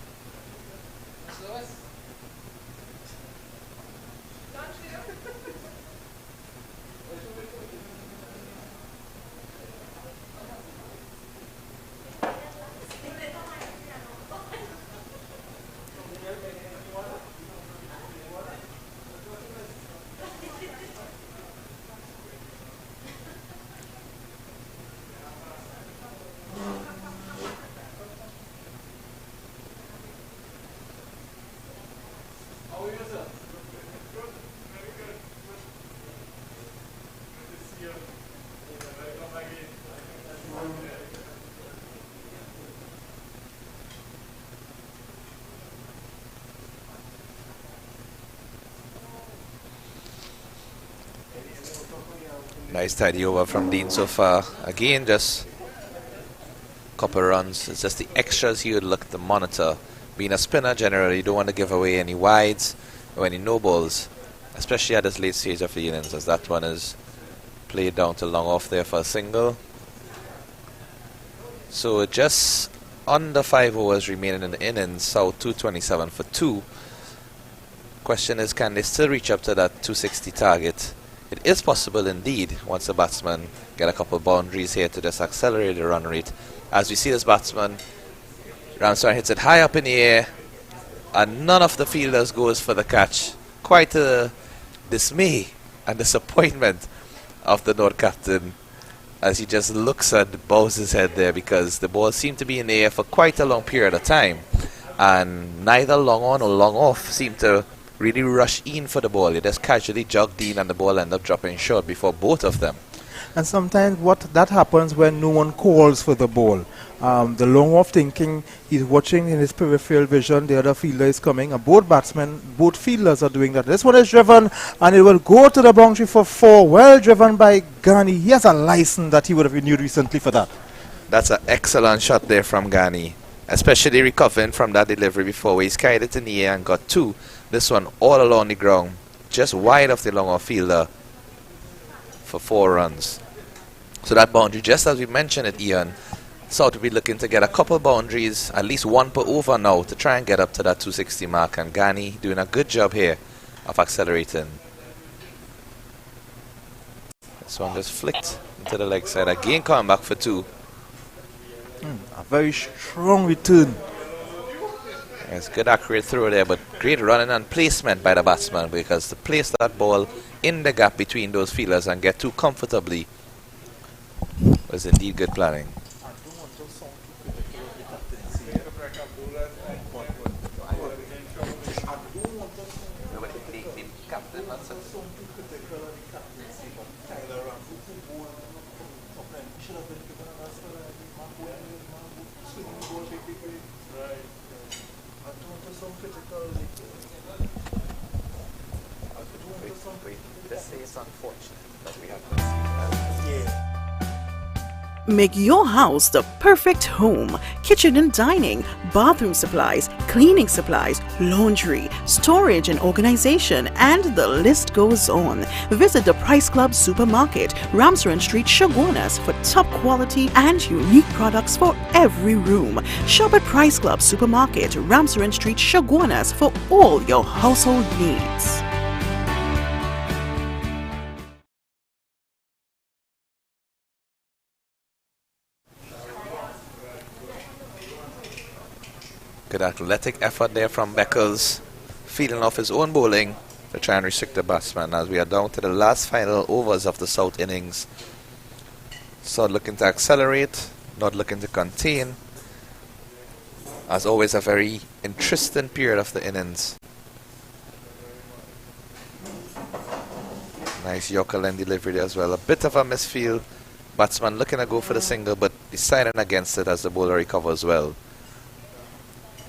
nice tidy over from Dean so far. Again, just couple runs. It's just the extras he would look to monitor. Being a spinner, generally you don't want to give away any wides or any no balls, especially at this late stage of the innings, as that one is played down to long off there for a single. So just under 5 overs remaining in the innings. South 227 for 2. Question is, can they still reach up to that 260 target? It is possible indeed, once the batsman get a couple boundaries here to just accelerate the run rate. As we see this batsman, Ramsar hits it high up in the air, and none of the fielders goes for the catch. Quite a dismay and disappointment of the North captain, as he just looks and bows his head there, because the ball seemed to be in the air for quite a long period of time, and neither long on or long off seemed to really rush in for the ball. He just casually jogged in, and the ball ended up dropping short before both of them. And sometimes that happens when no one calls for the ball. The long off thinking, he's watching in his peripheral vision, the other fielder is coming, and both fielders are doing that. This one is driven, and it will go to the boundary for 4. Well driven by Ghani. He has a license that he would have renewed recently for that. That's an excellent shot there from Ghani, especially recovering from that delivery before, where he's carried it in the air and got 2. This one all along the ground, just wide of the long off fielder for 4 runs. So that boundary, just as we mentioned it, Ian, South will be looking to get a couple boundaries, at least 1 per over now, to try and get up to that 260 mark. And Ghani doing a good job here of accelerating. This one just flicked into the leg side. Again coming back for 2. A very strong return. It's good accurate throw there, but great running and placement by the batsman, because to place that ball in the gap between those fielders and get 2 comfortably was indeed good planning. Make your house the perfect home. Kitchen and dining, bathroom supplies, cleaning supplies, laundry, storage and organization, and the list goes on. Visit the Price Club Supermarket, Ramsaren Street, Chaguanas, for top quality and unique products for every room. Shop at Price Club Supermarket, Ramsaren Street, Chaguanas, for all your household needs. Good athletic effort there from Beckles, feeling off his own bowling to try and restrict the batsman as we are down to the last final overs of the South innings. South looking to accelerate, not looking to contain. As always, a very interesting period of the innings. Nice Yorker line delivery there as well. A bit of a misfield. Batsman looking to go for the single but deciding against it as the bowler recovers well.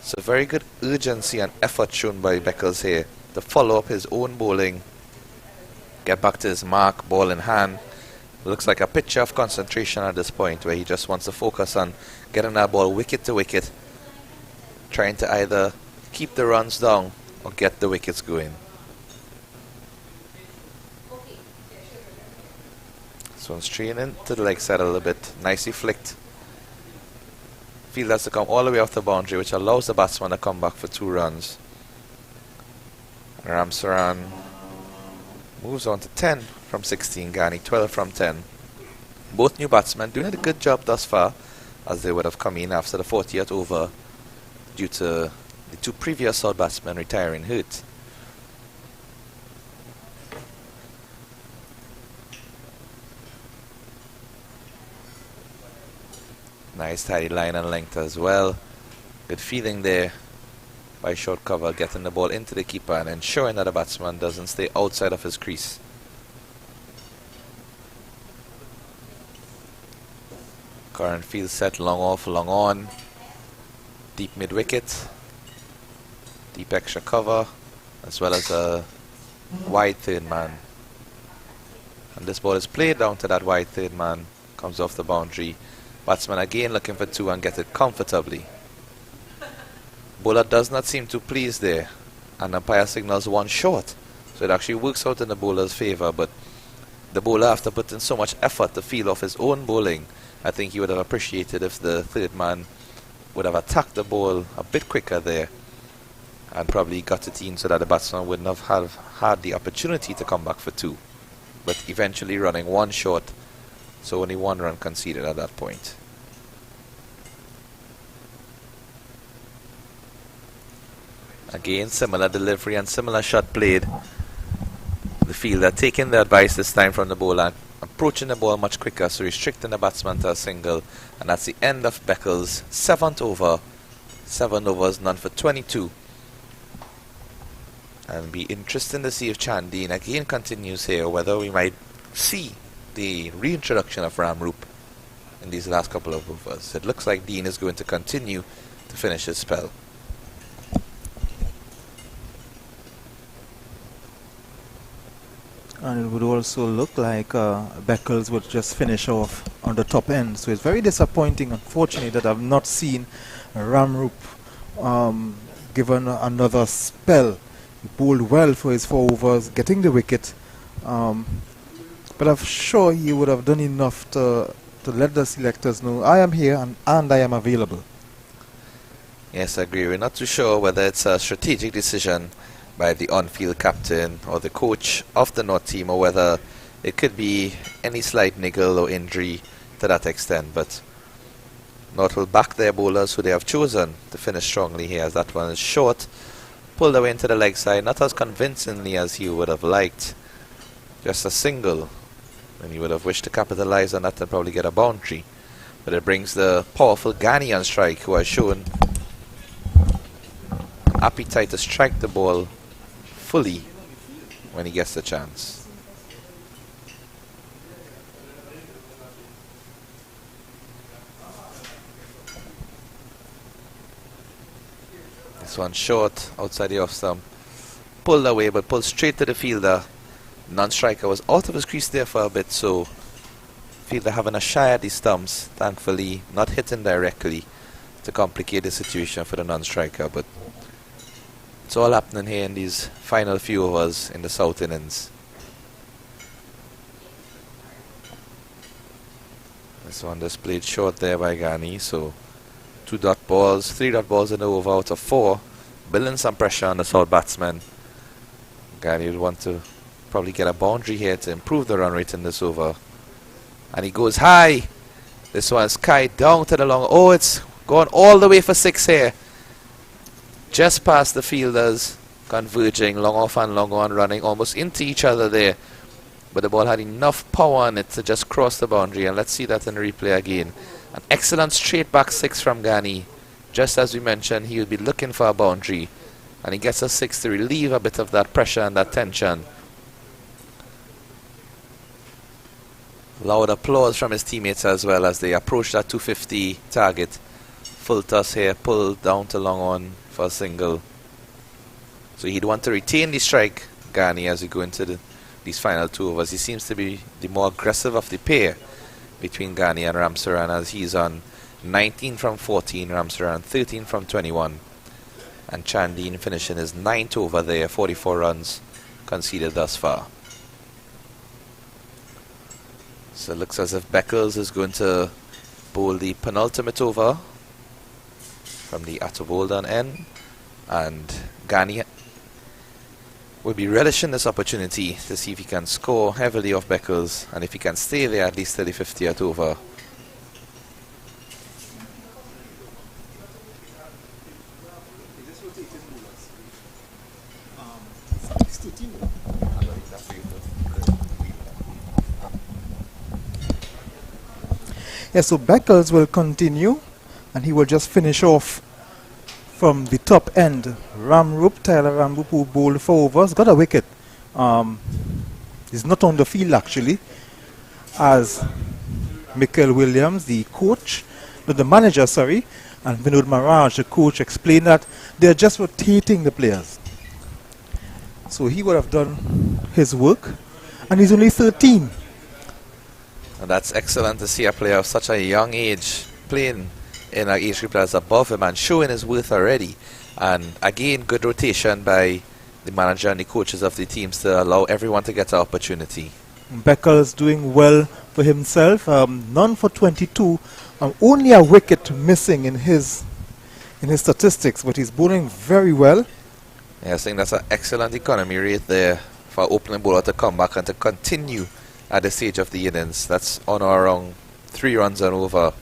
So very good urgency and effort shown by Beckles here to follow up his own bowling. Get back to his mark, ball in hand. Looks like a picture of concentration at this point where he just wants to focus on getting that ball wicket to wicket. Trying to either keep the runs down or get the wickets going. This one's straining to the leg side a little bit. Nicely flicked. Field has to come all the way off the boundary, which allows the batsman to come back for 2 runs. Ramsaran moves on to 10 from 16. Ghani 12 from 10. Both new batsmen doing a good job thus far, as they would have come in after the 40th over due to the 2 previous South batsmen retiring hurt. Nice tidy line and length as well. Good feeling there by short cover, getting the ball into the keeper and ensuring that the batsman doesn't stay outside of his crease. Current field set, long off, long on. Deep mid wicket. Deep extra cover, as well as a wide third man. And this ball is played down to that wide third man. Comes off the boundary. Batsman again looking for 2 and get it comfortably. Bowler does not seem too pleased there, and umpire signals 1 short. So it actually works out in the bowler's favour, but the bowler, after putting so much effort to feel off his own bowling, I think he would have appreciated if the third man would have attacked the ball a bit quicker there and probably got it in so that the batsman wouldn't have had the opportunity to come back for 2. But eventually running 1 short, so only 1 run conceded at that point. Again, similar delivery and similar shot played. The fielder taking the advice this time from the bowler, approaching the ball much quicker, so restricting the batsman to a single. And that's the end of Beckles' 7th over. 7 overs, none for 22. And it'll be interesting to see if Chandine again continues here, whether we might see the reintroduction of Ramrup in these last couple of overs. It looks like Dean is going to continue to finish his spell. And it would also look like Beckles would just finish off on the top end. So it's very disappointing, unfortunately, that I've not seen Ramrup given another spell. He bowled well for his 4 overs, getting the wicket. But I'm sure he would have done enough to let the selectors know, I am here and I am available. Yes, I agree. We're not too sure whether it's a strategic decision by the on-field captain or the coach of the North team, or whether it could be any slight niggle or injury to that extent. But North will back their bowlers who they have chosen to finish strongly here, as that one is short, pulled away into the leg side, not as convincingly as he would have liked. Just a single, and he would have wished to capitalize on that and probably get a boundary. But it brings the powerful Ghani on strike, who has shown appetite to strike the ball fully when he gets the chance. This one short outside the off stump, pulled away but pulled straight to the fielder. Non-striker was out of his crease there for a bit, so fielder having a shy at the stumps, thankfully not hitting directly to complicate the situation for the non-striker. But it's all happening here in these final few overs in the South innings. This one just played short there by Ghani, so 2 dot balls, 3 dot balls in the over out of 4, building some pressure on the South batsman. Ghani would want to probably get a boundary here to improve the run rate in this over. And he goes high. This one's kite down to the long. Oh, it's gone all the way for 6 here. just past the fielders, converging, long off and long on, running almost into each other there. But the ball had enough power on it to just cross the boundary, and let's see that in replay again. An excellent straight back 6 from Ghani. Just as we mentioned, he will be looking for a boundary, and he gets a 6 to relieve a bit of that pressure and that tension. Loud applause from his teammates as well as they approach that 250 target. Full toss here, pull down to long on for a single. So he'd want to retain the strike, Ghani, as we go into these final 2 overs. He seems to be the more aggressive of the pair between Ghani and Ramsaran, as he's on 19 from 14, Ramsaran 13 from 21. And Chandine finishing his 9th over there, 44 runs conceded thus far. So it looks as if Beckles is going to bowl the penultimate over from the Attoboldan end, and Ghani will be relishing this opportunity to see if he can score heavily off Beckles, and if he can stay there at least till the 50th over. Yeah, so Beckles will continue, and he will just finish off from the top end. Tyler Ramrup, who bowled 4 overs, got a wicket. He's not on the field actually, as Michael Williams, the coach, the manager, sorry, and Vinod Maharaj, the coach, explained that they're just rotating the players. So he would have done his work, and he's only 13. And that's excellent to see a player of such a young age playing in an age group that's above him and showing his worth already. And again, good rotation by the manager and the coaches of the teams to allow everyone to get an opportunity. Beckles doing well for himself, none for 22, only a wicket missing in his statistics, but he's bowling very well. Yeah, I think that's an excellent economy rate there for opening bowler to come back and to continue at the stage of the innings. That's on or around 3 runs and over.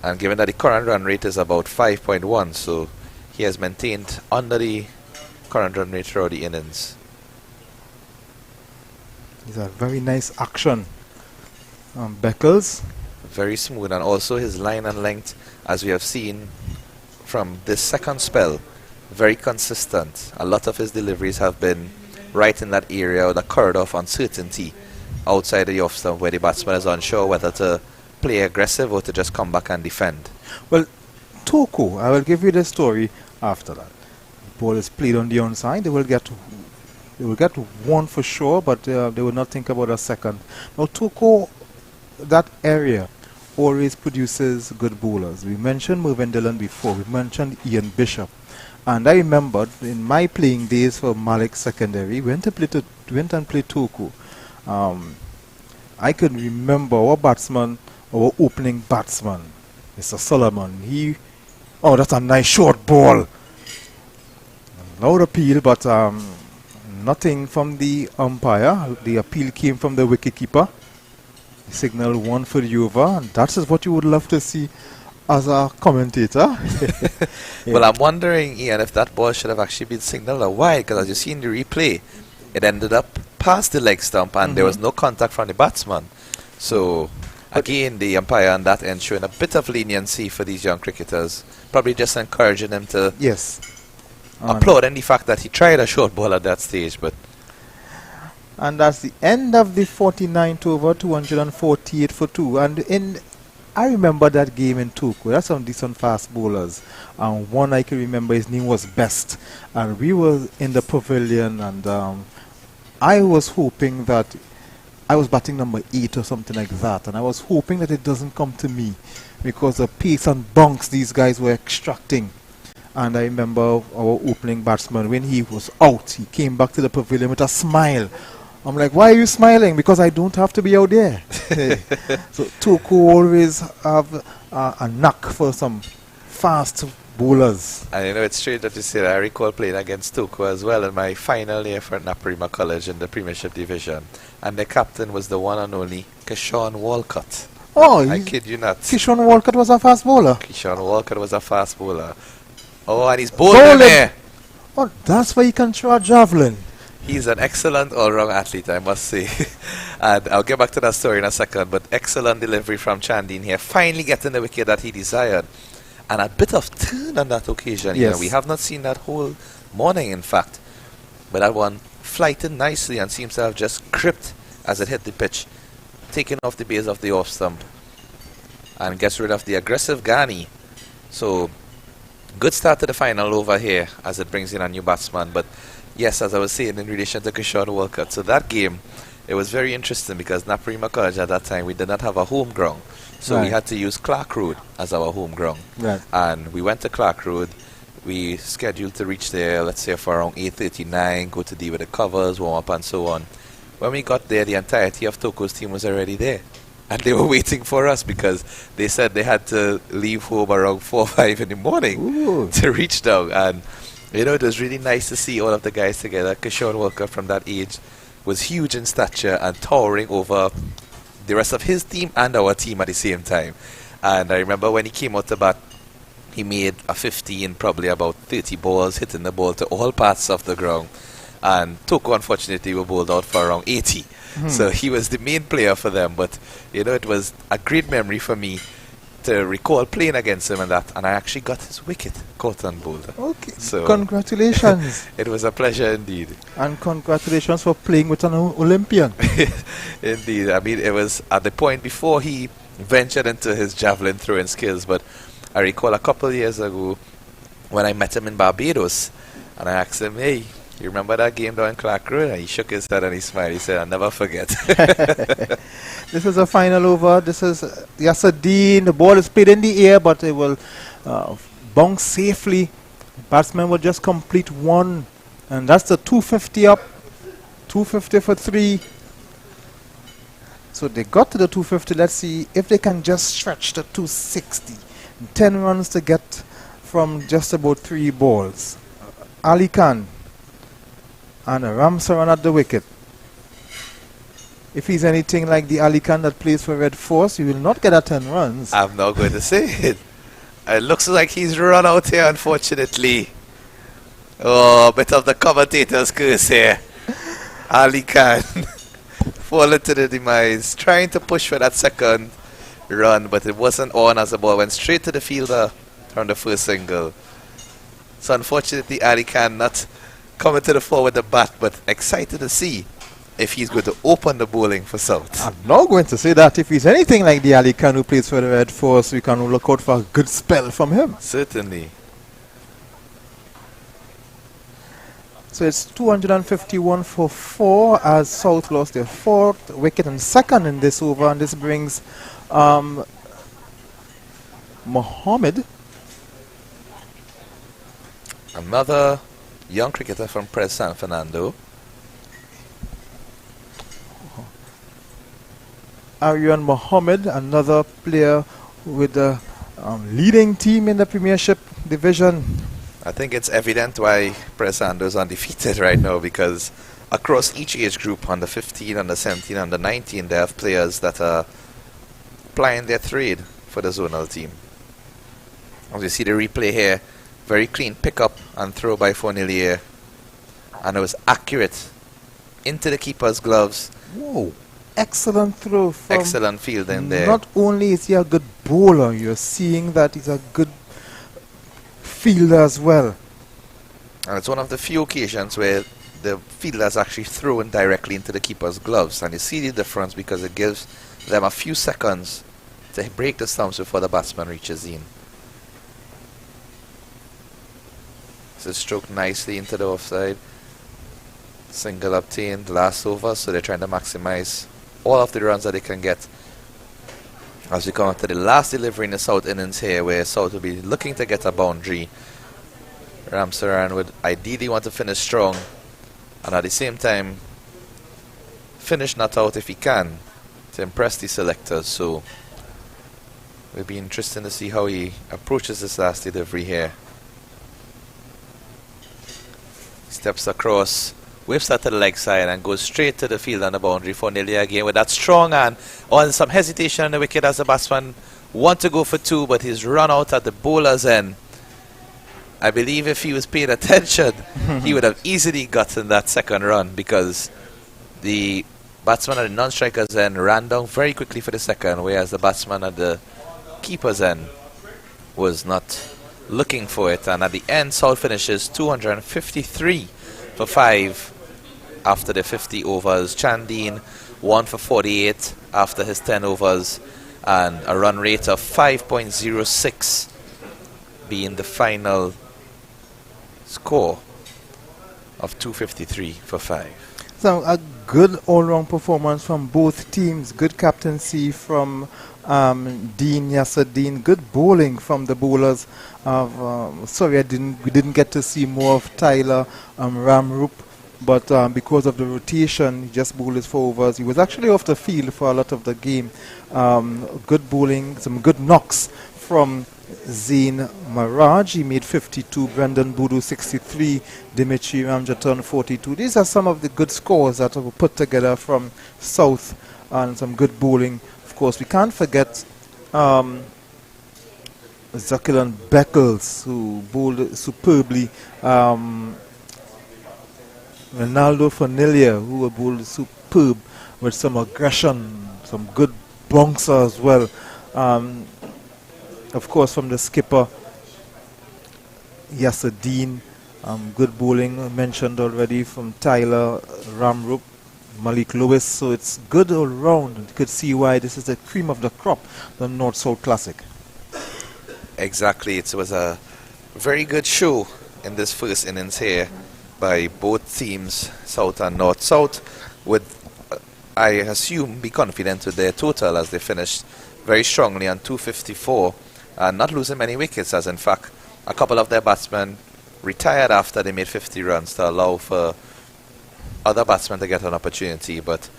And given that the current run rate is about 5.1, so he has maintained under the current run rate throughout the innings. It's a very nice action. Beckles. Very smooth, and also his line and length, as we have seen from this second spell, very consistent. A lot of his deliveries have been right in that area, or the corridor of uncertainty outside the off stump, where the batsman is unsure whether to play aggressive or to just come back and defend. Well, Toko, I will give you the story after that. The ball is played on the onside. They will get 1 for sure, but they will not think about a second. Now, Toko, that area always produces good bowlers. We mentioned Mervyn Dillon before. We mentioned Ian Bishop. And I remembered in my playing days for Malik Secondary, went and played Toko. I can remember our opening batsman, Mr. Solomon. That's a nice short ball. Loud appeal, but nothing from the umpire. The appeal came from the wicketkeeper. He signaled 1 for the over, and that is what you would love to see as a commentator. Yeah. Well, I'm wondering, Ian, if that ball should have actually been signaled a wide, because as you see in the replay, it ended up past the leg stump and there was no contact from the batsman. So, again, the umpire on that end showing a bit of leniency for these young cricketers, probably just encouraging them to applaud the fact that he tried a short ball at that stage. And that's the end of the 49th over, 248 for 2. And I remember that game in Toko. That's some decent fast bowlers. And one I can remember, his name was Best. And we were in the pavilion, and I was hoping that I was batting number 8 or something like that. And I was hoping that it doesn't come to me, because the pace and bunks these guys were extracting. And I remember our opening batsman, when he was out, he came back to the pavilion with a smile. I'm like, why are you smiling? Because I don't have to be out there. So Toko always have a knack for some fast bowlers. And you know, it's strange that you say that. I recall playing against Toko as well in my final year for Naparima College in the Premiership Division. And the captain was the one and only Kishon Walcott. Oh, I kid you not. Kishon Walcott was a fast bowler. Kishon Walcott was a fast bowler. Oh, and he's bowling Bowling. there. Oh, that's why he can throw a javelin. He's an excellent all-round athlete, I must say. And I'll get back to that story in a second, but excellent delivery from Chandin here. Finally getting the wicket that he desired. And a bit of turn on that occasion. You know, Yes. we have not seen that whole morning, in fact. But that one flighted nicely and seems to have just gripped as it hit the pitch, taking off the base of the off stump. And gets rid of the aggressive Ghani. So, good start to the final over here as it brings in a new batsman. But yes, as I was saying in relation to Kishore Walcott, so that game, it was very interesting because Napri Makaraj at that time, we did not have a home ground. So we Right. had to use Clark Road as our home ground. Right. And we went to Clark Road. We scheduled to reach there, let's say, for around 8:39, go to deal with the covers, warm up and so on. When we got there, the entirety of Toko's team was already there. And they were waiting for us because they said they had to leave home around 4 or 5 in the morning Ooh. to reach down. And, you know, it was really nice to see all of the guys together. Kishore Walker from that age was huge in stature and towering over the rest of his team and our team at the same time. And I remember when he came out to bat, he made a 15, probably about 30 balls, hitting the ball to all parts of the ground. And Toko, unfortunately, were bowled out for around 80. So he was the main player for them. But, you know, it was a great memory for me to recall playing against him and that. And I actually got his wicket caught on bowler. Okay. So Congratulations. it was a pleasure indeed. And congratulations for playing with an Olympian. Indeed. I mean, it was at the point before he ventured into his javelin throwing skills. But I recall a couple of years ago when I met him in Barbados. And I asked him, hey, you remember that game down in Clark Road? And he shook his head and he smiled. He said, I'll never forget. This is a final over. This is Yasadeen. The ball is played in the air, but it will bounce safely. Batsman will just complete one. And that's the 250 up. 250 for 3. So they got to the 250. Let's see if they can just stretch to 260. 10 runs to get from just about 3 balls. Ali Khan and Ramsaran at the wicket. If he's anything like the Ali Khan that plays for Red Force, he will not get a 10 runs. I'm not going to say it. It looks like he's run out here, unfortunately. Oh, a bit of the commentator's curse here. Ali Khan fallen to the demise, trying to push for that second run, but it wasn't on as the ball went straight to the fielder on the first single. So unfortunately, Ali Khan not coming to the fore with the bat, but excited to see if he's going to open the bowling for South. I'm not going to say that. If he's anything like the Ali Khan who plays for the Red Force, we can look out for a good spell from him. Certainly. So it's 251 for 4 as South lost their 4th wicket and 2nd in this over, and this brings Mohammed. Another young cricketer from Pres San Fernando. Aryan Mohammed, another player with the leading team in the Premiership division. I think it's evident why Pres Sando is undefeated right now, because across each age group, under 15, under 17, under 19, they have players that are plying their trade for the zonal team. As you see the replay here, very clean pickup and throw by Fournier, and it was accurate into the keeper's gloves. Whoa, excellent throw from... Excellent fielding there. Not only is he a good bowler, you're seeing that he's a good fielder as well. And it's one of the few occasions where the fielders actually thrown directly into the keeper's gloves, and you see the difference because it gives them a few seconds to break the stumps before the batsman reaches in. So stroked nicely into the offside. Single obtained last over, so they're trying to maximize all of the runs that they can get. As we come up to the last delivery in the South innings here, where South will be looking to get a boundary. Ramsaran would ideally want to finish strong, and at the same time finish not out if he can, to impress the selectors. So it'll be interesting to see how he approaches this last delivery here. Steps across, whips that to the leg side and goes straight to the field on the boundary for Nearly again with that strong hand. On some hesitation on the wicket as the batsman want to go for 2, but he's run out at the bowler's end. I believe if he was paying attention, he would have easily gotten that second run, because the batsman at the non-strikers end ran down very quickly for the second, whereas the batsman at the keeper's end was not looking for it. And at the end, South finishes 253 for 5 after the 50 overs. Chandine 1 for 48 after his 10 overs, and a run rate of 5.06 being the final score of 253 for 5. So a good all-round performance from both teams. Good captaincy from Dean Yasser-Dean. Good bowling from the bowlers. Sorry, we didn't get to see more of Tyler Ramrup, but because of the rotation, he just bowled his 4 overs. He was actually off the field for a lot of the game. Good bowling, some good knocks from Zain Maraj. He made 52, Brendan Boodoo 63, Dimitri Ramjatan 42. These are some of the good scores that were put together from South, and some good bowling. Of course, we can't forget Zakilan Beckles, who bowled superbly. Ronaldo Fanilia, who bowled superb with some aggression, some good bouncer as well. Of course, from the skipper, Yasser-Dean, good bowling mentioned already from Tyler Ramrup, Malik Lewis. So it's good all round. You could see why this is the cream of the crop, the North-South Classic. Exactly. It was a very good show in this first innings here by both teams, South and North-South, would, I assume, be confident with their total, as they finished very strongly on 254 and not losing many wickets, as in fact a couple of their batsmen retired after they made 50 runs to allow for other batsmen to get an opportunity. But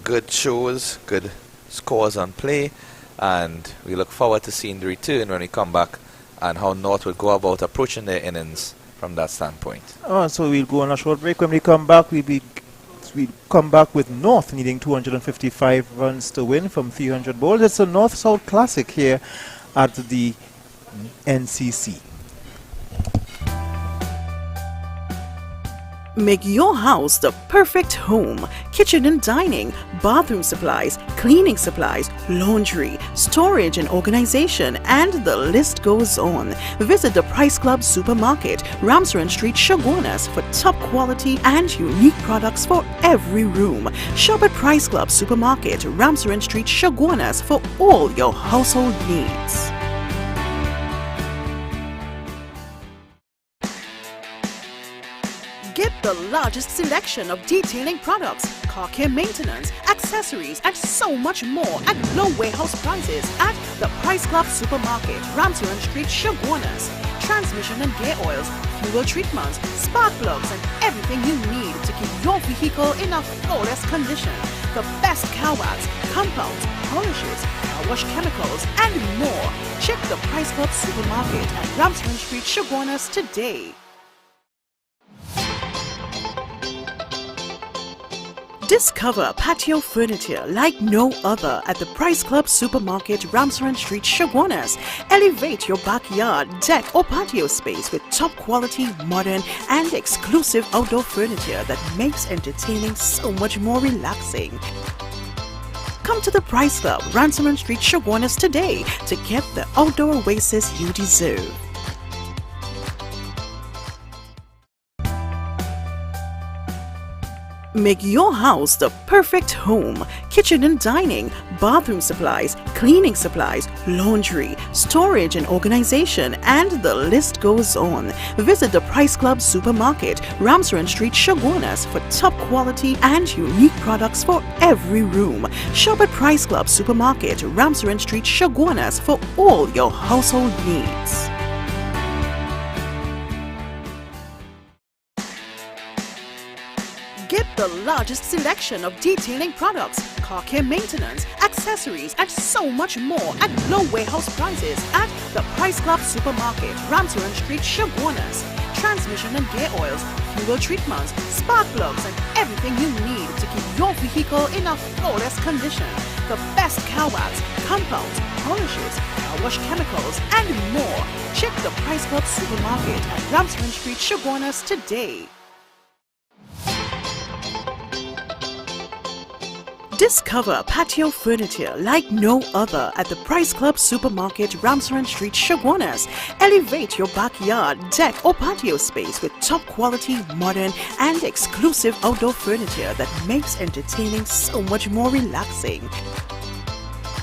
good shows, good scores on play, and we look forward to seeing the return when we come back and how North would go about approaching their innings from that standpoint. So we'll go on a short break. When we come back, we'll come back with North needing 255 runs to win from 300 balls. It's a North-South Classic here at the NCC. Make your house the perfect home. Kitchen and dining, bathroom supplies, cleaning supplies, laundry, storage and organization, and the list goes on. Visit the Price Club Supermarket, Ramsaren Street, Chaguanas, for top quality and unique products for every room. Shop at Price Club Supermarket, Ramsaren Street, Chaguanas, for all your household needs. Get the largest selection of detailing products, car care maintenance, accessories, and so much more at low warehouse prices at the Price Club Supermarket, Ramsaren Street, Chaguanas. Transmission and gear oils, fuel treatments, spark plugs, and everything you need to keep your vehicle in a flawless condition. The best car wax, compounds, polishes, car wash chemicals, and more. Check the Price Club Supermarket at Ramsaren Street, Chaguanas today. Discover patio furniture like no other at the Price Club Supermarket, Ramsaren Street, Chaguanas. Elevate your backyard, deck, or patio space with top quality, modern, and exclusive outdoor furniture that makes entertaining so much more relaxing. Come to the Price Club, Ramsaren Street, Chaguanas today to get the outdoor oasis you deserve. Make your house the perfect home. Kitchen and dining, bathroom supplies, cleaning supplies, laundry, storage and organization, and the list goes on. Visit the Price Club Supermarket, Ramsaren Street, Chaguanas, for top quality and unique products for every room. Shop at Price Club Supermarket, Ramsaren Street, Chaguanas, for all your household needs. Get the largest selection of detailing products, car care maintenance, accessories, and so much more at low warehouse prices at the Price Club Supermarket, Ramsaren Street, Chaguanas. Transmission and gear oils, fuel treatments, spark plugs, and everything you need to keep your vehicle in a flawless condition. The best car wax, compounds, polishes, car car wash chemicals, and more. Check the Price Club Supermarket at Ramsden Street, Chaguanas today. Discover patio furniture like no other at the Price Club Supermarket, Ramsden Street, Chaguanas. Elevate your backyard, deck or patio space with top quality, modern and exclusive outdoor furniture that makes entertaining so much more relaxing.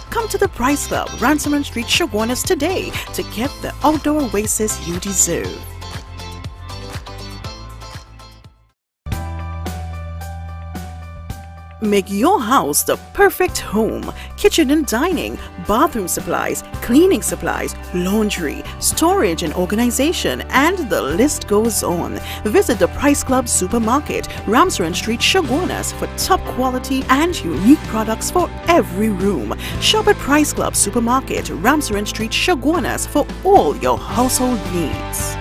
Come to the Price Club, Ramsden Street, Chaguanas today to get the outdoor oasis you deserve. Make your house the perfect home. Kitchen and dining, bathroom supplies, cleaning supplies, laundry, storage and organization, and the list goes on. Visit the Price Club Supermarket, Ramsden Street, Chaguanas for top quality and unique products for every room. Shop at Price Club Supermarket, Ramsden Street, Chaguanas for all your household needs.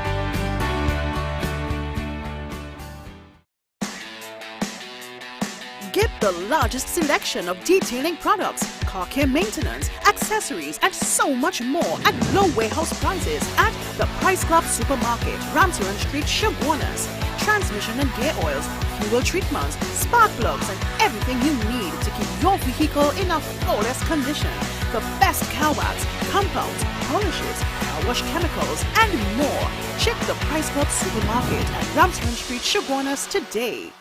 Get the largest selection of detailing products, car care maintenance, accessories, and so much more at low warehouse prices at the Price Club Supermarket, Ramsden Street, Chaguanas. Transmission and gear oils, fuel treatments, spark plugs, and everything you need to keep your vehicle in a flawless condition. The best car wax, compounds, polishes, car wash chemicals, and more. Check the Price Club Supermarket at Ramsden Street, Chaguanas today.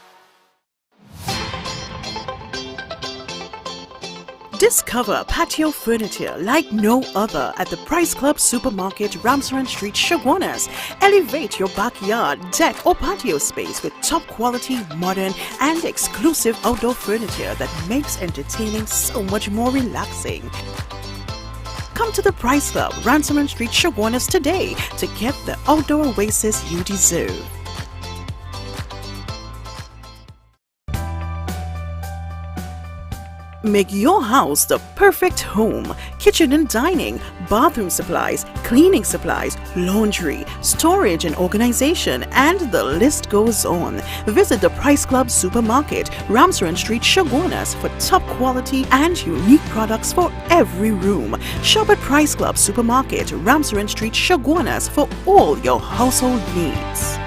Discover patio furniture like no other at the Price Club Supermarket, Ramsden Street, Chaguanas. Elevate your backyard, deck or patio space with top quality, modern and exclusive outdoor furniture that makes entertaining so much more relaxing. Come to the Price Club, Ramsden Street, Chaguanas today to get the outdoor oasis you deserve. Make your house the perfect home. Kitchen and dining, bathroom supplies, cleaning supplies, laundry, storage and organization, and the list goes on. Visit the Price Club Supermarket, Ramsden Street, Chaguanas for top quality and unique products for every room. Shop at Price Club Supermarket, Ramsden Street, Chaguanas for all your household needs.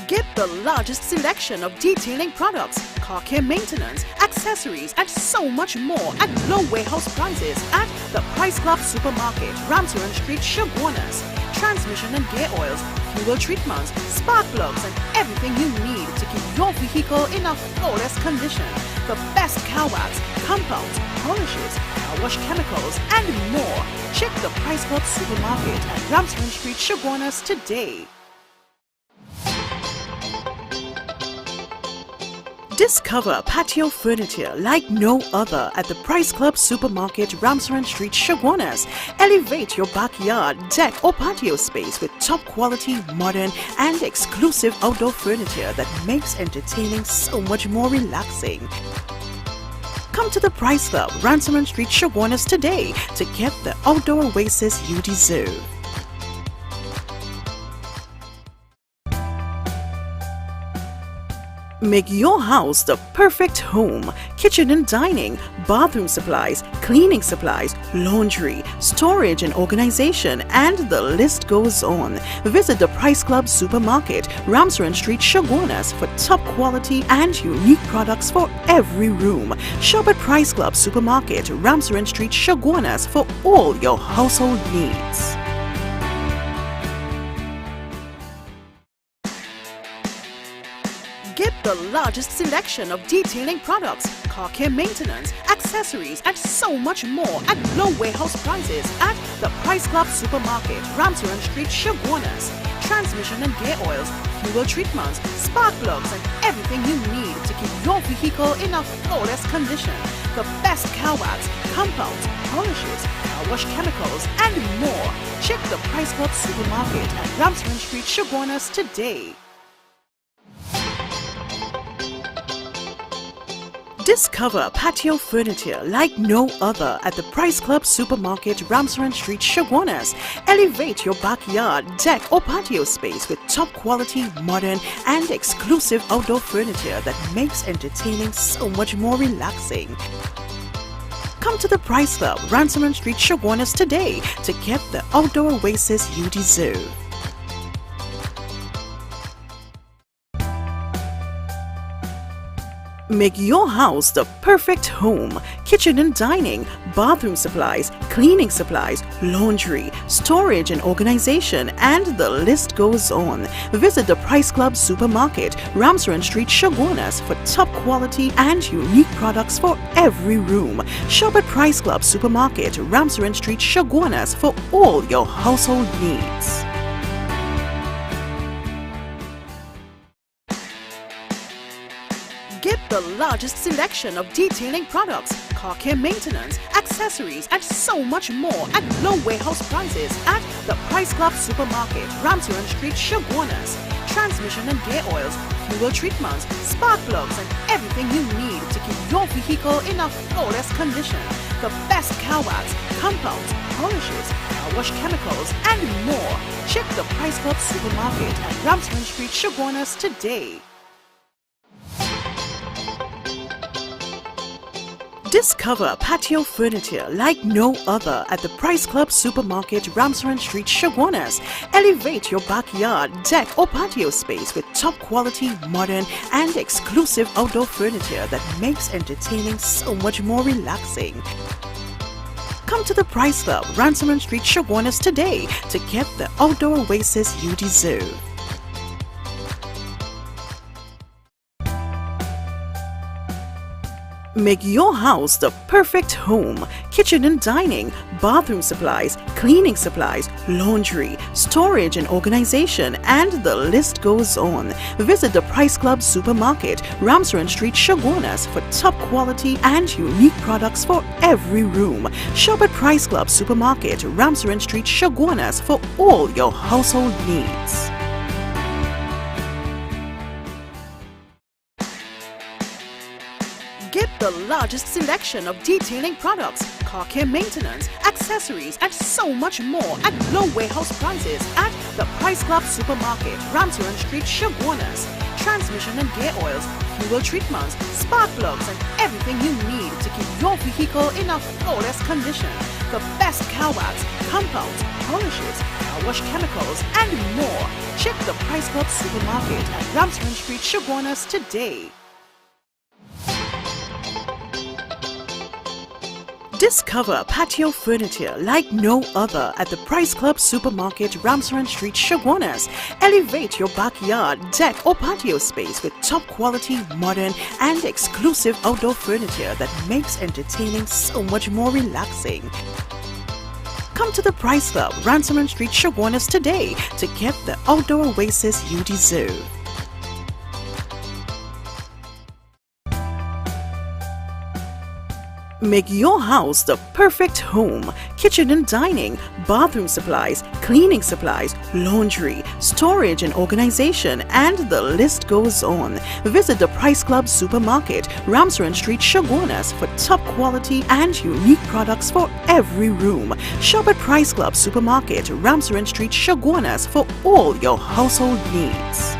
Get the largest selection of detailing products, car care maintenance, accessories, and so much more at low warehouse prices at the Price Club Supermarket, Ramsden Street, Chaguanas. Transmission and gear oils, fuel treatments, spark plugs, and everything you need to keep your vehicle in a flawless condition. The best car wax, compounds, polishes, car wash chemicals, and more. Check the Price Club Supermarket at Ramsden Street, Chaguanas today. Discover patio furniture like no other at the Price Club Supermarket, Ramsden Street, Chaguanas. Elevate your backyard, deck or patio space with top quality, modern and exclusive outdoor furniture that makes entertaining so much more relaxing. Come to the Price Club, Ramsden Street, Chaguanas today to get the outdoor oasis you deserve. Make your house the perfect home. Kitchen and dining, bathroom supplies, cleaning supplies, laundry, storage and organization, and the list goes on. Visit the Price Club Supermarket, Ramsden Street, Chaguanas for top quality and unique products for every room. Shop at Price Club Supermarket, Ramsden Street, Chaguanas for all your household needs. Get the largest selection of detailing products, car care maintenance, accessories, and so much more at low warehouse prices at the Price Club Supermarket, Ramsden Street, Chaguanas. Transmission and gear oils, fuel treatments, spark plugs, and everything you need to keep your vehicle in a flawless condition. The best car wax, compounds, polishes, car wash chemicals, and more. Check the Price Club Supermarket at Ramsden Street, Chaguanas today. Discover patio furniture like no other at the Price Club Supermarket, Ramsaran Street, Chaguanas. Elevate your backyard, deck or patio space with top quality, modern and exclusive outdoor furniture that makes entertaining so much more relaxing. Come to the Price Club, Ramsaran Street, Chaguanas today to get the outdoor oasis you deserve. Make your house the perfect home. Kitchen and dining, bathroom supplies, cleaning supplies, laundry, storage and organization, and the list goes on. Visit the Price Club Supermarket, Ramsaran Street, Chaguanas for top quality and unique products for every room. Shop at Price Club Supermarket, Ramsaran Street, Chaguanas for all your household needs. Get the largest selection of detailing products, car care maintenance, accessories, and so much more at low warehouse prices at the Price Club Supermarket, Ramsaran Street, Chaguanas. Transmission and gear oils, fuel treatments, spark plugs, and everything you need to keep your vehicle in a flawless condition. The best car wax, compounds, polishes, car wash chemicals, and more. Check the Price Club Supermarket at Ramsaran Street, Chaguanas today. Discover patio furniture like no other at the Price Club Supermarket, Ramsaran Street, Chaguanas. Elevate your backyard, deck or patio space with top quality, modern and exclusive outdoor furniture that makes entertaining so much more relaxing. Come to the Price Club, Ramsaran Street, Chaguanas today to get the outdoor oasis you deserve. Make your house the perfect home. Kitchen and dining, bathroom supplies, cleaning supplies, laundry, storage and organization, and the list goes on. Visit the Price Club Supermarket, Ramsaran Street, Chaguanas for top quality and unique products for every room. Shop at Price Club Supermarket, Ramsaran Street, Chaguanas for all your household needs. Get the largest selection of detailing products, car care maintenance, accessories, and so much more at low warehouse prices at the Price Club Supermarket, Ramsaran Street, Chaguanas. Transmission and gear oils, fuel treatments, spark plugs, and everything you need to keep your vehicle in a flawless condition. The best car wax, compounds, polishes, car wash chemicals, and more. Check the Price Club Supermarket at Ramsaran Street, Chaguanas today. Discover patio furniture like no other at the Price Club Supermarket, Ramsaran Street, Chaguanas. Elevate your backyard, deck or patio space with top quality, modern and exclusive outdoor furniture that makes entertaining so much more relaxing. Come to the Price Club, Ramsaran Street, Chaguanas today to get the outdoor oasis you deserve. Make your house the perfect home. Kitchen and dining, bathroom supplies, cleaning supplies, laundry, storage and organization, and the list goes on. Visit the Price Club Supermarket, Ramsaran Street, Chaguanas for top quality and unique products for every room. Shop at Price Club Supermarket, Ramsaran Street, Chaguanas for all your household needs.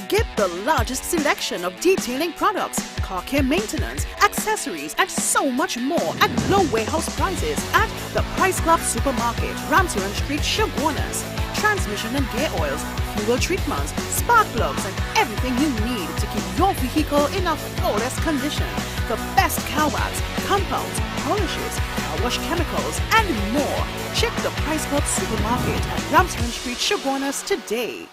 Get the largest selection of detailing products, car care maintenance, accessories, and so much more at low warehouse prices at the Price Club Supermarket, Ramsaran Street, Chaguanas. Transmission and gear oils, fuel treatments, spark plugs, and everything you need to keep your vehicle in a flawless condition. The best car wax, compounds, polishes, car wash chemicals, and more. Check the Price Club Supermarket at Ramsaran Street, Chaguanas today.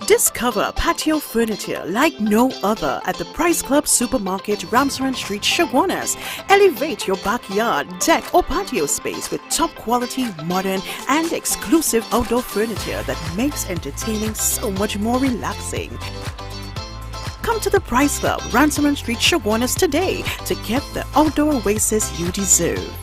Discover patio furniture like no other at the Price Club Supermarket, Ramsaran Street, Chaguanas. Elevate your backyard, deck or patio space with top quality, modern and exclusive outdoor furniture that makes entertaining so much more relaxing. Come to the Price Club, Ramsaran Street, Chaguanas today to get the outdoor oasis you deserve.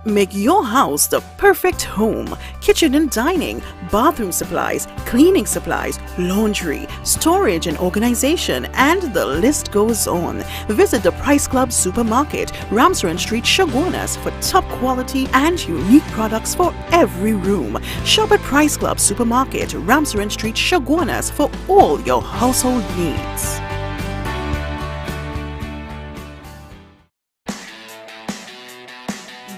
Make your house the perfect home. Kitchen and dining, bathroom supplies, cleaning supplies, laundry, storage and organization, and the list goes on. Visit the Price Club Supermarket, Ramsaren Street, Chaguanas for top quality and unique products for every room. Shop at Price Club Supermarket, Ramsaren Street, Chaguanas for all your household needs.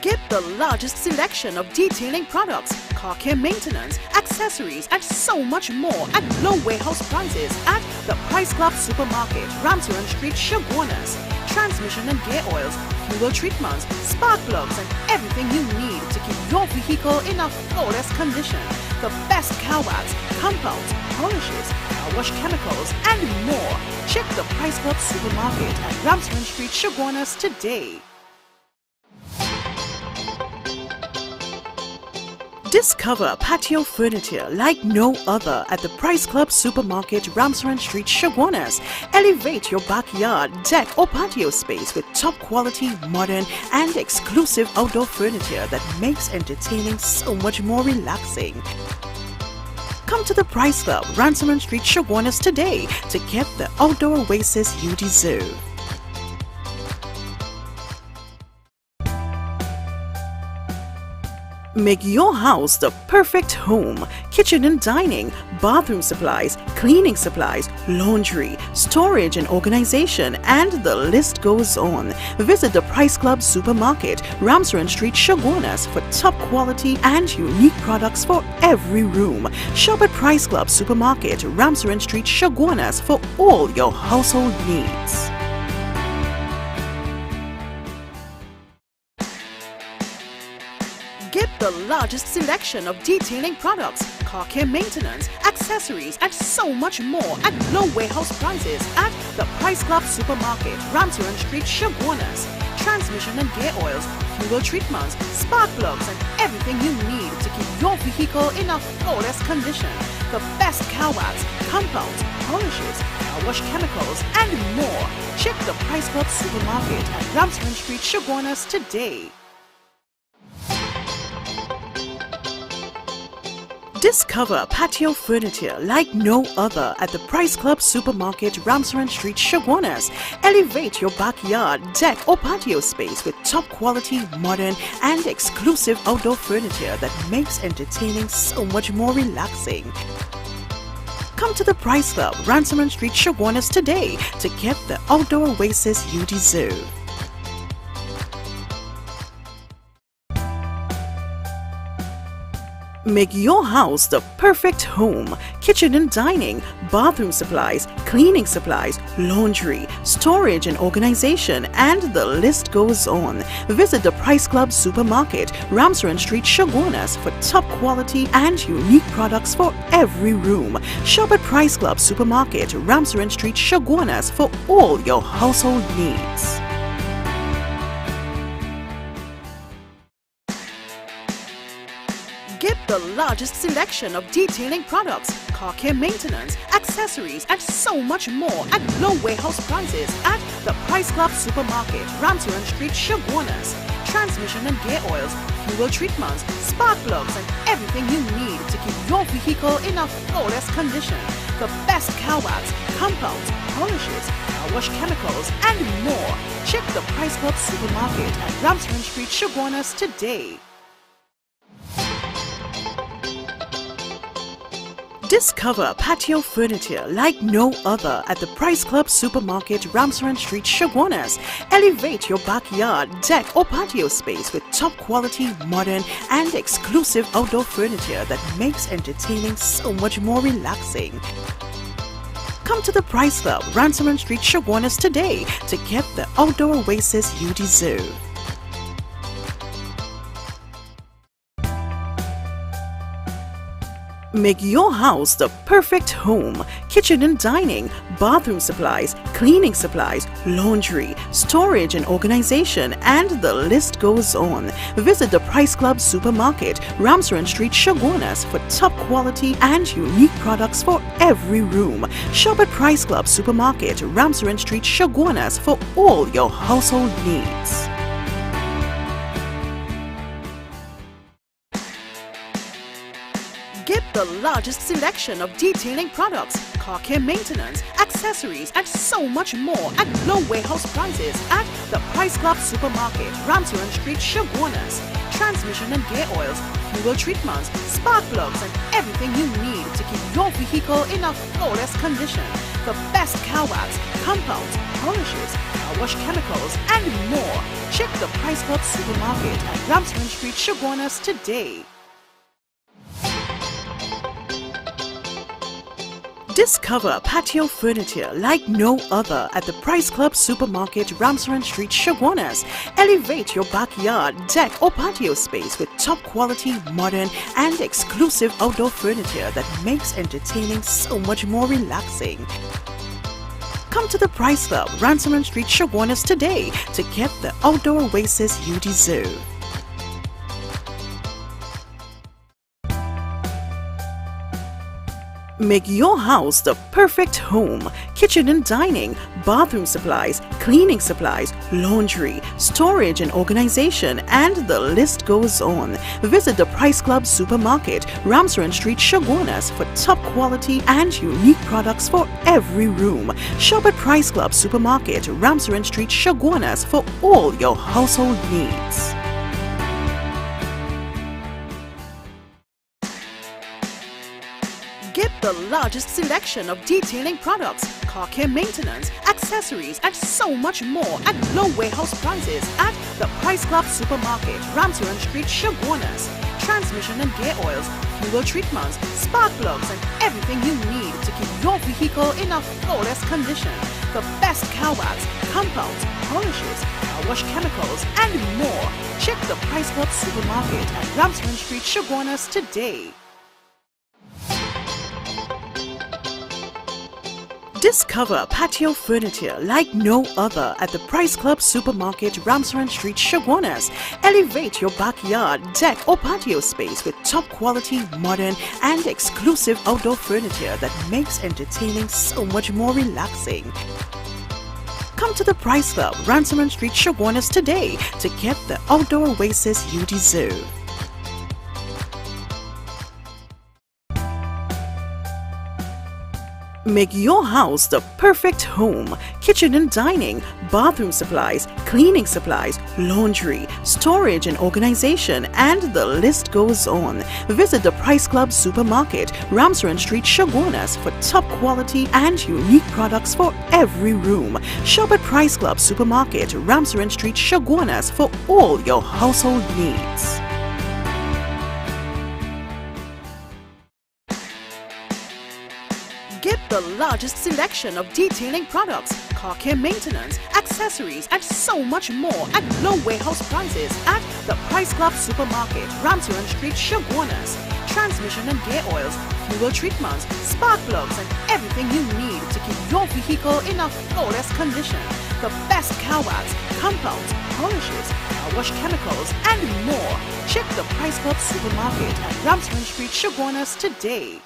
Get the largest selection of detailing products, car care maintenance, accessories, and so much more at low warehouse prices at the Price Club Supermarket, Ramsaren Street, Chaguanas. Transmission and gear oils, fuel treatments, spark plugs, and everything you need to keep your vehicle in a flawless condition. The best car wax, compounds, polishes, car wash chemicals, and more. Check the Price Club Supermarket at Ramsaren Street, Chaguanas today. Discover patio furniture like no other at the Price Club Supermarket, Ramsaren Street, Chaguanas. Elevate your backyard, deck or patio space with top quality, modern and exclusive outdoor furniture that makes entertaining so much more relaxing. Come to the Price Club, Ramsaren Street, Chaguanas today to get the outdoor oasis you deserve. Make your house the perfect home. Kitchen and dining, bathroom supplies, cleaning supplies, laundry, storage and organization, and the list goes on. Visit the Price Club Supermarket, Ramsaren Street, Chaguanas for top quality and unique products for every room. Shop at Price Club Supermarket, Ramsaren Street, Chaguanas for all your household needs. Get the largest selection of detailing products, car care maintenance, accessories, and so much more at low warehouse prices at the Price Club Supermarket, Ramsaren Street, Chaguanas. Transmission and gear oils, fuel treatments, spark plugs, and everything you need to keep your vehicle in a flawless condition. The best car wax, compounds, polishes, car wash chemicals, and more. Check the Price Club Supermarket at Ramsaren Street, Chaguanas today. Discover patio furniture like no other at the Price Club Supermarket, Ramsaren Street, Chaguanas. Elevate your backyard, deck or patio space with top quality, modern and exclusive outdoor furniture that makes entertaining so much more relaxing. Come to the Price Club, Ramsaren Street, Chaguanas today to get the outdoor oasis you deserve. Make your house the perfect home. Kitchen and dining, bathroom supplies, cleaning supplies, laundry, storage and organization, and the list goes on. Visit the Price Club Supermarket, Ramsaren Street, Chaguanas for top quality and unique products for every room. Shop at Price Club Supermarket, Ramsaren Street, Chaguanas for all your household needs. Get the largest selection of detailing products, car care maintenance, accessories, and so much more at low warehouse prices at the Price Club Supermarket, Ramsaren Street, Chaguanas. Transmission and gear oils, fuel treatments, spark plugs, and everything you need to keep your vehicle in a flawless condition. The best car wax, compounds, polishes, car wash chemicals, and more. Check the Price Club Supermarket at Ramsaren Street, Chaguanas today. Discover patio furniture like no other at the Price Club Supermarket, Ramsaren Street, Chaguanas. Elevate your backyard, deck or patio space with top quality, modern and exclusive outdoor furniture that makes entertaining so much more relaxing. Come to the Price Club, Ramsaren Street, Chaguanas today to get the outdoor oasis you deserve. Make your house the perfect home. Kitchen and dining, bathroom supplies, cleaning supplies, laundry, storage and organization, and the list goes on. Visit the Price Club Supermarket, Ramsaren Street, Chaguanas for top quality and unique products for every room. Shop at Price Club Supermarket, Ramsaren Street, Chaguanas for all your household needs. the largest selection of detailing products, car care maintenance, accessories, and so much more at low warehouse prices at the Price Club Supermarket, Ramsden Street, Shogunas. Transmission and gear oils, fuel treatments, spark plugs, and everything you need to keep your vehicle in a flawless condition. The best car wax, compounds, polishes, car wash chemicals, and more. Check the Price Club Supermarket at Ramsden Street, Shogunas today. Discover patio furniture like no other at the Price Club Supermarket, Ramsden Street, Shogunas. Elevate your backyard, deck, or patio space with top quality, modern, and exclusive outdoor furniture that makes entertaining so much more relaxing. Come to the Price Club, Ramsden Street, Shogunas today to get the outdoor oasis you deserve. Make your house the perfect home. Kitchen and dining, bathroom supplies, cleaning supplies, laundry, storage and organization, and the list goes on. Visit the Price Club Supermarket, Ramsden Street, Shogunas for top quality and unique products for every room. Shop at Price Club Supermarket, Ramsden Street, Shogunas for all your household needs. Get the largest selection of detailing products, car care maintenance, accessories, and so much more at low warehouse prices at the Price Club Supermarket, Ramsden Street, Shogunas. Transmission and gear oils, fuel treatments, spark plugs, and everything you need to keep your vehicle in a flawless condition. The best car wax, compounds, polishes, car wash chemicals, and more. Check the Price Club Supermarket at Ramsden Street, Shogunas today. Discover patio furniture like no other at the Price Club Supermarket, Ramsden Street, Shogunas. Elevate your backyard, deck, or patio space with top quality, modern, and exclusive outdoor furniture that makes entertaining so much more relaxing. Come to the Price Club, Ramsden Street, Shogunas today to get the outdoor oasis you deserve. Make your house the perfect home. Kitchen and dining, bathroom supplies, cleaning supplies, laundry, storage and organization, and the list goes on. Visit the Price Club Supermarket, Ramsden Street, Shogunas for top quality and unique products for every room. Shop at Price Club Supermarket, Ramsden Street, Shogunas for all your household needs. Get the largest selection of detailing products, car care maintenance, accessories, and so much more at low warehouse prices at the Price Club Supermarket, Ramsden Street, Shogunas. Transmission and gear oils, fuel treatments, spark plugs, and everything you need to keep your vehicle in a flawless condition. The best car wax, compounds, polishes, car wash chemicals, and more. Check the Price Club Supermarket at Ramsden Street, Shogunas today.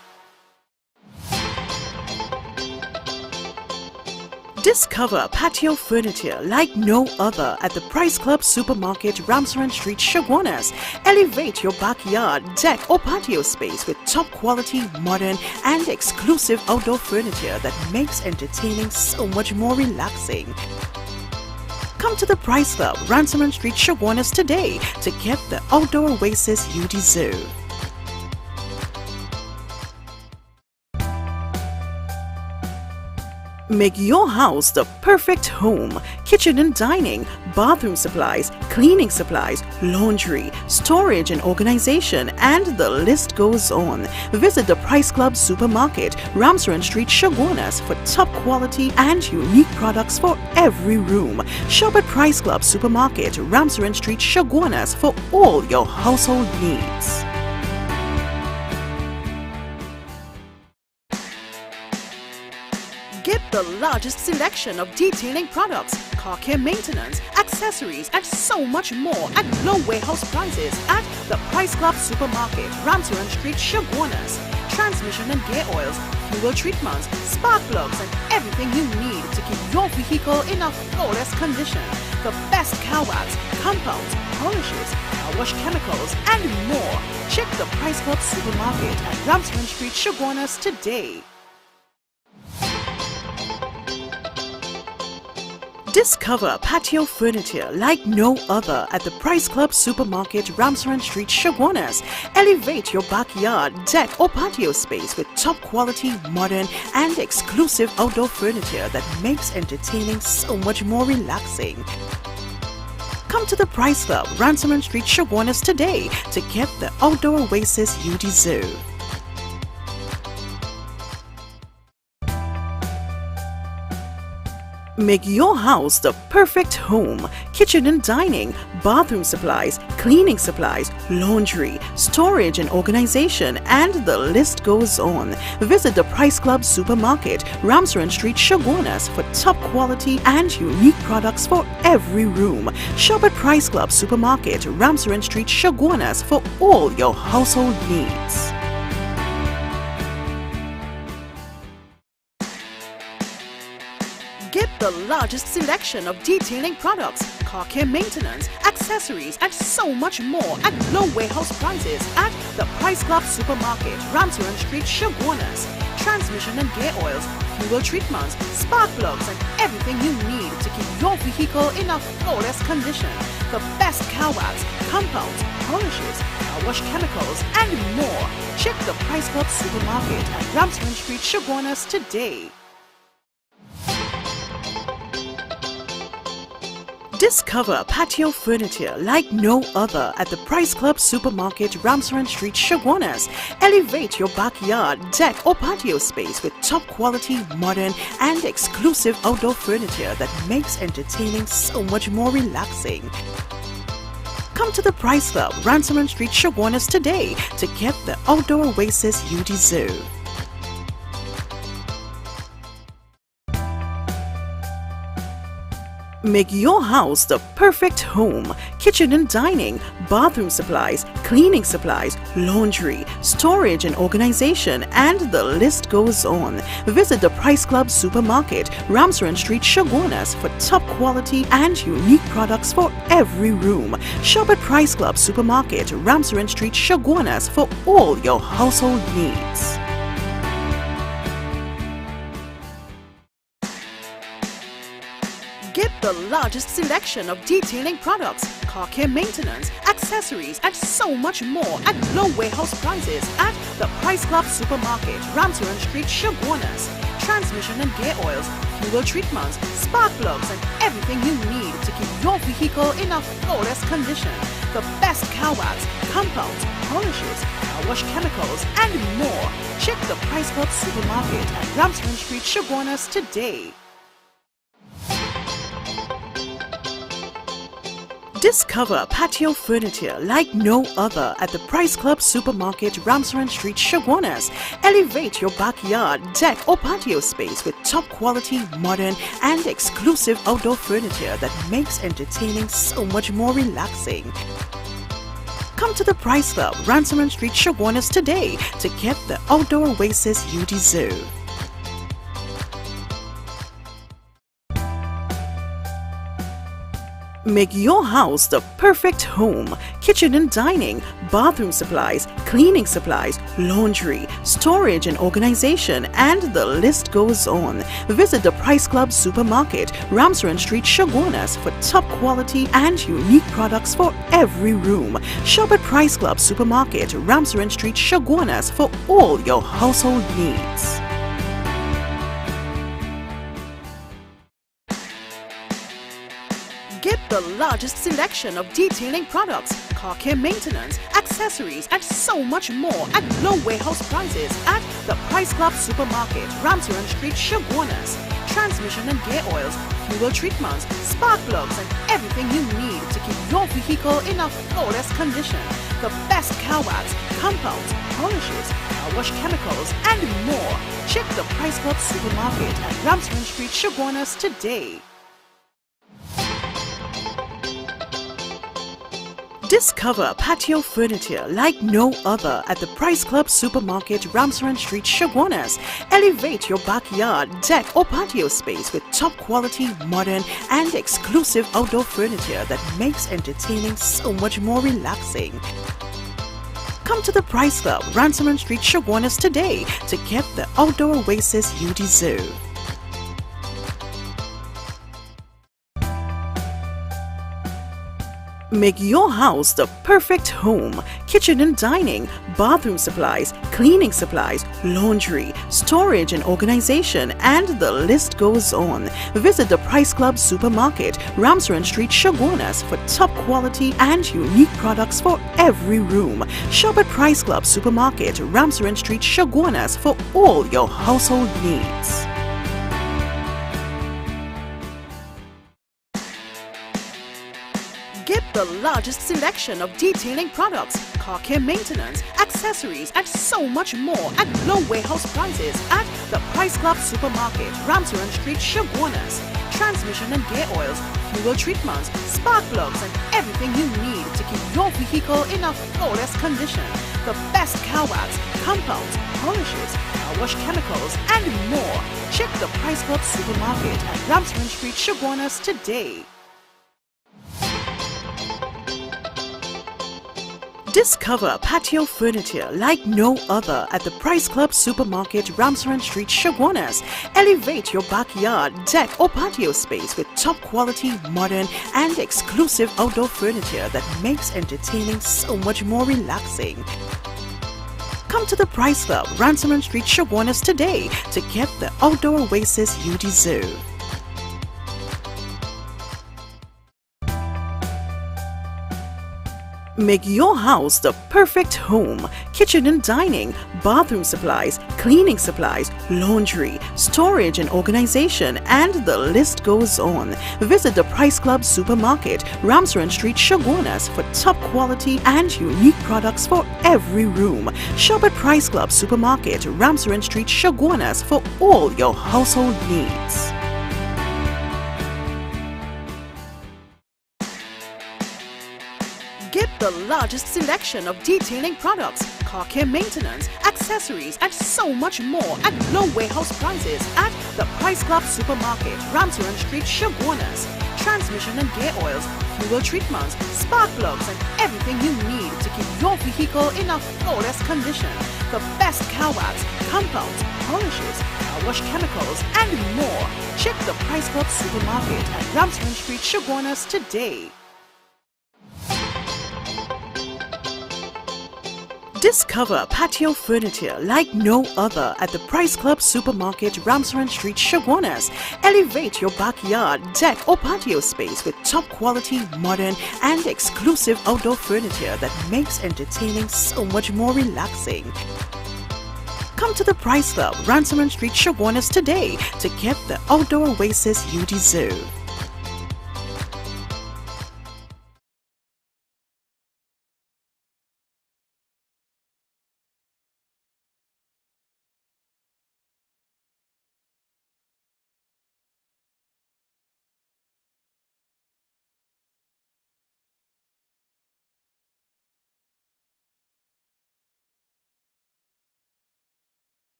Discover patio furniture like no other at the Price Club Supermarket, Ramsden Street, Shogunas. Elevate your backyard, deck, or patio space with top quality, modern, and exclusive outdoor furniture that makes entertaining so much more relaxing. Come to the Price Club, Ramsden Street, Shogunas today to get the outdoor oasis you deserve. Make your house the perfect home. Kitchen and dining, bathroom supplies, cleaning supplies, laundry, storage and organization, and the list goes on. Visit the Price Club Supermarket, Ramsden Street, Shogunas for top quality and unique products for every room. Shop at Price Club Supermarket, Ramsden Street, Shogunas for all your household needs. Get the largest selection of detailing products, car care maintenance, accessories, and so much more at low warehouse prices at the Price Club Supermarket, Ramsden Street, Shogunas. transmission and gear oils, fuel treatments, spark plugs, and everything you need to keep your vehicle in a flawless condition. The best car wax, compounds, polishes, car wash chemicals, and more. Check the Price Club Supermarket at Ramsden Street, Chaguanas today. Discover patio furniture like no other at the Price Club Supermarket, Ramsden Street, Chaguanas. Elevate your backyard, deck, or patio space with top quality, modern, and exclusive outdoor furniture that makes entertaining so much more relaxing. Come to the Price Club, Ramsden Street, Chaguanas today to get the outdoor oasis you deserve. Make your house the perfect home. Kitchen and dining, bathroom supplies, cleaning supplies, laundry, storage and organization, and the list goes on. Visit the Price Club Supermarket, Ramsden Street, Chaguanas for top quality and unique products for every room. Shop at Price Club Supermarket, Ramsden Street, Chaguanas for all your household needs. Get the largest selection of detailing products, car care maintenance, accessories, and so much more at low warehouse prices at the Price Club Supermarket, Ramsden Street, Chaguanas. Transmission and gear oils, fuel treatments, spark plugs, and everything you need to keep your vehicle in a flawless condition. The best car wax, compounds, polishes, car wash chemicals, and more. Check the Price Club Supermarket at Ramsden Street, Chaguanas today. Discover patio furniture like no other at the Price Club Supermarket, Ramsden Street, Chaguanas. Elevate your backyard, deck, or patio space with top quality, modern, and exclusive outdoor furniture that makes entertaining so much more relaxing. Come to the Price Club, Ramsden Street, Chaguanas today to get the outdoor oasis you deserve. Make your house the perfect home. Kitchen and dining, bathroom supplies, cleaning supplies, laundry, storage and organization, and the list goes on. Visit the Price Club Supermarket, Ramsden Street, Chaguanas for top quality and unique products for every room. Shop at Price Club Supermarket, Ramsden Street, Chaguanas for all your household needs. Get the largest selection of detailing products, car care maintenance, accessories, and so much more at low warehouse prices at the Price Club Supermarket, Ramsden Street, Chaguanas. Transmission and gear oils, fuel treatments, spark plugs, and everything you need to keep your vehicle in a flawless condition. The best car wax, compounds, polishes, car wash chemicals, and more. Check the Price Club Supermarket at Ramsden Street, Chaguanas today. Discover patio furniture like no other at the Price Club Supermarket, Ramsden Street, Chaguanas. Elevate your backyard, deck, or patio space with top quality, modern, and exclusive outdoor furniture that makes entertaining so much more relaxing. Come to the Price Club, Ramsden Street, Chaguanas today to get the outdoor oasis you deserve. Make your house the perfect home. Kitchen and dining, bathroom supplies, cleaning supplies, laundry, storage and organization, and the list goes on. Visit the Price Club Supermarket, Ramsden Street, Chaguanas for top quality and unique products for every room. Shop at Price Club Supermarket, Ramsden Street, Chaguanas for all your household needs. Get the largest selection of detailing products, car care maintenance, accessories, and so much more at low warehouse prices at the Price Club Supermarket, Ramsden Street, Chaguanas. Transmission and gear oils, fuel treatments, spark plugs, and everything you need to keep your vehicle in a flawless condition. The best car wax, compounds, polishes, car wash chemicals, and more. Check the Price Club Supermarket at Ramsden Street, Chaguanas today. Discover patio furniture like no other at the Price Club Supermarket, Ramsaran Street, Chaguanas. Elevate your backyard, deck or patio space with top quality, modern and exclusive outdoor furniture that makes entertaining so much more relaxing. Come to the Price Club, Ramsaran Street, Chaguanas today to get the outdoor oasis you deserve. Make your house the perfect home. Kitchen and dining, bathroom supplies, cleaning supplies, laundry, storage and organization, and the list goes on. Visit the Price Club Supermarket, Ramsaran Street, Chaguanas for top quality and unique products for every room. Shop at Price Club Supermarket, Ramsaran Street, Chaguanas for all your household needs. Get the largest selection of detailing products, car care maintenance, accessories, and so much more at low warehouse prices at the Price Club Supermarket, Ramsaran Street, Chaguanas. Transmission and gear oils, fuel treatments, spark plugs, and everything you need to keep your vehicle in a flawless condition. The best car wax, compounds, polishes, car wash chemicals, and more. Check the Price Club Supermarket at Ramsaran Street, Chaguanas today. Discover patio furniture like no other at the Price Club Supermarket, Ramsaran Street, Chaguanas. Elevate your backyard, deck or patio space with top quality, modern and exclusive outdoor furniture that makes entertaining so much more relaxing. Come to the Price Club, Ramsaran Street, Chaguanas today to get the outdoor oasis you deserve. Make your house the perfect home. Kitchen and dining, bathroom supplies, cleaning supplies, laundry, storage and organization, and the list goes on. Visit the Price Club Supermarket, Ramsaran Street, Chaguanas for top quality and unique products for every room. Shop at Price Club Supermarket, Ramsaran Street, Chaguanas for all your household needs. Get the largest selection of detailing products, car care maintenance, accessories, and so much more at low warehouse prices at the Price Club Supermarket, Ramsaran Street, Chaguanas. Transmission and gear oils, fuel treatments, spark plugs, and everything you need to keep your vehicle in a flawless condition. The best car wax, compounds, polishes, car wash chemicals, and more. Check the Price Club Supermarket at Ramsaran Street, Chaguanas today. Discover patio furniture like no other at the Price Club Supermarket, Ramsaran Street, Chaguanas. Elevate your backyard, deck or patio space with top quality, modern and exclusive outdoor furniture that makes entertaining so much more relaxing. Come to the Price Club, Ramsaran Street, Chaguanas today to get the outdoor oasis you deserve.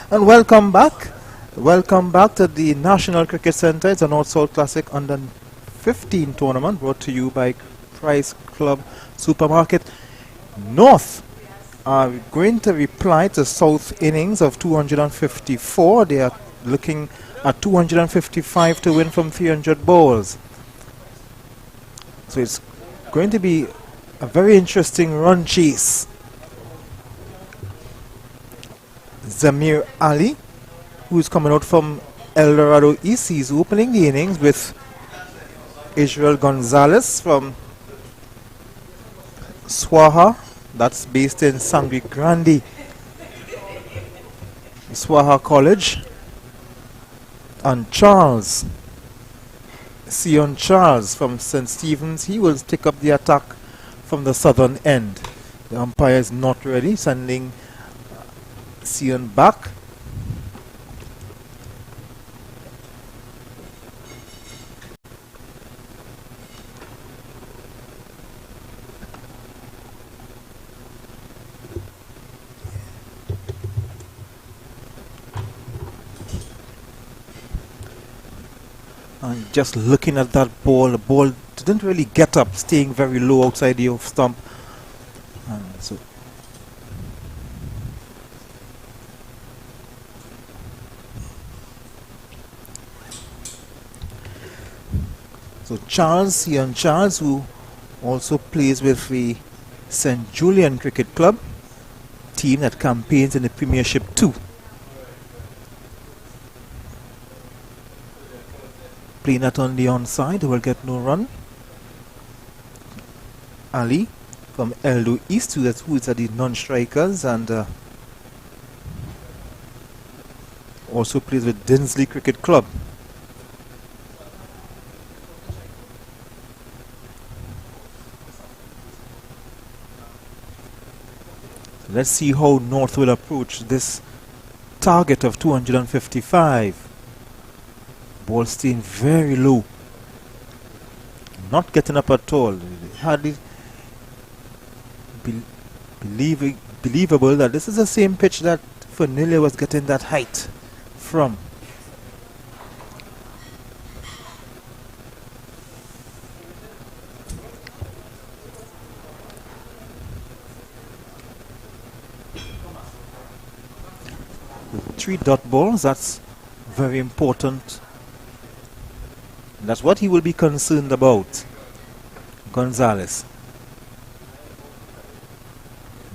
And welcome back. Welcome back to the National Cricket Centre. It's a North-South Classic Under 15 tournament brought to you by Price Club Supermarket. North are going to reply to South innings of 254. They are looking at 255 to win from 300 balls. So it's going to be a very interesting run chase. Zamir Ali, who is coming out from El Dorado East, is opening the innings with Israel Gonzalez from Swaha, that's based in Sangre Grande, Swaha College. And Charles, Sion Charles from St. Stephen's, he will take up the attack from the southern end. The umpire is not ready, sending Sion back. And just looking at that ball, the ball didn't really get up, staying very low outside the off stump. And so Charles, Ian Charles, who also plays with the St. Julian Cricket Club team that campaigns in the Premiership 2. Playing that on the onside, will get no run. Ali from Eldo East, who is at the non-strikers, and also plays with Dinsley Cricket Club. So let's see how North will approach this target of 255. Ball staying very low, not getting up at all. Hardly believable that this is the same pitch that Fernilio was getting that height from. With 3 dot balls, that's very important. That's what he will be concerned about, Gonzalez.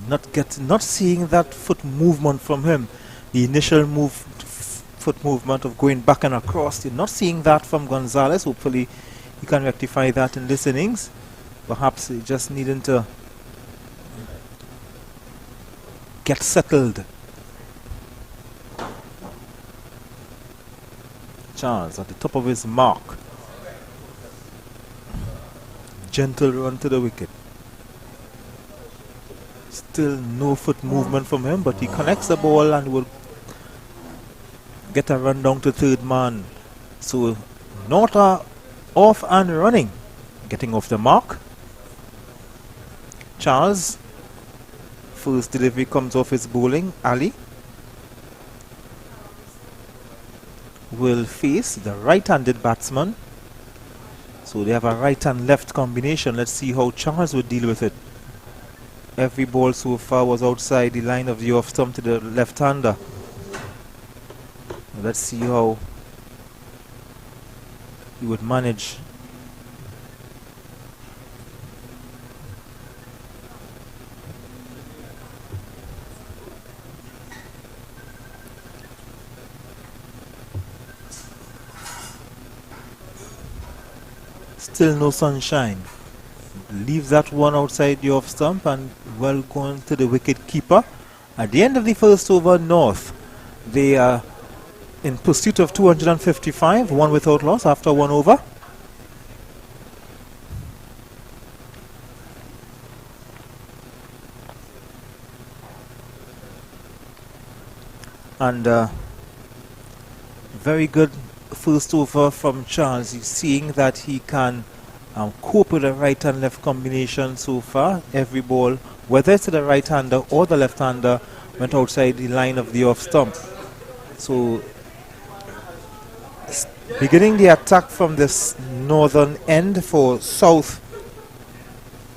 Not seeing that foot movement from him, the initial foot movement of going back and across. You're not seeing that from Gonzalez. Hopefully, he can rectify that in this innings. Perhaps he just needing to get settled. Charles at the top of his mark. Gentle run to the wicket. Still no foot movement from him, but he connects the ball and will get a run down to third man. So North are off and running, getting off the mark. Charles, first delivery comes off his bowling. Ali will face the right-handed batsman. So they have a right and left combination. Let's see how Charles would deal with it. Every ball so far was outside the line of the off stump to the left-hander. Let's see how he would manage. Still no sunshine. Leaves that one outside the off stump and well going to the wicket keeper. At the end of the first over, North, they are in pursuit of 255, one without loss after 1 over. And very good first over from Charles. He's seeing that he can cope with the right and left combination so far. Every ball, whether it's to the right hander or the left hander, went outside the line of the off stump. So beginning the attack from this northern end for South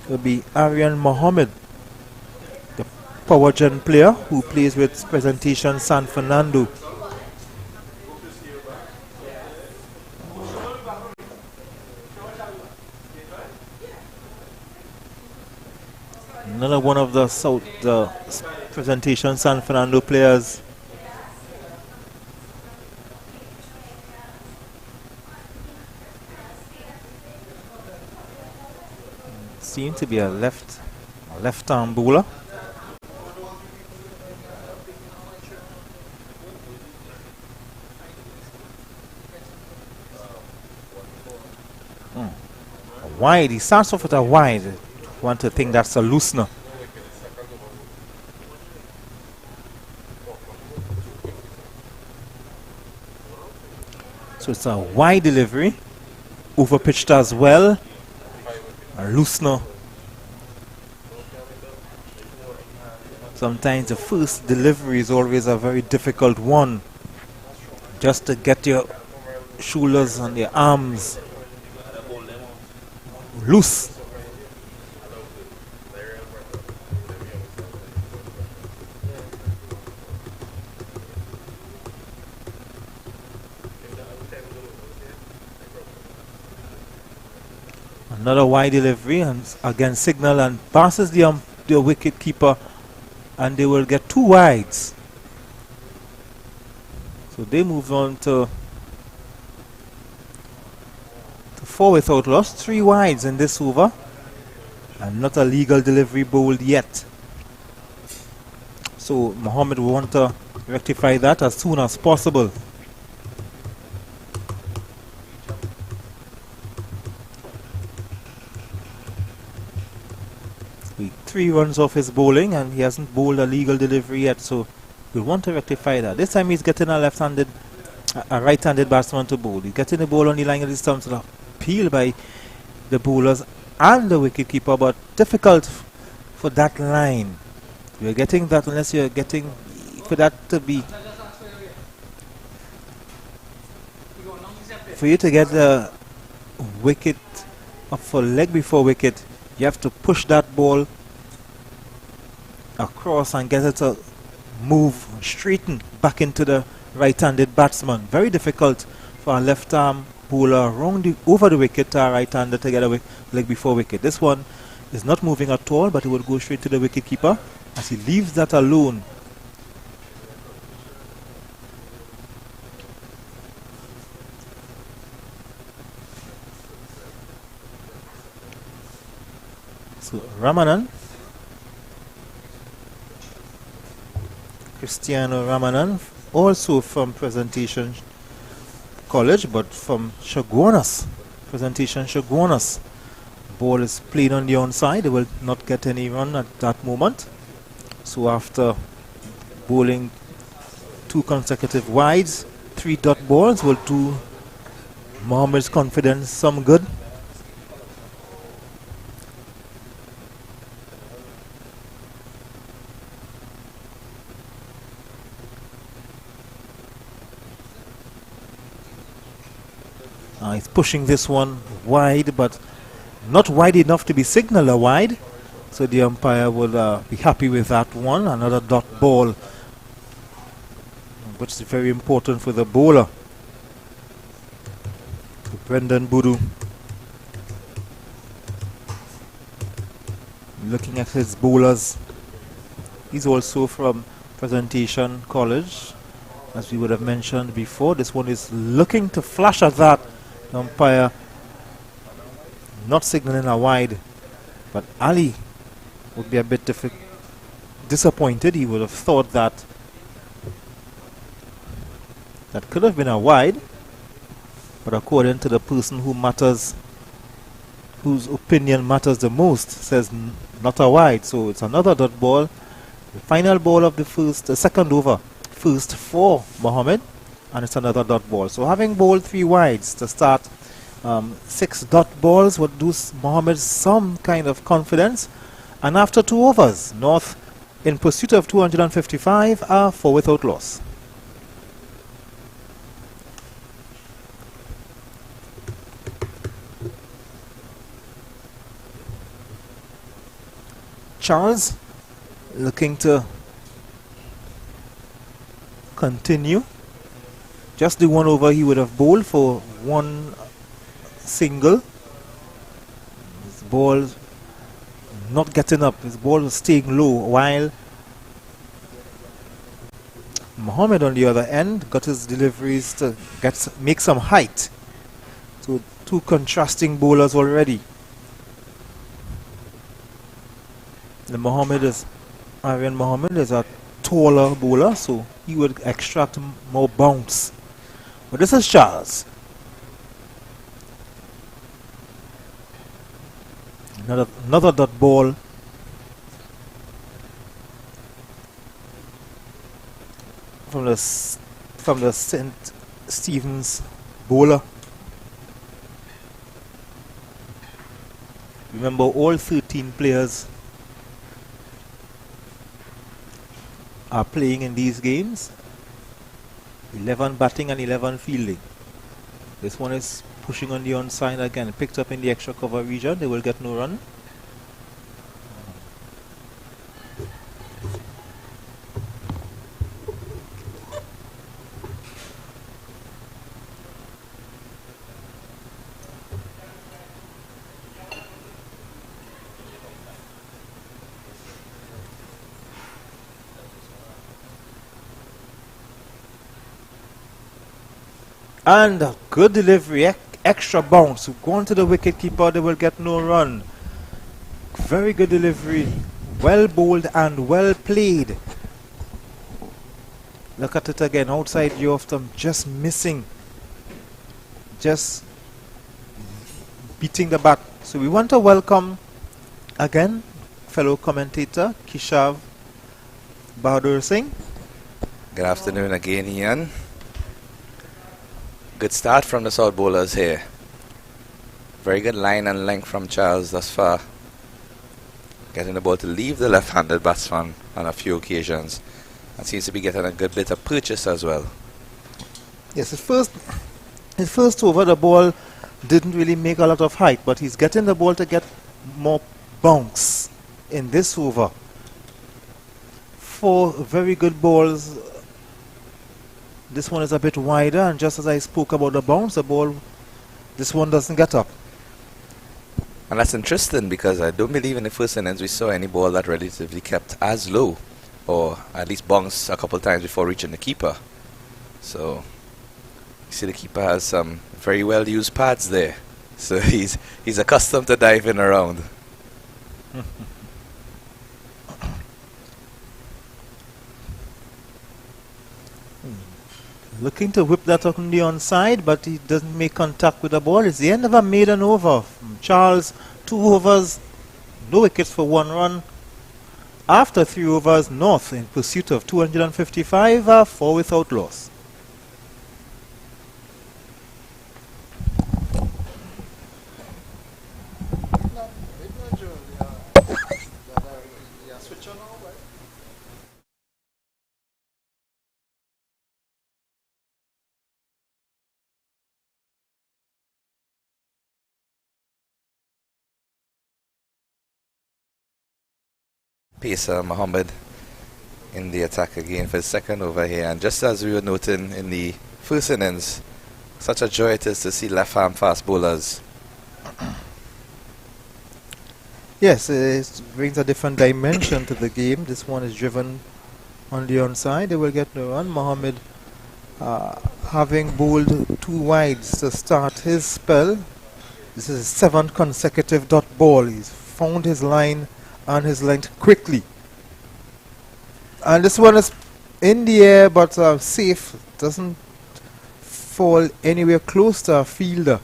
will be Aryan Mohammed, the power gen player who plays with Presentation San Fernando. Another one of the South Presentation San Fernando players. seems to be a left-arm bowler. A wide. He starts off with a wide. Want to think that's a loosener. So it's a wide delivery, overpitched as well, a loosener. Sometimes the first delivery is always a very difficult one, just to get your shoulders and your arms loose. Another wide delivery, and again signal and passes the wicket keeper, and they will get 2 wides. So they move on to 4 without loss, 3 wides in this over, and not a legal delivery bowled yet. So Mohammed will want to rectify that as soon as possible. 3 runs off his bowling, and he hasn't bowled a legal delivery yet, so we'll want to rectify that. This time he's getting a right-handed batsman to bowl. He's getting the ball on the line of the stumps, appealed by the bowlers and the wicketkeeper, but difficult for that line. You're getting that unless you're getting for that to be, for you to get the wicket up for leg before wicket, you have to push that ball across and get it to move, straighten back into the right-handed batsman. Very difficult for a left-arm bowler over the wicket to a right-hander to get a leg before wicket. This one is not moving at all, but it would go straight to the wicket-keeper as he leaves that alone. So Ramanan, Cristiano Ramanan, also from Presentation College, but from Chaguanas. Presentation Chaguanas. Ball is played on the onside. They will not get any run at that moment. So after bowling 2 consecutive wides, 3 dot balls will do Mohammed's confidence some good. He's pushing this one wide, but not wide enough to be signaled a wide. So the umpire will be happy with that one. Another dot ball, which is very important for the bowler. So Brendan Budu, looking at his bowlers. He's also from Presentation College, as we would have mentioned before. This one is looking to flash at that. The umpire not signaling a wide, but Ali would be a bit disappointed. He would have thought that that could have been a wide, but according to the person who matters, whose opinion matters the most, says not a wide. So it's another dot ball. The final ball of the second over, first for Mohammed, and it's another dot ball. So having bowled 3 wides to start, 6 dot balls would do Mohammed some kind of confidence. And after 2 overs, North in pursuit of 255 are 4 without loss. Charles looking to continue. Just the 1 over he would have bowled for 1 single. His ball not getting up, his ball was staying low, while Mohammed on the other end got his deliveries to make some height. So 2 contrasting bowlers already. The Aryan Mohammed is a taller bowler, so he would extract more bounce. But this is Charles. Another dot ball. From the St. Stephen's bowler. Remember, all 13 players are playing in these games. 11 batting and 11 fielding. This one is pushing on the onside again. Picked up in the extra cover region. They will get no run. And a good delivery, extra bounce. Going to the wicket keeper, they will get no run. Very good delivery. Well bowled and well played. Look at it again, outside view of them, just missing. Just beating the bat. So we want to welcome again fellow commentator Keshav Bahadur Singh. Good afternoon again, Ian. Good start from the South bowlers here. Very good line and length from Charles thus far. Getting the ball to leave the left-handed batsman on a few occasions. And seems to be getting a good bit of purchase as well. Yes, his first over the ball didn't really make a lot of height, but he's getting the ball to get more bounce in this over. 4 very good balls. This one is a bit wider, and just as I spoke about the bounce, the ball, this one doesn't get up. And that's interesting because I don't believe in the first innings we saw any ball that relatively kept as low, or at least bounced a couple of times before reaching the keeper. So, you see the keeper has some very well used pads there. So he's accustomed to diving around. Looking to whip that up on the onside, but he doesn't make contact with the ball. It's the end of a maiden over from Charles. 2 overs, no wickets for 1 run. After 3 overs, North in pursuit of 255, 4 without loss. Pacer Mohammed in the attack again for his second over here. And just as we were noting in the first innings, such a joy it is to see left-arm fast bowlers. Yes, it brings a different dimension to the game. This one is driven on the onside. They will get no run. Mohammed having bowled 2 wides to start his spell. This is his 7th consecutive dot ball. He's found his line and his length quickly. And this one is in the air but safe. Doesn't fall anywhere close to a fielder.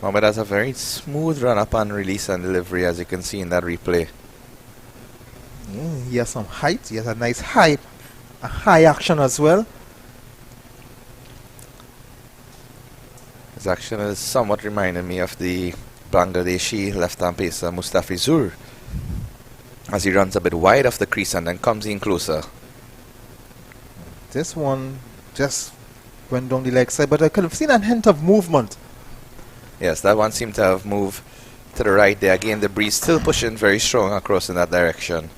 Mohammed has a very smooth run up and release and delivery, as you can see in that replay. Yeah, he has some height. He has a nice high action as well. His action is somewhat reminding me of the Bangladeshi left-arm pacer Mustafizur, as he runs a bit wide off the crease and then comes in closer. This one just went down the leg side, but I could have seen a hint of movement. Yes, that one seemed to have moved to the right there. Again, the breeze still pushing very strong across in that direction.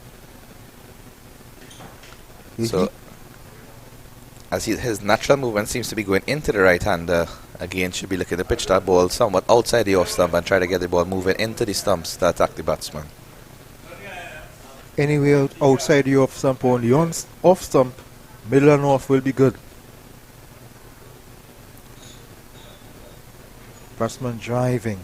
So, as his natural movement seems to be going into the right-hander, again, should be looking to pitch that ball somewhat outside the off-stump and try to get the ball moving into the stumps to attack the batsman. Anywhere outside the off-stump or on the off-stump, middle and off will be good. Batsman driving.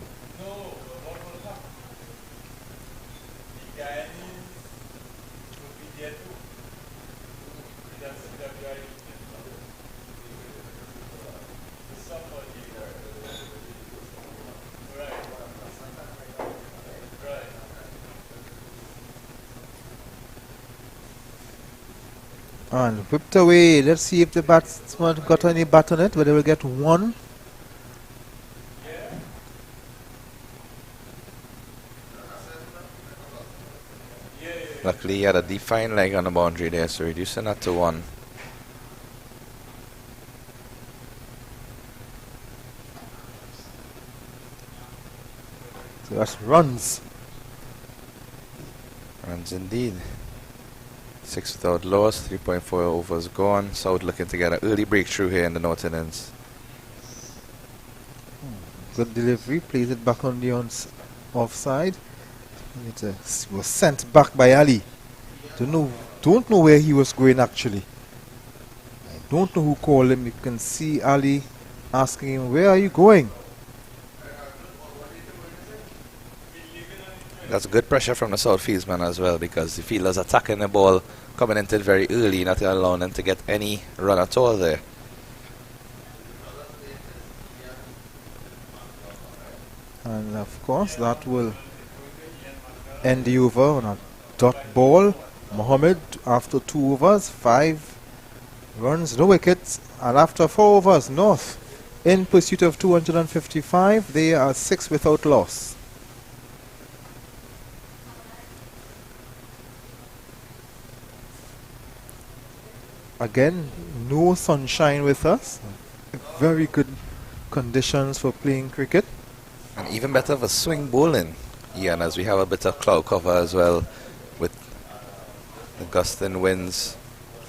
And whipped away. Let's see if the batsman got any bat on it, but they will get one. Luckily, he had a deep fine leg on the boundary there, so reducing that to 1. So that's runs. Runs indeed. 6 without loss, 3.4 overs gone. South looking to get an early breakthrough here in the North innings. Good delivery, plays it back on the offside. It was sent back by Ali. Don't know where he was going actually. I don't know who called him. You can see Ali asking him, "Where are you going?" That's good pressure from the South fieldsman as well, because the fielders attacking the ball, coming into it very early, not allowing them to get any run at all there. And of course that will end the over on a dot ball. Mohammed, after 2 overs, 5 runs, no wickets, and after 4 overs, North in pursuit of 255. They are 6 without loss. Again, no sunshine with us. Very good conditions for playing cricket. And even better for swing bowling, Ian, as we have a bit of cloud cover as well, with the gusting winds.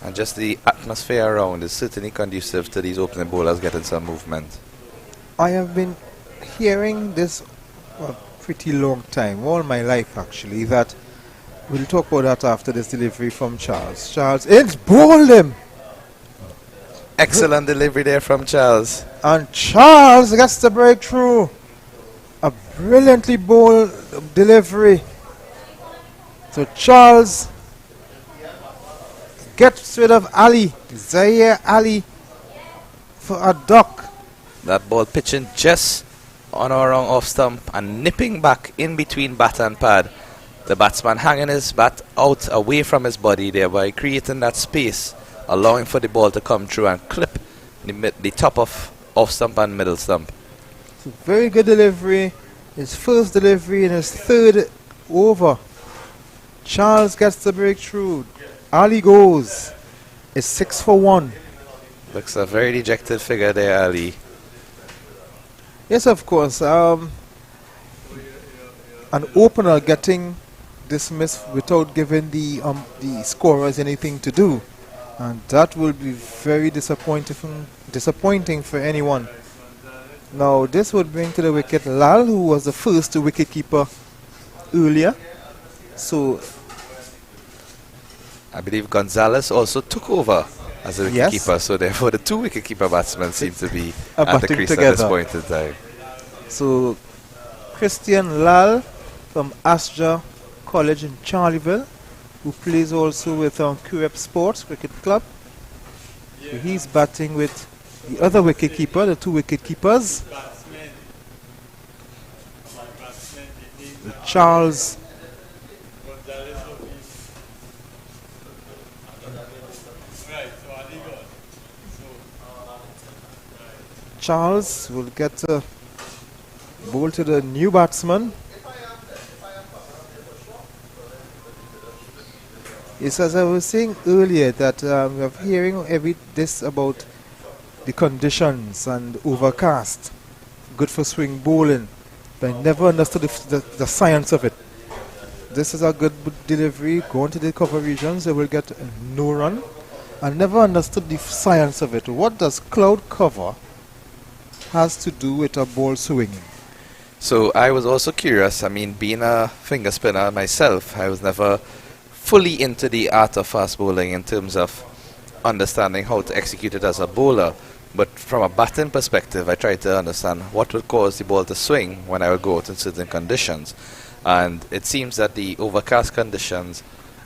And just the atmosphere around is certainly conducive to these opening bowlers getting some movement. I have been hearing this a pretty long time, all my life actually, that we'll talk about that after this delivery from Charles. Charles, it's bowled him! Excellent delivery there from Charles. And Charles gets the breakthrough. A brilliantly bowled delivery. So Charles gets rid of Ali, Zaire Ali, for a duck. That ball pitching just on or around off stump and nipping back in between bat and pad. The batsman hanging his bat out away from his body, thereby creating that space, allowing for the ball to come through and clip the top of off stump and middle stump. So very good delivery. His first delivery in his 3rd over. Charles gets the breakthrough. Ali goes. It's 6 for 1. Looks a very dejected figure there, Ali. Yes, of course. An opener getting dismissed without giving the scorers anything to do, and that will be very disappointing for anyone. Now this would bring to the wicket Lal, who was the first wicket keeper earlier. So I believe Gonzalez also took over as a wicket keeper, so therefore the 2 wicket keeper batsmen seem to be at the crease together at this point in time. So Christian Lal from Astra College in Charleville, who plays also with QF Sports Cricket Club. So he's batting with the other wicket keeper, the 2 wicket keepers. Charles will get a ball to the new batsman. Yes, as I was saying earlier, that we are hearing this about the conditions and overcast, good for swing bowling, but I never understood the science of it. This is a good delivery, going to the cover regions, they will get no run. I never understood the science of it. What does cloud cover has to do with a ball swinging? So I was also curious. I mean, being a finger spinner myself, I was never fully into the art of fast bowling in terms of understanding how to execute it as a bowler. But from a batting perspective, I tried to understand what would cause the ball to swing when I would go out in certain conditions. And it seems that the overcast conditions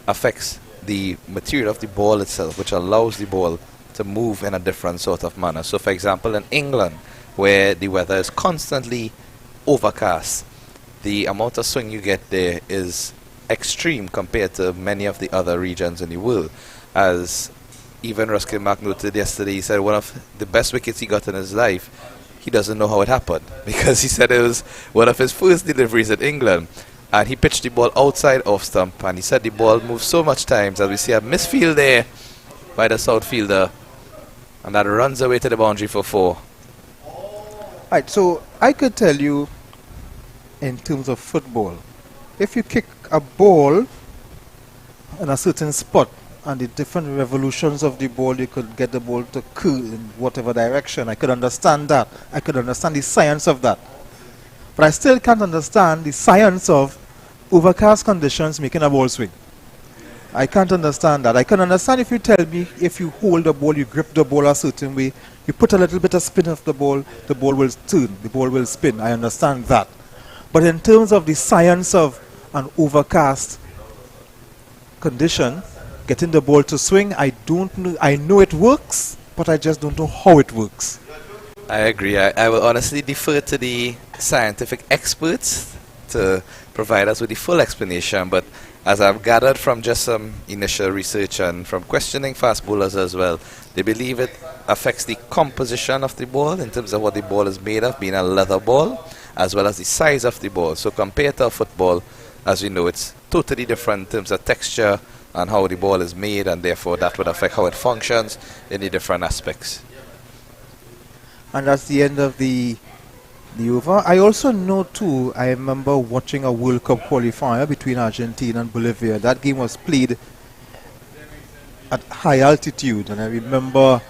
affects the material of the ball itself, which allows the ball to move in a different sort of manner. So for example, in England, where the weather is constantly overcast, the amount of swing you get there is extreme compared to many of the other regions in the world, as even Ruskin Mark noted yesterday, he said one of the best wickets he got in his life, he doesn't know how it happened. Because he said it was one of his first deliveries in England. And he pitched the ball outside off stump. And he said the ball moved so much times as we see a misfield there by the south fielder. And that runs away to the boundary for 4. Right, so I could tell you in terms of football, if you kick a ball in a certain spot and the different revolutions of the ball, you could get the ball to curl in whatever direction. I could understand that. I could understand the science of that. But I still can't understand the science of overcast conditions making a ball swing. I can't understand that. I can understand if you tell me if you hold the ball, you grip the ball a certain way, you put a little bit of spin of the ball will turn, the ball will spin. I understand that. But in terms of the science of an overcast condition, getting the ball to swing, I don't know. I know it works, but I just don't know how it works. I agree. I will honestly defer to the scientific experts to provide us with the full explanation, but as I've gathered from just some initial research and from questioning fast bowlers as well, they believe it affects the composition of the ball in terms of what the ball is made of, being a leather ball, as well as the size of the ball. So compared to a football, as we know, it's totally different in terms of texture and how the ball is made, and therefore that would affect how it functions in the different aspects. And that's the end of the over. I also know too, I remember watching a World Cup qualifier between Argentina and Bolivia. That game was played at high altitude, and I remember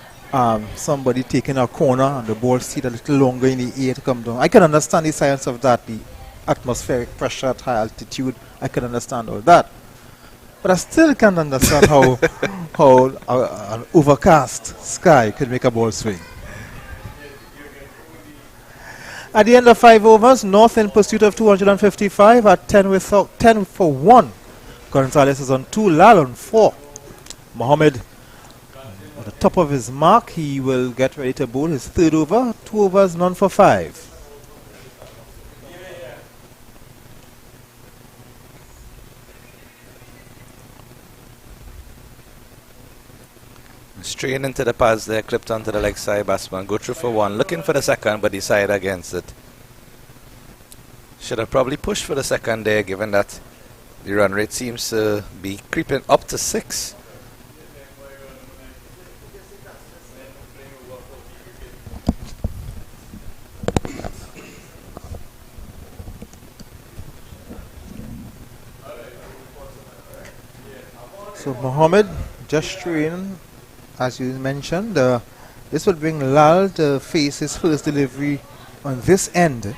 somebody taking a corner and the ball stayed a little longer in the air to come down. I can understand the science of that, the atmospheric pressure at high altitude. I can understand all that. But I still can't understand how an overcast sky could make a ball swing. At the end of 5 overs, North in pursuit of 255 at 10 for 1. Gonzalez is on 2, Lal on 4. Mohammed at the top of his mark. He will get ready to bowl his 3rd over. 2 overs, none for 5. Straight into the pads there, clipped onto the leg side batsman. Go through for 1, looking for the second, but decided against it. Should have probably pushed for the second there, given that the run rate seems to be creeping up to 6. So Mohammed just trained, as you mentioned. This will bring Lal to face his first delivery on this end.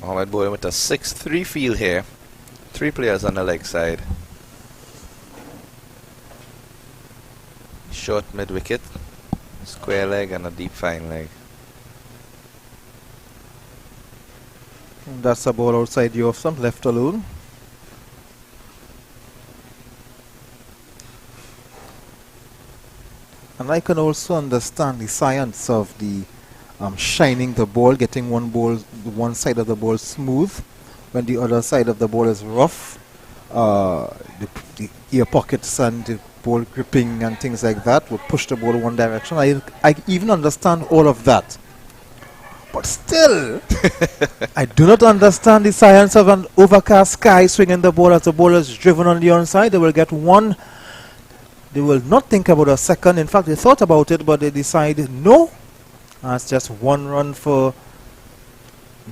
Mohammed bowling with a 6-3 field here. 3 players on the leg side. Short mid wicket, square leg and a deep fine leg. And that's a ball outside the off stump, left alone. And I can also understand the science of the shining the ball, getting one side of the ball smooth when the other side of the ball is rough. The ear pockets and the ball gripping and things like that will push the ball one direction. I even understand all of that. But still, I do not understand the science of an overcast sky swinging the ball as the ball is driven on the onside. They will get 1. They will not think about a second. In fact, they thought about it, but they decided no. That's just 1 run for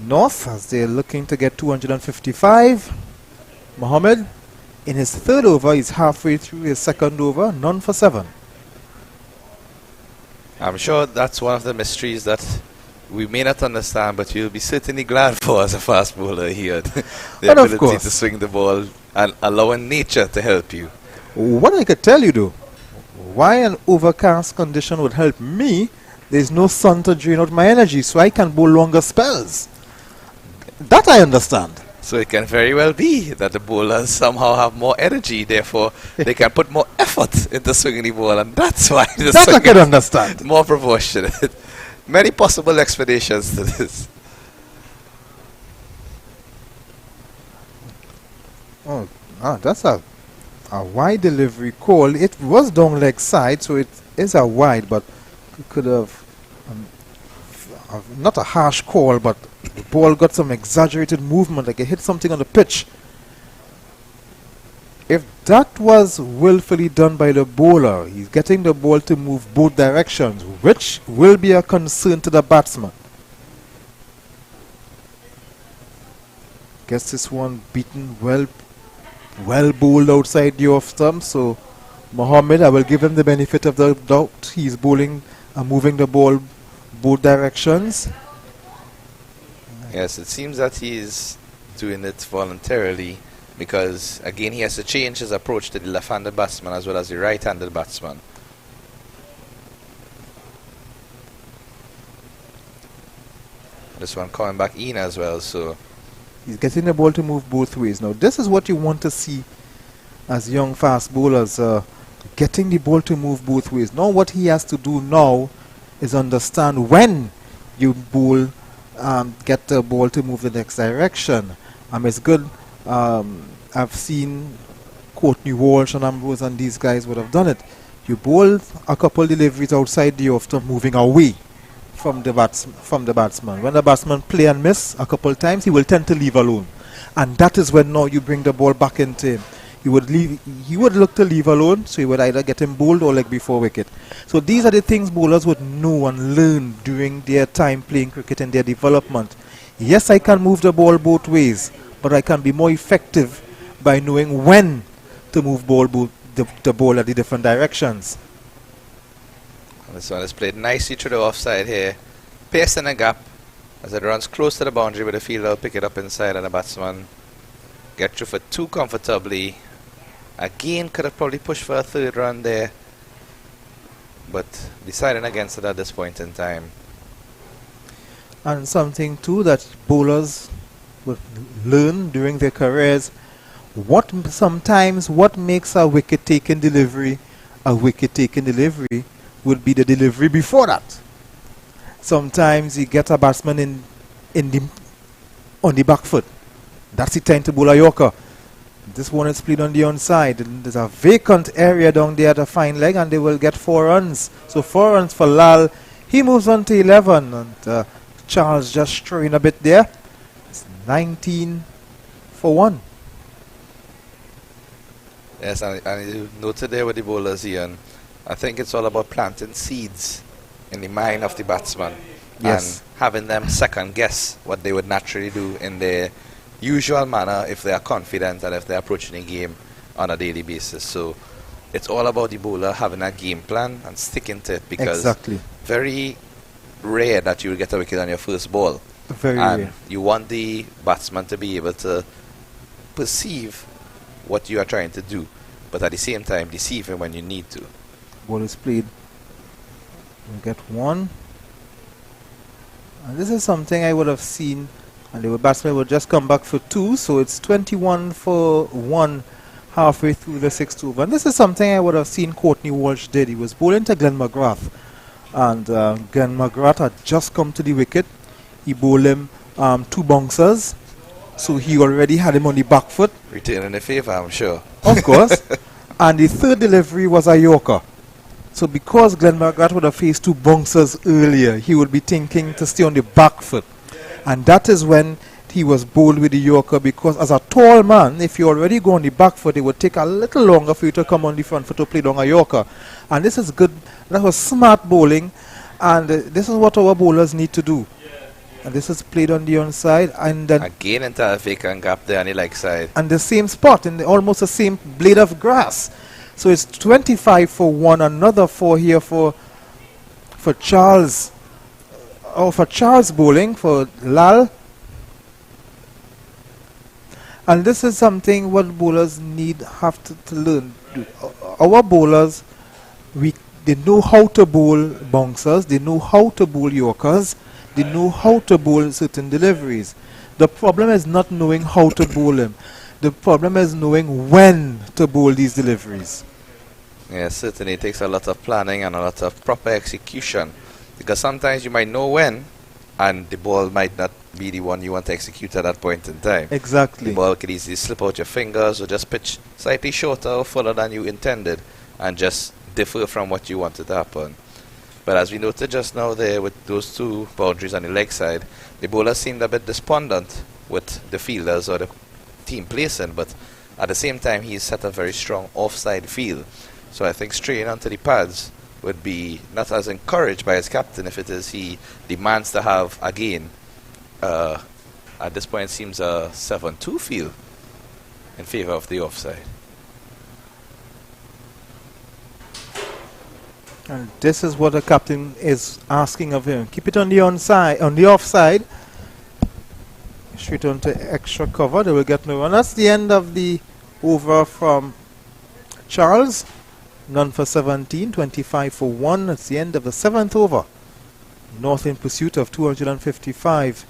North as they're looking to get 255. Mohammed, in his 3rd over, he's halfway through his 2nd over, none for 7. I'm sure that's one of the mysteries that we may not understand, but you'll be certainly glad for as a fast bowler here. The ability to swing the ball and allowing nature to help you. What I could tell you though, why an overcast condition would help me, there's no sun to drain out my energy, so I can bowl longer spells. That I understand. So it can very well be that the bowlers somehow have more energy, therefore they can put more effort into swinging the ball, and that's why the that I can understand. More proportionate. Many possible explanations to this. Oh, that's a a wide delivery call. It was down leg side, so it is a wide, but it could have not a harsh call, but the ball got some exaggerated movement, like it hit something on the pitch. If that was willfully done by the bowler, he's getting the ball to move both directions, which will be a concern to the batsman. Guess this one beaten well bowled outside the off stump. So Mohammed, I will give him the benefit of the doubt. He's bowling and moving the ball both directions. Yes, it seems that he's doing it voluntarily because, again, he has to change his approach to the left-handed batsman as well as the right-handed batsman. This one coming back in as well, so he's getting the ball to move both ways. Now, this is what you want to see as young fast bowlers, getting the ball to move both ways. Now, what he has to do now is understand when you bowl, get the ball to move the next direction. It's good. I've seen Courtney Walsh and Ambrose and these guys would have done it. You bowl a couple deliveries outside the off stump, moving away from the batsman. When the batsman play and miss a couple times, he will tend to leave alone, and that is when now you bring the ball back into him. He would look to leave alone, so he would either get him bowled or leg before wicket. So these are the things bowlers would know and learn during their time playing cricket and their development. Yes, I can move the ball both ways, but I can be more effective by knowing when to move the ball at the different directions. This one is played nicely through the offside here. Piercing a gap as it runs close to the boundary, but the fielder will pick it up inside and the batsman get through for two comfortably. Again, could have probably pushed for a third run there, but deciding against it at this point in time. And something too that bowlers would learn during their careers, sometimes what makes a wicket-taking delivery a wicket-taking delivery would be the delivery before that. Sometimes you get a batsman on the back foot. That's the time to bowl a Yorker. This one is played on the onside. There's a vacant area down there at a fine leg, and they will get 4 runs. So 4 runs for Lal. He moves on to 11, and Charles just throwing a bit there. It's 19 for 1. Yes, and you noted there with the bowlers, Ian. I think it's all about planting seeds in the mind of the batsman. Yes. And having them second guess what they would naturally do in their usual manner if they are confident and if they're approaching a game on a daily basis. So it's all about the bowler having a game plan and sticking to it, because exactly. Very rare that you will get a wicket on your first ball. Very and rare. You want the batsman to be able to perceive what you are trying to do, but at the same time deceive him when you need to. Ball is played. You get 1. And this is something I would have seen, and the batsman would just come back for 2, so it's 21 for 1 halfway through the 6th over. And this is something I would have seen Courtney Walsh did. He was bowling to Glenn McGrath, and Glenn McGrath had just come to the wicket. He bowled him 2 bouncers, so he already had him on the back foot. Returning the favour, I'm sure. Of course. And the third delivery was a Yorker. So because Glenn McGrath would have faced 2 bouncers earlier, he would be thinking to stay on the back foot. And that is when he was bowled with the Yorker, because as a tall man, if you already go on the back foot, it would take a little longer for you to come on the front foot to play down a Yorker. And this is good. That was smart bowling. And this is what our bowlers need to do. And this is played on the onside, and then again into a vacant gap there on the leg side. And the same spot, in almost the same blade of grass. So it's 25 for 1, another 4 here for Charles. For Charles bowling, for Lal. And this is something what bowlers have to learn. Our bowlers, they know how to bowl bouncers, they know how to bowl Yorkers, they know how to bowl certain deliveries. The problem is not knowing how to bowl them. The problem is knowing when to bowl these deliveries. Yes, certainly it takes a lot of planning and a lot of proper execution, because sometimes you might know when, and the ball might not be the one you want to execute at that point in time. Exactly. The ball could easily slip out your fingers or just pitch slightly shorter or further than you intended and just differ from what you wanted to happen. But as we noted just now there with those two boundaries on the leg side, the bowler seemed a bit despondent with the fielders or the team placing, but at the same time he's set a very strong offside field. So I think straying onto the pads would be not as encouraged by his captain if it is he demands to have again at this point it seems a 7-2 field in favour of the offside. And this is what the captain is asking of him. Keep it on the onside, on the offside. Straight onto extra cover. They will get no run. That's the end of the over from Charles. None for 17, 25 for 1. That's the end of the 7th over. North in pursuit of 255.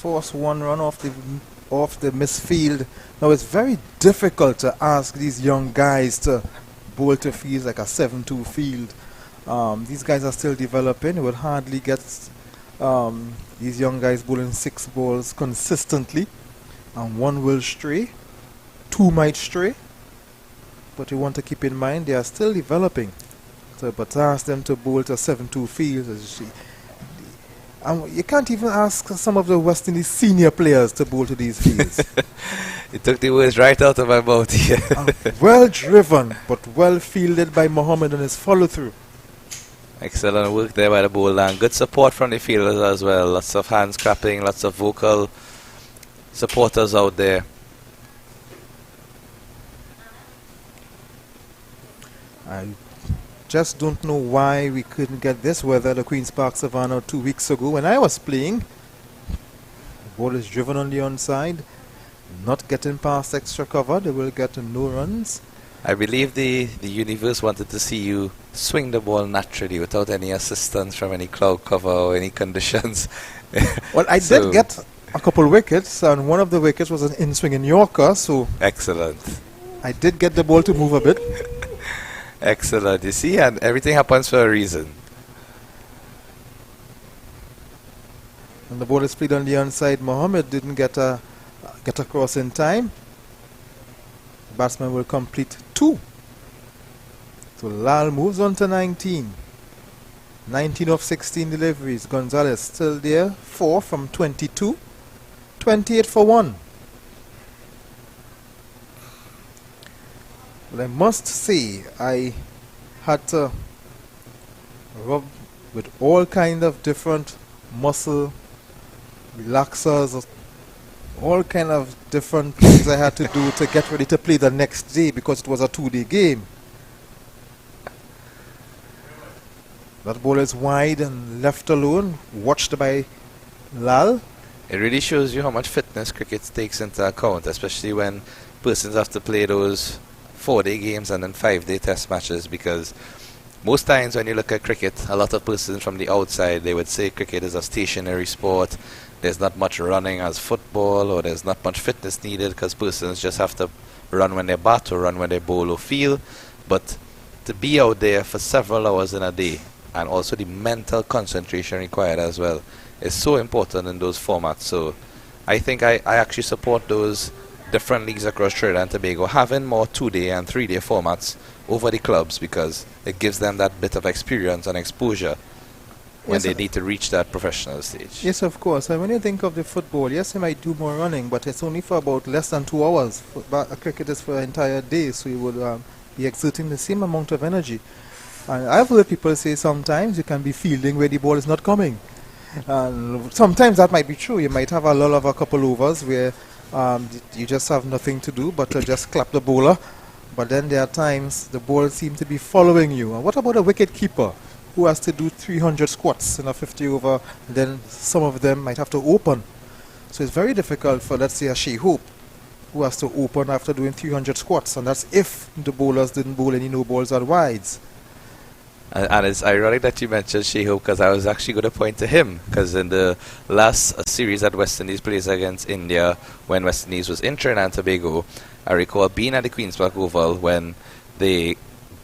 Force one run off the misfield. Now it's very difficult to ask these young guys to bowl to fields like a 7-2 field. These guys are still developing. You would hardly get these young guys bowling 6 balls consistently, and 1 will stray, 2 might stray. But you want to keep in mind they are still developing. So, but to ask them to bowl to 7-2 fields, as you see. You can't even ask some of the West Indies senior players to bowl to these fields. It took the words right out of my mouth here. Well driven, but well fielded by Mohammed and his follow through. Excellent work there by the bowler and good support from the fielders as well. Lots of hands clapping, lots of vocal supporters out there. I just don't know why we couldn't get this weather at the Queen's Park Savannah 2 weeks ago when I was playing. The ball is driven on the onside, not getting past extra cover. They will get no runs. I believe the universe wanted to see you swing the ball naturally without any assistance from any cloud cover or any conditions. Well, I did get a couple wickets, and one of the wickets was an in-swinging Yorker, so excellent. I did get the ball to move a bit. Excellent. You see, and everything happens for a reason. And the ball is played on the onside. Mohammed didn't get across in time. The batsman will complete 2. So Lal moves on to 19. 19 of 16 deliveries. Gonzalez still there. 4 from 22. 28 for 1. Well, I must say, I had to rub with all kind of different muscle relaxers, all kind of different things I had to do to get ready to play the next day because it was a 2-day game. That ball is wide and left alone, watched by Lal. It really shows you how much fitness cricket takes into account, especially when persons have to play those 4-day games and then 5-day test matches, because most times when you look at cricket, a lot of persons from the outside, they would say cricket is a stationary sport. There's not much running as football, or there's not much fitness needed because persons just have to run when they bat or run when they bowl or field. But to be out there for several hours in a day, and also the mental concentration required as well, is so important in those formats. So I think I actually support those different leagues across Trinidad and Tobago having more 2-day and 3-day formats over the clubs, because it gives them that bit of experience and exposure when yes, they need to reach that professional stage. Yes, of course. And when you think of the football, yes, you might do more running, but it's only for about less than 2 hours. Cricket is for an entire day, so you would be exerting the same amount of energy. And I've heard people say sometimes you can be fielding where the ball is not coming. And sometimes that might be true. You might have a lull of a couple overs where You just have nothing to do but to just clap the bowler. But then there are times the ball seems to be following you. And what about a wicket keeper who has to do 300 squats in a 50 over? Then some of them might have to open. So it's very difficult for, let's say, a Shea Hope who has to open after doing 300 squats. And that's if the bowlers didn't bowl any no balls or wides. And it's ironic that you mentioned Shea Hope, because I was actually going to point to him, because in the last series that West Indies plays against India, when West Indies was in Trinidad and Tobago, I recall being at the Queen's Park Oval when they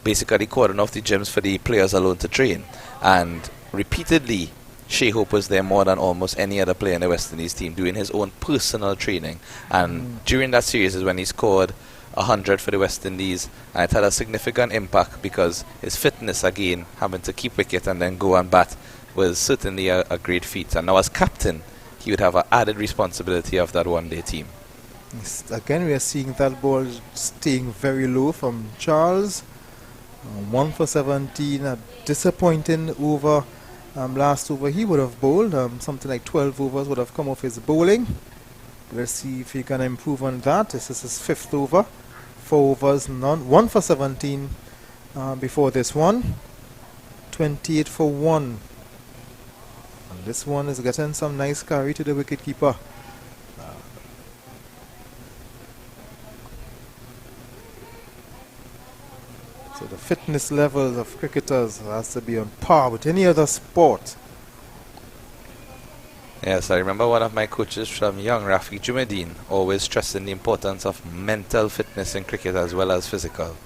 basically cordoned off the gyms for the players alone to train. And repeatedly, Shea Hope was there more than almost any other player in the West Indies team, doing his own personal training. And during that series is when he scored 100 for the West Indies, and it had a significant impact because his fitness, again, having to keep wicket and then go and bat, was certainly a great feat. And now as captain, he would have an added responsibility of that one-day team. Yes, again, we are seeing that ball staying very low from Charles. 1 for 17, a disappointing over. Last over he would have bowled, something like 12 overs would have come off his bowling. Let's see if he can improve on that. This is his 5th over. 4 overs, none. 1 for 17 before this one. 28 for 1. And this one is getting some nice carry to the wicketkeeper. So the fitness levels of cricketers has to be on par with any other sport. Yes, I remember one of my coaches from young, Rafi Jumadeen, always stressing the importance of mental fitness in cricket as well as physical.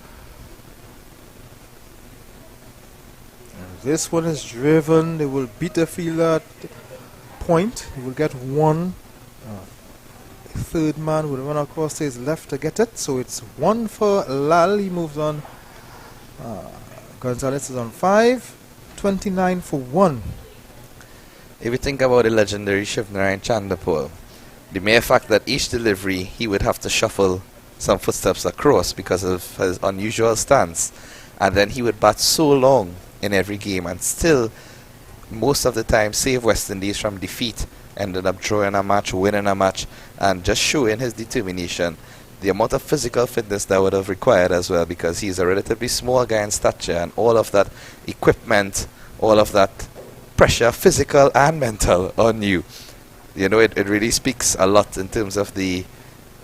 And this one is driven. They will beat the fielder at point. He will get one. Third man will run across to his left to get it. So it's 1 for Lal. He moves on. Gonzalez is on 5. 29 for 1. If you think about the legendary Shivnarayan Chandapur, the mere fact that each delivery he would have to shuffle some footsteps across because of his unusual stance, and then he would bat so long in every game and still most of the time save West Indies from defeat, ended up drawing a match, winning a match, and just showing his determination. The amount of physical fitness that would have required as well, because he's a relatively small guy in stature, and all of that equipment, all of that pressure, physical and mental, on you. You know, it really speaks a lot in terms of the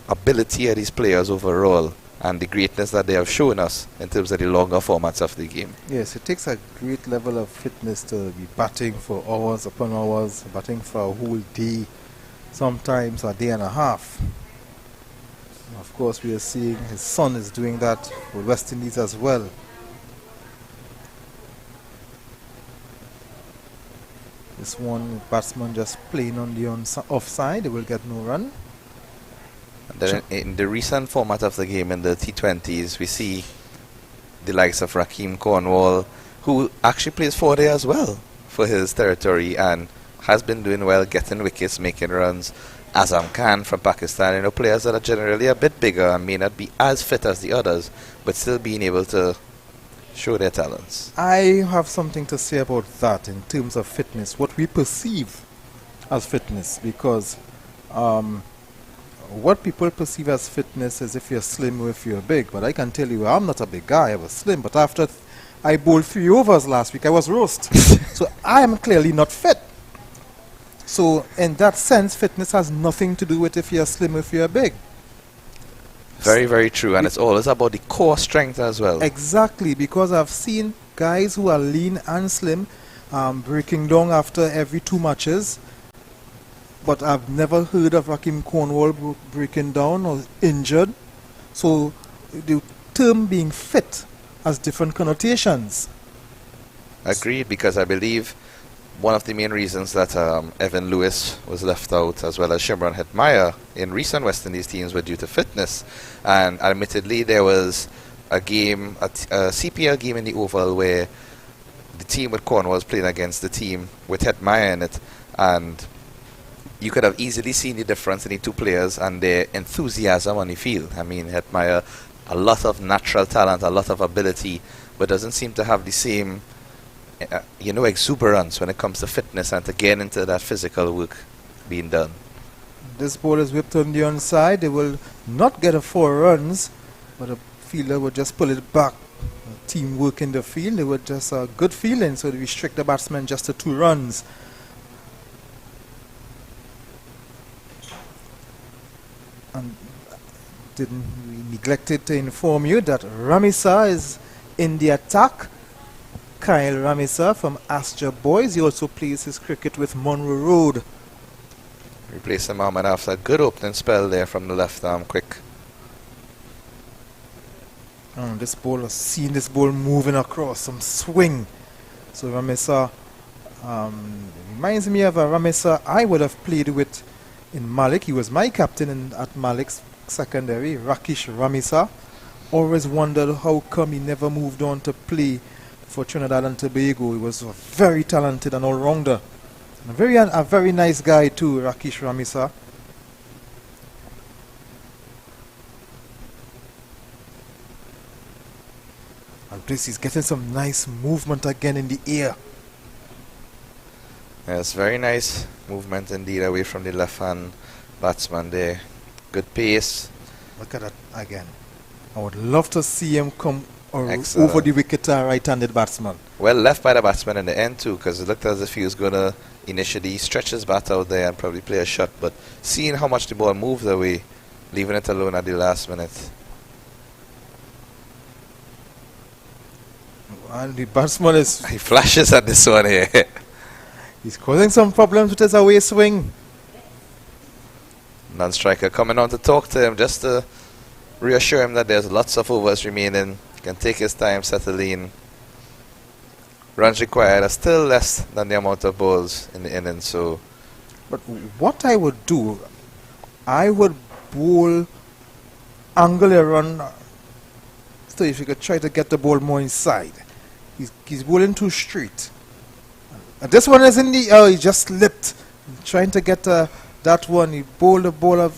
ability of these players overall and the greatness that they have shown us in terms of the longer formats of the game. Yes, it takes a great level of fitness to be batting for hours upon hours, batting for a whole day, sometimes a day and a half. Of course, we are seeing his son is doing that for West Indies as well. This one batsman just playing on the offside, they will get no run. And then in the recent format of the game, in the T20s, we see the likes of Rakeem Cornwall, who actually plays 4 day as well for his territory and has been doing well, getting wickets, making runs. Azam Khan from Pakistan, you know, players that are generally a bit bigger and may not be as fit as the others, but still being able to show their talents. I have something to say about that in terms of fitness, what we perceive as fitness, because what people perceive as fitness is if you're slim or if you're big. But I can tell you, I'm not a big guy, I was slim, but after I bowled 3 overs last week, I was roast. So I am clearly not fit. So in that sense, fitness has nothing to do with if you're slim or if you're big. Very, very true. And it's always about the core strength as well. Exactly, because I've seen guys who are lean and slim breaking down after every 2 matches. But I've never heard of Rakeem Cornwall breaking down or injured. So the term being fit has different connotations. Agreed, because I believe one of the main reasons that Evan Lewis was left out, as well as Shimron Hetmyer, in recent West Indies teams were due to fitness. And admittedly, there was a game, a CPL game in the Oval, where the team with Cornwall was playing against the team with Hetmyer in it. And you could have easily seen the difference in the 2 players and their enthusiasm on the field. I mean, Hetmyer, a lot of natural talent, a lot of ability, but doesn't seem to have the same exuberance when it comes to fitness and to get into that physical work being done. This ball is whipped on the onside. They will not get a 4 runs, but the fielder will just pull it back. Teamwork in the field. They were just a good feeling, so they restrict the batsman just to 2 runs. And we neglected to inform you that Ramisa is in the attack. Kyle Ramisa from Astor Boys. He also plays his cricket with Monroe Road. Replacing Mohammed after a good opening spell there from the left arm, quick. This ball, I've seen this ball moving across, some swing. So Ramisa reminds me of a Ramisa I would have played with in Malik. He was my captain at Malik's secondary, Rakesh Ramisa. Always wondered how come he never moved on to play for Trinidad and Tobago. He was a very talented and all-rounder. A very nice guy too, Rakesh Ramisa. And this, he's getting some nice movement again in the air. Yes, very nice movement indeed away from the left-hand batsman there. Good pace. Look at that again. I would love to see him come Excellent. over the wicket to a right-handed batsman. Well left by the batsman in the end too, because it looked as if he was going to initially stretch his bat out there and probably play a shot, but seeing how much the ball moved away, leaving it alone at the last minute. And the batsman is... He flashes at this one here. He's causing some problems with his away swing. Non-striker coming on to talk to him just to reassure him that there's lots of overs remaining. He can take his time, settle in. Runs required are still less than the amount of balls in the innings, so... But what I would do, I would bowl angle a run, so if you could try to get the ball more inside. He's bowling too straight. And this one is in the air, he just slipped. Trying to get that one, he bowled the ball of...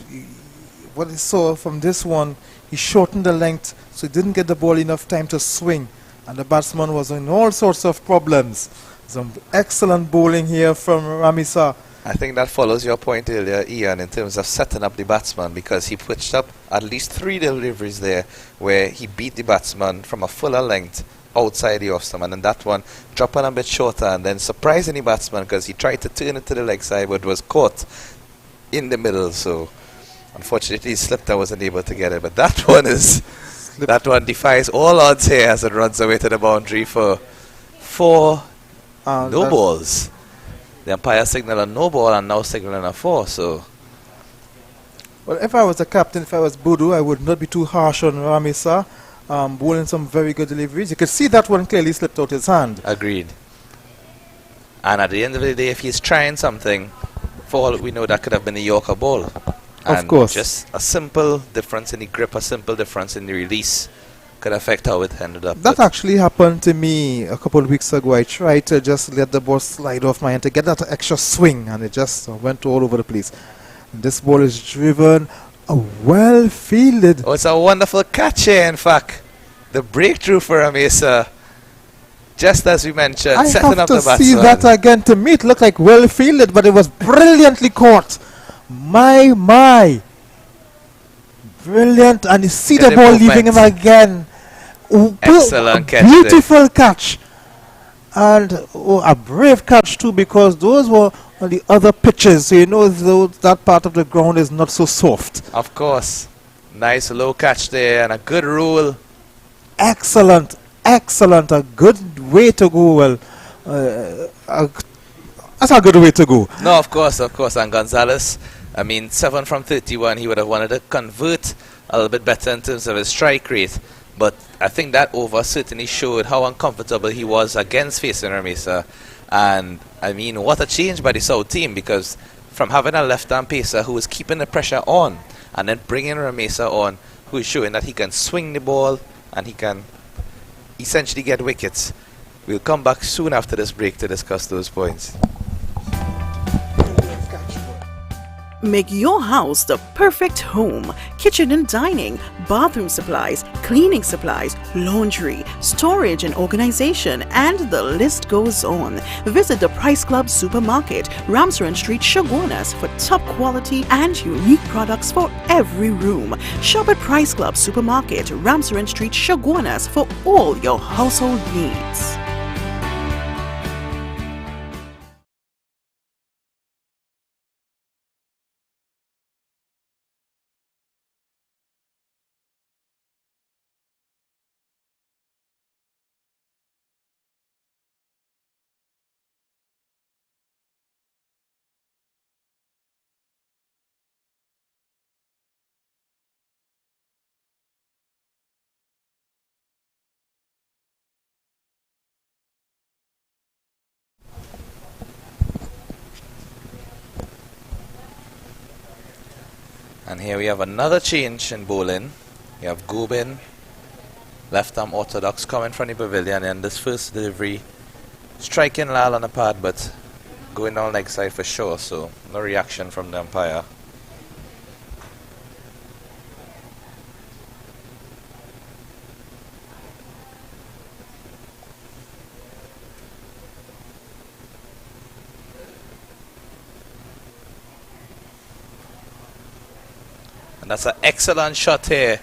What he saw from this one, he shortened the length, so he didn't get the ball enough time to swing. And the batsman was in all sorts of problems. Some excellent bowling here from Ramisa. I think that follows your point earlier, Ian, in terms of setting up the batsman, because he pitched up at least 3 deliveries there where he beat the batsman from a fuller length outside the off stump, and then that one dropping a bit shorter and then surprising the batsman because he tried to turn it to the leg side but was caught in the middle, so unfortunately he slipped. I wasn't able to get it, but that one is... That one defies all odds here as it runs away to the boundary for 4 no balls. The umpire signaled a no ball and now signaling a 4, so... Well, if I was the captain, if I was Bodo, I would not be too harsh on Ramisa. Bowling some very good deliveries. You could see that one clearly slipped out his hand. Agreed. And at the end of the day, if he's trying something, for all we know, that could have been a Yorker ball. Of course. Just a simple difference in the grip, a simple difference in the release could affect how it ended up. That actually happened to me a couple of weeks ago. I tried to just let the ball slide off my hand to get that extra swing, and it just went all over the place. This ball is driven, well fielded. Oh, it's a wonderful catch here, in fact. The breakthrough for Ramisa. Just as we mentioned, setting up the batsman. I have to see that again. To me, it looked like well fielded, but it was brilliantly caught. My. Brilliant. And you see the ball leaving him again. Excellent catch. Beautiful catch. And a brave catch too, because those were on the other pitches. So you know that part of the ground is not so soft. Of course. Nice low catch there and a good rule. Excellent. A good way to go. Well, that's a good way to go. No, of course. And Gonzalez, I mean, 7 from 31, he would have wanted to convert a little bit better in terms of his strike rate. But I think that over certainly showed how uncomfortable he was against facing Ramisa. And, I mean, what a change by the South team, because from having a left-arm pacer who was keeping the pressure on and then bringing Ramisa on, who is showing that he can swing the ball and he can essentially get wickets. We'll come back soon after this break to discuss those points. Make your house the perfect home. Kitchen and dining, bathroom supplies, cleaning supplies, laundry, storage and organization, and the list goes on. Visit the Price Club Supermarket, Ramsren Street, Chaguanas for top quality and unique products for every room. Shop at Price Club Supermarket, Ramsren Street, Chaguanas for all your household needs. And here we have another change in bowling. We have Gobin, left arm orthodox, coming from the pavilion, and this first delivery striking Lal on the pad, but going down leg side for sure, so no reaction from the umpire. And that's an excellent shot here.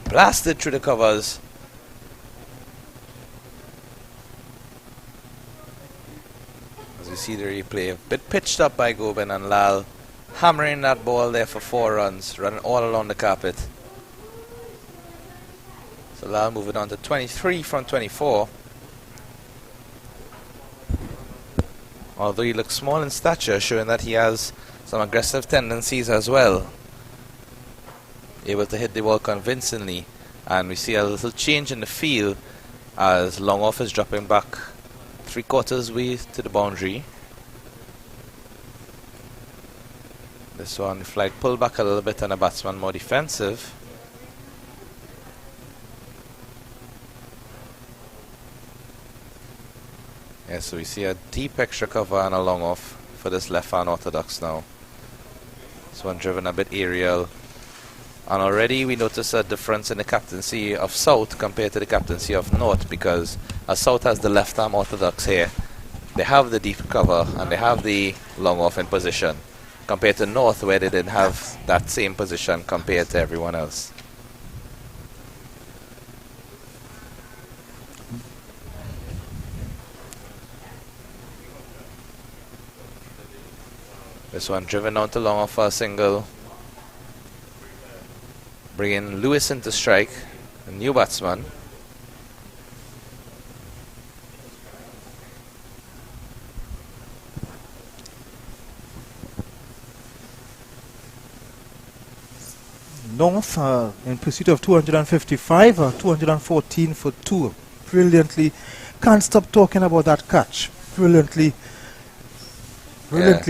Blasted through the covers. As we see the replay, a bit pitched up by Gobin, and Lal hammering that ball there for 4 runs, running all along the carpet. So Lal moving on to 23 from 24. Although he looks small in stature, showing that he has some aggressive tendencies as well. Able to hit the ball convincingly, and we see a little change in the field as long off is dropping back 3/4 way to the boundary. This one, the flag pulled back a little bit and the batsman more defensive. Yeah, so we see a deep extra cover and a long off for this left hand orthodox now. This one driven a bit aerial. And already we notice a difference in the captaincy of South compared to the captaincy of North, because as South has the left arm orthodox here, they have the deep cover and they have the long off in position, compared to North where they didn't have that same position compared to everyone else. This one driven down to long off for a single, bringing Lewis into strike, a new batsman. North in pursuit of 255 or 214 for 2. Brilliantly. Can't stop talking about that catch. Brilliantly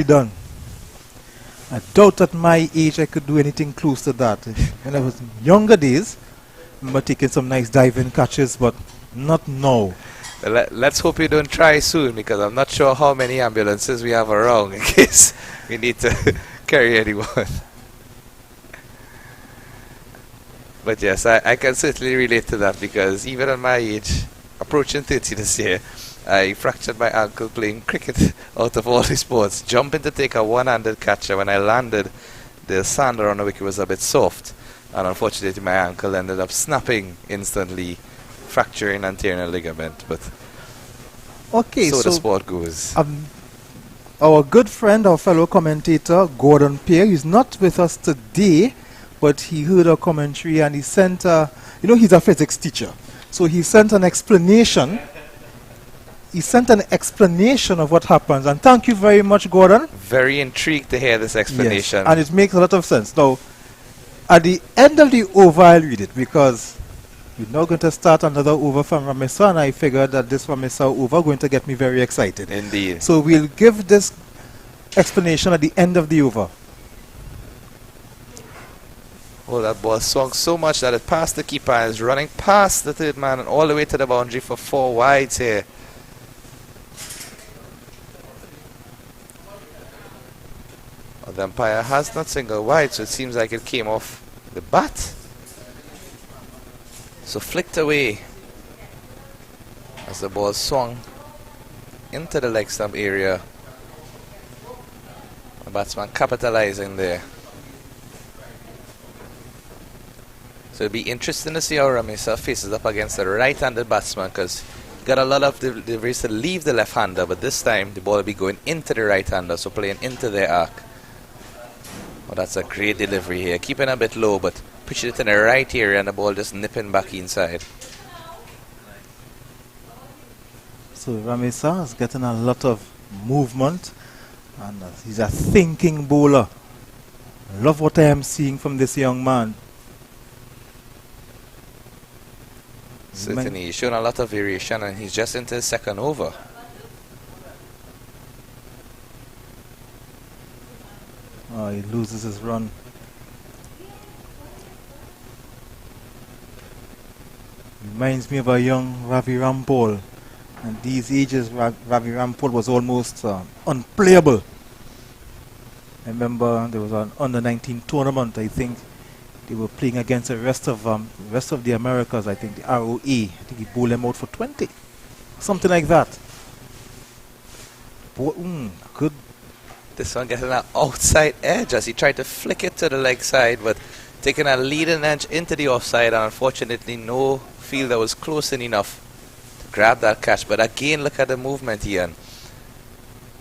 done. I doubt at my age I could do anything close to that. When I was in younger days, I remember taking some nice diving catches, but not now. Let's hope you don't try soon, because I'm not sure how many ambulances we have around in case we need to carry anyone. But yes, I can certainly relate to that, because even at my age, approaching 30 this year, I fractured my ankle playing cricket out of all the sports, jumping to take a one-handed catcher. When I landed, the sand around the wicket was a bit soft, and unfortunately my ankle ended up snapping instantly, fracturing and tearing a ligament. But okay, so the sport goes. Our good friend, our fellow commentator, Gordon Peer, is not with us today, but he heard our commentary and he sent he's a physics teacher, so he sent an explanation. He sent an explanation of what happens, and thank you very much, Gordon. Very intrigued to hear this explanation. Yes, and it makes a lot of sense. Now, at the end of the over, I'll read it, because we're now going to start another over from Ramesa, and I figured that this Ramesa over going to get me very excited. Indeed. So we'll give this explanation at the end of the over. Oh, that ball swung so much that it passed the keeper and is running past the third man and all the way to the boundary for 4 wides here. The umpire has not singled wide, so it seems like it came off the bat. So flicked away as the ball swung into the leg stump area. The batsman capitalizing there. So it'll be interesting to see how Ramesa faces up against the right-handed batsman, because he got a lot of deliveries to leave the left-hander, but this time the ball will be going into the right-hander, so playing into their arc. Oh, that's a great delivery here. Keeping a bit low, but pitching it in the right area and the ball just nipping back inside. So Ramesa is getting a lot of movement, and he's a thinking bowler. I love what I am seeing from this young man. Certainly, he's shown a lot of variation, and he's just into his second over. Oh, he loses his run. Reminds me of a young Ravi Rampal. And these ages, Ravi Rampal was almost unplayable. I remember there was an under-19 tournament, I think. They were playing against the rest of the Americas, I think, the ROA. I think he bowled them out for 20. Something like that. Good. This one getting an outside edge as he tried to flick it to the leg side, but taking a leading edge into the offside, and unfortunately no fielder was close enough to grab that catch. But again, look at the movement, Ian.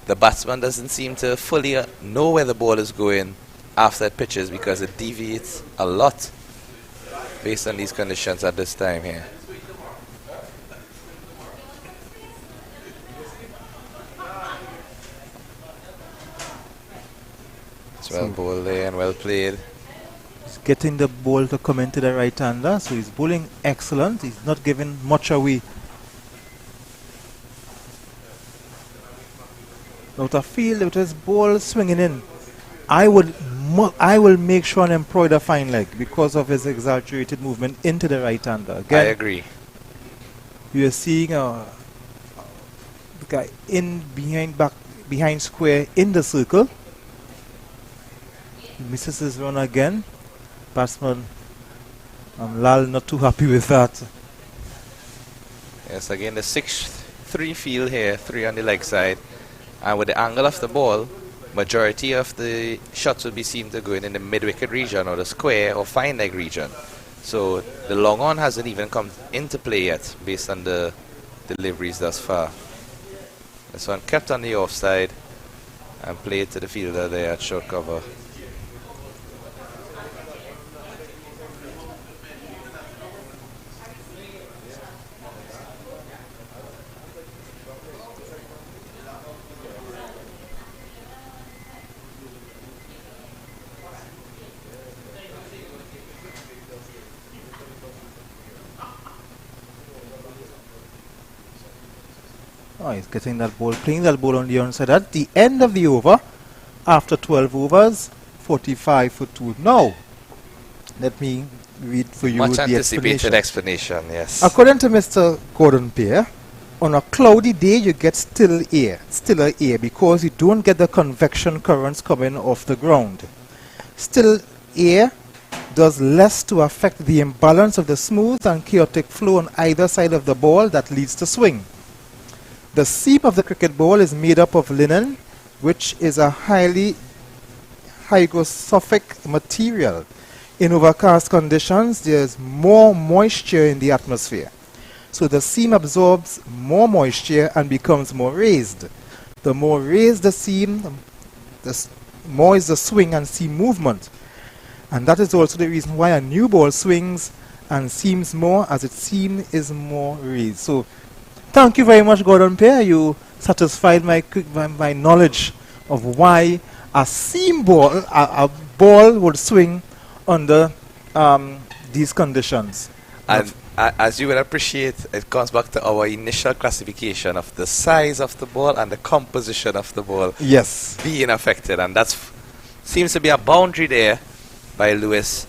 The batsman doesn't seem to fully know where the ball is going after it pitches, because it deviates a lot based on these conditions at this time here. It's well bowled there and well played. He's getting the ball to come into the right hander, so he's bowling excellent. He's not giving much away. Out of field with his ball swinging in, I will make sure and employ the fine leg because of his exaggerated movement into the right hander. Again, I agree. You are seeing the guy in behind square in the circle. He misses his run again. Batsman Lal not too happy with that. Yes, again the 6-3 field here, 3 on the leg side, and with the angle of the ball, majority of the shots would be seen to go in the mid-wicket region or the square or fine leg region. So the long on hasn't even come into play yet based on the deliveries thus far. This one kept on the offside and played to the fielder there at short cover. Oh, he's getting that ball, playing that ball on the onside. At the end of the over, after 12 overs, 45 for 2. Now, let me read for you Much the anticipated explanation, yes. According to Mr. Gordon Pear, on a cloudy day you get stiller air because you don't get the convection currents coming off the ground. Still air does less to affect the imbalance of the smooth and chaotic flow on either side of the ball that leads to swing. The seam of the cricket ball is made up of linen, which is a highly hygroscopic material. In overcast conditions, there is more moisture in the atmosphere. So the seam absorbs more moisture and becomes more raised. The more raised the seam, the more is the swing and seam movement. And that is also the reason why a new ball swings and seams more as its seam is more raised. So thank you very much, Gordon Pear. You satisfied my knowledge of why a seam ball, a ball would swing under these conditions. And as you will appreciate, it comes back to our initial classification of the size of the ball and the composition of the ball. Yes. Being affected, and that seems to be a boundary there by Lewis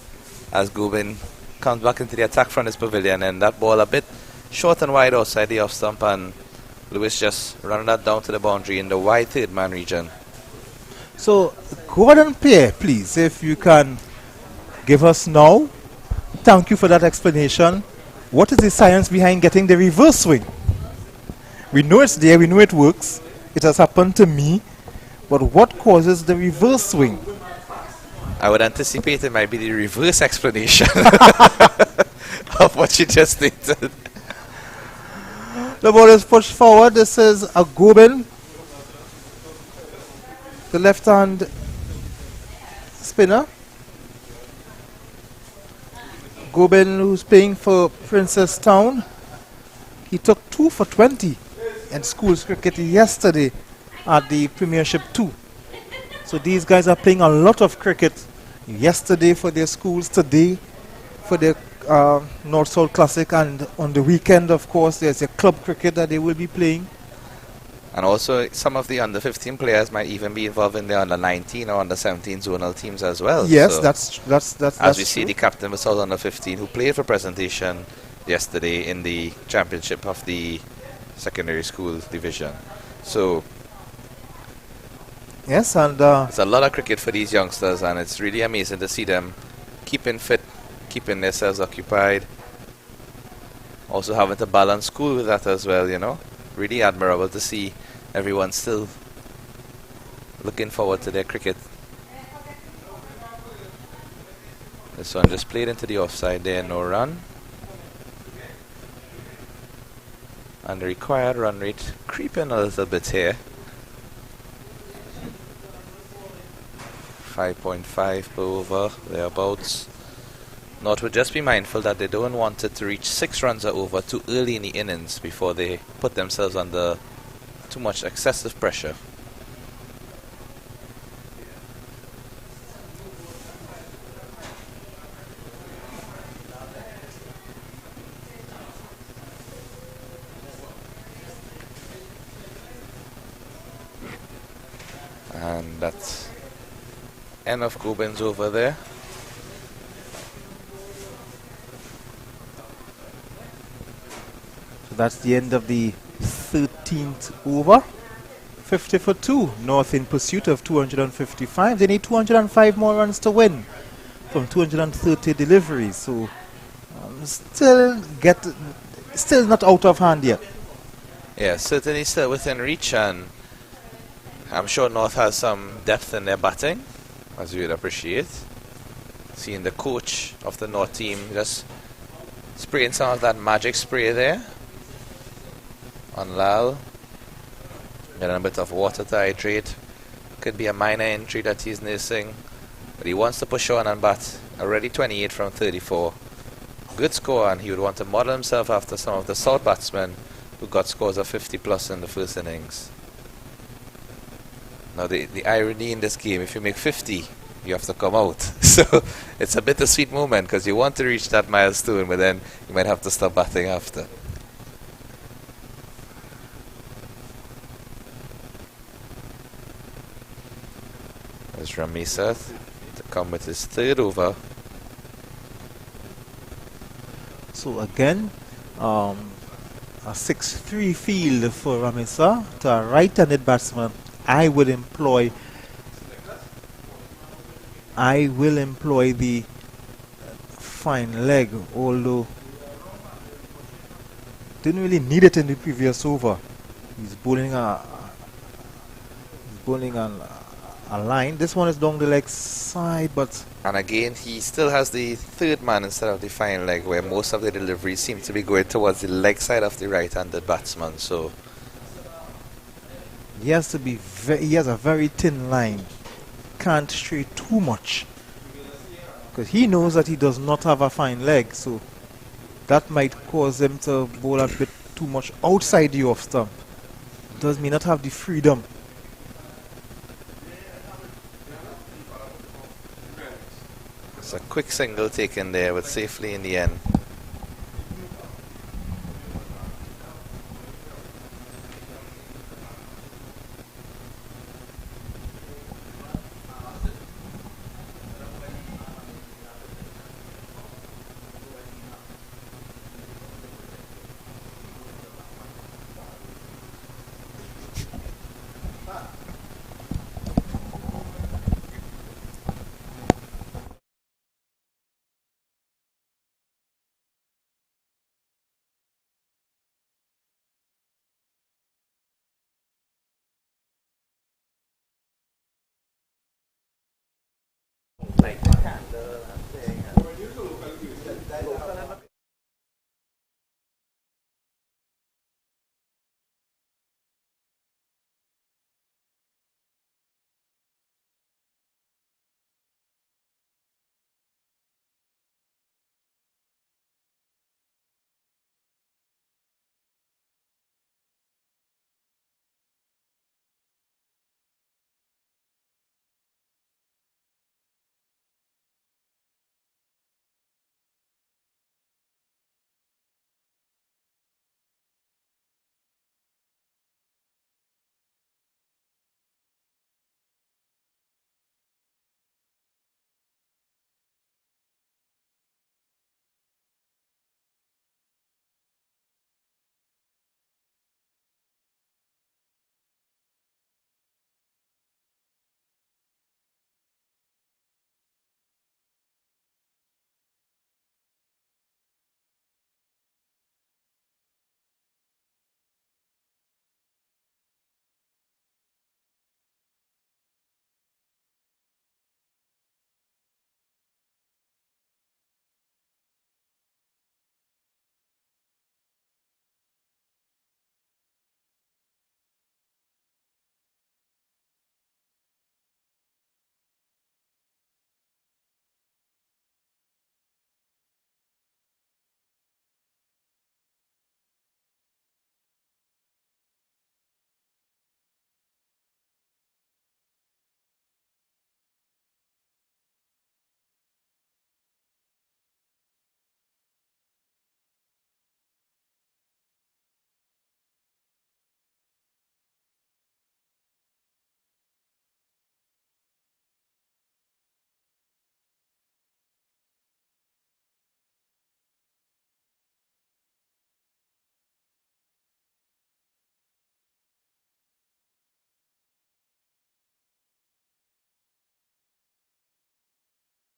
as Gubin comes back into the attack from his pavilion, and that ball a bit short and wide outside the off stump, and Lewis just running that down to the boundary in the wide third man region. So, Gordon Pierre, please, if you can give us now. Thank you for that explanation. What is the science behind getting the reverse swing? We know it's there, we know it works. It has happened to me. But what causes the reverse swing? I would anticipate it might be the reverse explanation of what you just stated. The ball is pushed forward. This is a Gobin. The left hand spinner. Gobin, who's playing for Princess Town. He took 2 for 20 in schools cricket yesterday at the Premiership 2. So these guys are playing a lot of cricket yesterday for their schools, today for their North-South Classic, and on the weekend, of course, there's a club cricket that they will be playing. And also, some of the under-15 players might even be involved in the under-19 or under-17 zonal teams as well. Yes, so that's as we true. see, the captain was out under-15 who played for Presentation yesterday in the championship of the secondary school division. So Yes, and it's a lot of cricket for these youngsters, and it's really amazing to see them keeping fit, keeping themselves occupied. Also having to balance school with that as well, you know. Really admirable to see everyone still looking forward to their cricket. This one just played into the offside there, no run. And the required run rate creeping a little bit here. 5.5 per over, thereabouts. North would just be mindful that they don't want it to reach 6 runs or over too early in the innings before they put themselves under too much excessive pressure. And that's end of Gobin's over there. so that's the end of the 13th over. 50 for 2. North in pursuit of 255. They need 205 more runs to win from 230 deliveries. So still not out of hand yet. Yeah, certainly still within reach, and I'm sure North has some depth in their batting, as you would appreciate. Seeing the coach of the North team just spraying some of that magic spray there on Lal. Getting a bit of water to hydrate. Could be a minor injury that he's nursing, but he wants to push on and bat. Already 28 from 34. Good score, and he would want to model himself after some of the South batsmen who got scores of 50 plus in the first innings. Now the irony in this game, if you make 50, you have to come out. So it's a bittersweet moment because you want to reach that milestone, but then you might have to stop batting after. There's Ramesat to come with his third over. So again, a 6-3 field for Ramesa to a right-handed batsman. I will employ the fine leg, although didn't really need it in the previous over. He's bowling a line. This one is down the leg side, but And again, he still has the third man instead of the fine leg, where most of the deliveries seem to be going towards the leg side of the right-handed batsman. So he has to be. He has a very thin line. Can't stray too much because he knows that he does not have a fine leg. So that might cause him to bowl a bit too much outside the off stump. Does may not have the freedom. it's a quick single taken there, but safely in the end.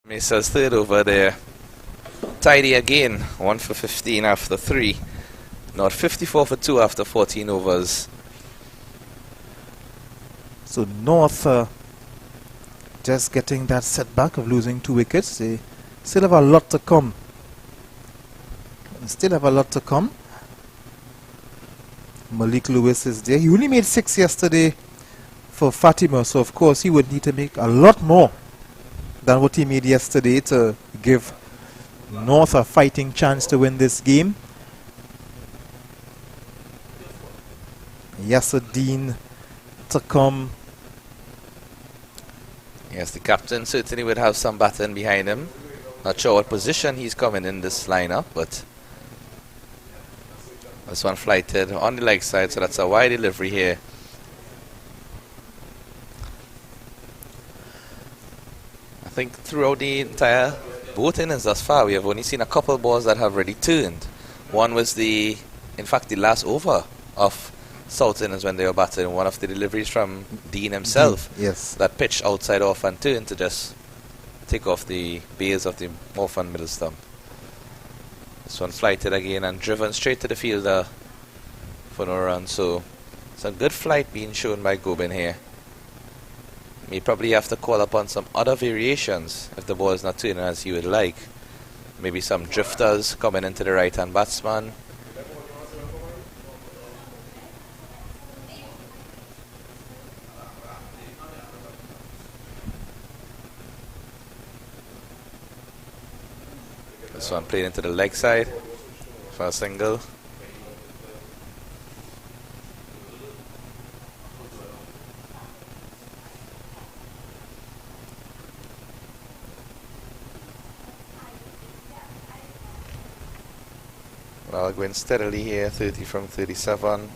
Mesa's third over there. Tidy again, 1 for 15 after 3. Not 54 for 2 after 14 overs. So North just getting that setback of losing 2 wickets. They still have a lot to come. Malik Lewis is there. He only made 6 yesterday for Fatima, so of course he would need to make a lot more than what he made yesterday to give North a fighting chance to win this game. Yasser to come. Yes, the captain certainly would have some batting behind him. Not sure what position he's coming in this lineup, but this one flighted on the leg side, so that's a wide delivery here. I think throughout the entire both innings thus far, we have only seen a couple balls that have really turned. One was in fact, the last over of South innings when they were batting. One of the deliveries from Dean himself. Yes. That pitch outside off and turned to just take off the base of the off and middle stump. This one flighted again and driven straight to the fielder for no run. So it's a good flight being shown by Gobin here. May probably have to call upon some other variations if the ball is not turning as he would like. Maybe some drifters coming into the right-hand batsman. This one played into the leg side for a single. Well, going steadily here, 30 from 37.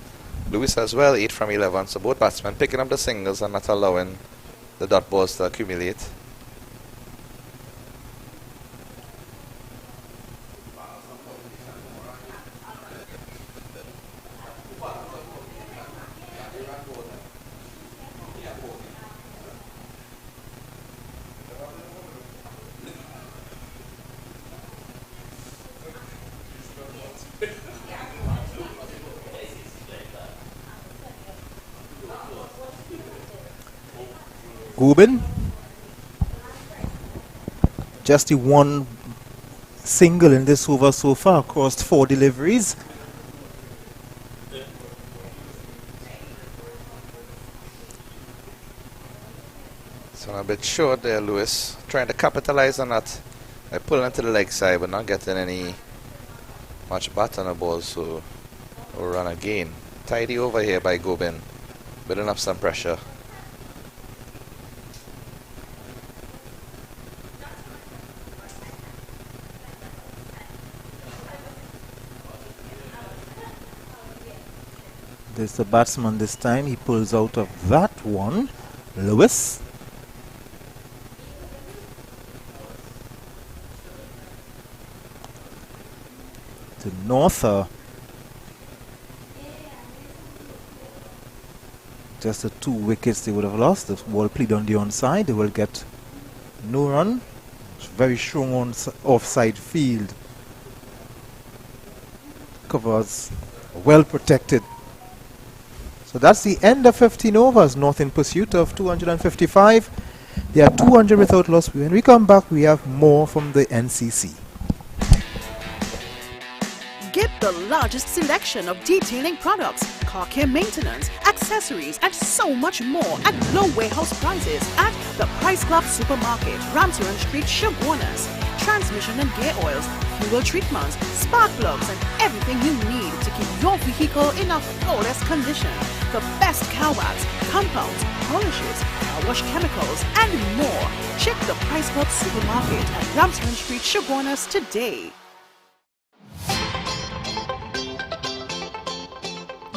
Lewis as well, 8 from 11. So both batsmen picking up the singles and not allowing the dot balls to accumulate. Gubin. Just the one single in this over so far, crossed 4 deliveries. So a bit short there, Lewis. Trying to capitalize on that. I pull into the leg side, but not getting any much bat on the ball, so we'll run again. Tidy over here by Gobin. Building up some pressure. There's the batsman this time. He pulls out of that one. Lewis. To Norther. Just the 2 wickets they would have lost. The ball played on the onside. They will get no run. It's very strong on offside field. Covers well protected. So that's the end of 15 overs. North in pursuit of 255. They are 200 without loss. When we come back, we have more from the NCC. Get the largest selection of detailing products, car care maintenance, accessories, and so much more at low warehouse prices at the Price Club Supermarket, Ramsgate Street, Shogunas. Transmission and gear oils, fuel treatments, spark plugs, and everything you need to keep your vehicle in a flawless condition. The best car wax, compounds, polishes, car wash chemicals, and more. Check the Price Club Supermarket at Ramsgate Street, Shogunas today.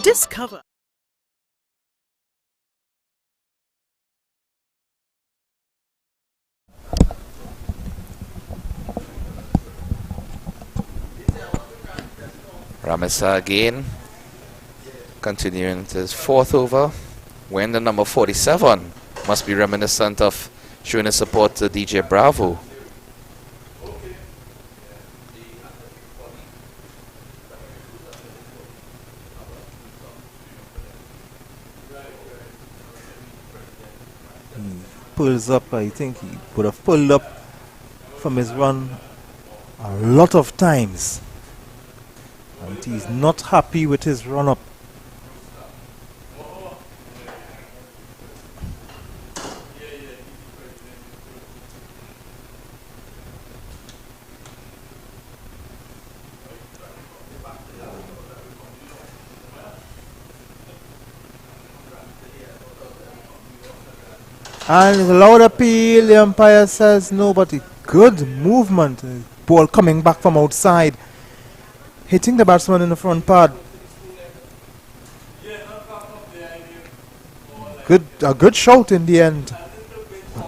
Discover. Ramesa again, continuing to his 4th over. When the number 47 must be reminiscent of showing his support to DJ Bravo. Pulls up, I think he would have pulled up from his run a lot of times. And he's not happy with his run up. And the loud appeal, the umpire says no, but a good movement. Ball coming back from outside, hitting the batsman in the front pad. A good shout in the end.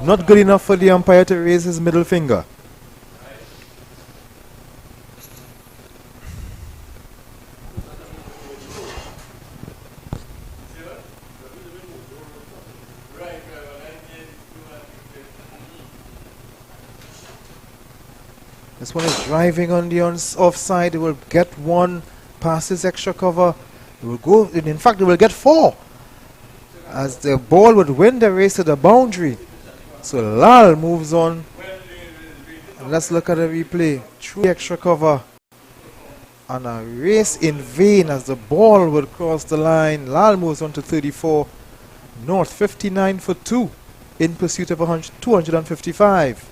Not good enough for the umpire to raise his middle finger. This one is driving on the offside. It will get one, passes extra cover. It will go. In fact, it will get 4, as the ball would win the race to the boundary. So Lal moves on. And let's look at the replay. Through extra cover, and a race in vain as the ball would cross the line. Lal moves on to 34. North 59 for 2 in pursuit of 255.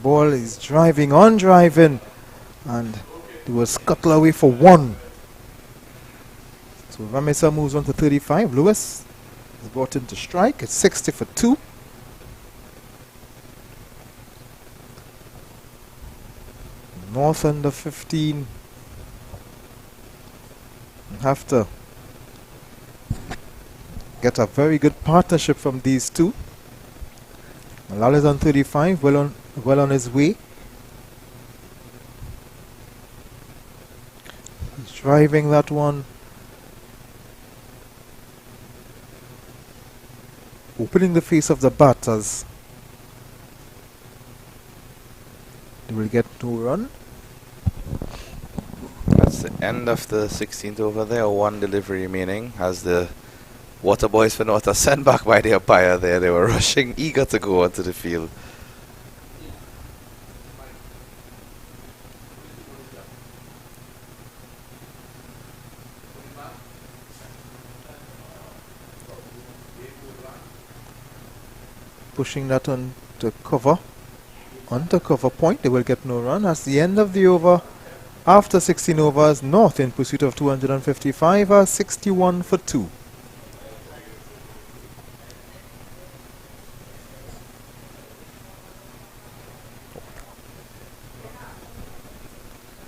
Ball is driving on driving, and they will scuttle away for 1. So Ramesa moves on to 35. Lewis is brought in to strike. It's 60 for 2. North under 15 have to get a very good partnership from these two. Lal is on 35, well on his way. He's driving that one. Opening the face of the bat as They will get no run. That's the end of the 16th over there. One delivery remaining as the Water Boys for North are sent back by the umpire there. They were rushing, eager to go onto the field. Pushing that on the cover point. They will get no run. As the end of the over, after 16 overs, North in pursuit of 255 are 61 for 2.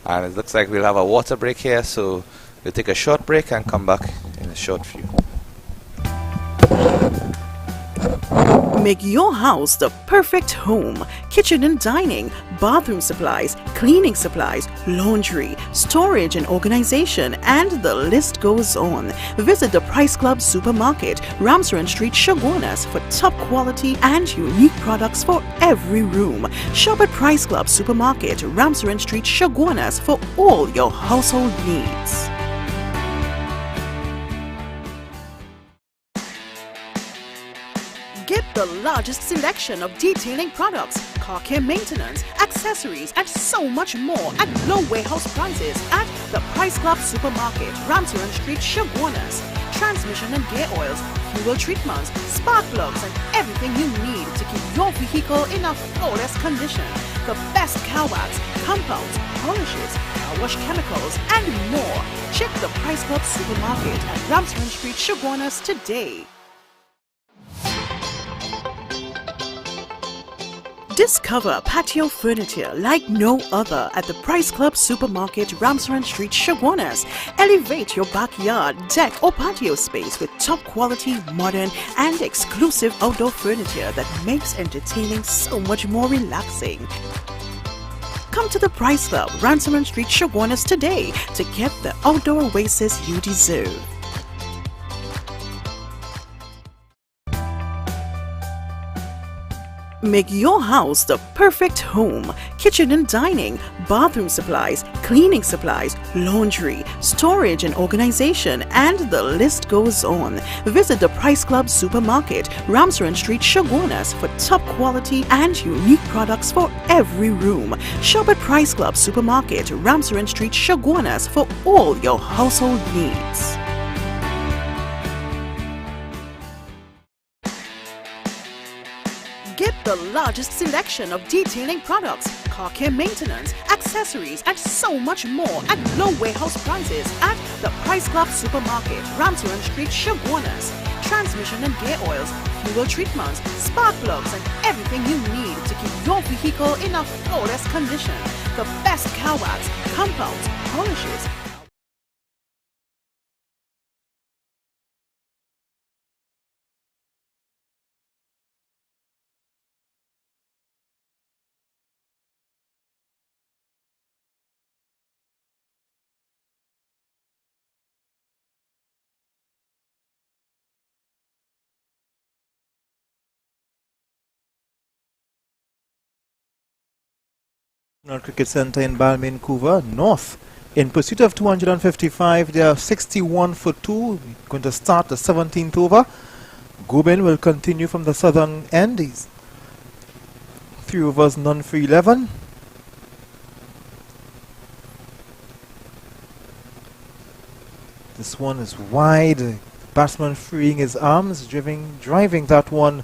And it looks like we'll have a water break here, so we'll take a short break and come back in a short few. Make your house the perfect home. Kitchen and dining, bathroom supplies, cleaning supplies, laundry, storage and organization, and the list goes on. Visit the Price Club Supermarket, Ramsaren Street, Chaguanas for top quality and unique products for every room. Shop at Price Club Supermarket, Ramsaren Street, Chaguanas for all your household needs. Get the largest selection of detailing products, car care maintenance, accessories, and so much more at low warehouse prices at the Price Club Supermarket, Ramsaren Street, Chaguanas. Transmission and gear oils, fuel treatments, spark plugs, and everything you need to keep your vehicle in a flawless condition. The best car wax, compounds, polishes, car wash chemicals, and more. Check the Price Club Supermarket at Ramsaren Street, Chaguanas today. Discover patio furniture like no other at the Price Club Supermarket, Ramsaren Street, Chaguanas. Elevate your backyard, deck or patio space with top quality, modern and exclusive outdoor furniture that makes entertaining so much more relaxing. Come to the Price Club, Ramsaren Street, Chaguanas today to get the outdoor oasis you deserve. Make your house the perfect home. Kitchen and dining, bathroom supplies, cleaning supplies, laundry, storage and organization, and the list goes on. Visit the Price Club Supermarket, Ramsaren Street, Chaguanas for top quality and unique products for every room. Shop at Price Club Supermarket, Ramsaren Street, Chaguanas for all your household needs. Get the largest selection of detailing products, car care maintenance, accessories, and so much more at low warehouse prices at the Price Club Supermarket, Ramsaren Street, Chaguanas. Transmission and gear oils, fuel treatments, spark plugs, and everything you need to keep your vehicle in a flawless condition. The best car wax, compounds, polishes, Cricket Centre in Balmain, Vancouver. North in pursuit of 255. They are 61 for 2. Going to start the 17th over. Gubin will continue from the southern end. He's 3 overs, none for 11. This one is wide. Batsman freeing his arms, driving that one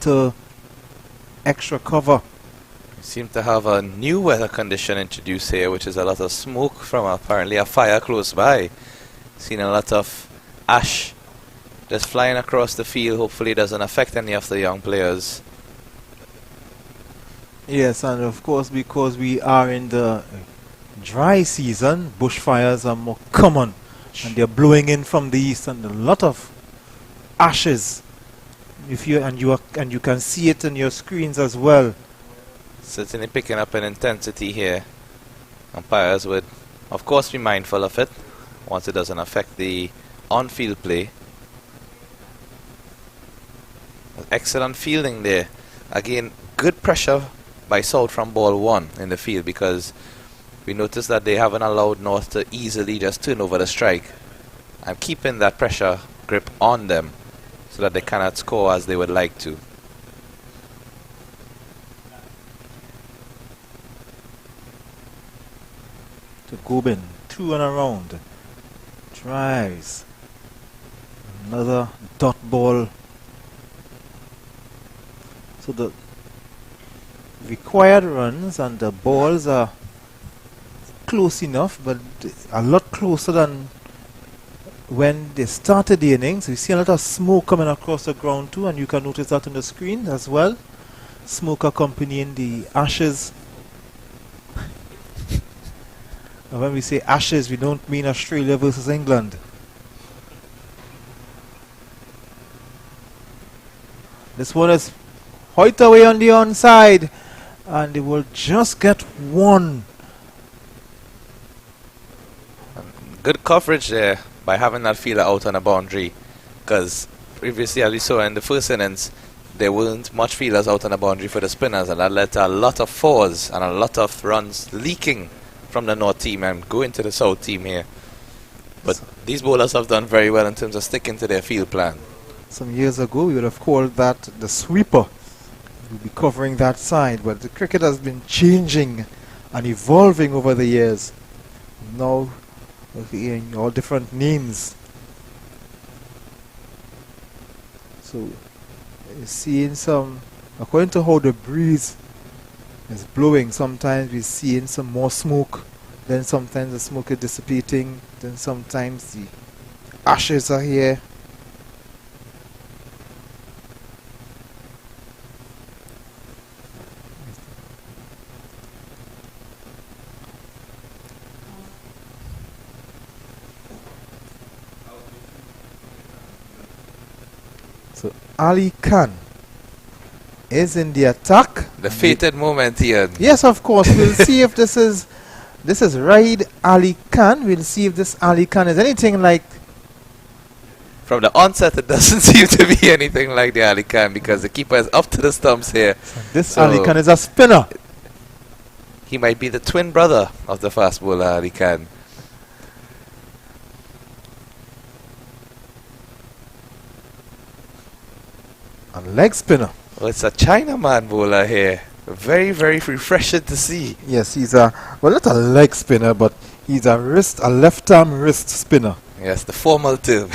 to extra cover. We seem to have a new weather condition introduced here, which is a lot of smoke from apparently a fire close by. Seen a lot of ash just flying across the field. Hopefully it doesn't affect any of the young players. Yes, and of course because we are in the dry season, bushfires are more common and they're blowing in from the east, and a lot of ashes. You can see it on your screens as well. Certainly picking up an intensity here. Umpires would, of course, be mindful of it once it doesn't affect the on-field play. Excellent fielding there. Again, good pressure by South from ball 1 in the field, because we noticed that they haven't allowed North to easily just turn over the strike and keeping that pressure grip on them so that they cannot score as they would like to. To Gobin, 2 and around. Drives. Another dot ball. So the required runs and the balls are close enough, but a lot closer than when they started the innings. We see a lot of smoke coming across the ground too, and you can notice that on the screen as well. Smoke accompanying the ashes. And when we say ashes, we don't mean Australia versus England. This one is Hoyt away on the onside, and they will just get one. Good coverage there by having that fielder out on a boundary, because previously, as we saw in the first innings, there weren't much fielders out on the boundary for the spinners, and that led to a lot of fours and a lot of runs leaking from the North team and going to the South team here. But these bowlers have done very well in terms of sticking to their field plan. Some years ago, we would have called that the sweeper. We'll be covering that side, but the cricket has been changing and evolving over the years. Now, we're hearing all different names. So, you're seeing some, according to how the breeze is blowing, sometimes we're seeing some more smoke, then sometimes the smoke is dissipating, then sometimes the ashes are here. So Ali Khan is in the attack. The fated moment here. Yes, of course. We'll see if this is Raid Ali Khan. We'll see if this Ali Khan is anything like. From the onset, it doesn't seem to be anything like the Ali Khan, because the keeper is up to the stumps here. This Ali Khan is a spinner. He might be the twin brother of the fast bowler Ali Khan. A leg spinner. Well, it's a Chinaman bowler here. Very, very refreshing to see. Yes, he's a, well, not a leg spinner, but he's a left arm wrist spinner. Yes, the formal term.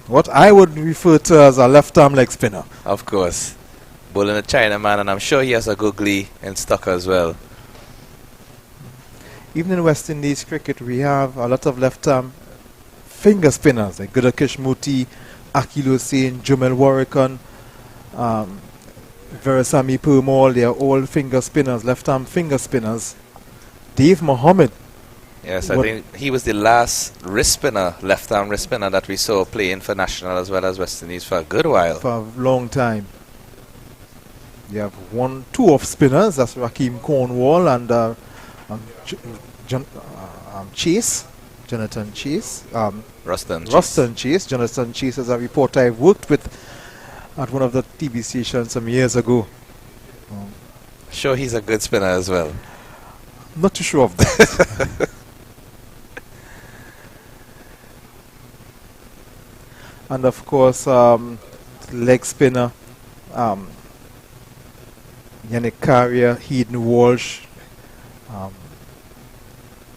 What I would refer to as a left arm leg spinner. Of course. Bowling a Chinaman, and I'm sure he has a googly in stock as well. Even in West Indies cricket, we have a lot of left arm finger spinners like Gudakish Moti, Akil Hussain, Jumel Warrikan, Veerasamy Permaul. They are all finger spinners, left arm finger spinners. Dave Mohammed. Yes, I think he was the last wrist spinner, left arm wrist spinner that we saw playing for National as well as West Indies for a good while. For a long time. You have two off spinners, that's Rakeem Cornwall and Chase, Jonathan Chase. Ruston Chase. Jonathan Chase is a reporter I worked with at one of the TV stations some years ago. Sure, he's a good spinner as well. Not too sure of that. And of course, leg spinner, Yannick Carrier, Hayden Walsh.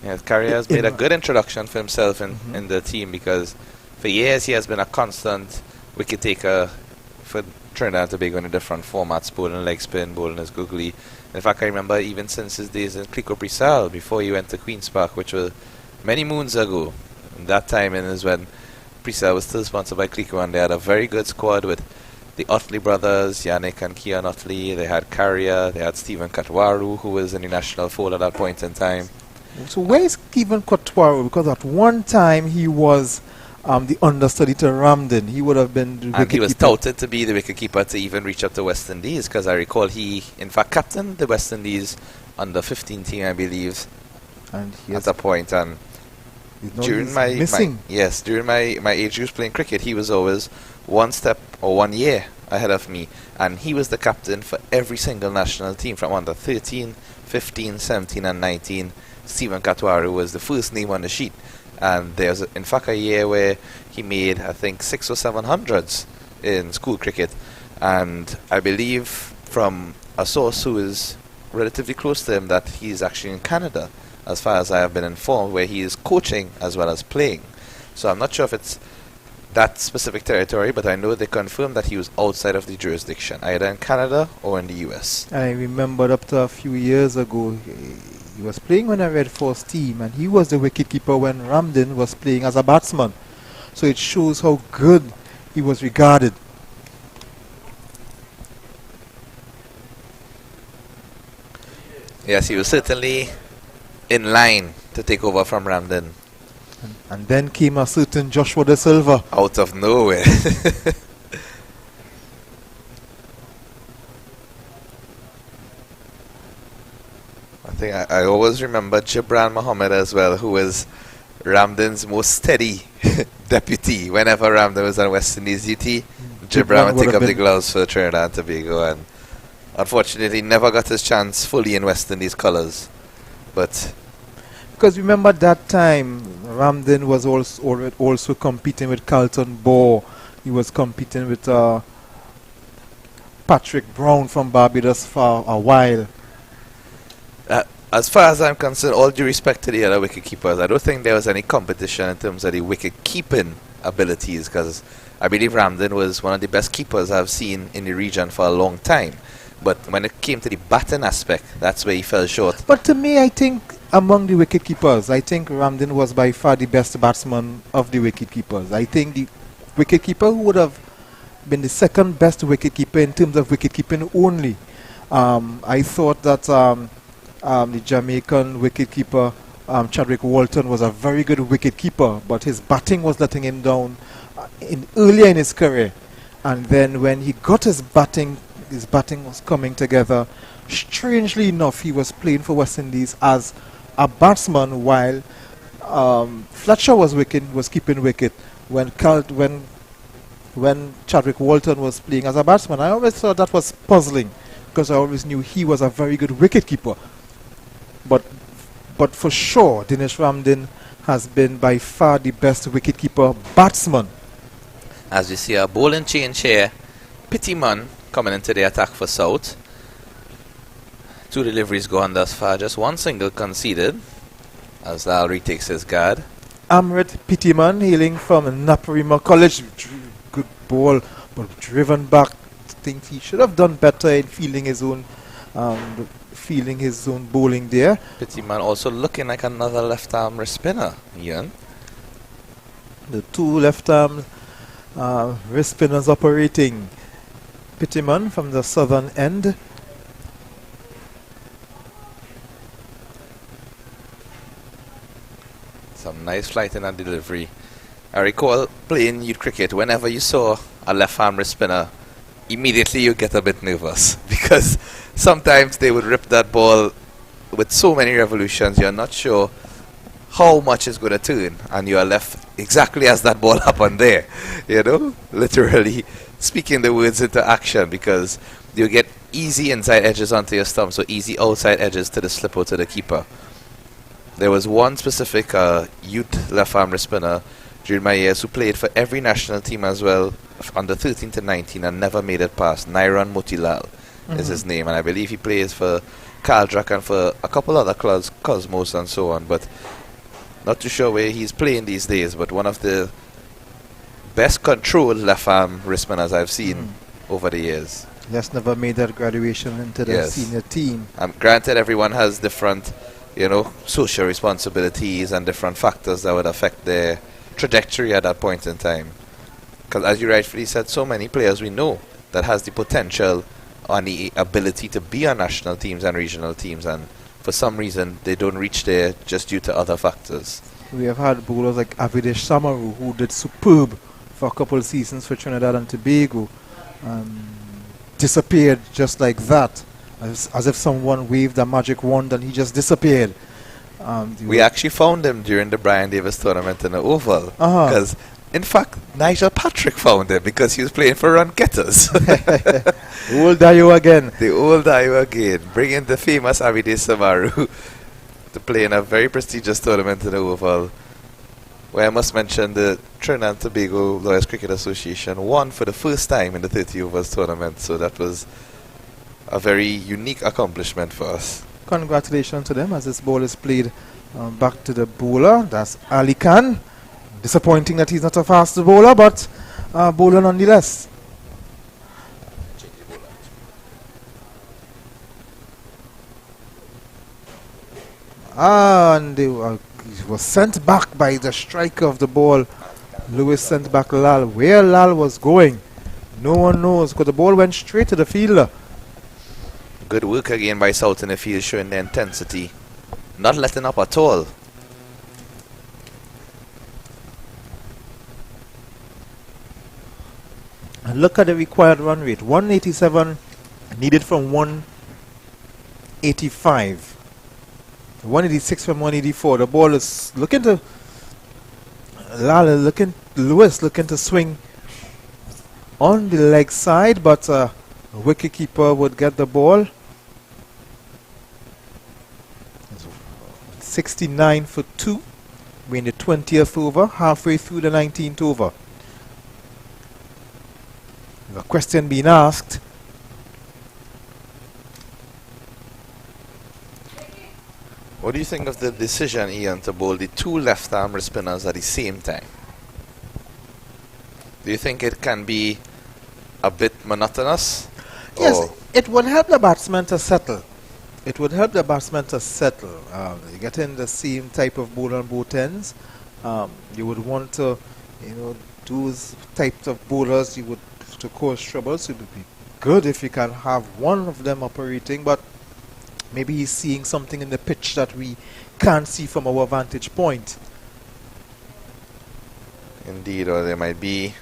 Yes, Carrier has made a good introduction for himself in the team, because for years he has been a constant wicket taker for Trinidad and Tobago in the different formats, bowling leg spin, bowling his googly. In fact, I remember even since his days in Clico Brisal before he went to Queen's Park, which was many moons ago. And that time is when Brisal was still sponsored by Clico, and they had a very good squad with the Utley brothers, Yannick and Kian Utley. They had Carrier, they had Stephen Katwaru, who was in the national fold at that point in time. So where is Stephen Katwaru? Because at one time he was the understudy to Ramden. He would have been the and he was touted to be the wicketkeeper to even reach up to West Indies, because I recall he, in fact, captained the West Indies under 15 team, I believe, and at that point. And during my age groups playing cricket, he was always one step or 1 year ahead of me, and he was the captain for every single national team from under 13, 15, 17 and 19. Stephen Katwaru was the first name on the sheet, and there's in fact a year where he made I think 600 or 700s in school cricket, and I believe from a source who is relatively close to him that he's actually in Canada, as far as I have been informed, where he is coaching as well as playing. So I'm not sure if it's that specific territory, but I know they confirmed that he was outside of the jurisdiction, either in Canada or in the US. I remember up to a few years ago, he was playing on a Red Force team, and he was the wicketkeeper when Ramden was playing as a batsman. So it shows how good he was regarded. Yes, he was certainly in line to take over from Ramden. And then came a certain Joshua De Silva. Out of nowhere. I think I always remember Gibran Mohammed as well, who was Ramden's most steady deputy. Whenever Ramden was on West Indies duty, Gibran would take up the gloves for Trinidad and Tobago, and unfortunately never got his chance fully in West Indies colours. But because remember that time, Ramden was also competing with Carlton Bore. He was competing with Patrick Brown from Barbados for a while. As far as I'm concerned, all due respect to the other wicket keepers, I don't think there was any competition in terms of the wicket keeping abilities, because I believe Ramden was one of the best keepers I've seen in the region for a long time. But when it came to the batting aspect, that's where he fell short. But to me, I think among the wicket keepers, I think Ramden was by far the best batsman of the wicket keepers. I think the wicket keeper who would have been the second best wicket keeper in terms of wicket keeping only. I thought that the Jamaican wicket keeper Chadwick Walton was a very good wicket keeper, but his batting was letting him down earlier in his career. And then when he got his batting was coming together. Strangely enough, he was playing for West Indies as a batsman, while Fletcher was keeping wicket when Chadwick Walton was playing as a batsman. I always thought that was puzzling, because I always knew he was a very good wicket keeper. But for sure, Dinesh Ramden has been by far the best wicketkeeper batsman. As we see a bowling change here, Pittyman coming into the attack for South. 2 deliveries gone thus far, just 1 single conceded as Lal retakes his guard. Amrit Pittyman, hailing from Naparima College. Good ball, but driven back. I think he should have done better in feeling his own bowling there. Pittyman also looking like another left-arm wrist spinner, Ian. The 2 left-arm wrist spinners operating. Pittyman from the southern end. Some nice flight in that delivery. I recall playing youth cricket, whenever you saw a left-arm wrist spinner, immediately you get a bit nervous, because sometimes they would rip that ball with so many revolutions, you're not sure how much is going to turn, and you are left exactly as that ball happened there, you know, literally speaking the words into action, because you get easy inside edges onto your stumps, or easy outside edges to the slipper to the keeper. There was one specific youth left-arm wrist spinner during my years who played for every national team as well, under 13 to 19, and never made it past. Nairan Motilal is his name, and I believe he plays for Caldrock and for a couple other clubs, Cosmos and so on, but not too sure where he's playing these days, but one of the best controlled left-arm wrist spinners I've seen over the years. Just never made that graduation into the senior team. Granted, everyone has different, you know, social responsibilities and different factors that would affect their trajectory at that point in time. Because as you rightfully said, so many players we know that has the potential and the ability to be on national teams and regional teams, and for some reason they don't reach there just due to other factors. We have had bowlers like Avidesh Samaru, who did superb for a couple of seasons for Trinidad and Tobago, disappeared just like that, as if someone waved a magic wand and he just disappeared. We actually found him during the Brian Davis tournament in the Oval, because In fact, Nigel Patrick found him because he was playing for run getters. Old Dio again. The old Dio again, bringing the famous Avide Samaru to play in a very prestigious tournament in the Oval, where I must mention the Trinidad and Tobago Lawyers Cricket Association won for the first time in the 30 overs tournament, so that was a very unique accomplishment for us. Congratulations to them as this ball is played back to the bowler. That's Ali Khan. Disappointing that he's not a fast bowler, but bowler nonetheless. And he was sent back by the striker of the ball. Lewis sent back Lal. Where Lal was going, no one knows, because the ball went straight to the fielder. Good work again by South in the field, showing the intensity, not letting up at all. And look at the required run rate, 187 needed from 185. 186 from 184. The ball is looking to Lewis looking to swing on the leg side, but a wicketkeeper would get the ball. 69 for 2. We're in the 20th over, halfway through the 19th over. The question being asked: what do you think of the decision, Ian, to bowl the two left-arm spinners at the same time? Do you think it can be a bit monotonous? Yes, it would help the batsman to settle. It would help the batsman to settle. You get in the same type of ball on both ends. You would want to, those types of bowlers you would to cause trouble. So it would be good if you can have one of them operating, but maybe he's seeing something in the pitch that we can't see from our vantage point. Indeed, or there might be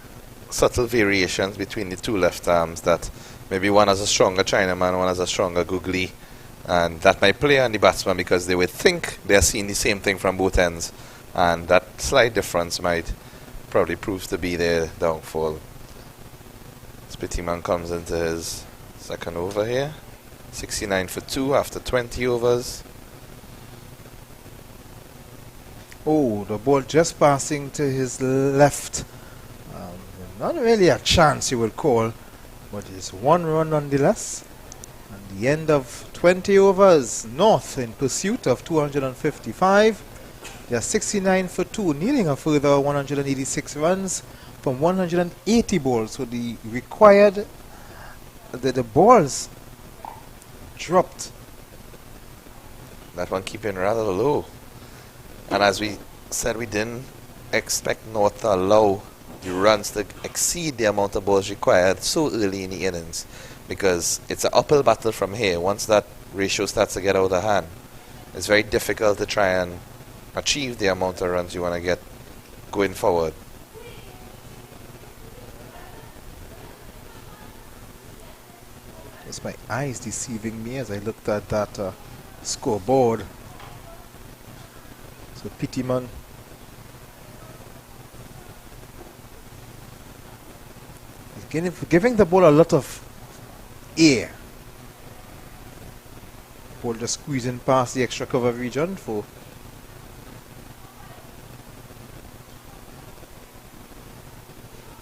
subtle variations between the two left arms, that maybe one has a stronger Chinaman, one has a stronger googly, and that might play on the batsman because they would think they're seeing the same thing from both ends, and that slight difference might probably prove to be their downfall. Spittyman comes into his second over here. 69 for 2 after 20 overs. Oh, the ball just passing to his left. Not really a chance you would call, but it's one run nonetheless. And the end of 20 overs, North in pursuit of 255. They are 69 for 2, needing a further 186 runs from 180 balls. So the required, the balls dropped. That one keeping rather low. And as we said, we didn't expect North to allow the runs to exceed the amount of balls required so early in the innings, because it's an uphill battle from here. Once that ratio starts to get out of hand, it's very difficult to try and achieve the amount of runs you want to get going forward. It's my eyes deceiving me as I looked at that scoreboard. So Pittyman is giving the ball a lot of air. Ball just squeezing past the extra cover region for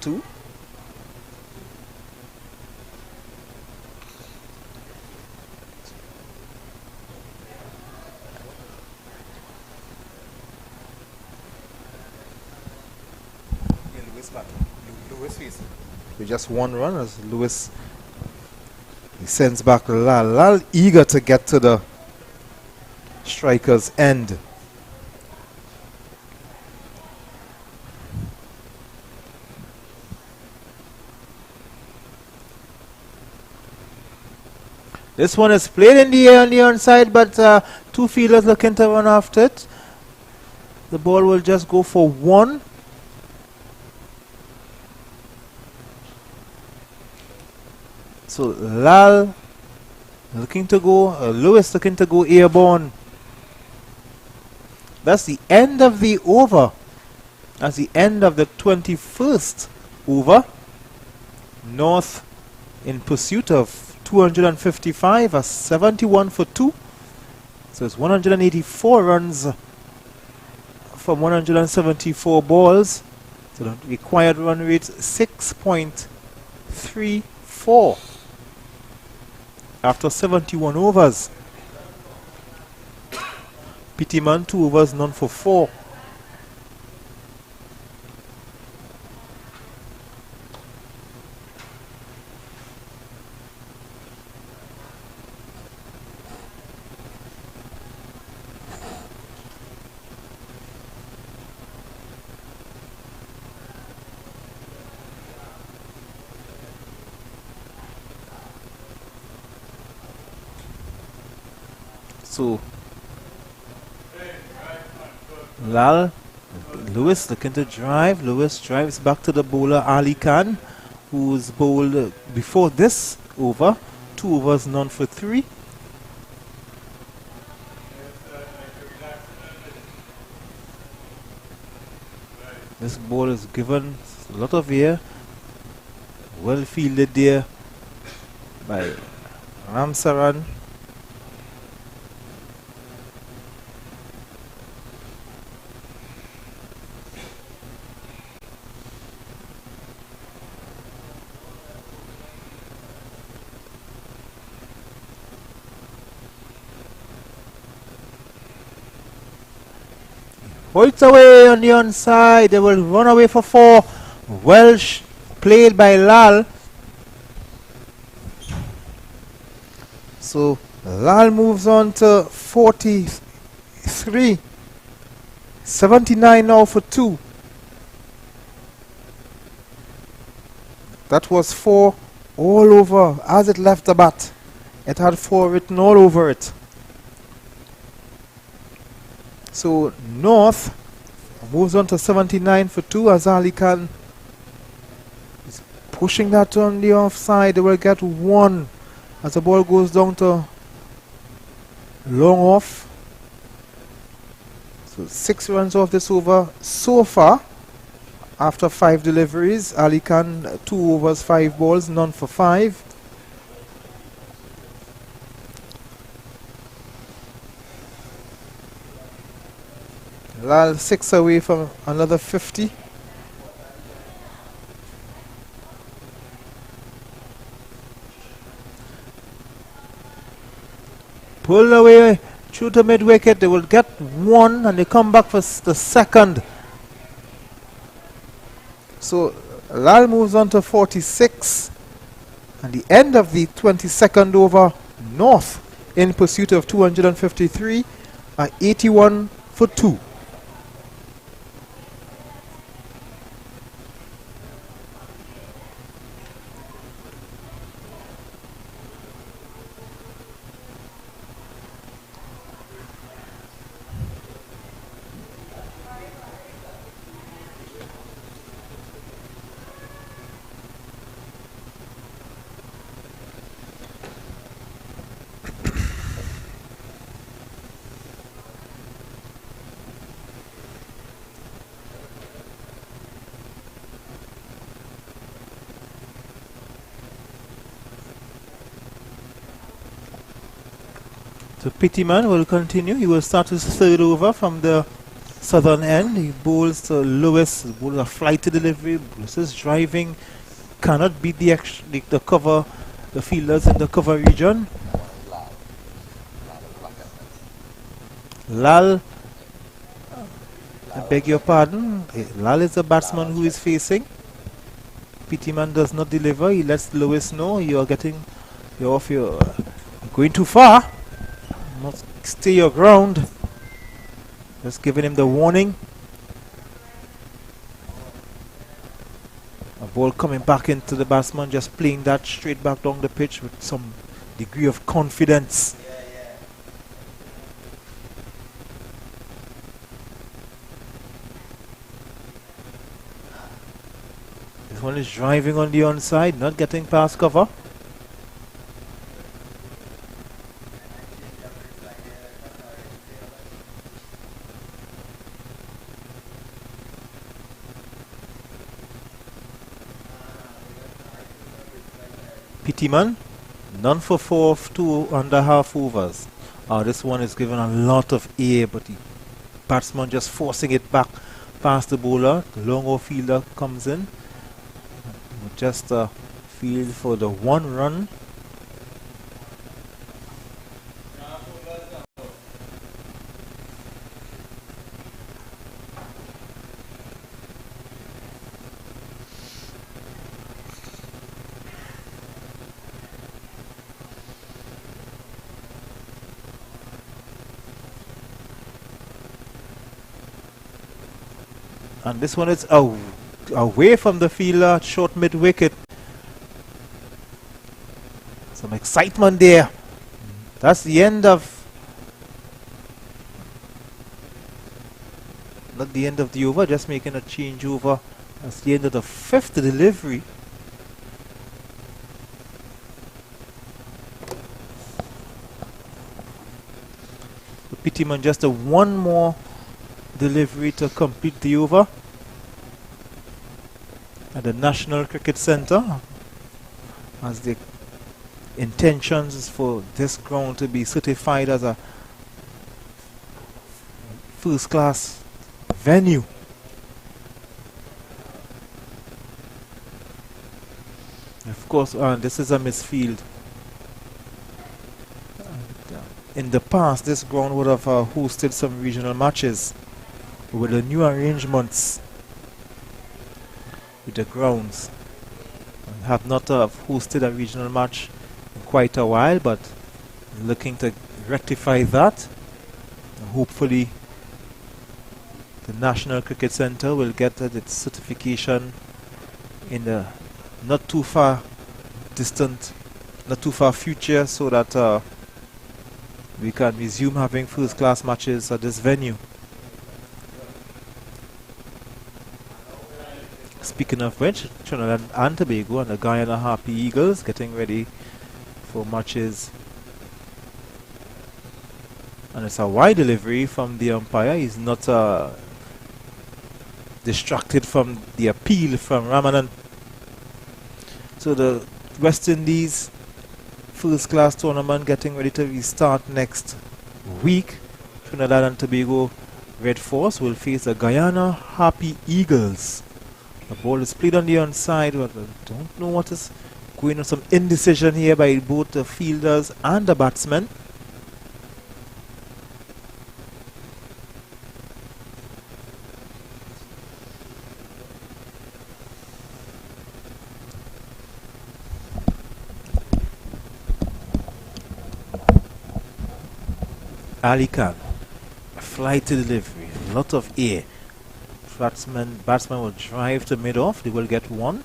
two. With just one run as Lewis, he sends back Lal. Lal eager to get to the striker's end. This one is played in the air on the onside, but two fielders looking to run after it. The ball will just go for one. So Lal looking to go, Lewis looking to go airborne. That's the end of the over. as the end of the 21st over. North in pursuit of 255, a 71 for 2. So it's 184 runs from 174 balls. So the required run rate 6.34 after 71 overs. Pitman 2 overs, none for 4. So Lewis looking to drive. Lewis drives back to the bowler Ali Khan, who's bowled before this over. 2 overs, none for 3. This ball is given a lot of air. Well fielded there by Ramsaran. Holds away on the onside. They will run away for 4. Welsh played by Lal. So Lal moves on to 43. 79 now for 2. That was 4 all over as it left the bat. It had 4 written all over it. So North moves on to 79 for 2 as Ali Khan is pushing that on the offside. They will get 1 as the ball goes down to long off. So 6 runs off this over so far after 5 deliveries. Ali Khan 2 overs, 5 balls, none for 5. Lal 6 away from another 50. Pull away through to mid wicket. They will get 1 and they come back for the second. So Lal moves on to 46. And the end of the 22nd over, North in pursuit of 253 are 81 for 2. So Pitman will continue. He will start his 3rd over from the southern end. He bowls to Lewis. He bowls a flighty delivery. Lewis is driving. Cannot beat the cover, the fielders in the cover region. Lal, I beg your pardon. Lal is the batsman who is facing. Pitman does not deliver. He lets Lewis know you're going too far. Must stay your ground. Just giving him the warning. A ball coming back into the batsman, just playing that straight back down the pitch with some degree of confidence. This one is driving on the onside, not getting past cover. Pittyman, none for 4 of 2.5 overs. This one is given a lot of air, but the batsman just forcing it back past the bowler. The long off fielder comes in. Just field for the 1 run. And this one is away from the fielder, short mid wicket. Some excitement there. That's the end of, not the end of the over, just making a change over. That's the end of the 5th delivery. The Pittyman just a 1 more delivery to complete the over at the National Cricket Centre, as the intentions is for this ground to be certified as a first class venue. Of course, this is a misfield. In the past, this ground would have hosted some regional matches. With the new arrangements with the grounds, I have not hosted a regional match in quite a while, but looking to rectify that. And hopefully the National Cricket Centre will get its certification in the not too far distant, not too far future, so that we can resume having first class matches at this venue. Speaking of which, Trinidad and Tobago and the Guyana Happy Eagles getting ready for matches. And it's a wide delivery from the umpire. He's not distracted from the appeal from Ramanan. So the West Indies first class tournament getting ready to restart next week. Trinidad and Tobago Red Force will face the Guyana Happy Eagles. The ball is played on the onside, but I don't know what is going on. Some indecision here by both the fielders and the batsmen. Ali Khan, flight to delivery, a lot of air. Batsman will drive to mid-off. They will get 1.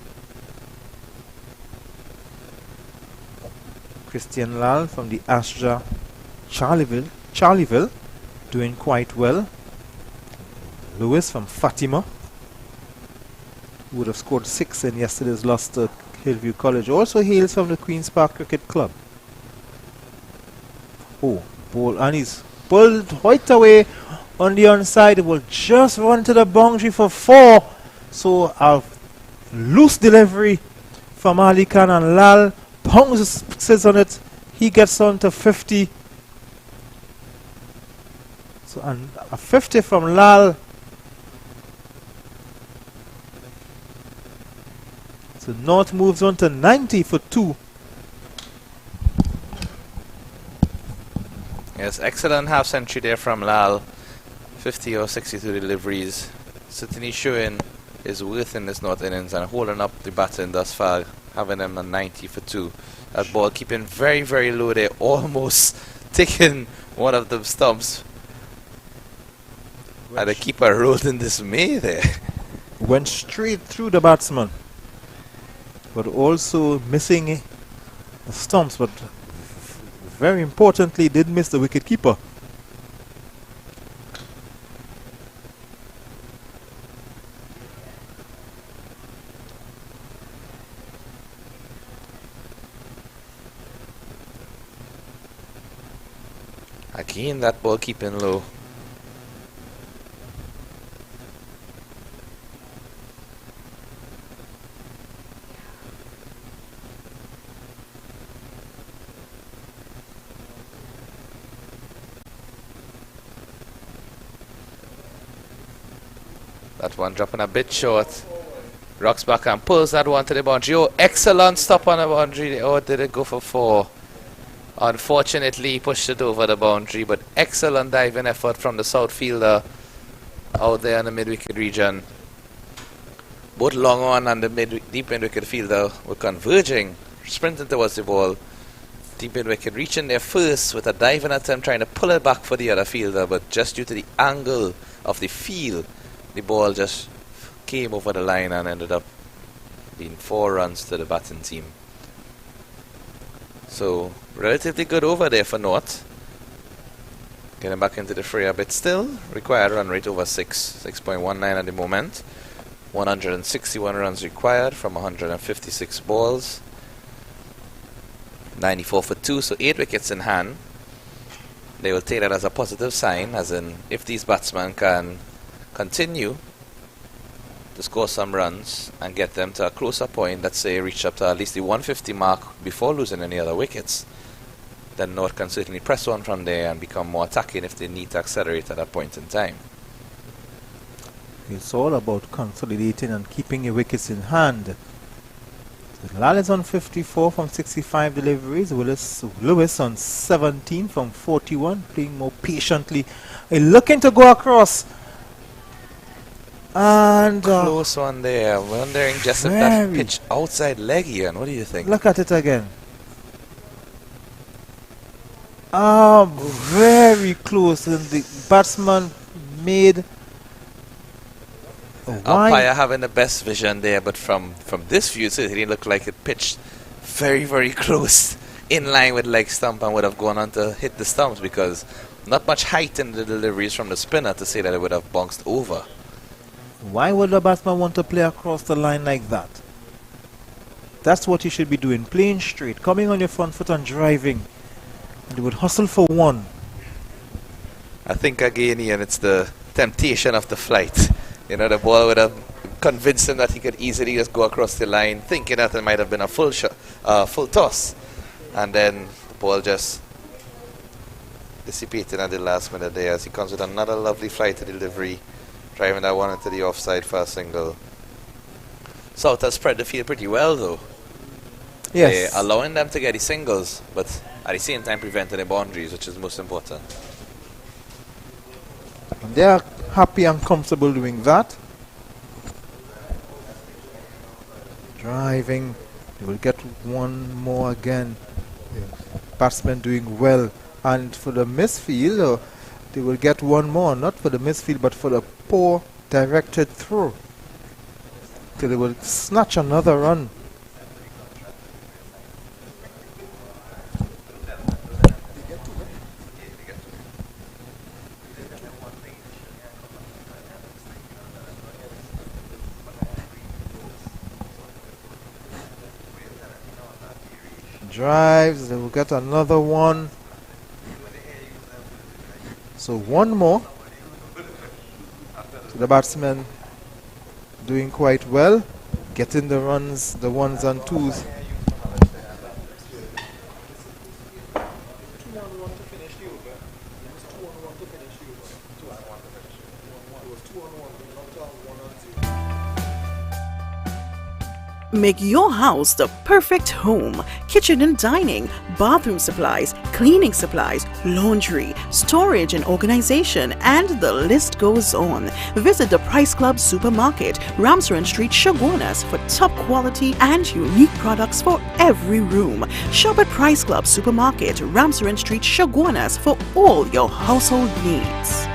Christian Lal from the Astra Charleville doing quite well. Lewis from Fatima, who would have scored 6 in yesterday's loss to Hillview College, also hails from the Queen's Park Cricket Club. Oh, ball, and he's pulled right away on the onside. It will just run to the boundary for 4. So a loose delivery from Ali Khan, and Lal pounces on it. He gets on to 50. So and a 50 from Lal. So North moves on to 90 for 2. Yes, excellent half century there from Lal. 50 or 62 deliveries. Certainly showing his worth in this North innings and holding up the batting thus far, having him a 90 for 2. That ball keeping very, very low there, almost taking one of the stumps. And the keeper rolled in dismay there. Went straight through the batsman, but also missing the stumps, but very importantly did miss the wicket keeper. Again, that ball keeping low. That one dropping a bit short. Rocks back and pulls that one to the boundary. Oh, excellent stop on the boundary. Oh, did it go for 4? Unfortunately, he pushed it over the boundary, but excellent diving effort from the south fielder out there in the mid-wicket region. Both long on and the deep mid-wicket fielder were converging, sprinting towards the ball. Deep mid-wicket reaching there first with a diving attempt, trying to pull it back for the other fielder, but just due to the angle of the field, the ball just came over the line and ended up being 4 runs to the batting team. So, relatively good over there for North. Getting back into the fray a bit still. Required run rate over 6.19 at the moment. 161 runs required from 156 balls. 94 for 2, so 8 wickets in hand. They will take that as a positive sign, as in if these batsmen can continue to score some runs and get them to a closer point, let's say reach up to at least the 150 mark before losing any other wickets, then North can certainly press on from there and become more attacking if they need to accelerate at that point in time. It's all about consolidating and keeping your wickets in hand. Lal is on 54 from 65 deliveries. Lewis on 17 from 41, playing more patiently. Looking to go across. And close one there. Wondering just if that pitch outside leg, Ian. What do you think? Look at it again. Very close. And the batsman made umpire having the best vision there, but from this view, it certainly looked like it pitched very, very close in line with leg stump and would have gone on to hit the stumps, because not much height in the deliveries from the spinner to say that it would have bounced over. Why would the batsman want to play across the line like that? That's what you should be doing. Playing straight, coming on your front foot and driving. And they would hustle for 1. I think again, Ian, it's the temptation of the flight. You know, the ball would have convinced him that he could easily just go across the line, thinking that it might have been a full toss. And then the ball just dissipated at the last minute there as he comes with another lovely flight to delivery, driving that one into the offside for a single. South has spread the field pretty well, though. Yes. They're allowing them to get the singles, but at the same time preventing the boundaries, which is most important. And they are happy and comfortable doing that. Driving. They will get 1 more again. The batsman doing well. And for the misfield, they will get 1 more. Not for the misfield, but for the poor directed throw. So they will snatch another run. Drives, they will get another 1. So 1 more. So the batsman doing quite well, getting the runs, the 1s and 2s. Make your house the perfect home. Kitchen and dining, bathroom supplies, cleaning supplies, laundry, storage and organization, and the list goes on. Visit the Price Club Supermarket, Ramsaran Street, Shogunas for top quality and unique products for every room. Shop at Price Club Supermarket, Ramsaran Street, Shogunas for all your household needs.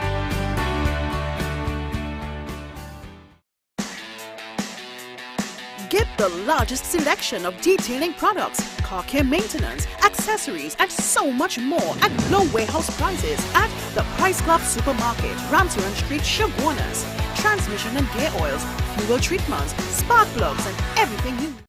Get the largest selection of detailing products, car care maintenance, accessories, and so much more at low warehouse prices at the Price Club Supermarket, Ramsaran Street, Shogunas. Transmission and gear oils, fuel treatments, spark plugs, and everything you need.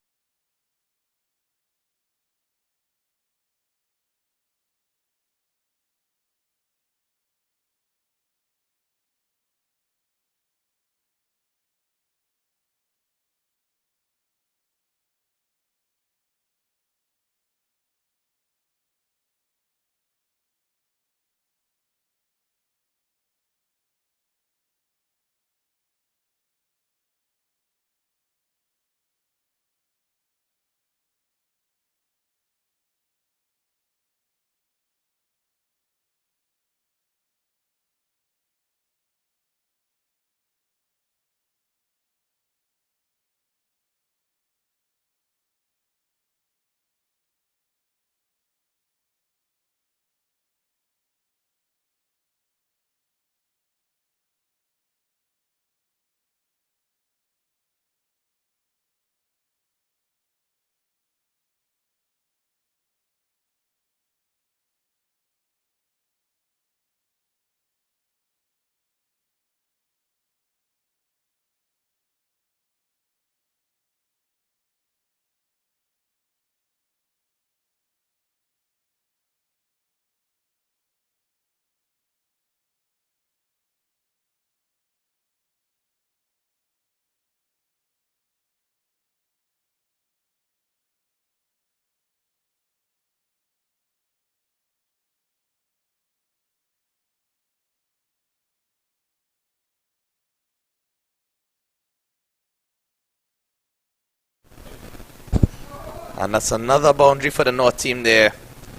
And that's another boundary for the North team there.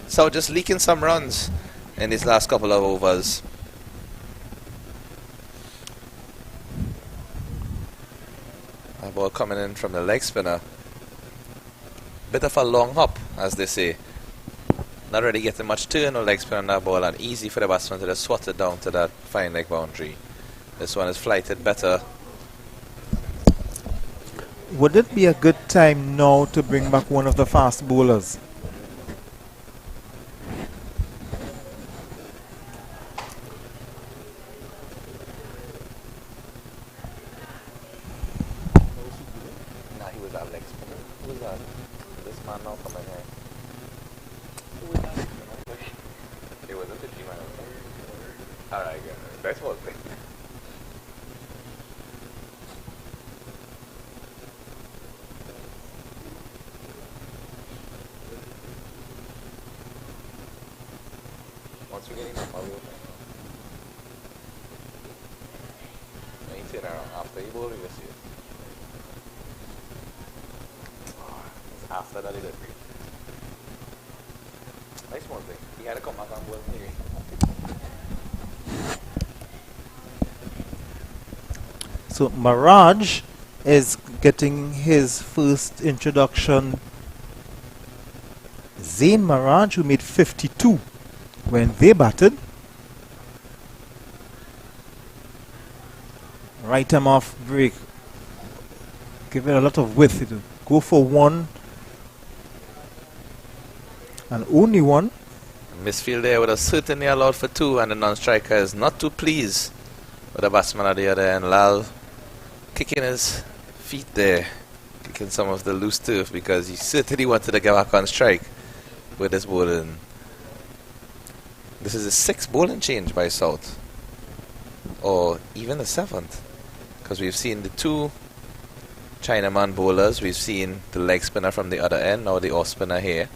So just leaking some runs in these last couple of overs. A ball coming in from the leg spinner. Bit of a long hop, as they say. Not really getting much turn or leg spin on that ball, and easy for the batsman to just swat it down to that fine leg boundary. This one is flighted better. Would it be a good time now to bring back one of the fast bowlers? Nah, he was that leg spinner. Who was that? This man now coming here. It was a 50 man. Alright, good. That's what thing. Once we get him up, I'll be okay. Maintain around after he bowled, you will see it. It's after that delivery. Nice one thing. He had to come back and bowl maybe. So Maraj is getting his first introduction. Zain Maraj, who made 52 when they batted. Right arm off break. Give it a lot of width. It'll go for one. And only one. Misfield there would have certainly allowed for two, and the non-striker is not too pleased with the batsman at the other end. Lal kicking his feet there, kicking some of the loose turf, because he certainly wanted to get back on strike with this bowling. This is the 6th bowling change by South, or even the 7th, because we've seen the 2 Chinaman bowlers, we've seen the leg spinner from the other end, now the off spinner here,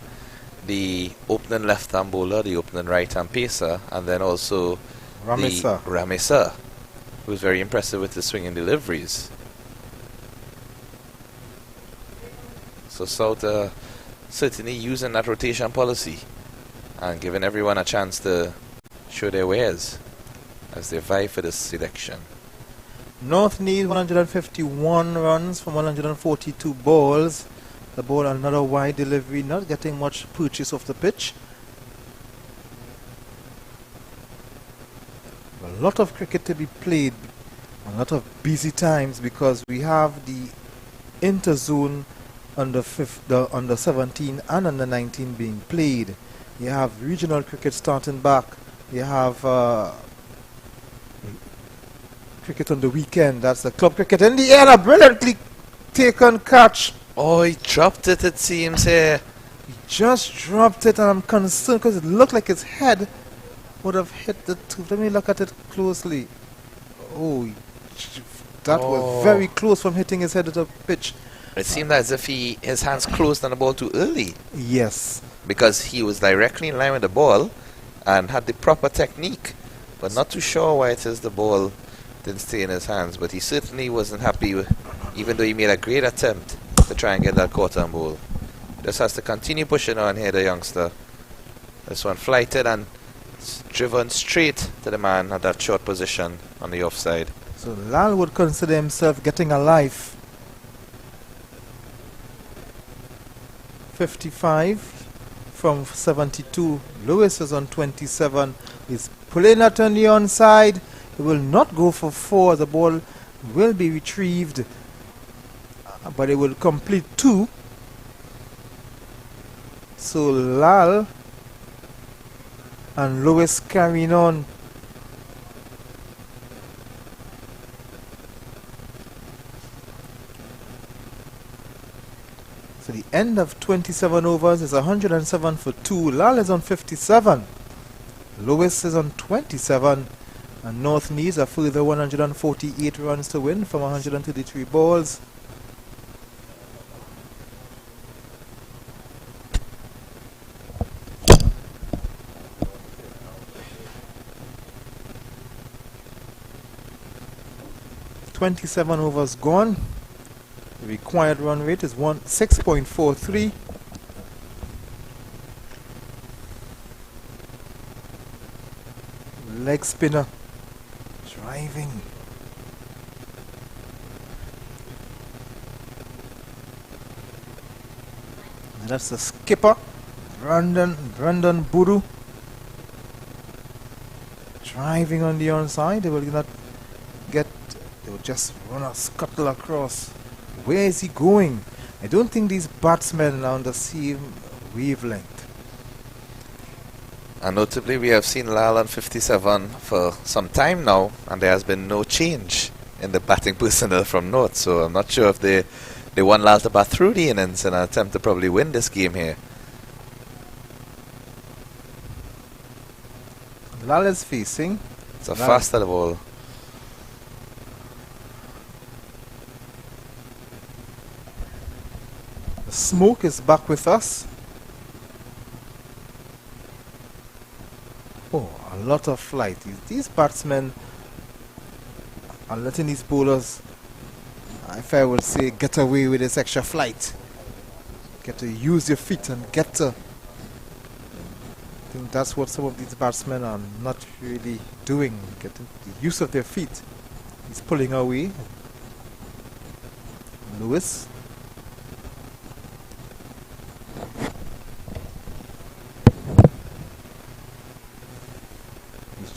the opening left-arm bowler, the opening right-arm pacer, and then also Ramesa. the Ramesa, who's very impressive with his swinging deliveries. So South certainly using that rotation policy and giving everyone a chance to show their wares as they vie for this selection. North needs 151 runs from 142 balls. The ball, another wide delivery, not getting much purchase off the pitch. A lot of cricket to be played, a lot of busy times, because we have the interzone under 17 and under 19 being played. You have regional cricket starting back. You have cricket on the weekend. That's the club cricket in the air. A brilliantly taken catch. Oh, he dropped it, it seems here. He just dropped it, and I'm concerned because it looked like his head would have hit the tooth. Let me look at it closely. Oh, that was very close from hitting his head at the pitch. It seemed as if his hands closed on the ball too early. Yes. Because he was directly in line with the ball and had the proper technique. But not too sure why it is the ball didn't stay in his hands. But he certainly wasn't happy, even though he made a great attempt to try and get that quarter ball. Just has to continue pushing on here, the youngster. This one flighted and driven straight to the man at that short position on the offside. So Lal would consider himself getting a life. 55 from 72. Lewis is on 27. He's pulling it on the onside. He will not go for 4. The ball will be retrieved, but it will complete 2. So Lal and Lewis carrying on. So the end of 27 overs is 107 for 2. Lal is on 57. Lewis is on 27. And North needs a further 148 runs to win from 133 balls. .27 overs gone. The required run rate is 6.43. leg spinner. Driving. And that's the skipper, Brandon Buru. Driving on the onside. They will not get, they will just run a scuttle across. Where is he going? I don't think these batsmen are on the same wavelength. And notably, we have seen Lal on 57 for some time now, and there has been no change in the batting personnel from North. So I'm not sure if they want Lal to bat through the innings in an attempt to probably win this game here. Lal is facing. It's a faster ball. The smoke is back with us. Oh, a lot of flight. These batsmen are letting these bowlers, if I would say, get away with this extra flight. Get to use your feet and get to. I think that's what some of these batsmen are not really doing. Getting the use of their feet. He's pulling away. Lewis.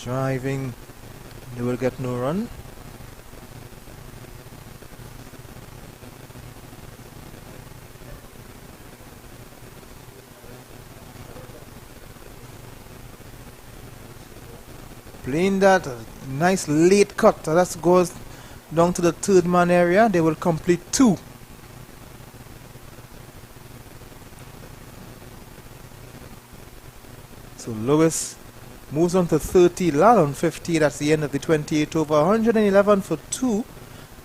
Driving, they will get no run. Playing that nice late cut, that goes down to the third man area. They will complete 2. So Lewis moves on to 30, Lal on 50. That's the end of the 28 over. 111 for 2.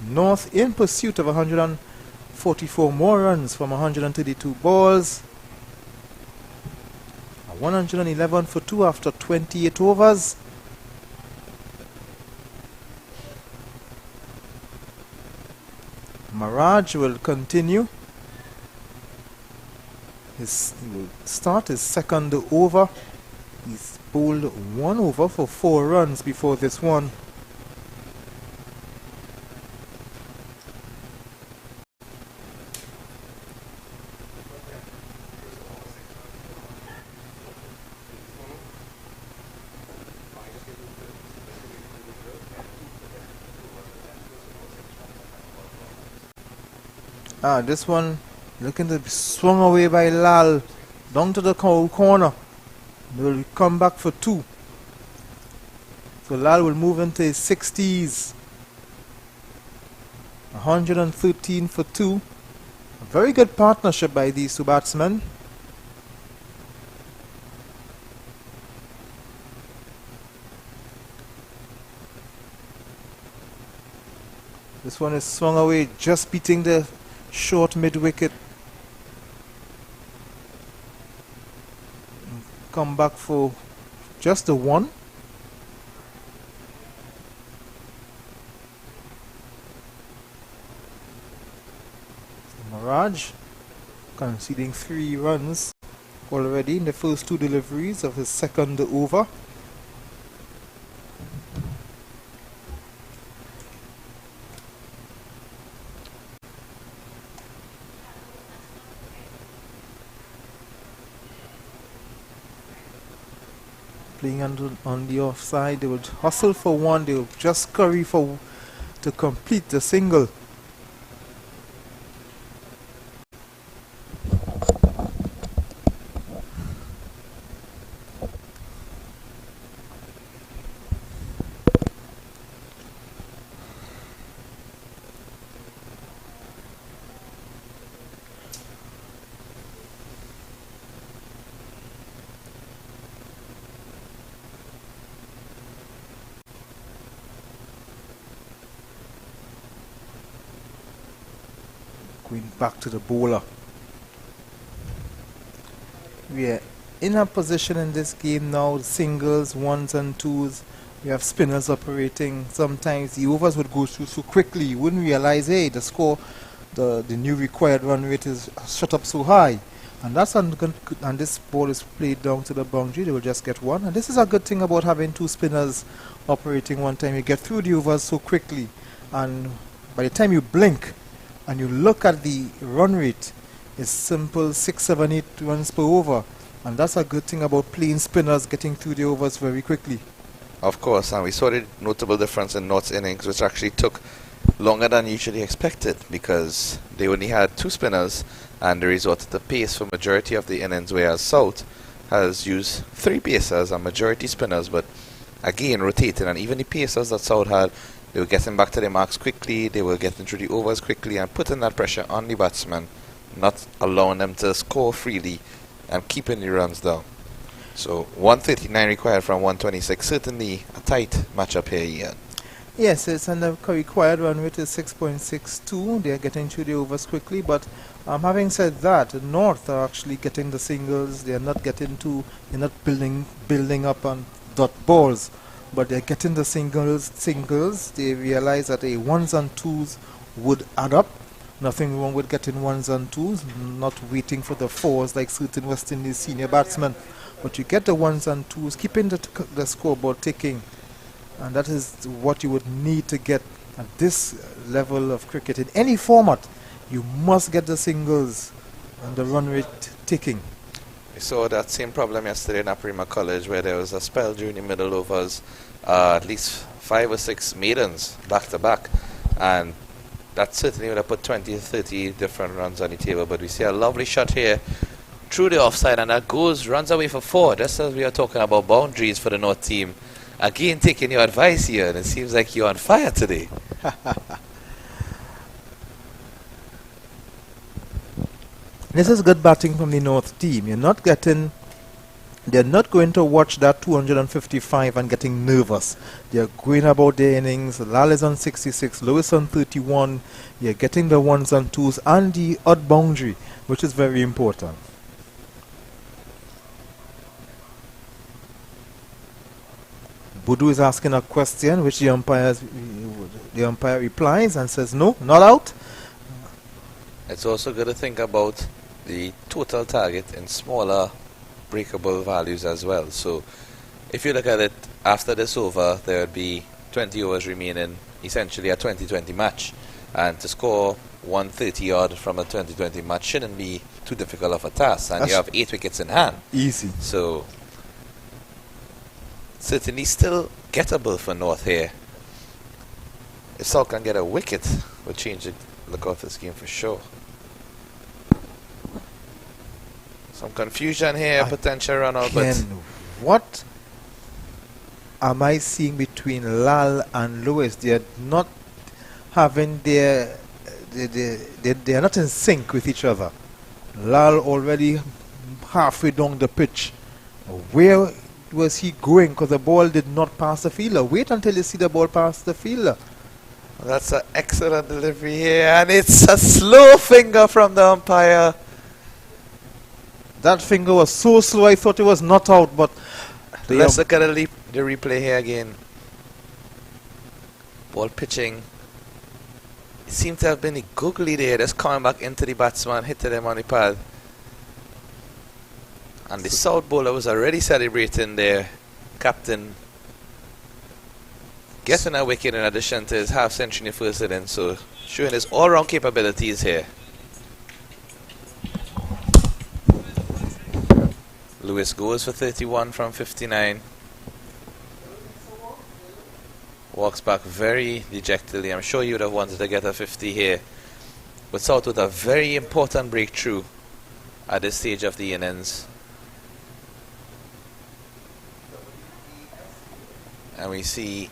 North in pursuit of 144 more runs from 132 balls. 111 for 2 after 28 overs. Maraj will continue. He will start his second over. He's bowled 1 over for 4 runs before this one. This one looking to be swung away by Lal down to the corner. They will come back for 2. So Lal will move into his 60s. 113 for 2. A very good partnership by these 2 batsmen. This one is swung away, just beating the short mid-wicket. Come back for just the 1. Maraj conceding 3 runs already in the first 2 deliveries of his second over. Playing on the offside, they would hustle for 1. They would just scurry to complete the single. Going back to the bowler. We are in a position in this game now, singles, 1s and 2s. We have spinners operating. Sometimes the overs would go through so quickly you wouldn't realize, hey, the score, the new required run rate is shot up so high. And and this ball is played down to the boundary. They will just get one. And this is a good thing about having two spinners operating one time. You get through the overs so quickly, and by the time you blink and you look at the run rate, it's simple 6, 7, 8 runs per over. And that's a good thing about playing spinners getting through the overs very quickly. Of course, and we saw the notable difference in North's innings, which actually took longer than usually expected because they only had two spinners and they resorted to pace for majority of the innings, whereas South has used three pacers and majority spinners, but again rotating, and even the pacers that South had, they were getting back to their marks quickly, they were getting through the overs quickly and putting that pressure on the batsmen, not allowing them to score freely and keeping the runs down. So 139 required from 126, certainly a tight matchup here, Ian. Yes, it's and the required run rate is 6.62. They are getting through the overs quickly, but having said that, North are actually getting the singles. They are not getting they're not building up on dot balls, but they're getting the singles. They realize that a ones and twos would add up. Nothing wrong with getting ones and twos, not waiting for the fours like certain West Indies senior batsmen. But you get the ones and twos, keeping the scoreboard ticking. And that is what you would need to get at this level of cricket. In any format, you must get the singles and the run rate ticking. We saw that same problem yesterday in Aprima College, where there was a spell during the middle overs, at least 5 or 6 maidens back to back. And that certainly would have put 20 to 30 different runs on the table. But we see a lovely shot here through the offside, and that runs away for 4. Just as we are talking about boundaries for the North team. Again, taking your advice here, and it seems like you're on fire today. This is good batting from the North team. They're not going to watch that 255 and getting nervous. They're going about their innings. Lal is on 66, Lewis on 31. You're getting the ones and twos and the odd boundary, which is very important. Budu is asking a question which the umpire replies and says no, not out. It's also good to think about the total target in smaller breakable values as well. So if you look at it after this over, there would be 20 overs remaining, essentially a 20-20 match, and to score 130 odd from a 20-20 match shouldn't be too difficult of a task, and you have 8 wickets in hand. Easy. So certainly still gettable for North here. If South can get a wicket, will change the look of this game for sure. Some confusion here, potential run out, but what am I seeing between Lal and Lewis? They are not having they are not in sync with each other. Lal already halfway down the pitch. Where was he going? Because the ball did not pass the fielder. Wait until you see the ball pass the fielder. That's an excellent delivery here, and it's a slow finger from the umpire. That finger was so slow, I thought it was not out, but let's look at the replay here again. Ball pitching. It seemed to have been a googly there, just coming back into the batsman, hitting him on the pad. And the South bowler was already celebrating there. Captain getting a wicket in addition to his half century in the first innings, so showing his all-round capabilities here. Lewis goes for 31 from 59. Walks back very dejectedly. I'm sure he would have wanted to get a 50 here. But South with a very important breakthrough at this stage of the innings. And we see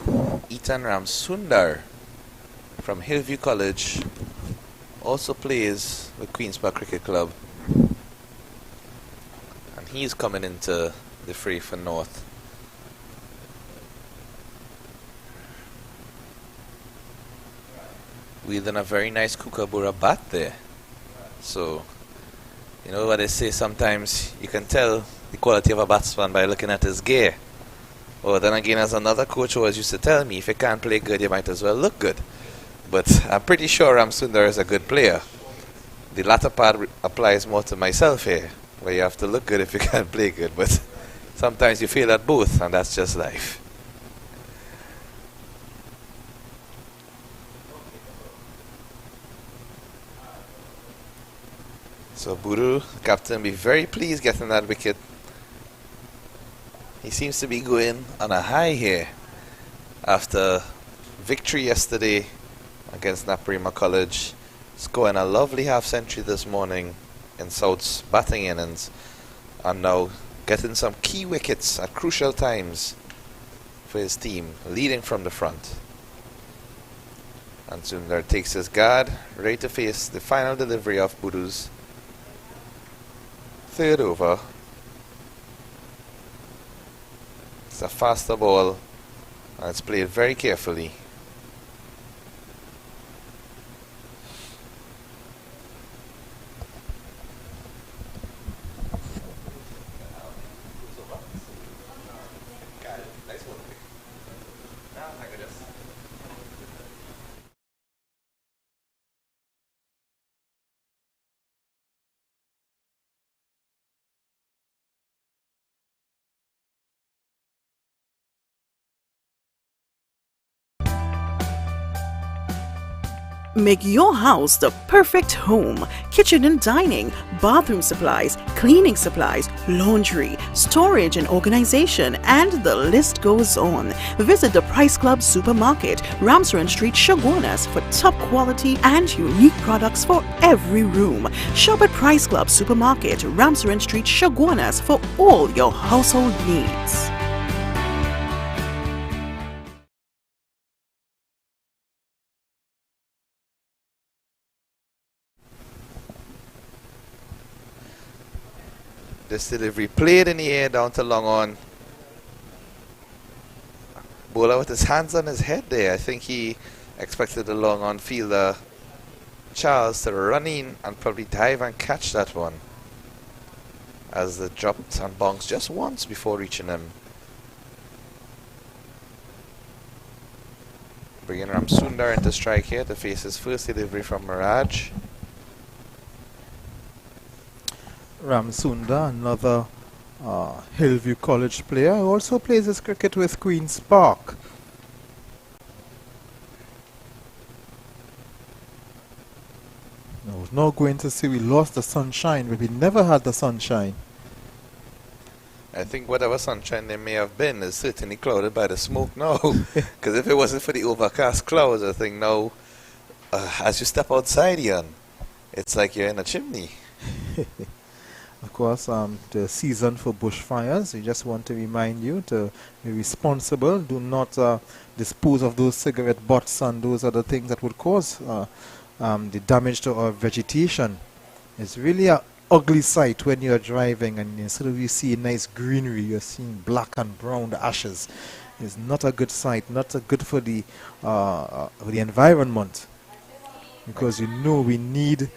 Ethan Ramsundar from Hillview College also plays with Queen's Park Cricket Club. And he's coming into the fray for North. Wielding a very nice Kookaburra bat there. So, you know what they say, sometimes you can tell the quality of a batsman by looking at his gear. Or then again, as another coach always used to tell me, if you can't play good, you might as well look good. But I'm pretty sure Ramsundar is a good player. The latter part applies more to myself here, where you have to look good if you can't play good, but sometimes you fail at both, and that's just life. So Buru, captain, be very pleased getting that wicket. He seems to be going on a high here after victory yesterday against Naparima College, scoring a lovely half-century this morning in South's batting innings, and now getting some key wickets at crucial times for his team, leading from the front. And Sundar takes his guard, ready to face the final delivery of Buru's third over. It's a faster ball, and it's played very carefully. Make your house the perfect home. Kitchen and dining, bathroom supplies, cleaning supplies, laundry, storage and organization, and the list goes on. Visit the Price Club Supermarket, Ramsaran Street, Chaguanas for top quality and unique products for every room. Shop at Price Club Supermarket, Ramsaran Street, Chaguanas for all your household needs. This delivery played in the air down to long on. Bowler with his hands on his head there. I think he expected the long on fielder Charles to run in and probably dive and catch that one, as it dropped and bounced just once before reaching him. Bringing Ramsundar into strike here to face his first delivery from Miraj. Ramsunda, another Hillview College player, also plays his cricket with Queen's Park. I was not going to say we lost the sunshine, but we never had the sunshine. I think whatever sunshine there may have been is certainly clouded by the smoke now. Because if it wasn't for the overcast clouds, I think now, as you step outside, Ian, it's like you're in a chimney. Of course, the season for bushfires, we just want to remind you to be responsible. Do not dispose of those cigarette butts and those other things that would cause the damage to our vegetation. It's really an ugly sight when you're driving and instead of you seeing nice greenery, you're seeing black and brown ashes. It's not a good sight, not good for the environment, because you know we need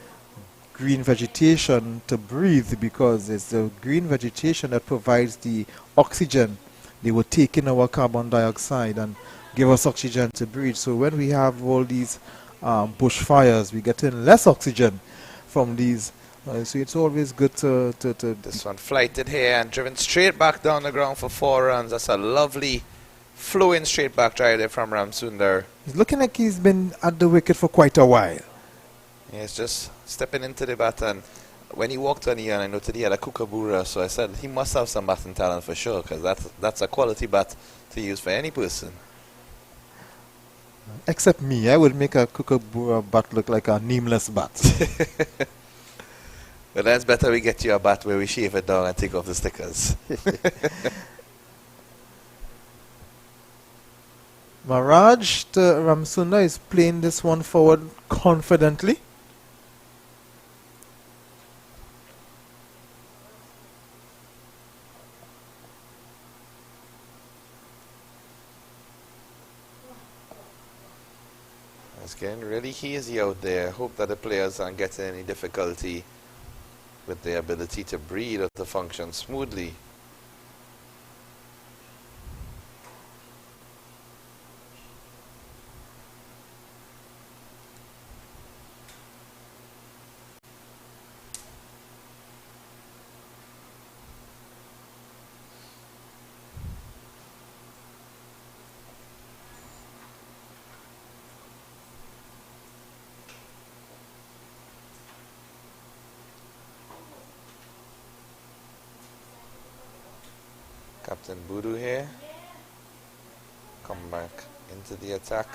green vegetation to breathe, because it's the green vegetation that provides the oxygen. They will take in our carbon dioxide and give us oxygen to breathe. So when we have all these bushfires, we get in less oxygen from these. So it's always good to This one flighted here and driven straight back down the ground for 4 runs. That's a lovely flowing straight back drive there from Ramsundar. He's looking like he's been at the wicket for quite a while. Yeah, it's just stepping into the bat, and when he walked on here, I noted he had a kookaburra, so I said he must have some batting talent for sure, because that's a quality bat to use for any person. Except me, I would make a kookaburra bat look like a nameless bat. But that's better we get you a bat where we shave it down and take off the stickers. Maharaj Ramsunda is playing this one forward confidently. It's getting really hazy out there. Hope that the players aren't getting any difficulty with their ability to breathe or to function smoothly. Captain Boodoo here. Come back into the attack.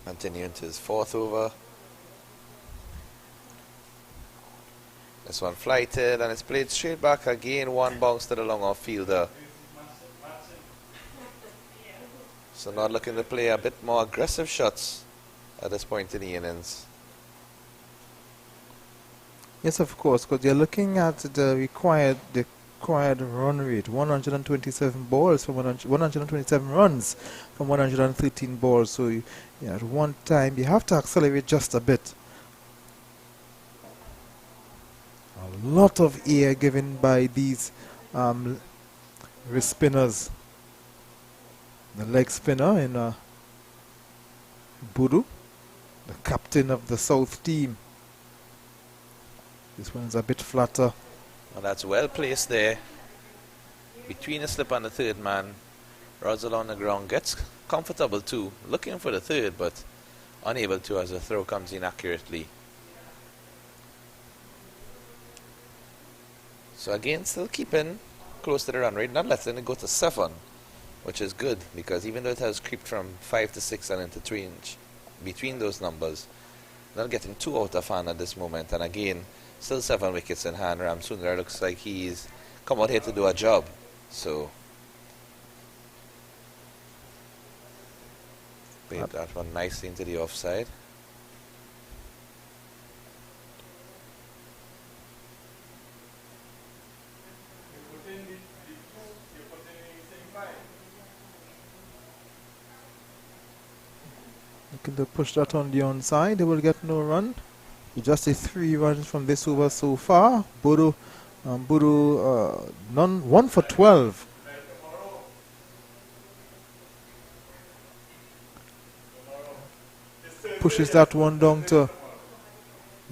Continuing to his 4th over. This one flighted and it's played straight back again. One bounce to the long off fielder. So not looking to play a bit more aggressive shots at this point in the innings. Yes, of course, because you're looking at the required run rate, 127 balls from 127 runs from 113 balls. So at one time you have to accelerate just a bit. A lot of air given by these wrist spinners. The leg spinner in Boodoo, the captain of the South team. This one's a bit flatter. Well, that's well placed there. Between the slip and the third man, Russell on the ground gets comfortable too, looking for the third but unable to as the throw comes in accurately. So again, still keeping close to the run rate, not letting it go to 7, which is good because even though it has creeped from 5 to 6 and into 3 inch between those numbers, not getting too out of hand at this moment. And again, still 7 wickets in hand. Ramsundar looks like he's come out here to do a job. So played that one nicely into the offside. Looking to push that on the onside. They will get no run. Just a 3 runs from this over so far. Boodoo, none, 1 for 12. Pushes that one down to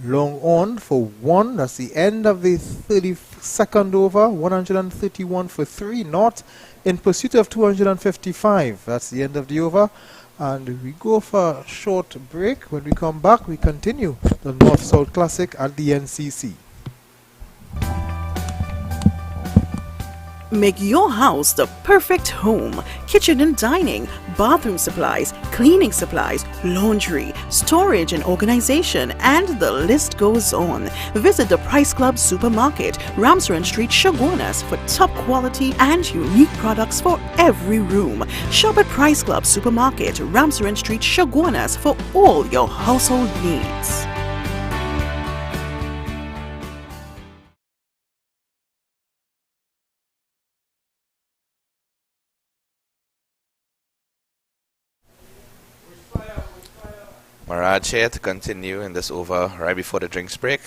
long on for 1. That's the end of the 32nd over. 131 for 3. Not in pursuit of 255. That's the end of the over. And we go for a short break. When we come back, we continue the North-South Classic at the NCC. Make your house the perfect home. Kitchen and dining, bathroom supplies, cleaning supplies, laundry, storage and organization, and the list goes on. Visit the Price Club Supermarket, Ramsaren Street, Chaguanas for top quality and unique products for every room. Shop at Price Club Supermarket, Ramsaren Street, Chaguanas for all your household needs. Mirage here to continue in this over right before the drinks break.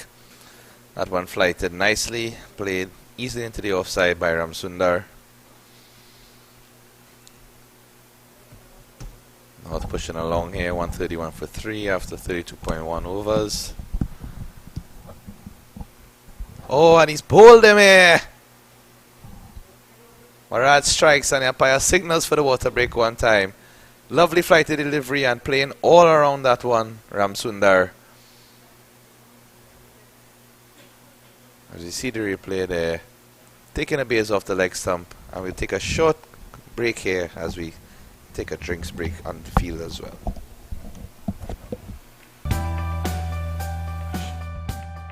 That one flighted nicely, played easily into the offside by Ramsundar. North pushing along here, 131 for 3 after 32.1 overs. Oh, and he's bowled him here. Mirage strikes and the umpire signals for the water break one time. Lovely flighted delivery and playing all around that one, Ramsundar. As you see the replay there, taking a base off the leg stump, and we'll take a short break here as we take a drinks break on the field as well.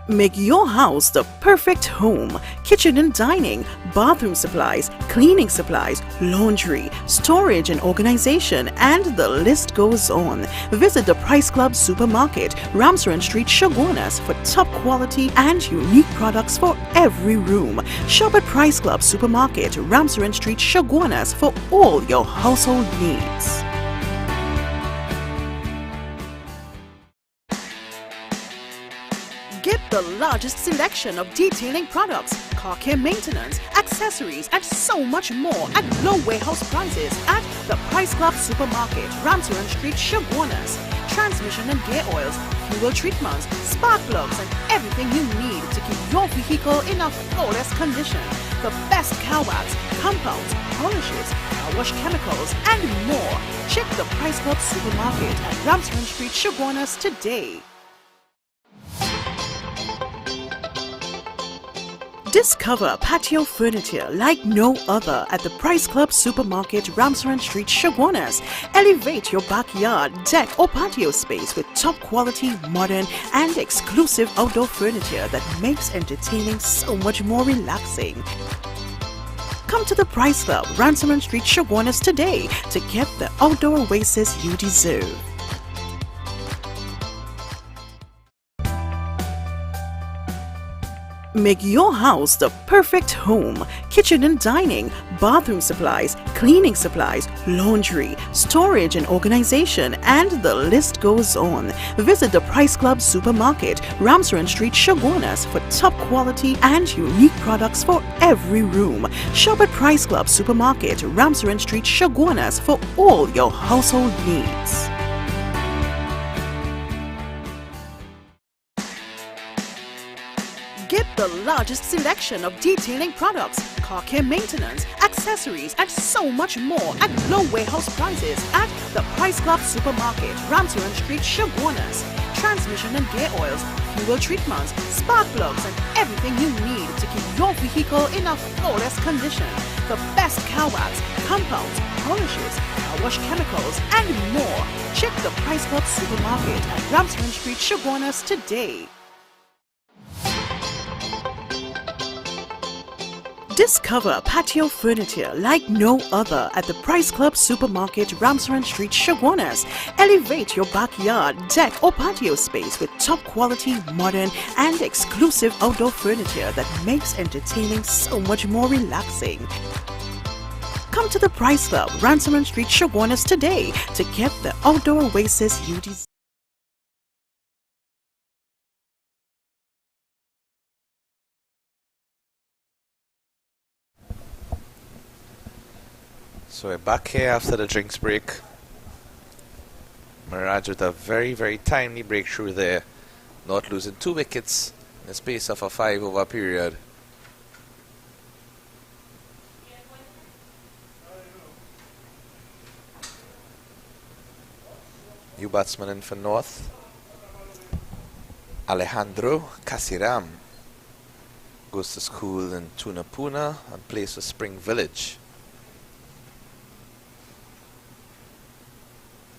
Make your house the perfect home. Kitchen and dining, bathroom supplies, cleaning supplies, laundry, storage and organization, and the list goes on. Visit the Price Club Supermarket, Ramsaren Street, Chaguanas for top quality and unique products for every room. Shop at Price Club Supermarket, Ramsaren Street, Chaguanas for all your household needs. Get the largest selection of detailing products, car care maintenance, accessories, and so much more at low warehouse prices at the Price Club Supermarket, Ramsaren Street, Chaguanas. Transmission and gear oils, fuel treatments, spark plugs, and everything you need to keep your vehicle in a flawless condition. The best car wax, compounds, polishes, car wash chemicals, and more. Check the Price Club Supermarket at Ramsaren Street, Chaguanas today. Discover patio furniture like no other at the Price Club Supermarket, Ramsaran Street, Chaguanas. Elevate your backyard, deck or patio space with top quality, modern and exclusive outdoor furniture that makes entertaining so much more relaxing. Come to the Price Club, Ramsaran Street, Chaguanas today to get the outdoor oasis you deserve. Make your house the perfect home. Kitchen and dining, bathroom supplies, cleaning supplies, laundry, storage and organization, and the list goes on. Visit the Price Club Supermarket, Ramsaran Street, Chaguanas for top quality and unique products for every room. Shop at Price Club Supermarket, Ramsaran Street, Chaguanas for all your household needs. Get the largest selection of detailing products, car care maintenance, accessories, and so much more at low warehouse prices at the Price Club Supermarket, Ramsaran Street, Chaguanas. Transmission and gear oils, fuel treatments, spark plugs, and everything you need to keep your vehicle in a flawless condition. The best car wax, compounds, polishes, car wash chemicals, and more. Check the Price Club Supermarket at Ramsaran Street, Chaguanas today. Discover patio furniture like no other at the Price Club Supermarket, Ramsaran Street, Chaguanas. Elevate your backyard, deck or patio space with top quality, modern and exclusive outdoor furniture that makes entertaining so much more relaxing. Come to the Price Club, Ramsaran Street, Chaguanas today to get the outdoor oasis you deserve. So we're back here after the drinks break. Mirage with a very, very timely breakthrough there. Not losing 2 wickets in the space of a 5-over period. New batsman in for North. Alejandro Casiram goes to school in Tunapuna and plays for Spring Village.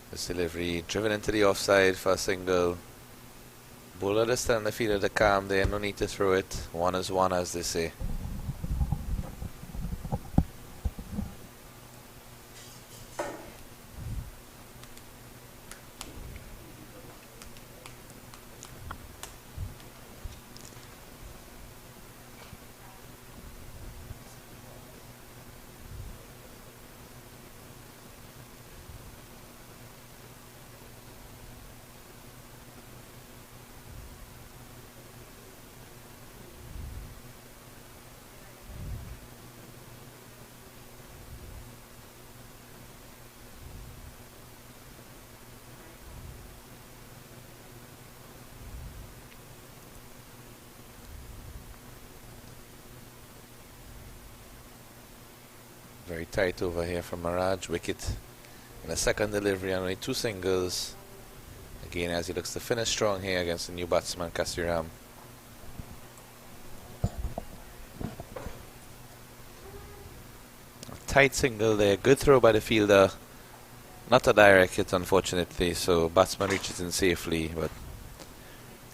This delivery driven into the offside for a single. Bowler is still in the field of the calm there, no need to throw it. One is one, as they say. Very tight over here from Mirage. Wicket in the second delivery and only 2 singles. Again, as he looks to finish strong here against the new batsman Kasiram. A tight single there. Good throw by the fielder. Not a direct hit, unfortunately, so batsman reaches in safely, but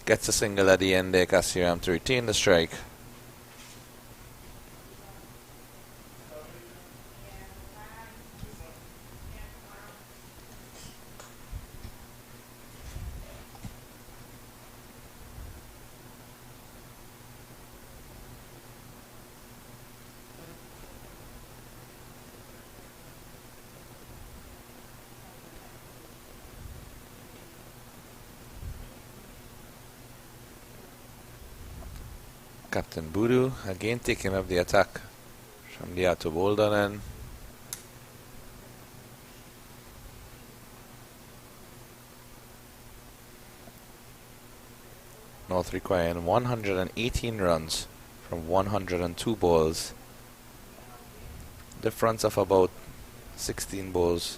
gets a single at the end there, Kasiram, to retain the strike. Captain Budu again taking up the attack from the out of Bolden end. North requiring 118 runs from 102 balls. Difference of about 16 balls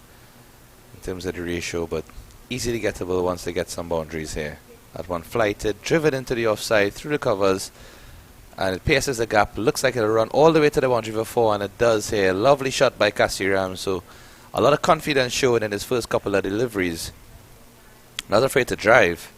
in terms of the ratio, but easily gettable once they get some boundaries here. That one flighted, driven into the offside through the covers, And it pierces the gap. Looks like it'll run all the way to the boundary for 4, and it does here. Lovely shot by Kasiram. So a lot of confidence shown in his first couple of deliveries. Not afraid to drive.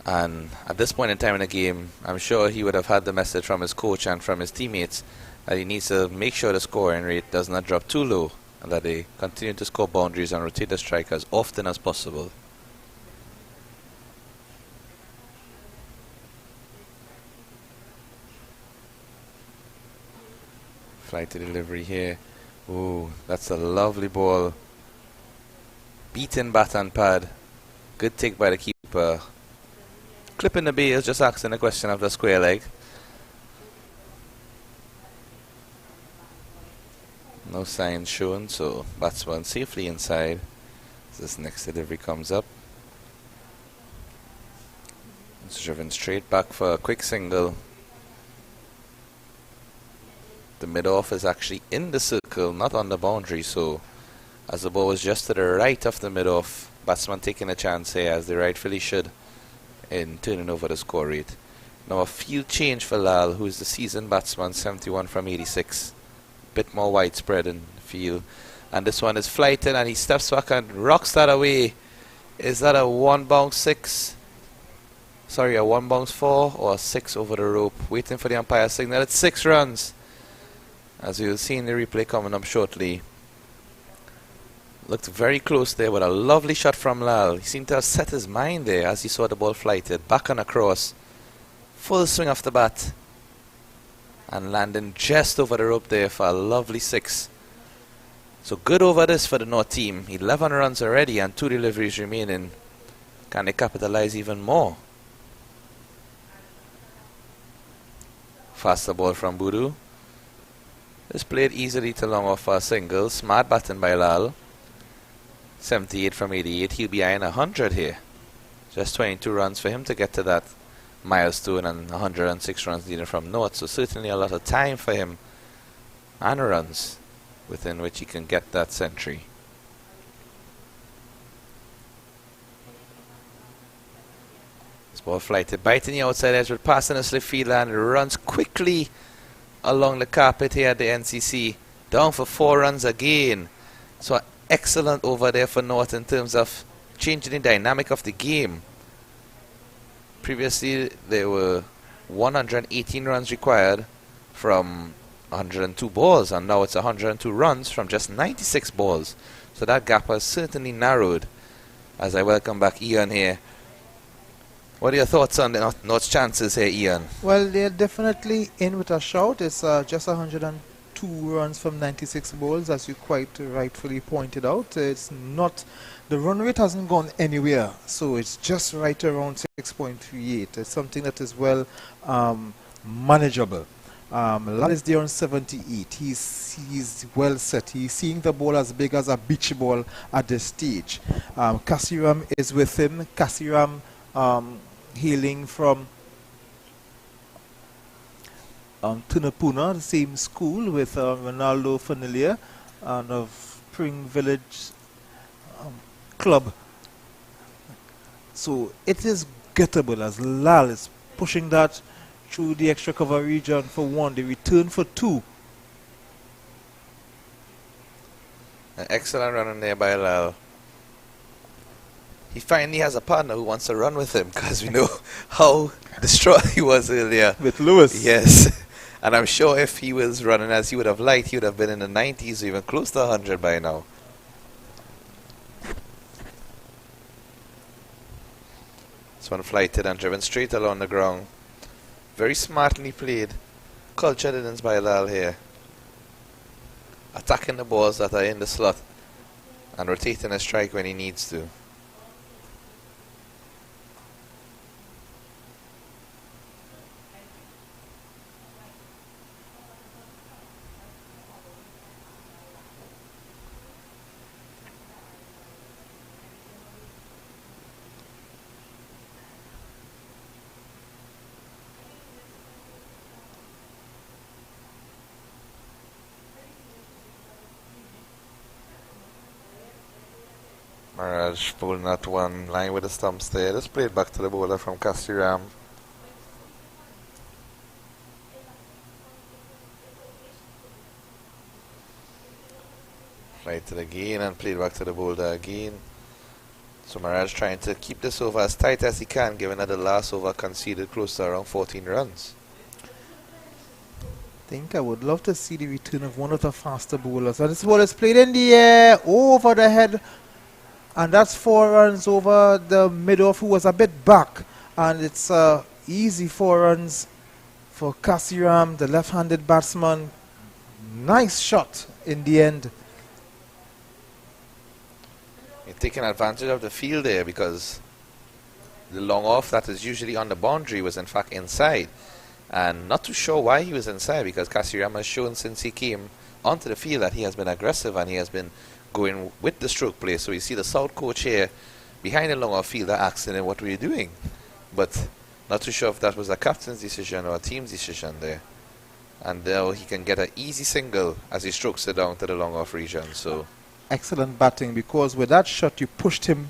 And at this point in time in the game, I'm sure he would have had the message from his coach and from his teammates that he needs to make sure the scoring rate does not drop too low, and that they continue to score boundaries and rotate the strike as often as possible. Fly to delivery here. Ooh, that's a lovely ball. Beaten bat and pad. Good take by the keeper. Clipping the base, just asking the question of the square leg. No signs shown, so batsman safely inside. This next delivery comes up. It's driven straight back for a quick single. The mid-off is actually in the circle, not on the boundary, so as the ball was just to the right of the mid-off, batsman taking a chance here, as they rightfully should, in turning over the score rate. Now a field change for Lal, who is the seasoned batsman, 71 from 86. Bit more widespread in the field. And this one is flighted, and he steps back and rocks that away. Is that a 1 bounce 6? Sorry, a 1 bounce 4 or a 6 over the rope? Waiting for the umpire signal. It's 6 runs. As you'll see in the replay coming up shortly. Looked very close there with a lovely shot from Lal. He seemed to have set his mind there as he saw the ball flighted. Back on across. Full swing off the bat. And landing just over the rope there for a lovely 6. So good over this for the North team. 11 runs already and 2 deliveries remaining. Can they capitalize even more? Faster ball from Budu. This played easily to long off for a single. Smart batting by Lal. 78 from 88. He'll be eyeing 100 here. Just 22 runs for him to get to that milestone, and 106 runs needed from North. So certainly a lot of time for him and runs within which he can get that century. This ball flighted, biting the outside edge with passing a slip fielder, and it runs quickly along the carpet here at the NCC. Down for 4 runs again. So excellent over there for North in terms of changing the dynamic of the game. Previously there were 118 runs required from 102 balls, and now it's 102 runs from just 96 balls. So that gap has certainly narrowed. As I welcome back Ian here. What are your thoughts on the North's chances here, Ian? Well, they're definitely in with a shout. It's just 102 runs from 96 balls, as you quite rightfully pointed out. It's not, the run rate hasn't gone anywhere, so it's just right around 6.38. It's something that is well manageable. Lal is there on 78. He's well set. He's seeing the ball as big as a beach ball at this stage. Kasiram is with him. Kasiram hailing from Tunapuna, the same school with Ronaldo Familia and of Spring Village Club. So it is gettable as Lal is pushing that through the extra cover region for 1. They return for 2. An excellent run in there by Lal. He finally has a partner who wants to run with him, because we know how distraught he was earlier. With Lewis. Yes. And I'm sure if he was running as he would have liked, he would have been in the 90s or even close to 100 by now. This one flighted and driven straight along the ground. Very smartly played. Cultured innings by Lal here. Attacking the balls that are in the slot and rotating a strike when he needs to. Maraj pulling that one line with the stumps there. Just played back to the bowler from Kasiram. Right to the gain and played back to the boulder again. So Mirage trying to keep this over as tight as he can, given that the last over conceded close to around 14 runs. I think I would love to see the return of one of the faster bowlers. And this ball is played in the air, over the head. And that's 4 runs over the mid-off, who was a bit back. And it's easy 4 runs for Kasiram, the left-handed batsman. Nice shot in the end. You're taking advantage of the field there, because the long off that is usually on the boundary was in fact inside. And not too sure why he was inside, because Kasiram has shown since he came onto the field that he has been aggressive and he has been going with the stroke play. So you see the South coach here behind the long off fielder asking him, what were you doing? But not too sure if that was a captain's decision or a team's decision there. And now he can get an easy single as he strokes it down to the long off region. So excellent batting, because with that shot you pushed him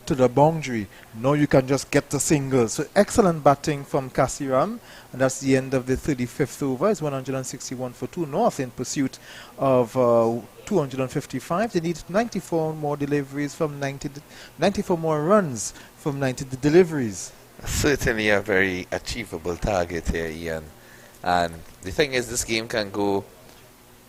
to the boundary. Now you can just get the single. So excellent batting from Kasiram, and that's the end of the 35th over. It's 161 for 2 North in pursuit of 255. They need 94 more deliveries from 94 more runs from 90 deliveries. Certainly a very achievable target here, Ian. And the thing is, this game can go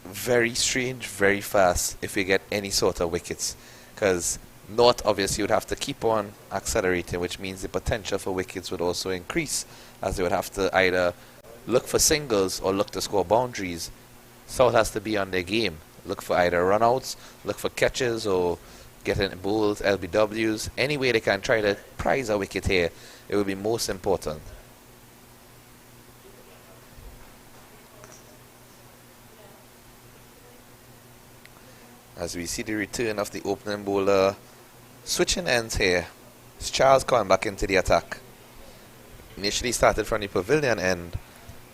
very strange, very fast if we get any sort of wickets, because North obviously would have to keep on accelerating, which means the potential for wickets would also increase, as they would have to either look for singles or look to score boundaries. South has to be on their game, look for either run-outs, look for catches, or getting bowls, LBWs. Any way they can try to prize a wicket here, it would be most important. As we see the return of the opening bowler, switching ends here. It's Charles coming back into the attack. Initially started from the pavilion end,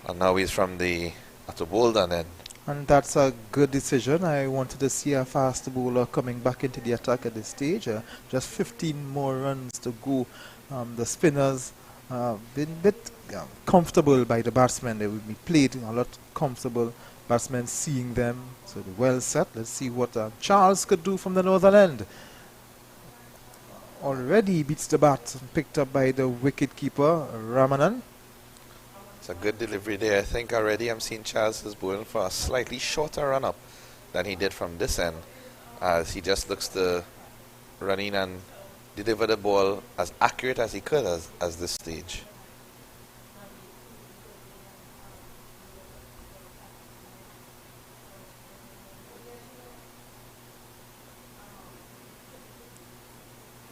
and now he's from the Atto Bolden end. And that's a good decision. I wanted to see a fast bowler coming back into the attack at this stage. Just 15 more runs to go. The spinners been a bit comfortable by the batsmen. They will be played a lot comfortable. Batsmen seeing them, so they're well set. Let's see what Charles could do from the northern end. Already beats the bat, picked up by the wicket keeper Ramanan. It's a good delivery there. I think already I'm seeing Charles is bowling for a slightly shorter run-up than he did from this end, as he just looks to run in and deliver the ball as accurate as he could as this stage.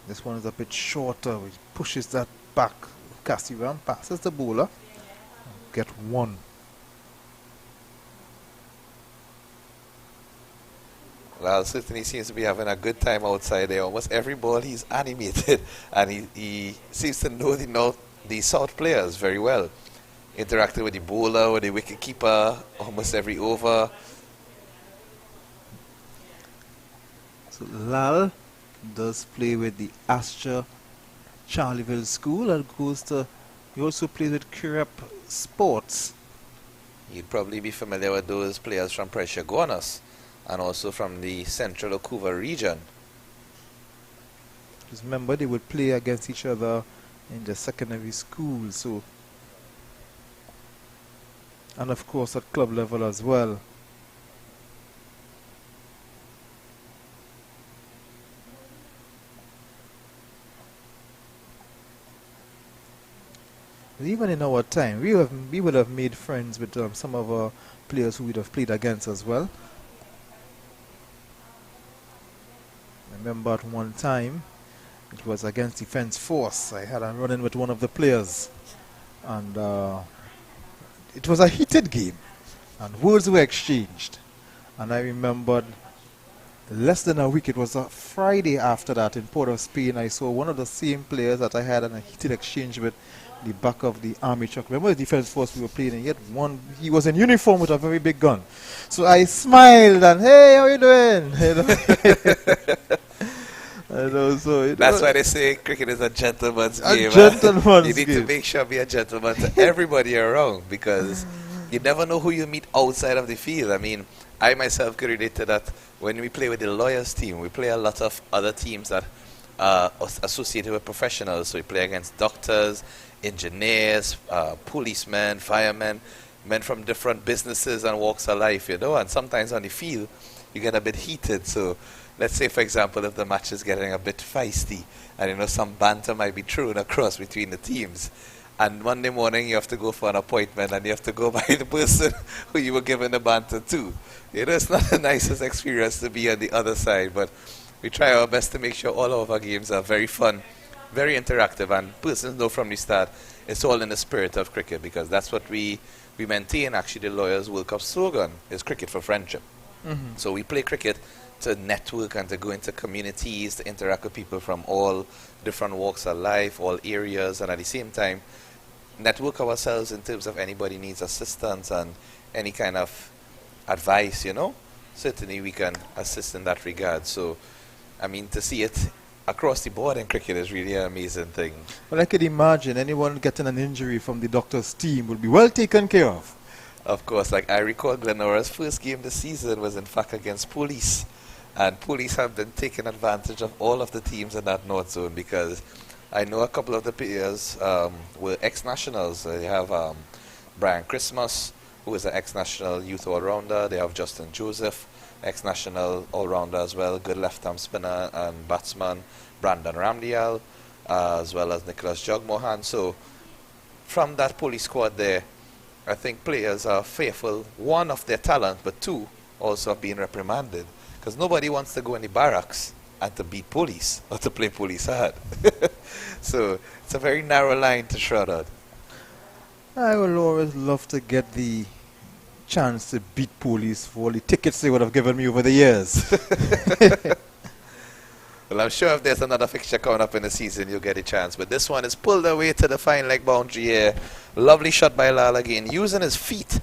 This one is a bit shorter, which pushes that back. Kasiram passes the bowler. Get one. Lal certainly seems to be having a good time outside there. Almost every ball he's animated, and he seems to know the South players very well. Interacting with the bowler, with the wicket keeper, almost every over. So Lal does play with the Astra Charleville School, and he also plays with Curep Sports. You'd probably be familiar with those players from Pressure Guanas and also from the Central Okuva region. Just remember, they would play against each other in the secondary school, so, and of course at club level as well. Even in our time, we would have made friends with some of our players who would have played against as well. I remember at one time, it was against Defence Force. I had a run-in with one of the players, and it was a heated game, and words were exchanged. And I remembered less than a week, it was a Friday after that in Port of Spain, I saw one of the same players that I had in a heated exchange with the back of the army truck. Remember the Defence Force we were playing, and yet he was in uniform with a very big gun. So I smiled and, hey, how you doing? That's why they say cricket is a gentleman's game. Gentleman's you need to make sure be a gentleman to everybody around, because you never know who you meet outside of the field. I mean, I myself could relate to that. When we play with the lawyers team, we play a lot of other teams that are associated with professionals. So we play against doctors, engineers, policemen, firemen, men from different businesses and walks of life, you know. And sometimes on the field, you get a bit heated. So let's say, for example, if the match is getting a bit feisty, and you know some banter might be thrown across between the teams, and Monday morning you have to go for an appointment and you have to go by the person who you were giving the banter to. You know, it's not the nicest experience to be on the other side, but we try our best to make sure all of our games are very fun, very interactive, and persons know from the start it's all in the spirit of cricket, because that's what we maintain. Actually, the Lawyers World Cup slogan is cricket for friendship. So we play cricket to network and to go into communities, to interact with people from all different walks of life, all areas, and at the same time network ourselves in terms of anybody needs assistance and any kind of advice, you know. Certainly we can assist in that regard. So, I mean, to see it across the board in cricket is really an amazing thing. Well, I could imagine anyone getting an injury from the doctor's team will be well taken care of. Of course, like I recall Glenora's first game this season was in fact against Police. And Police have been taking advantage of all of the teams in that North Zone, because I know a couple of the players were ex-nationals. They have Brian Christmas, who is an ex-national youth all-rounder. They have Justin Joseph, ex-national all-rounder as well, good left-arm spinner and batsman, Brandon Ramdial, as well as Nicholas Jogmohan. So from that Police squad there, I think players are fearful, one, of their talent, but two, also of being reprimanded. Because nobody wants to go in the barracks and to beat Police or to play Police hard. So it's a very narrow line to shroud out. I will always love to get the chance to beat Police for all the tickets they would have given me over the years. Well, I'm sure if there's another fixture coming up in the season, you'll get a chance. But this one is pulled away to the fine leg boundary here. Lovely shot by Lal again, using his feet.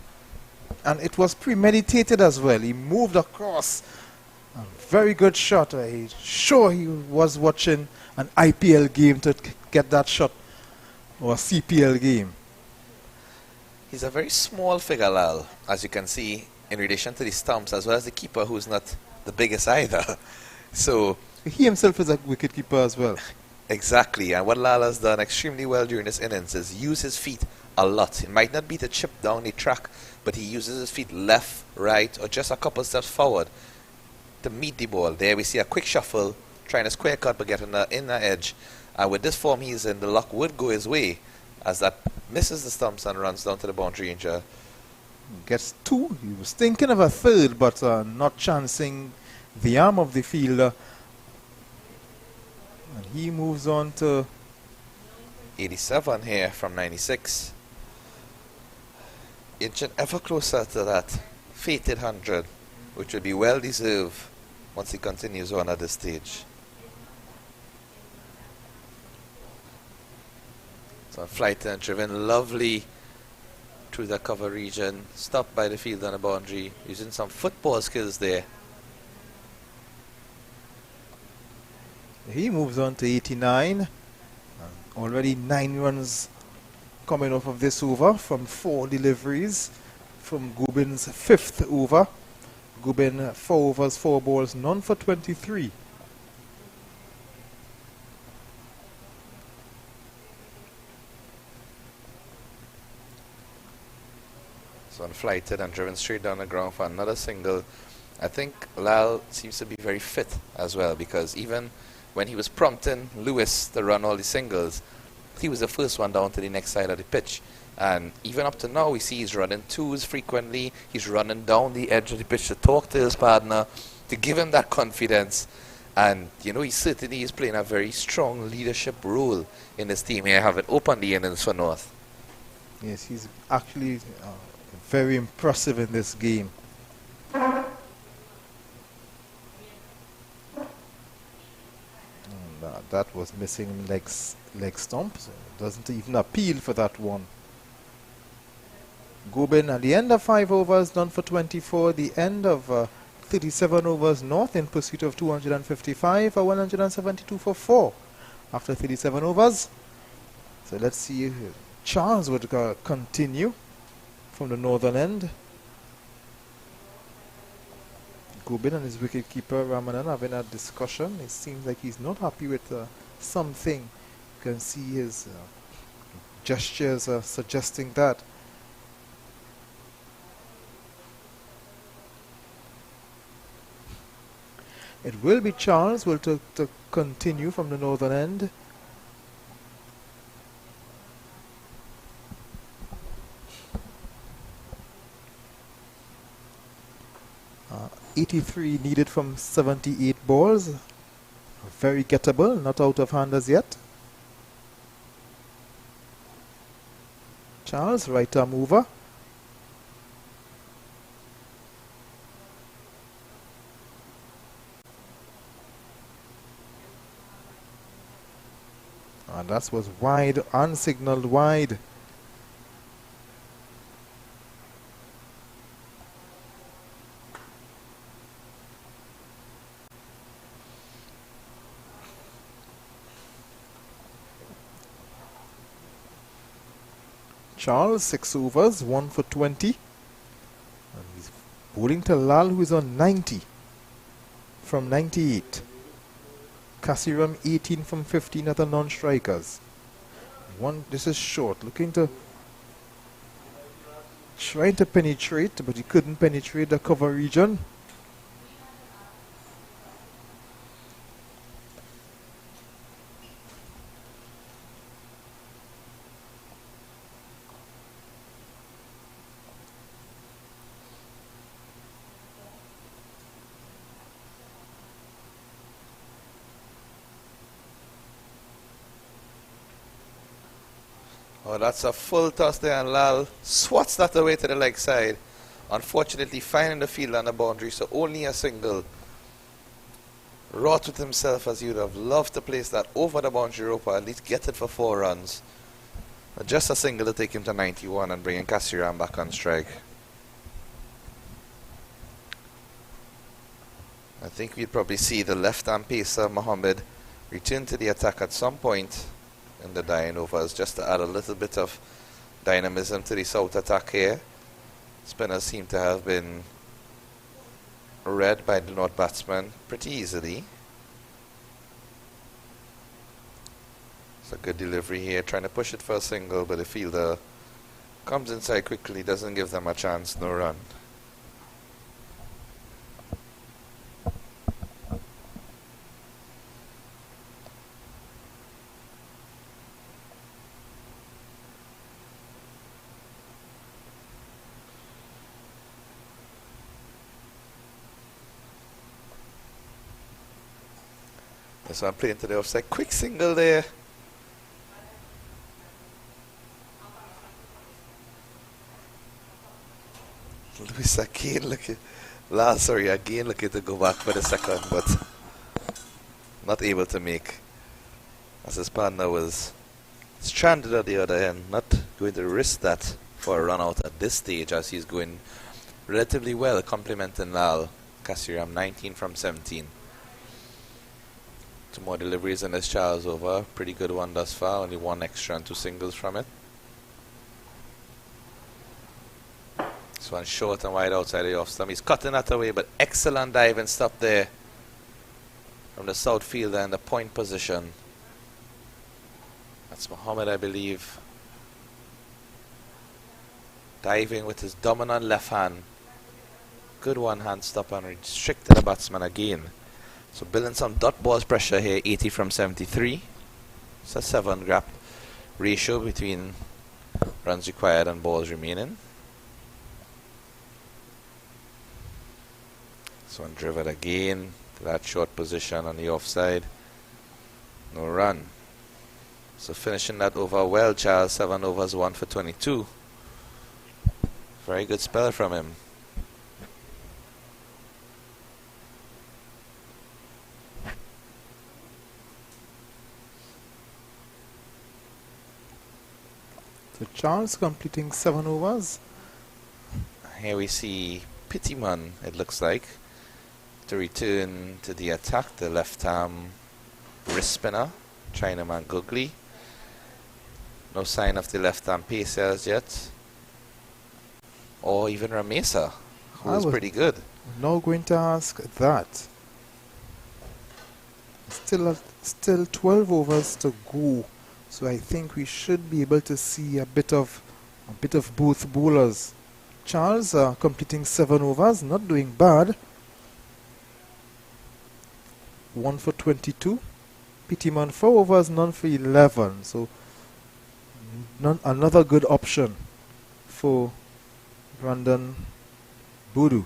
And it was premeditated as well. He moved across. A very good shot. I'm sure he was watching an IPL game to get that shot, or a CPL game. He's a very small figure, Lal, as you can see, in relation to the stumps, as well as the keeper, who's not the biggest either. So he himself is a wicketkeeper as well. Exactly, and what Lal has done extremely well during this innings is use his feet a lot. It might not be to chip down the track, but he uses his feet left, right, or just a couple steps forward to meet the ball. There we see a quick shuffle, trying to square cut but getting the inner edge. And with this form he's in, the luck would go his way, as that misses the stumps and runs down to the boundary inch. Gets two. He was thinking of a third, but not chancing the arm of the fielder. And he moves on to 87 here from 96. Inching ever closer to that fated 100, which will be well deserved once he continues on at this stage. So flight and driven lovely through the cover region, stopped by the field on the boundary, using some football skills there. He moves on to 89. Already 9 runs coming off of this over from 4 deliveries from Gubin's 5th over. Gubin 4 overs, 4 balls, none for 23. So unflighted and driven straight down the ground for another single. I think Lal seems to be very fit as well, because even when he was prompting Lewis to run all the singles, he was the first one down to the next side of the pitch. And even up to now, we see he's running twos frequently. He's running down the edge of the pitch to talk to his partner, to give him that confidence. And, you know, he certainly is playing a very strong leadership role in this team here, having opened the innings for North. Yes, he's actually very impressive in this game. That was missing leg stump, so it doesn't even appeal for that one. Gubin at the end of 5 overs, done for 24. The end of 37 overs, North in pursuit of 255 for 172 for 4 after 37 overs. So let's see if Charles would continue from the northern end. Gobin and his wicketkeeper Ramanan having a discussion. It seems like he's not happy with something. You can see his gestures suggesting that. It will be Charles will to continue from the northern end. 83 needed from 78 balls. Very gettable, not out of hand as yet. Charles, right arm mover. And that was wide, unsignaled wide. Charles, 6 overs, 1 for 20. And he's bowling to Lal, who is on 90 from 98. Kasiram, 18 from 15 at the non-strikers. This is short, looking to trying to penetrate, but he couldn't penetrate the cover region. Oh, that's a full toss there, and Lal swats that away to the leg side. Unfortunately, finding the field on the boundary, so only a single. Wrought with himself as he would have loved to place that over the boundary rope, or at least get it for 4 runs. But just a single to take him to 91 and bringing Kasiram back on strike. I think we'd probably see the left-hand pacer, Mohammed, return to the attack at some point in the dying overs, just to add a little bit of dynamism to the South attack here. Spinners seem to have been read by the North batsman pretty easily. It's a good delivery here, trying to push it for a single, but the fielder comes inside quickly, doesn't give them a chance, no run. So I'm playing to the offside. Quick single there. Luis again looking. Again looking to go back for the second, but not able to make. As his partner was stranded at the other end, not going to risk that for a run out at this stage, as he's going relatively well, complimenting Lal. Kasiram 19 from 17. 2 more deliveries in this Charles over. Pretty good one thus far. Only 1 extra and 2 singles from it. This one short and wide outside the off stump. He's cutting that away, but excellent dive and stop there from the south fielder in the point position. That's Mohammed, I believe. Diving with his dominant left hand. Good one-hand stop and restricted the batsman again. So building some dot balls pressure here, 80 from 73. It's a 7 gap ratio between runs required and balls remaining. So one driven again to that short position on the offside. No run. So finishing that over well, Charles. 7 overs, 1 for 22. Very good spell from him. So Charles completing 7 overs. Here we see Pittiman, it looks like, to return to the attack. The left arm wrist spinner, Chinaman Googly. No sign of the left arm pacer as yet. Or even Ramesa, who was pretty good. Now going to ask that. Still 12 overs to go. So I think we should be able to see a bit of both bowlers. Charles completing 7 overs, not doing bad. 1 for 22. Pitman 4 overs, none for 11. So another good option for Brandon Boodoo.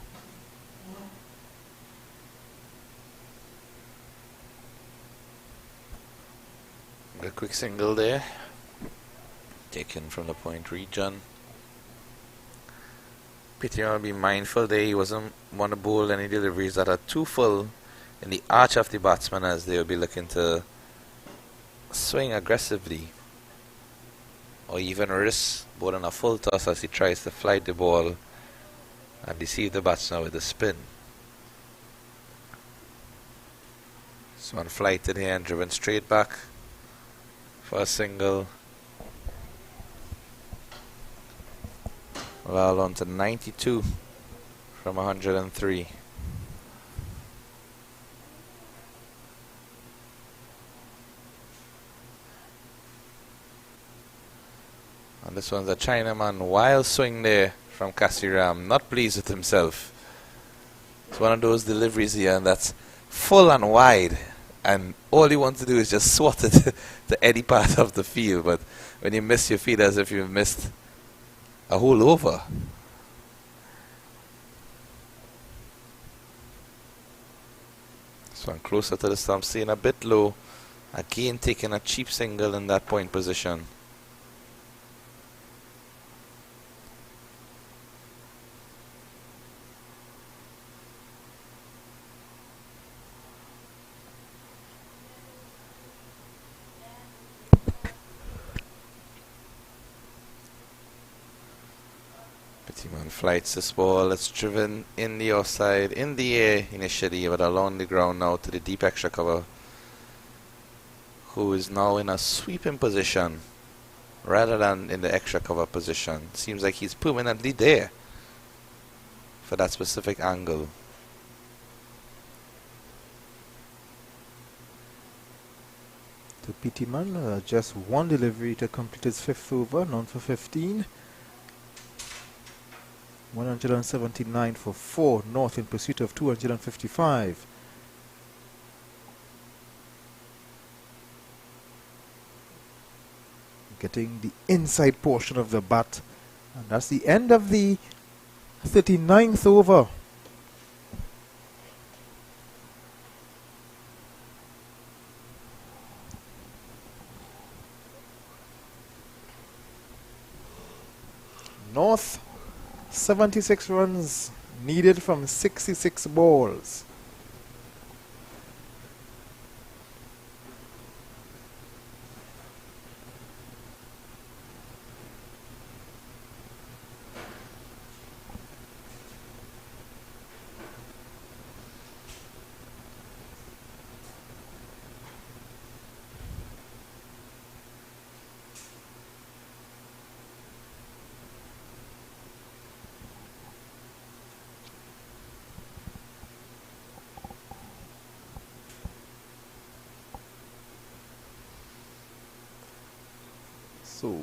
A quick single there, taken from the point region. Pitman will be mindful there. He wasn't want to bowl any deliveries that are too full in the arch of the batsman, as they will be looking to swing aggressively or even risk bowling a full toss as he tries to flight the ball and deceive the batsman with a spin. This one flighted here and driven straight back for a single. Well, on to 92 from 103. And this one's a Chinaman, wild swing there from Kasiram, not pleased with himself. It's one of those deliveries here, and that's full and wide, and all you want to do is just swat it to any part of the field, but when you miss, you feel as if you've missed a whole over. This one closer to the stump, staying a bit low, again taking a cheap single in that point position. Pitman flights this ball. It's driven in the offside, in the air initially, but along the ground now to the deep extra cover, who is now in a sweeping position rather than in the extra cover position. Seems like he's permanently there for that specific angle. To Pitman, just one delivery to complete his 5th over, none for 15. 179 for 4, North in pursuit of 255. Getting the inside portion of the bat, and that's the end of the 39th over. North 76 runs needed from 66 balls. So,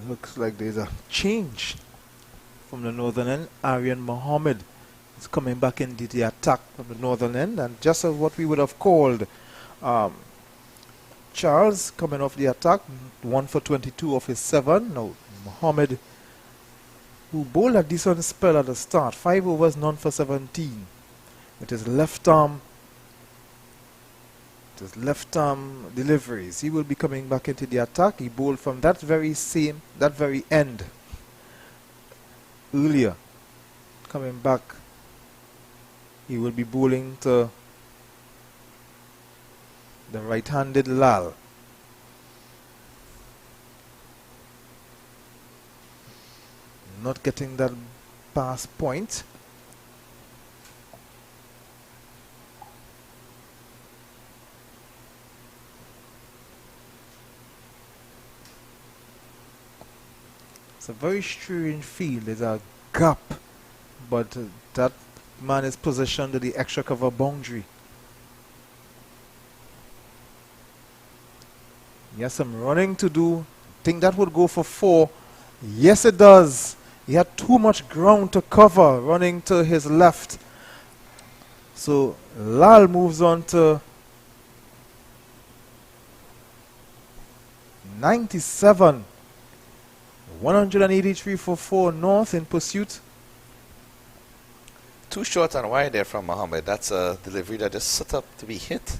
looks like there's a change from the northern end. Aryan Mohammed is coming back into the attack from the northern end, and just as what we would have called Charles coming off the attack, 1 for 22 of his 7. Now, Mohammed, who bowled a decent spell at the start, 5 overs, none for 17. With his left arm deliveries, he will be coming back into the attack. He bowled from that very end earlier. Coming back, he will be bowling to the right-handed Lal. Not getting that pass point. It's a very strange field. There's a gap but that man is positioned to the extra cover boundary. He has some running to do. Think that would go for 4. Yes, it does. He had too much ground to cover running to his left. So Lal moves on to 97. 183 for 4 North in pursuit. Too short and wide there from Mohammed. That's a delivery that just set up to be hit.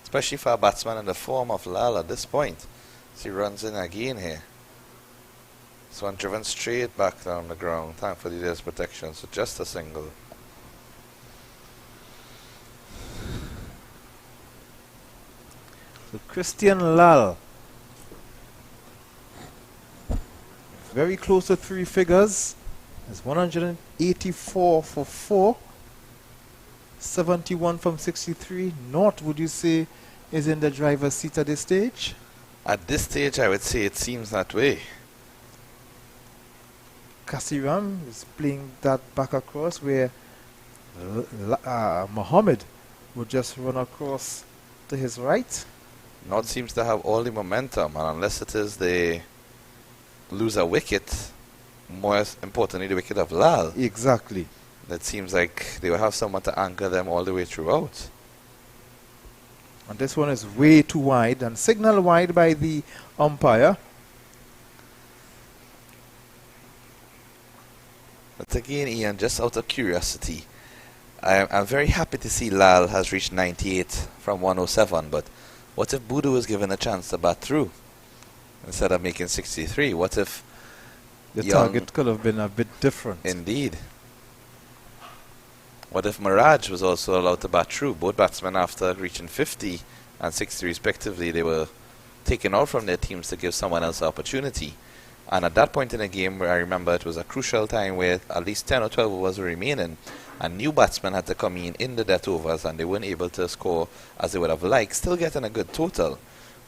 Especially for a batsman in the form of Lal at this point. So he runs in again here. This one driven straight back down the ground. Thankfully there's protection, so just a single. So Christian Lal, very close to 3 figures. It's 184 for 4. 71 from 63. North, would you say, is in the driver's seat at this stage? At this stage, I would say it seems that way. Kasiram is playing that back across where Mohammed would just run across to his right. North seems to have all the momentum, and unless it is they lose a wicket, more importantly the wicket of Lal, Exactly. it seems like they will have someone to anchor them all the way throughout. And this one is way too wide and signal wide by the umpire. But again, Ian, just out of curiosity, I'm very happy to see Lal has reached 98 from 107, but what if Budu was given a chance to bat through instead of making 63? What if The young, target could have been a bit different. Indeed. What if Miraj was also allowed to bat through? Both batsmen, after reaching 50 and 60 respectively, they were taken out from their teams to give someone else the opportunity. And at that point in the game, where I remember it was a crucial time where at least 10 or 12 overs were remaining, and new batsmen had to come in the death overs, and they weren't able to score as they would have liked, still getting a good total.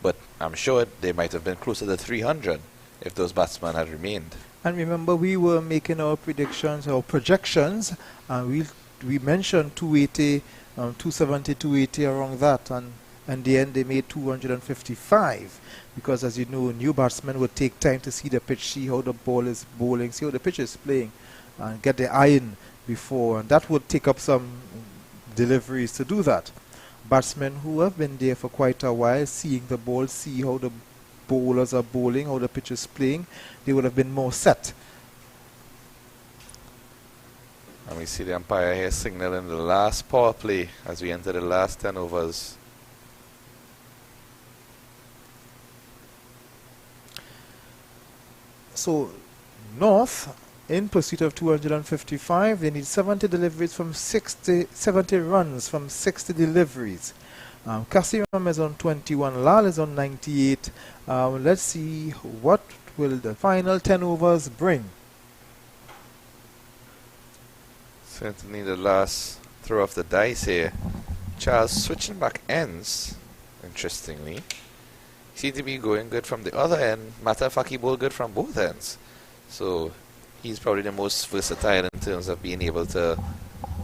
But I'm sure they might have been closer to 300 if those batsmen had remained. And remember, we were making our predictions, our projections, and we mentioned 280, 270, 280 around that, and in the end they made 255, because as you know, new batsmen would take time to see the pitch, see how the ball is bowling, see how the pitch is playing, and get the eye in before, and that would take up some deliveries to do that. Batsmen who have been there for quite a while, seeing the ball, see how the bowlers are bowling, how the pitch is playing, they would have been more set. And we see the umpire here signaling the last power play as we enter the last 10 overs. So North, in pursuit of 255, they need 70 deliveries from 70 runs from 60 deliveries. Kasiram is on 21, Lal is on 98. Let's see what will the final 10 overs bring. Certainly the last throw of the dice here. Charles switching back ends, interestingly. Seems to be going good from the other end. Matter of fact, he bowled good from both ends. So he's probably the most versatile in terms of being able to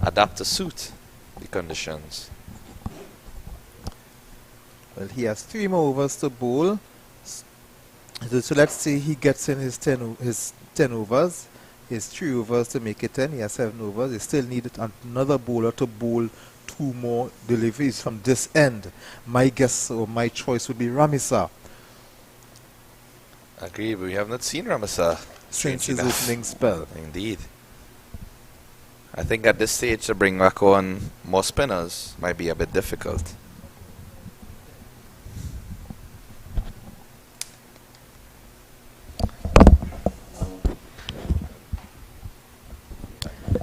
adapt to suit the conditions. Well, he has 3 more overs to bowl. So let's say he gets in his 10 overs. He has 3 overs to make it 10. He has 7 overs. He still needed another bowler to bowl 2 more deliveries from this end. My guess or my choice would be Ramisa. Agreed, but we have not seen Ramasa Since his opening spell. Indeed. I think at this stage to bring back on more spinners might be a bit difficult.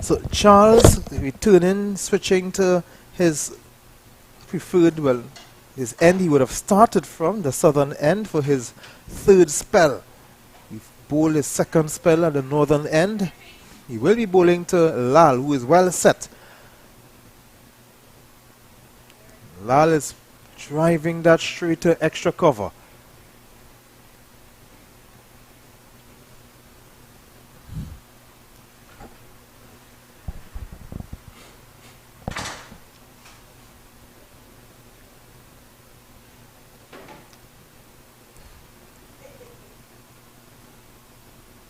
So Charles returning, switching to his preferred, well, his end he would have started from, the southern end, for his 3rd spell. He bowled his 2nd spell at the northern end. He will be bowling to Lal, who is well set. Lal is driving that straight to extra cover.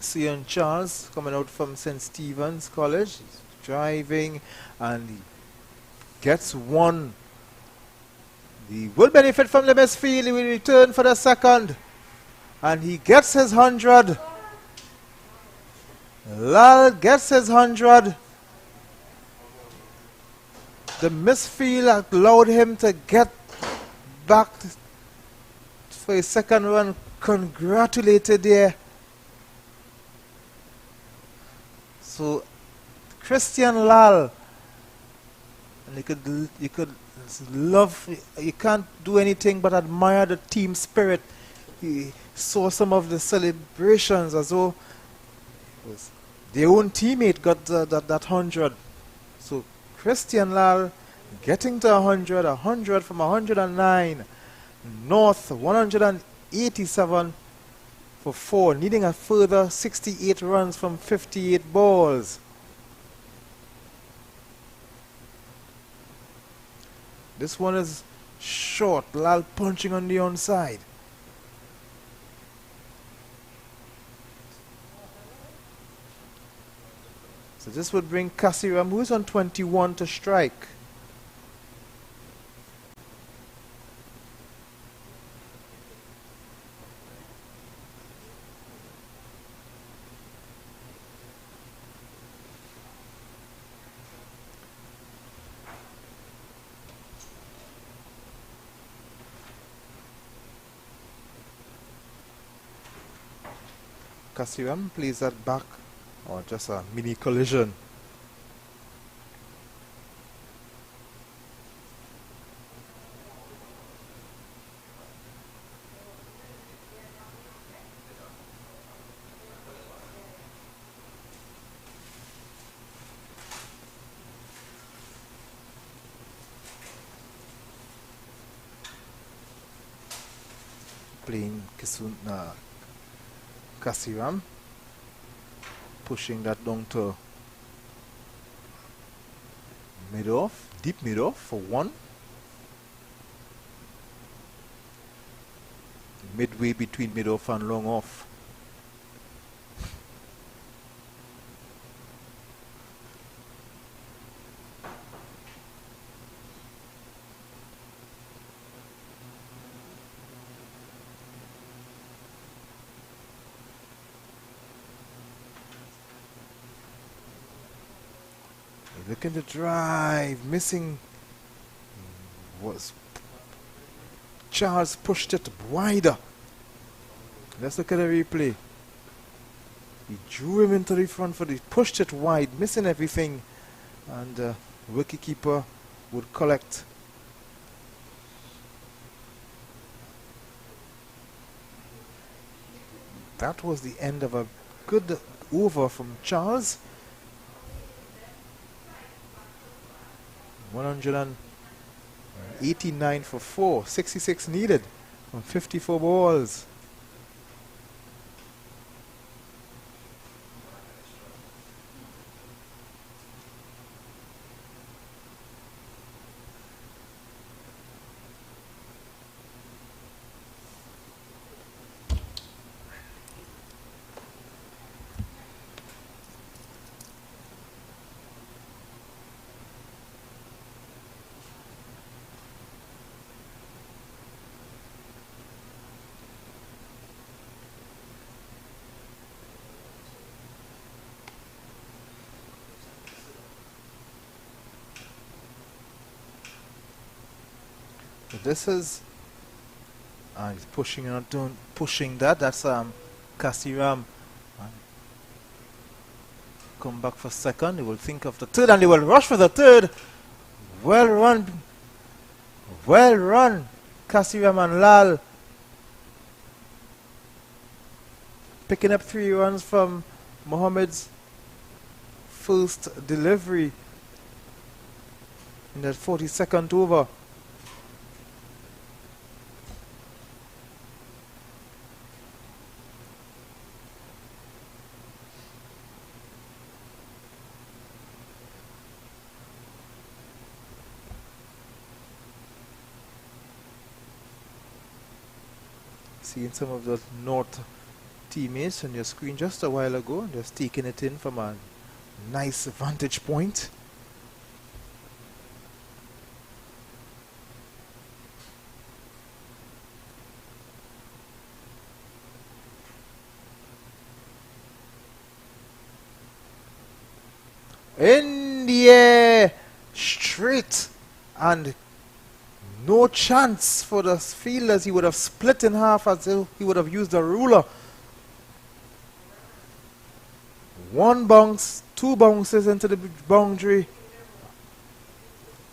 St. Charles coming out from St. Stephen's College. He's driving and he gets one. He will benefit from the best field. He will return for the second. And he gets his 100. Lal gets his 100. The misfield allowed him to get back for his second run. Congratulated there. So Christian Lal, and you could love, you can't do anything but admire the team spirit. He saw some of the celebrations as though their own teammate got that 100. So Christian Lal getting to 100, 100 from 109. North 187 for 4, needing a further 68 runs from 58 balls. This one is short. Lal punching on the onside. So this would bring Kasiram, who is on 21, to strike. Kasiram plays that back, or just a mini collision. Playing Kasiram, pushing that down to mid-off, deep mid-off for 1. Midway between mid-off and long-off. Looking to drive, missing. Was Charles pushed it wider. Let's look at the replay. He drew him into the front foot. He pushed it wide, missing everything, and the wicketkeeper would collect. That was the end of a good over from Charles. 189 for 4, 66 needed from 54 balls. This is he's pushing on, pushing that. That's Kasiram. Come back for second. He will think of the third, and he will rush for the third. Well run, Kasiram and Lal. Picking up 3 runs from Mohammed's first delivery in that 42nd over. Seeing some of the North teammates on your screen just a while ago, just taking it in from a nice vantage point. In the air, straight, and no chance for the fielders. He would have split in half as if he would have used a ruler. One bounce, two bounces into the boundary,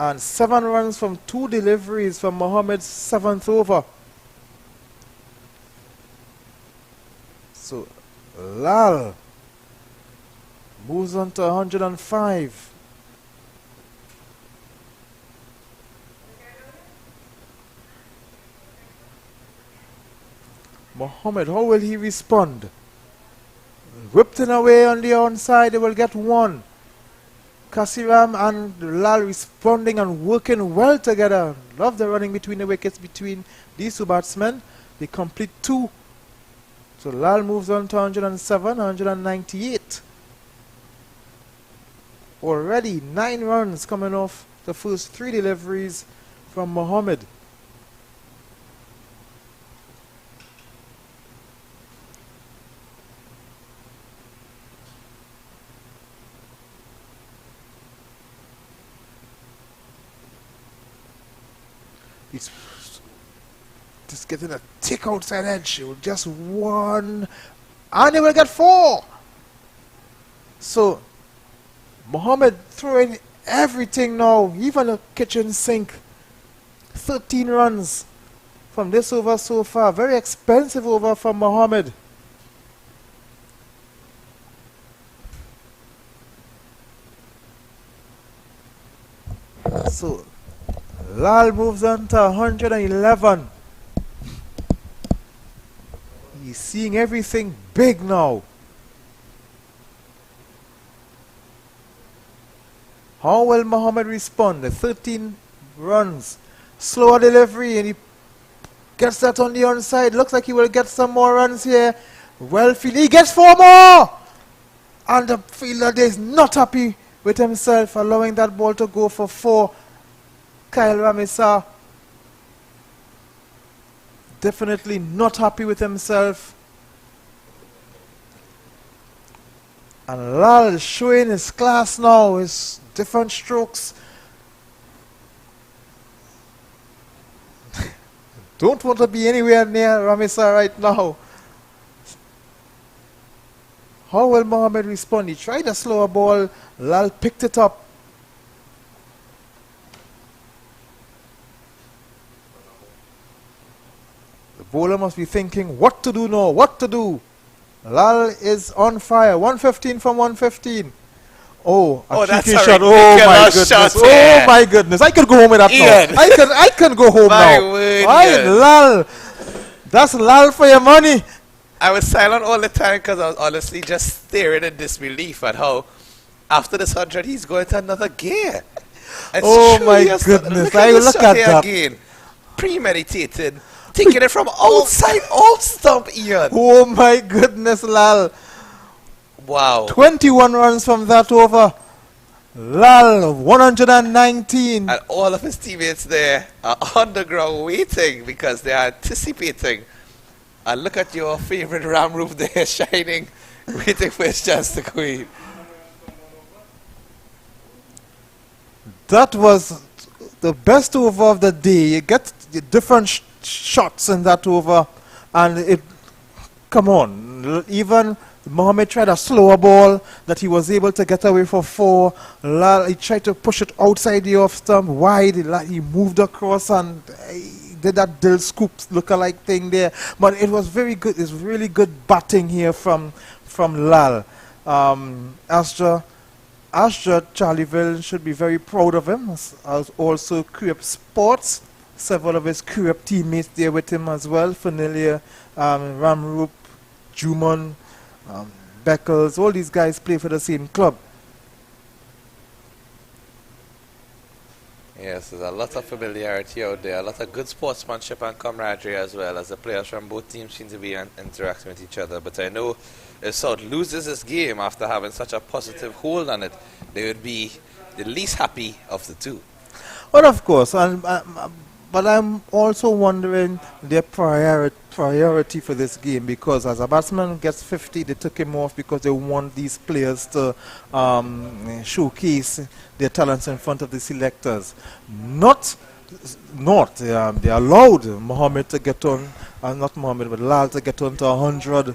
and 7 runs from 2 deliveries from Mohammed's 7th over. So Lal moves on to 105. Mohammed, how will he respond? Whipped in away on the onside, they will get 1. Kasiram and Lal responding and working well together. Love the running between the wickets between these 2 batsmen. They complete 2. So Lal moves on to 107, 198. Already 9 runs coming off the first 3 deliveries from Mohammed. He's just getting a tick outside edge. Just 1. And he will get 4. So Mohammed throwing everything now, even a kitchen sink. 13 runs from this over so far. Very expensive over from Mohammed. So Lal moves on to 111. He's seeing everything big now. How will Mohammed respond? The 13 runs. Slower delivery, and he gets that on the onside. Looks like he will get some more runs here. Well field. He gets 4 more! And the fielder is not happy with himself, allowing that ball to go for 4. Kyle Ramisa definitely not happy with himself. And Lal is showing his class now, his different strokes. Don't want to be anywhere near Ramisa right now. How will Mohammed respond? He tried a slower ball. Lal picked it up. The bowler must be thinking what to do now, what to do. Lal is on fire. 115 from 115. Oh, that's cheeky a shot. Oh my ridiculous goodness. shot here. Oh my goodness. I could go home with that Ian. now. I can go home My now. word, Right, Ian. Lal. That's Lal for your money. I was silent all the time because I was honestly just staring in disbelief at how after this 100 he's going to another gear. It's Oh truly my a stunning- goodness. this Look shot at here that. again. Premeditated. Taking it from outside off stump, Ian. Oh my goodness, Lal. Wow. 21 runs from that over. Lal, 119. And all of his teammates there are on the ground waiting because they are anticipating. And look at your favorite ram roof there shining, waiting for his chance to go in. That was the best over of the day. You get different shots in that over, and it, come on, even Mohammed tried a slower ball that he was able to get away for 4. He tried to push it outside the off stump, wide. He moved across and he did that Dill Scoop look-alike thing there. But it was very good. It's really good batting here from Lal. Astra Charleville should be very proud of him, as also Crep Sports. Several of his Crep teammates there with him as well. Familiar, Ramroop, Juman, Beckles, all these guys play for the same club. Yes, there's a lot of familiarity out there, a lot of good sportsmanship and camaraderie as well, as the players from both teams seem to be interacting with each other. But I know if South loses this game after having such a positive hold on it, they would be the least happy of the two. Well, of course, but I'm also wondering their priority for this game, because as a batsman gets 50, they took him off because they want these players to showcase their talents in front of the selectors. They allowed Mohammed to get on, not Mohammed, but Lal to get on to 100.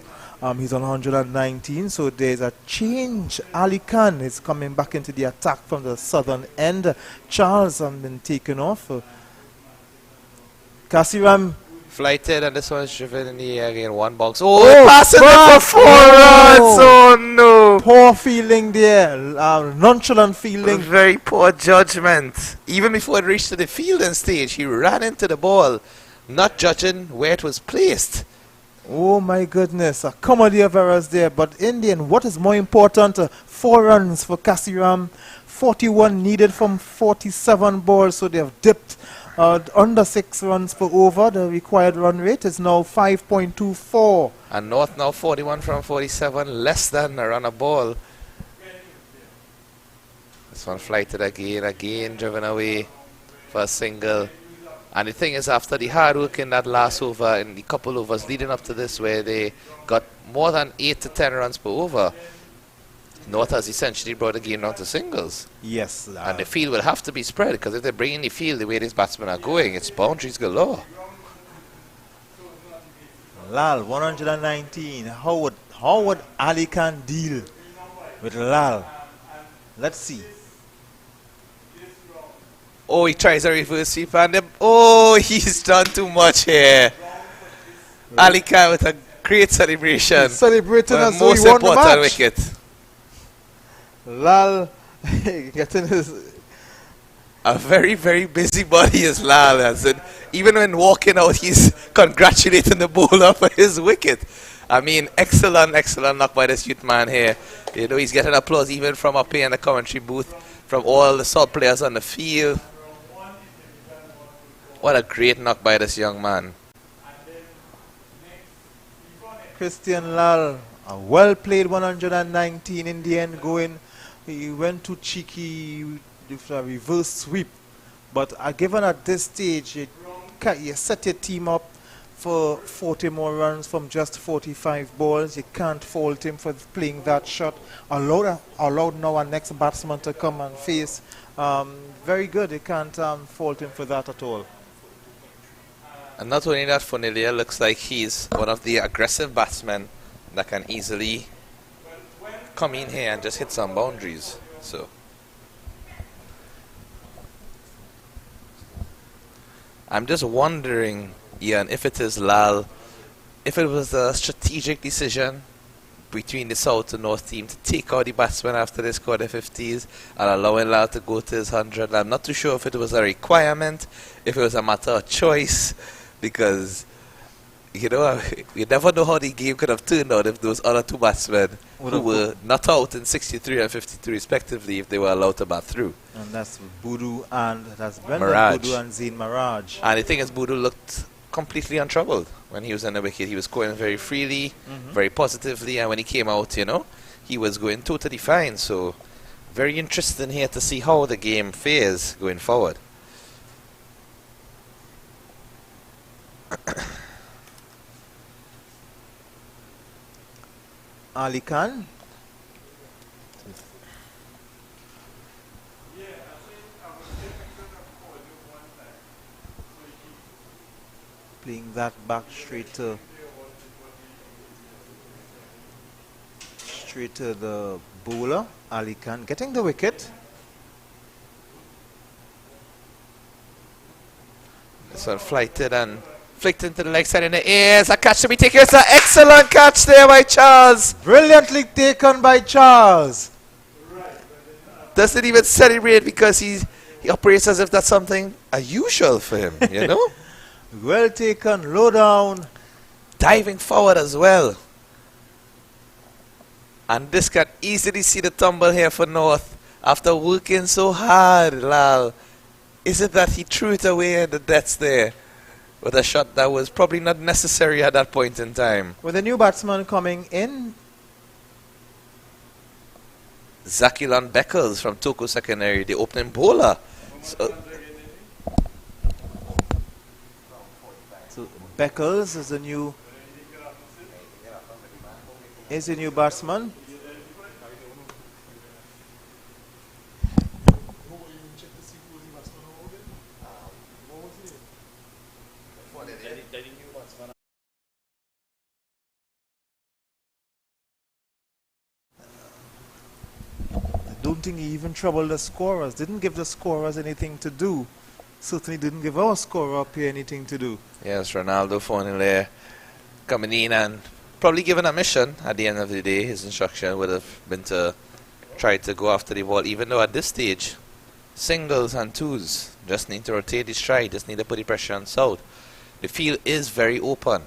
He's on 119, so there's a change. Ali Khan is coming back into the attack from the southern end. Charles has been taken off. Kasiram Flighted, and this one's driven in the air again, one box. Oh, passing it for 4 runs! Oh no! Poor fielding there, nonchalant fielding. Very poor judgment. Even before it reached to the fielding stage, he ran into the ball, not judging where it was placed. Oh my goodness, a comedy of errors there. But Indian, what is more important? 4 runs for Kasiram, 41 needed from 47 balls, so they have dipped under 6 runs per over. The required run rate is now 5.24. And North now 41 from 47, less than a run a ball. This one flighted again driven away for a single. And the thing is, after the hard work in that last over, in the couple overs leading up to this, where they got more than 8 to 10 runs per over, North has essentially brought the game down to singles. Yes. And the field will have to be spread, because if they bring in the field the way these batsmen are going, it's boundaries galore. Lal, 119. How would Ali Khan deal with Lal? Let's see. Oh, he tries a reverse sweep and he's done too much here. Ali Khan with a great celebration. He's celebrating as though most he won the important match. wicket. Lal getting his... A very, very busy body is Lal. As in, even when walking out, he's congratulating the bowler for his wicket. I mean, excellent knock by this youth man here. You know, he's getting applause even from up here in the commentary booth, from all the South players on the field. What a great knock by this young man. Christian Lal, a well played 119 in the end going. He went too cheeky with a reverse sweep. But given at this stage, you set your team up for 40 more runs from just 45 balls. You can't fault him for playing that shot. Allowed now our next batsman to come and face. Very good. You can't fault him for that at all. And not only that, Funilia looks like he's one of the aggressive batsmen that can easily come in here and just hit some boundaries. So I'm just wondering, Ian, if it is Lal, if it was a strategic decision between the South and North team to take out the batsman after they scored their 50s and allowing Lal to go to his 100. I'm not too sure if it was a requirement, if it was a matter of choice, because, you know, you never know how the game could have turned out if those other two batsmen who were not out in 63 and 52 respectively, if they were allowed to bat through. And that's Budu and that's Brendan Mirage. Budu and Zain Mirage. And the thing is, Budu looked completely untroubled when he was in the wicket. He was going very freely, very positively, and when he came out, you know, he was going totally fine. So very interesting here to see how the game fares going forward. Ali Khan. Playing that back straight to the bowler, Ali Khan, getting the wicket. This one flighted and flicked into the leg side in the air. It's a catch to be taken. It's an excellent catch there by Charles. Brilliantly taken by Charles. Doesn't even celebrate because he operates as if that's something unusual for him, you know? Well taken, low down. Diving forward as well. And this can easily see the tumble here for North. After working so hard, Lal Is it that he threw it away and the death's there with a shot that was probably not necessary at that point in time? With the new batsman coming in, Zakilon Beckles from Toko Secondary, the opening bowler. So Beckles is the new batsman. I don't think he even troubled the scorers. Didn't give the scorers anything to do. Certainly didn't give our scorer up here anything to do. yes, Ronaldo Fonile coming in and probably given a mission at the end of the day. His instruction would have been to try to go after the ball, even though at this stage, singles and twos just need to rotate the stride, just need to put the pressure on South. The field is very open.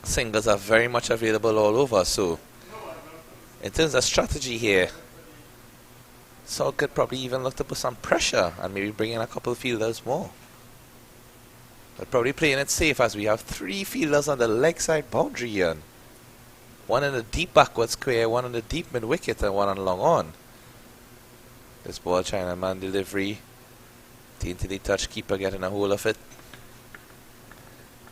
Singles are very much available all over, so in terms of strategy here, South could probably even look to put some pressure and maybe bring in a couple of fielders more. But probably playing it safe as we have 3 fielders on the leg side boundary here. One in the deep backward square, one in the deep mid wicket, and one on long on. This ball, Chinaman delivery. Daintily touch, keeper getting a hold of it.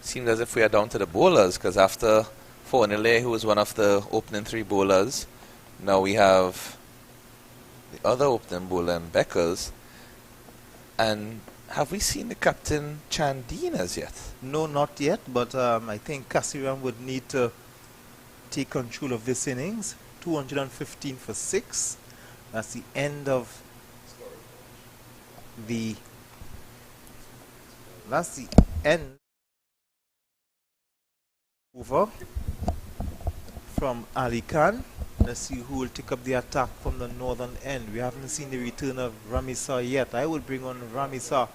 Seems as if we are down to the bowlers, because after Fornile, who was one of the opening 3 bowlers, now we have the other opening bowler in Beckles. And have we seen the captain Chandine as yet? No, not yet, but I think Kasiram would need to take control of this innings. 215 for 6. That's the end of that's the end over from Ali Khan. Let's see who will take up the attack from the northern end. We haven't seen the return of Ramisa yet. I will bring on Ramisa.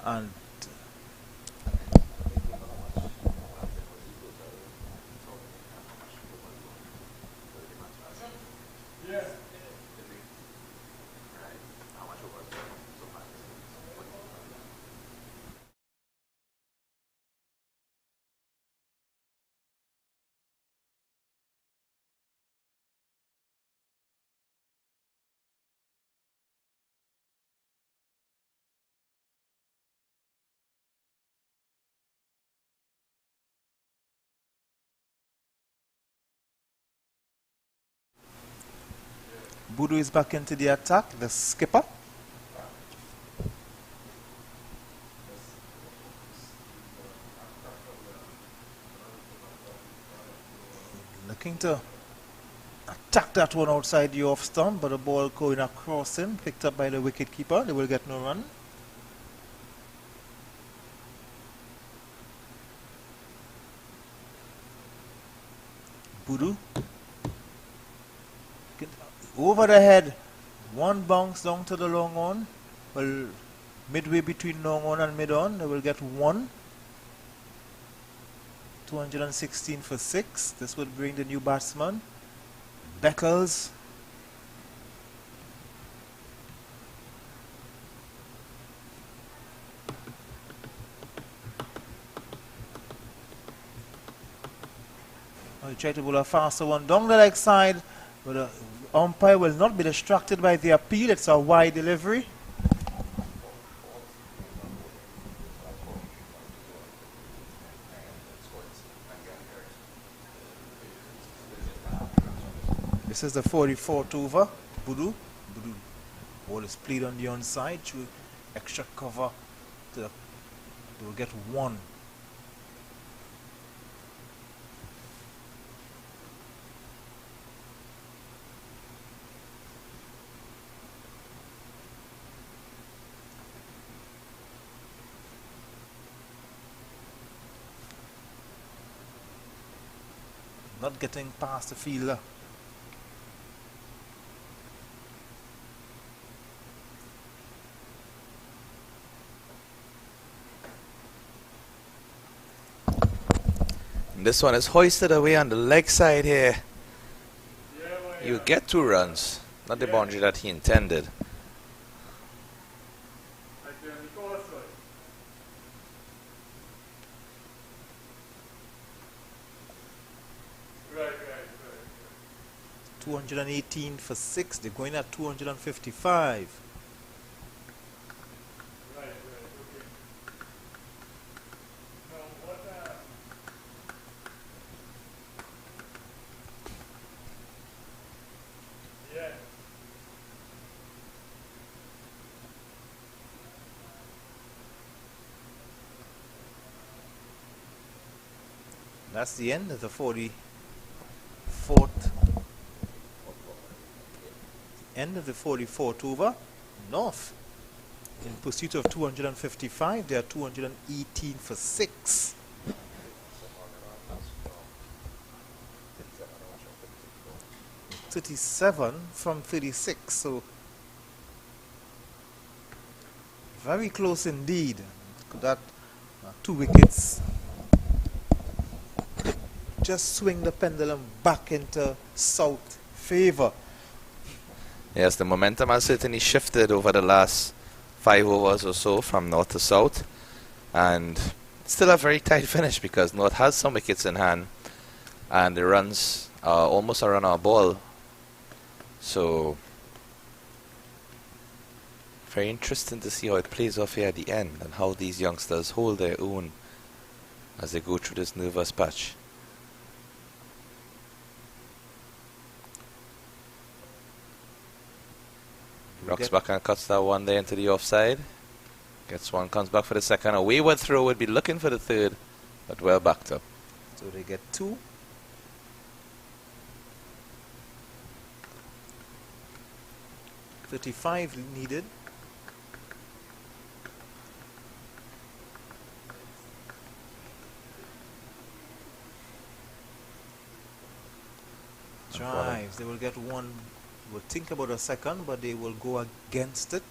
And Budu is back into the attack, the skipper. Looking to attack that one outside the off stump, but the ball going across him, picked up by the wicket keeper. They will get no run. Budu. Over the head, one bounce down to the long on. Well, midway between long on and mid on, they will get 1. 216 for 6. This would bring the new batsman, Beckles. I'll try to bowl a faster one down the leg side, but the umpire will not be distracted by the appeal. It's a wide delivery. This is the 44th over. Budu. Ball is played on the onside through extra cover. They will get 1. Not getting past the fielder. And this one is hoisted away on the leg side here. You get 2 runs. not the boundary that he intended. Right. 218 for 6. They're going at 255. That's the end of the 44th. End of the 44th over. North in pursuit of 255. They are 218 for 6. .37 from 36. So very close indeed. That 2 wickets just swing the pendulum back into South favor. Yes, the momentum has certainly shifted over the last 5 overs or so from North to South, and still a very tight finish because North has some wickets in hand and the runs are almost a run out ball. So very interesting to see how it plays off here at the end and how these youngsters hold their own as they go through this nervous patch. Rocks back and cuts that one there into the offside. Gets one, comes back for the second. A wayward throw, would be looking for the third, but well backed up. So they get 2. .35 needed. Drives. They will get 1. Will think about a second, but they will go against it.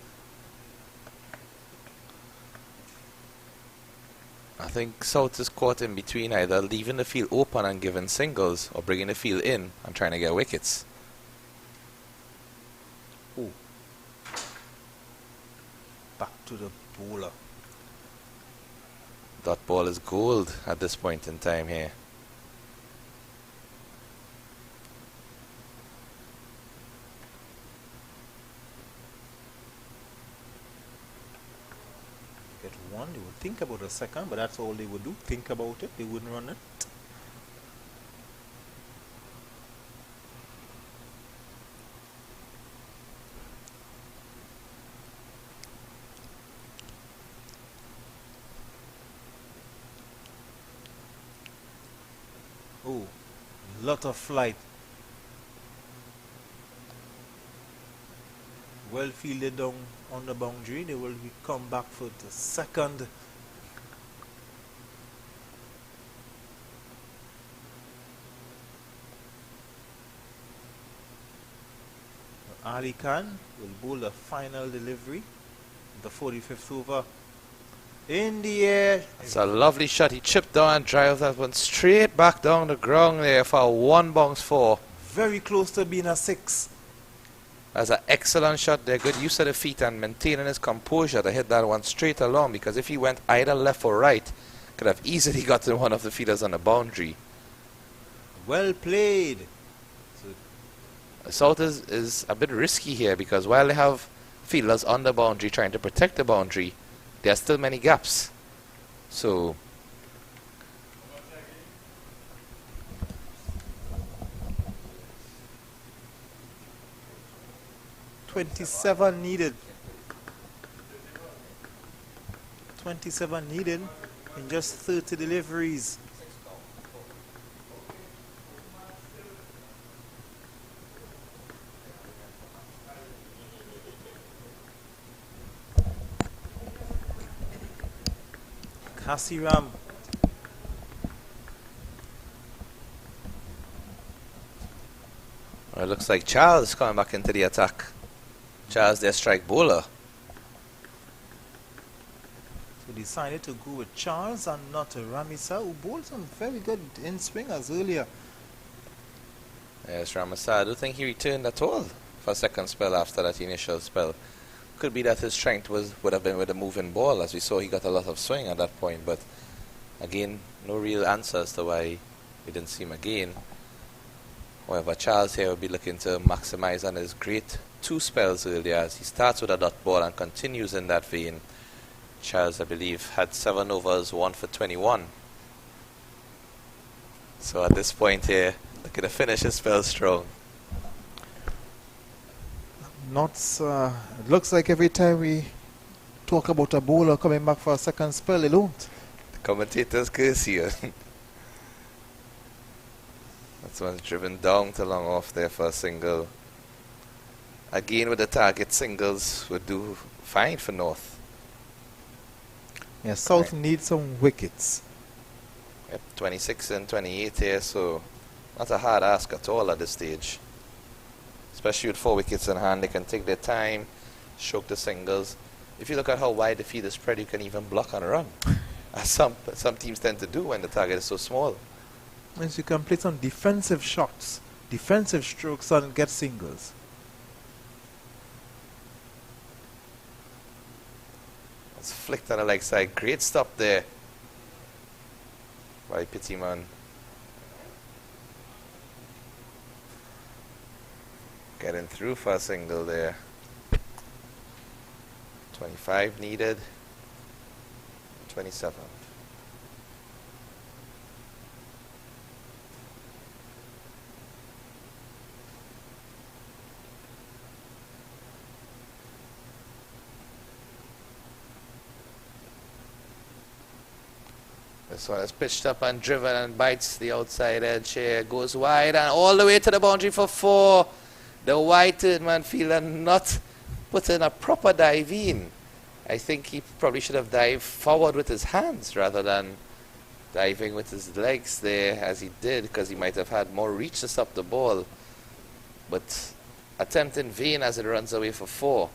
I think South is caught in between either leaving the field open and giving singles or bringing the field in and trying to get wickets. Oh. Back to the bowler. That ball is gold at this point in time here. They would think about a second, but that's all they would do. Think about it. They wouldn't run it. Oh, lot of flight. Well fielded down on the boundary. They will come back for the second. Ali Khan will bowl the final delivery. The 45th over. In the air. It's a lovely shot. He chipped down and drive that one straight back down the ground there for a 1 bounce 4. Very close to being a 6. That's an excellent shot there. Good use of the feet and maintaining his composure to hit that one straight along, because if he went either left or right, could have easily gotten one of the fielders on the boundary. Well played. South is a bit risky here because while they have fielders on the boundary trying to protect the boundary, there are still many gaps. So 27 needed. 27 needed in just 30 deliveries. Kasiram. Well, it looks like Charles coming back into the attack. Charles, their strike bowler. So decided to go with Charles and not Ramisa, who bowled some very good in swingers earlier. Yes, Ramisa, I don't think he returned at all. for a second spell after that initial spell. Could be that his strength would have been with a moving ball. As we saw, he got a lot of swing at that point, but again, no real answer as to why we didn't see him again. However, Charles here will be looking to maximize on his great 2 spells earlier as he starts with a dot ball and continues in that vein. Charles, I believe, had 7 overs, 1 for 21. So at this point here, looking to finish his spell strong. It looks like every time we talk about a bowler coming back for a second spell, they don't. The commentators curse here. That's one's driven down to long off there for a single. Again with the target, singles would do fine for North. Yeah, South needs some wickets. Yep, 26 and 28 here, so not a hard ask at all at this stage. Especially with 4 wickets in hand, they can take their time, stroke the singles. If you look at how wide the field is spread, you can even block and run, as some teams tend to do when the target is so small. Means you can play some defensive shots, defensive strokes, and get singles. It's flicked on the leg side. Great stop there by Pittyman. Getting through for a single there. 25 needed. 27. This one is pitched up and driven and bites the outside edge here. Goes wide and all the way to the boundary for 4. The wide third man fielder not putting a proper dive in. I think he probably should have dived forward with his hands rather than diving with his legs there as he did, because he might have had more reach to stop the ball. But attempt in vain as it runs away for 4.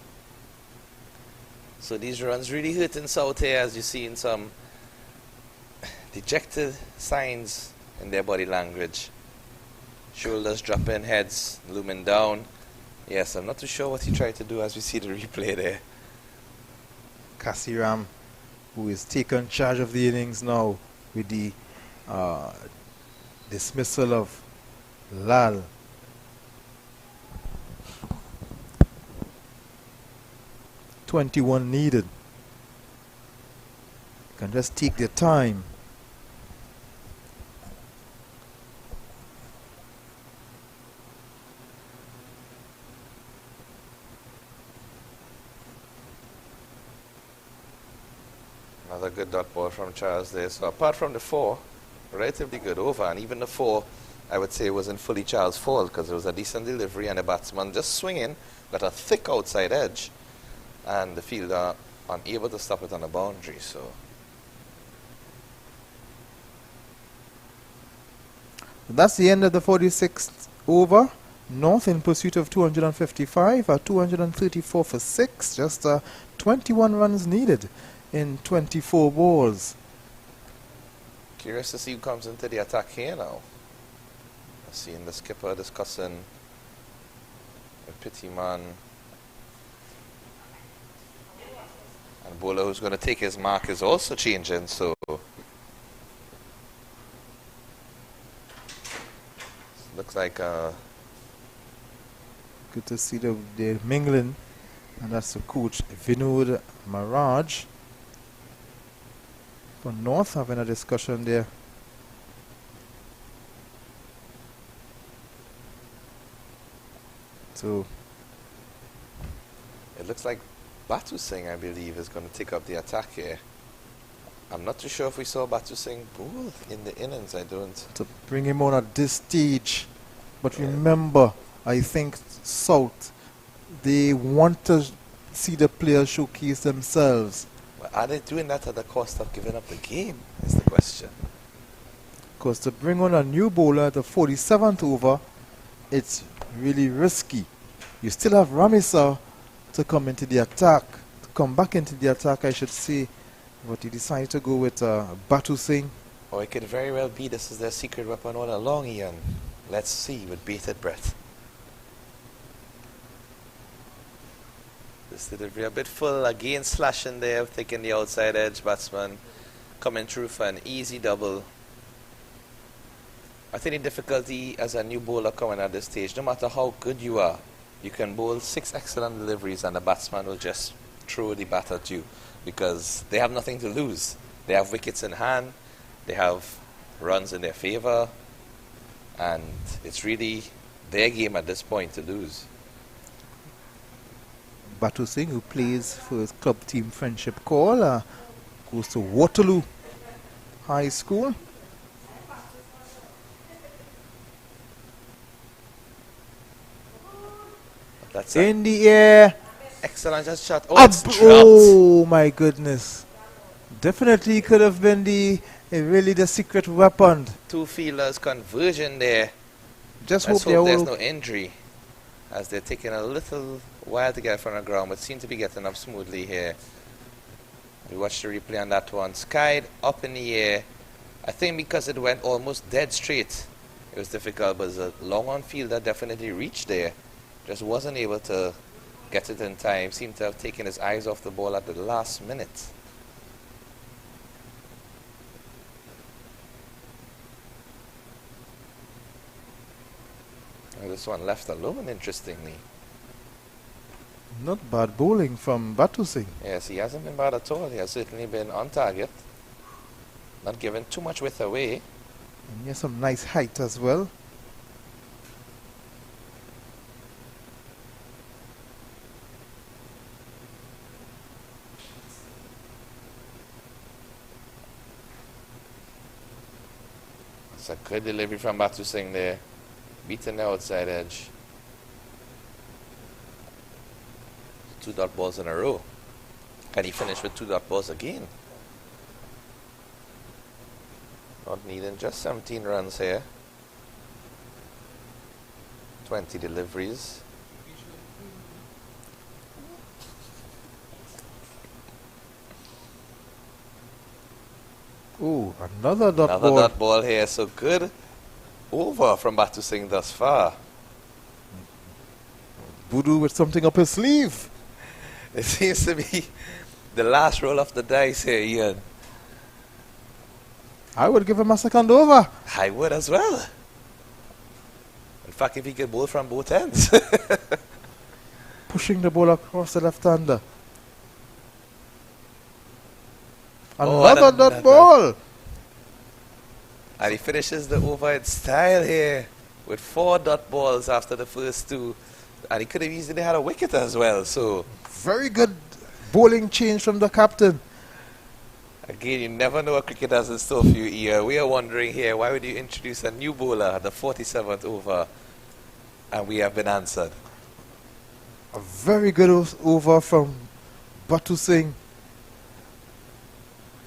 So these runs really hurting South here, as you see in some dejected signs in their body language. Shoulders dropping, heads looming down. Yes, I'm not too sure what he tried to do as we see the replay there. Kasiram, who is taking charge of the innings now with the dismissal of Lal. .21 needed. You can just take their time. Another good dot ball from Charles there. So apart from the 4, relatively good over, and even the 4, I would say, wasn't fully Charles' fault, because it was a decent delivery and the batsman just swinging, got a thick outside edge, and the fielder unable to stop it on the boundary. So that's the end of the 46th over. North in pursuit of 255 at 234 for 6. Just 21 runs needed in 24 balls. curious to see who comes into the attack here now. Seeing the skipper discussing with Pittyman. And bowler who's going to take his mark is also changing, so looks like good to see they're mingling, and that's the coach Vinod Maharaj for North having a discussion there. So it looks like Batu Singh, I believe, is going to take up the attack here. I'm not too sure if we saw Batu Singh bowl in the innings. I don't. To bring him on at this stage. But remember, I think South, they want to see the players showcase themselves. But are they doing that at the cost of giving up the game, is the question. Because to bring on a new bowler at the 47th over, it's really risky. You still have Ramisa to come into the attack, to come back into the attack, I should say. But he decided to go with Batu Singh. Or it could very well be this is their secret weapon all along, Ian. Let's see with bated breath. This delivery a bit full, again slashing there, taking the outside edge batsman, coming through for an easy double. I think the difficulty as a new bowler coming at this stage, no matter how good you are, you can bowl 6 excellent deliveries and the batsman will just throw the bat at you because they have nothing to lose. They have wickets in hand, they have runs in their favour, and it's really their game at this point to lose. Batu Singh, who plays for his club team Friendship Call, goes to Waterloo High School. That's In the air. excellent just shot. Oh, it's dropped. Oh my goodness. Definitely could have been really the secret weapon. 2 fielders conversion there. Just Let's hope hope they there's all no injury as they're taking a little while to get from the ground, but seem to be getting up smoothly here. We watched the replay on that one. Skied up in the air. I think because it went almost dead straight, it was difficult, but the long on fielder definitely reached there. Just wasn't able to get it in time. Seemed to have taken his eyes off the ball at the last minute. And this one left alone, interestingly. not bad bowling from Batu Singh. Yes, he hasn't been bad at all. He has certainly been on target. Not giving too much width away. And he has some nice height as well. It's a good delivery from Batu Singh there. Beating the outside edge. 2 dot balls in a row. Can he finish with 2 dot balls again? Not needing just 17 runs here. 20 deliveries. Oh, another dot Another ball. dot ball here. So good over from Batu Singh thus far. Voodoo with something up his sleeve. It seems to be the last roll of the dice here, Ian. I would give him a second over. I would as well. In fact, if he could bowl from both ends. Pushing the ball across the left-hander. Oh, Another dot ball. And he finishes the over in style here with 4 dot balls after the first 2. And he could have easily had a wicket as well. So Very good bowling change from the captain. again, you never know what cricket has in store for you here. We are wondering here, why would you introduce a new bowler at the 47th over? And we have been answered. A very good over from Batu Singh.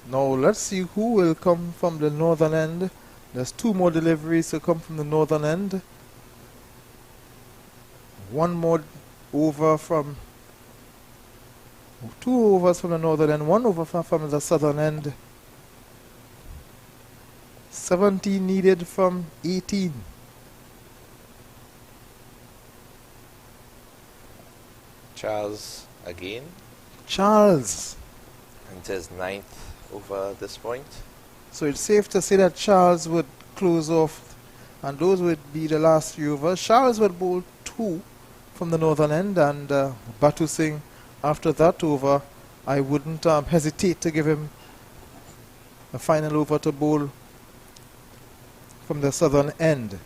Now let's see who will come from the northern end. There's 2 more deliveries to come from the northern end. 1 more over from 2 overs from the northern end, 1 over from the southern end. 17 needed from 18. Charles again. Charles. And his 9th over at this point. So it's safe to say that Charles would close off, and those would be the last 3 overs. Charles would bowl 2 from the northern end, and Batu Singh, after that over, I wouldn't hesitate to give him a final over to bowl from the southern end.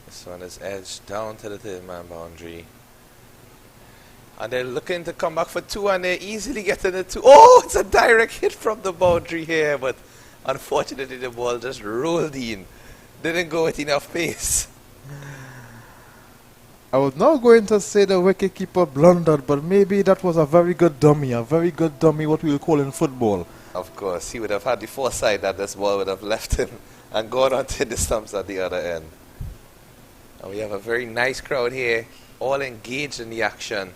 This one is edged down to the 3rd-man boundary. And they're looking to come back for 2, and they're easily getting the 2. Oh, it's a direct hit from the boundary here, but unfortunately the ball just rolled in. Didn't go with enough pace. I was not going to say the wicketkeeper blundered, but maybe that was a very good dummy, what we'll call in football. Of course, he would have had the foresight that this ball would have left him and gone on to the stumps at the other end. And we have a very nice crowd here, all engaged in the action.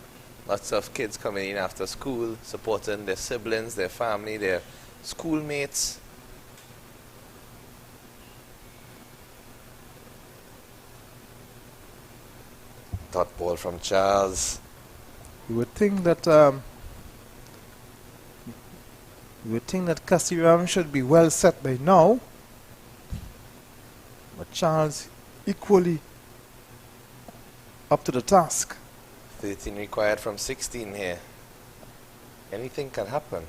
Lots of kids coming in after school, supporting their siblings, their family, their schoolmates. Dot ball from Charles. You would think that Kasiram should be well set by now, but Charles equally up to the task. 13 required from 16 here. Anything can happen.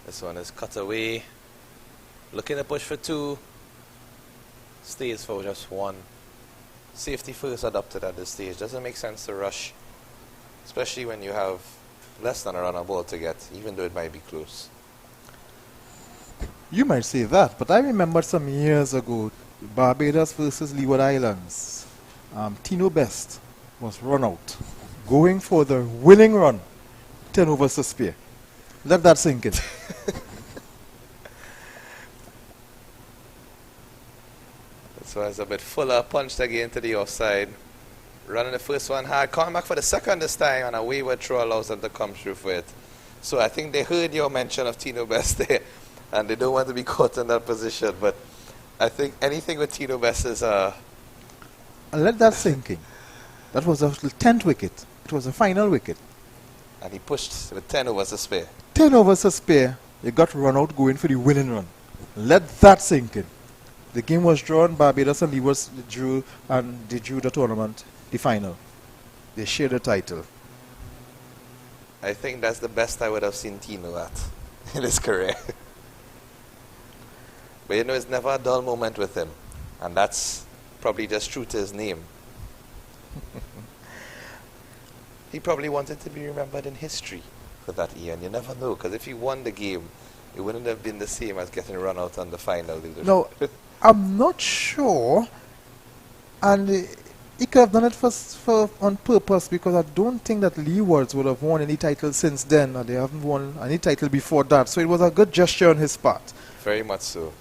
This one is cut away. Looking to push for 2. Stays for just 1. Safety first adopted at this stage. Doesn't make sense to rush, especially when you have less than a run of ball to get, even though it might be close. You might say that, but I remember some years ago, Barbados versus Leeward Islands. Tino Best was run out, going for the winning run, 10 overs to spare. Let that sink in. This one's a bit fuller, punched again to the offside. Running the first one hard, coming back for the second this time, and a wayward throw allows them to come through for it. So I think they heard your mention of Tino Best there, and they don't want to be caught in that position. But I think anything with Tino Best is Let that sink in. That was the 10th wicket. It was the final wicket. And he pushed with 10 overs to spare. 10 overs to spare. You got run out going for the winning run. Let that sink in. The game was drawn. Barbados and Leeward drew, and they drew the tournament, the final. They shared the title. I think that's the best I would have seen Tino at in his career. But you know, it's never a dull moment with him. And that's probably just true to his name. He probably wanted to be remembered in history for that year. And you never know, because if he won the game, it wouldn't have been the same as getting run out on the final. No, I'm not sure. And he could have done it on purpose, because I don't think that Leewards would have won any title since then. Or they haven't won any title before that. So it was a good gesture on his part. Very much so.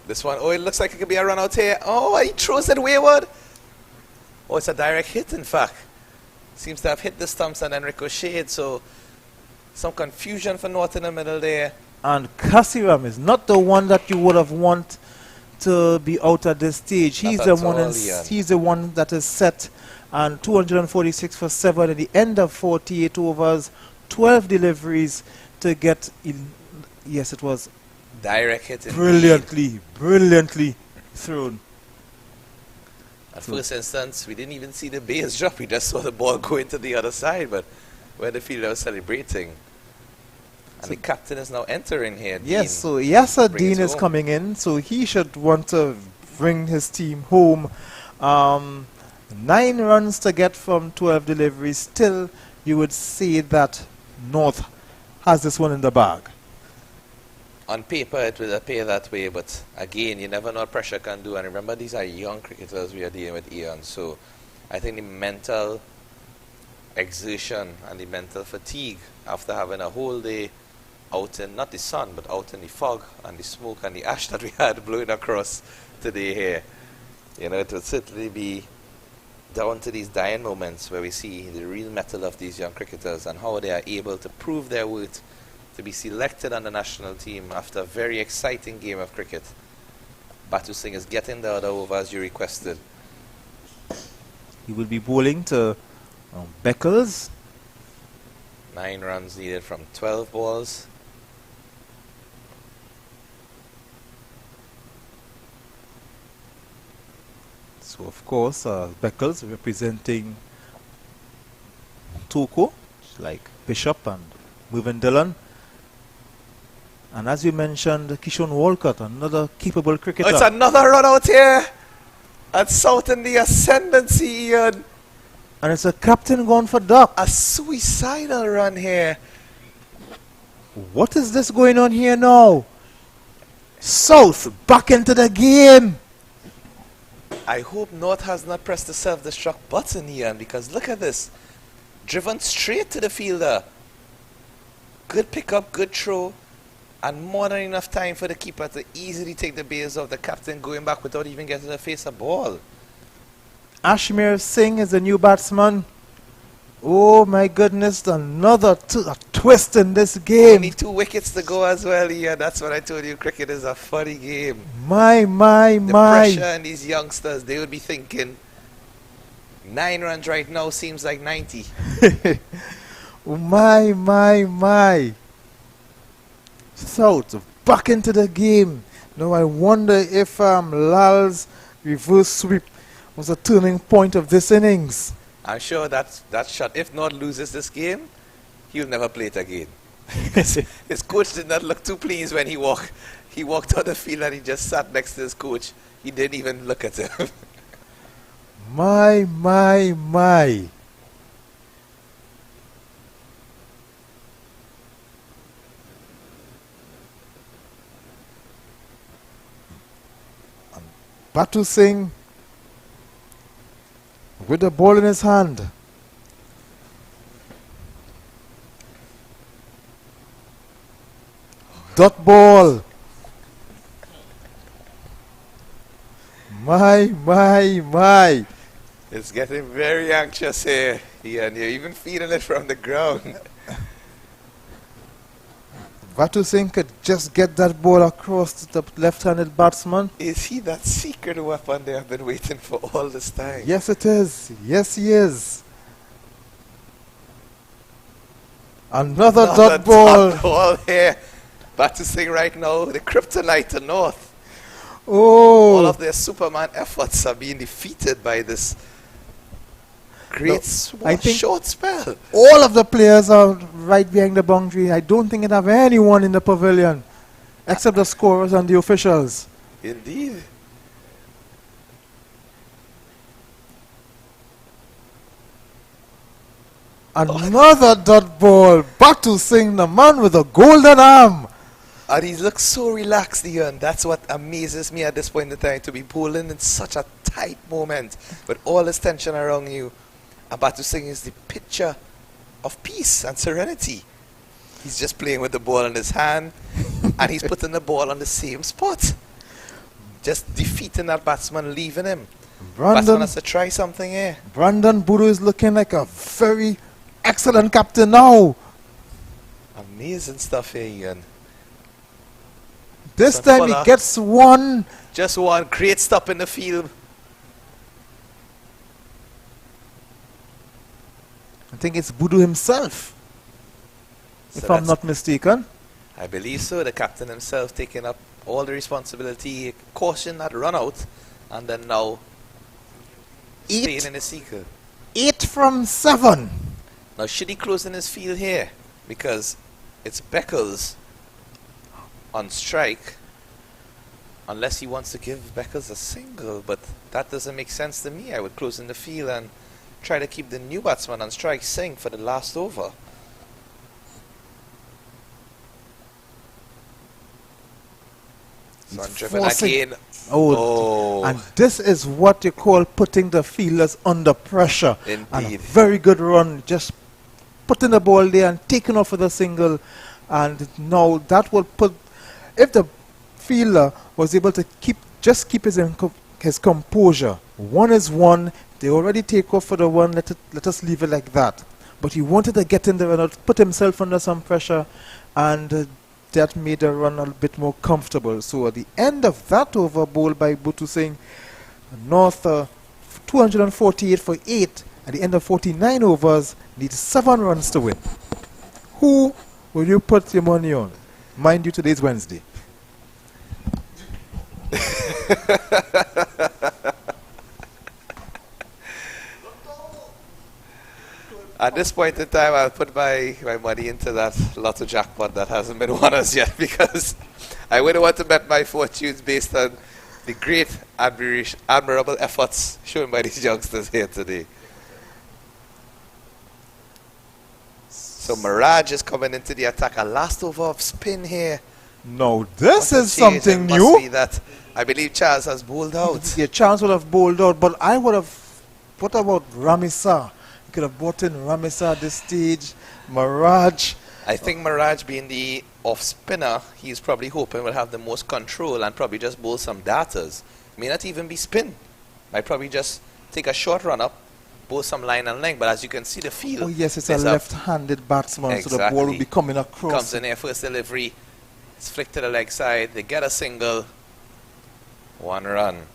This one, oh, it looks like it could be a run out here. Oh, he throws it wayward. Oh, it's a direct hit, in fact. Seems to have hit the stumps and then ricocheted. So some confusion for North in the middle there. And Kasiram is not the one that you would have want to be out at this stage. He's the one that is set, and 246 for 7 at the end of 48 overs, 12 deliveries to get in. Yes, it was direct hit. Brilliantly thrown. At first instance, we didn't even see the base drop. We just saw the ball go into the other side, but where the fielder was celebrating. And so the captain is now entering here, Dean. Yes, so Yasser Dean is coming in, so he should want to bring his team home. 9 runs to get from 12 deliveries. Still, you would say that North has this one in the bag. On paper, it will appear that way, but again, you never know what pressure can do. And remember, these are young cricketers we are dealing with, Ian. So I think the mental exertion and the mental fatigue after having a whole day out in, not the sun, but out in the fog and the smoke and the ash that we had blowing across today here. You know, it would certainly be down to these dying moments where we see the real mettle of these young cricketers and how they are able to prove their worth to be selected on the national team after a very exciting game of cricket. Batu Singh is getting the other over as you requested. He will be bowling to Beckles. 9 runs needed from 12 balls. So of course, Beckles representing Toko, like Bishop and Mervyn Dillon. And as you mentioned, Kishon Walcott, another capable cricketer. Oh, it's another run out here at South in the ascendancy, Ian. And it's a captain gone for duck. A suicidal run here. What is this going on here now? South back into the game. I hope North has not pressed the self-destruct button, Ian, because look at this. Driven straight to the fielder. Good pickup, good throw. And more than enough time for the keeper to easily take the base of the captain going back without even getting to face a ball. Ashmir Singh is the new batsman. Oh my goodness, another a twist in this game. Only 2 wickets to go as well, Ian. That's what I told you. Cricket is a funny game. My. The pressure and these youngsters, they would be thinking 9 runs right now seems like 90. My. South back into the game. Now I wonder if Lal's reverse sweep was a turning point of this innings. I'm sure that shot, if not loses this game, he'll never play it again. His coach did not look too pleased when he walked on the field and he just sat next to his coach. He didn't even look at him. My. And Batu Singh with the ball in his hand. Dot ball. My. It's getting very anxious here, Ian. You're even feeling it from the ground. Batu Singh could just get that ball across to the left-handed batsman. Is he that secret weapon they have been waiting for all this time? Yes, it is. Yes, he is. Another dot ball. Dot ball here. Batu Singh right now, the kryptonite to North. Oh. All of their Superman efforts are being defeated by this great short spell. All of the players are right behind the boundary. I don't think it have anyone in the pavilion except the scorers and the officials. Indeed. Another dot ball. Batu Singh, the man with a golden arm. And he looks so relaxed, Ian. That's what amazes me at this point in time, to be bowling in such a tight moment with all this tension around you. And Batu Singh is the picture of peace and serenity. He's just playing with the ball in his hand and he's putting the ball on the same spot. Just defeating that batsman, leaving him. Batsman has to try something here. Brandon Buru is looking like a very excellent captain now. Amazing stuff here, Ian. This time he gets one. Just one. Great stop in the field. I think it's Budu himself, if I'm not mistaken. I believe so. The captain himself taking up all the responsibility, caution that run out, and then now staying in the seeker. 8 from 7. Now should he close in his field here? Because it's Beckles on strike, unless he wants to give Beckles a single, but that doesn't make sense to me. I would close in the field and try to keep the new batsman on strike, Singh, for the last over. So driven again. And this is what you call putting the fielders under pressure. Indeed. And a very good run, just putting the ball there and taking off with a single. And now that will put, if the fielder was able to keep his composure, 1 is 1, they already take off for the 1, let us leave it like that. But he wanted to get in there and put himself under some pressure, and that made the run a bit more comfortable. So at the end of that over bowled by Batu Singh, North 248 for 8. At the end of 49 overs, needs 7 runs to win. Who will you put your money on? Mind you, today's Wednesday. At this point in time, I'll put my money into that lotto jackpot that hasn't been won as yet, because I wouldn't want to bet my fortunes based on the great, admirable efforts shown by these youngsters here today. So Mirage is coming into the attack. A last over of spin here. No, this is something new. Must be that I believe Charles has bowled out. Yeah, Charles would have bowled out, but I would have. What about Ramisa? You could have brought in Ramisa at this stage. Mirage. I think Mirage, being the off spinner, he's probably hoping will have the most control and probably just bowl some darters. May not even be spin. Might probably just take a short run up both some line and length, but as you can see the field. Oh yes, it's a left-handed batsman, so the ball will be coming across. Comes in there, first delivery, it's flicked to the leg side, they get a single, 1 run.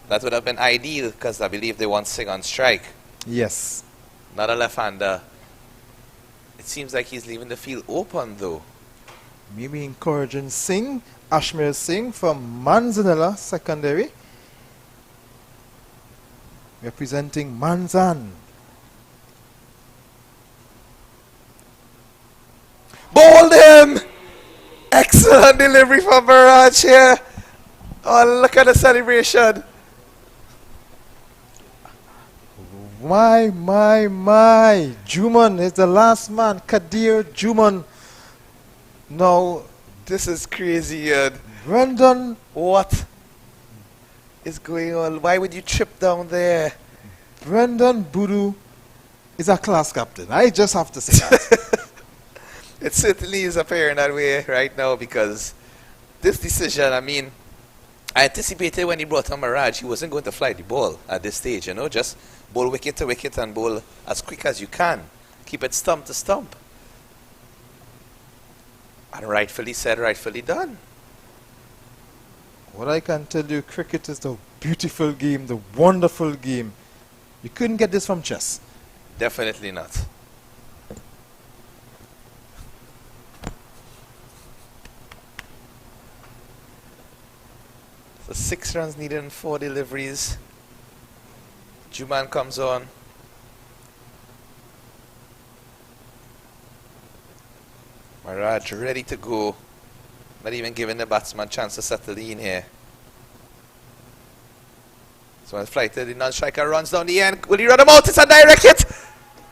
That would have been ideal because I believe they want Singh on strike. Yes. Not a left-hander. It seems like he's leaving the field open though. Maybe encouraging Singh, Ashmir Singh from Manzanilla Secondary. Representing Manzan. Bowled him! Excellent delivery from Barrage here. Oh, look at the celebration. My. Juman is the last man. Kadir Juman. Now, this is crazy, Ian. Brendan. What is going on? Why would you trip down there? Brendan Boodoo is a class captain. I just have to say that. It certainly is appearing that way right now because this decision, I mean, I anticipated when he brought on Mirage, he wasn't going to fly the ball at this stage, you know, just bowl wicket to wicket and bowl as quick as you can. Keep it stump to stump. And rightfully said, rightfully done. What I can tell you, cricket is the beautiful game, the wonderful game. You couldn't get this from chess. Definitely not. So 6 runs needed and 4 deliveries. Juman comes on. Mirage ready to go. Not even giving the batsman a chance to settle in here. So when flighted, the non-striker runs down the end. Will he run him out? It's a direct hit.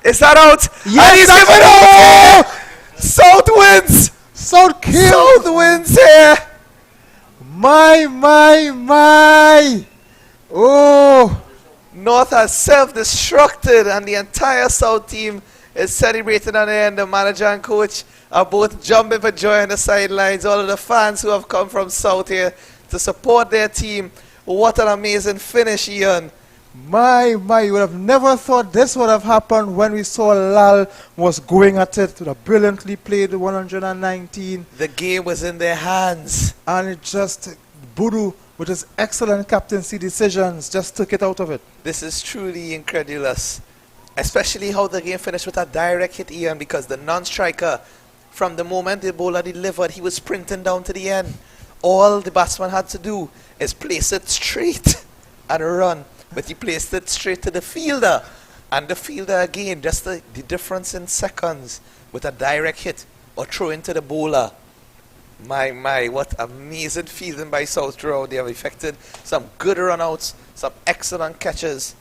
Is that out? Yes, and he's given out! South wins! South kills! South wins here! My. Oh! North has self-destructed and the entire South team is celebrating on the end. The manager and coach are both jumping for joy on the sidelines. All of the fans who have come from South here to support their team. What an amazing finish, Ian. My, you would have never thought this would have happened when we saw Lal was going at it. Would have brilliantly played 119. The game was in their hands. And it just, Boodoo, with his excellent captaincy decisions, just took it out of it. This is truly incredulous. Especially how the game finished with a direct hit, Ian, because the non-striker, from the moment the bowler delivered, he was sprinting down to the end. All the batsman had to do is place it straight and run. But he placed it straight to the fielder. And the fielder again, just the difference in seconds with a direct hit or throw into the bowler. My, what amazing fielding by South throughout. They have effected some good run-outs, some excellent catches.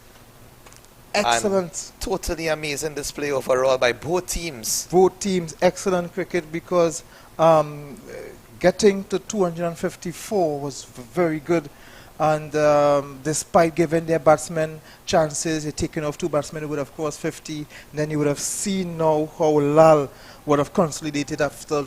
Excellent. And totally amazing display overall by both teams. Both teams, excellent cricket because getting to 254 was very good. And despite giving their batsmen chances, they're taking off 2 batsmen who would have crossed 50. And then you would have seen now how Lal would have consolidated after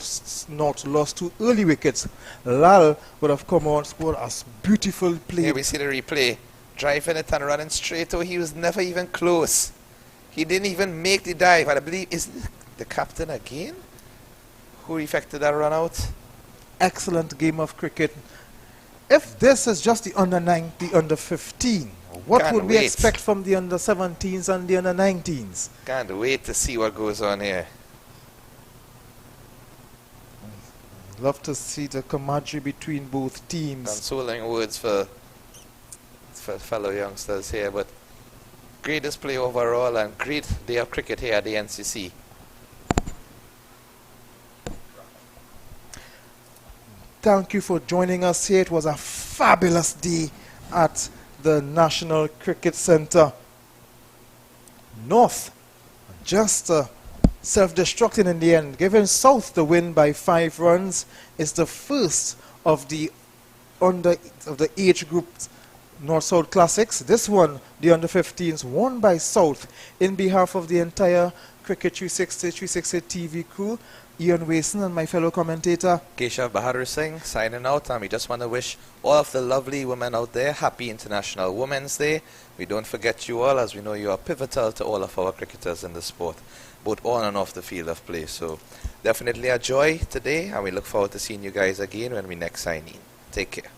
North lost 2 early wickets. Lal would have come on, scored a beautiful play. Here we see the replay. Driving it and running straight. Oh, he was never even close. He didn't even make the dive. And I believe, is the captain again who effected that run out? Excellent game of cricket. If this is just the under 9, under 15, what would we expect from the under 17s and the under 19s? Can't wait to see what goes on here. Love to see the camaraderie between both teams. Consoling words for fellow youngsters here, but great display overall and great day of cricket here at the NCC. Thank you for joining us here. It was a fabulous day at the National Cricket Centre. North just self-destructing in the end, giving South the win by 5 runs. It's the first of the age group North-South Classics. This one, the under-15s, won by South. In behalf of the entire Cricket 360 TV crew, Ian Wason and my fellow commentator, Keshav Bahadur Singh signing out, and we just want to wish all of the lovely women out there happy International Women's Day. We don't forget you all, as we know you are pivotal to all of our cricketers in the sport, both on and off the field of play. So definitely a joy today, and we look forward to seeing you guys again when we next sign in. Take care.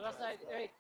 Last night, hey.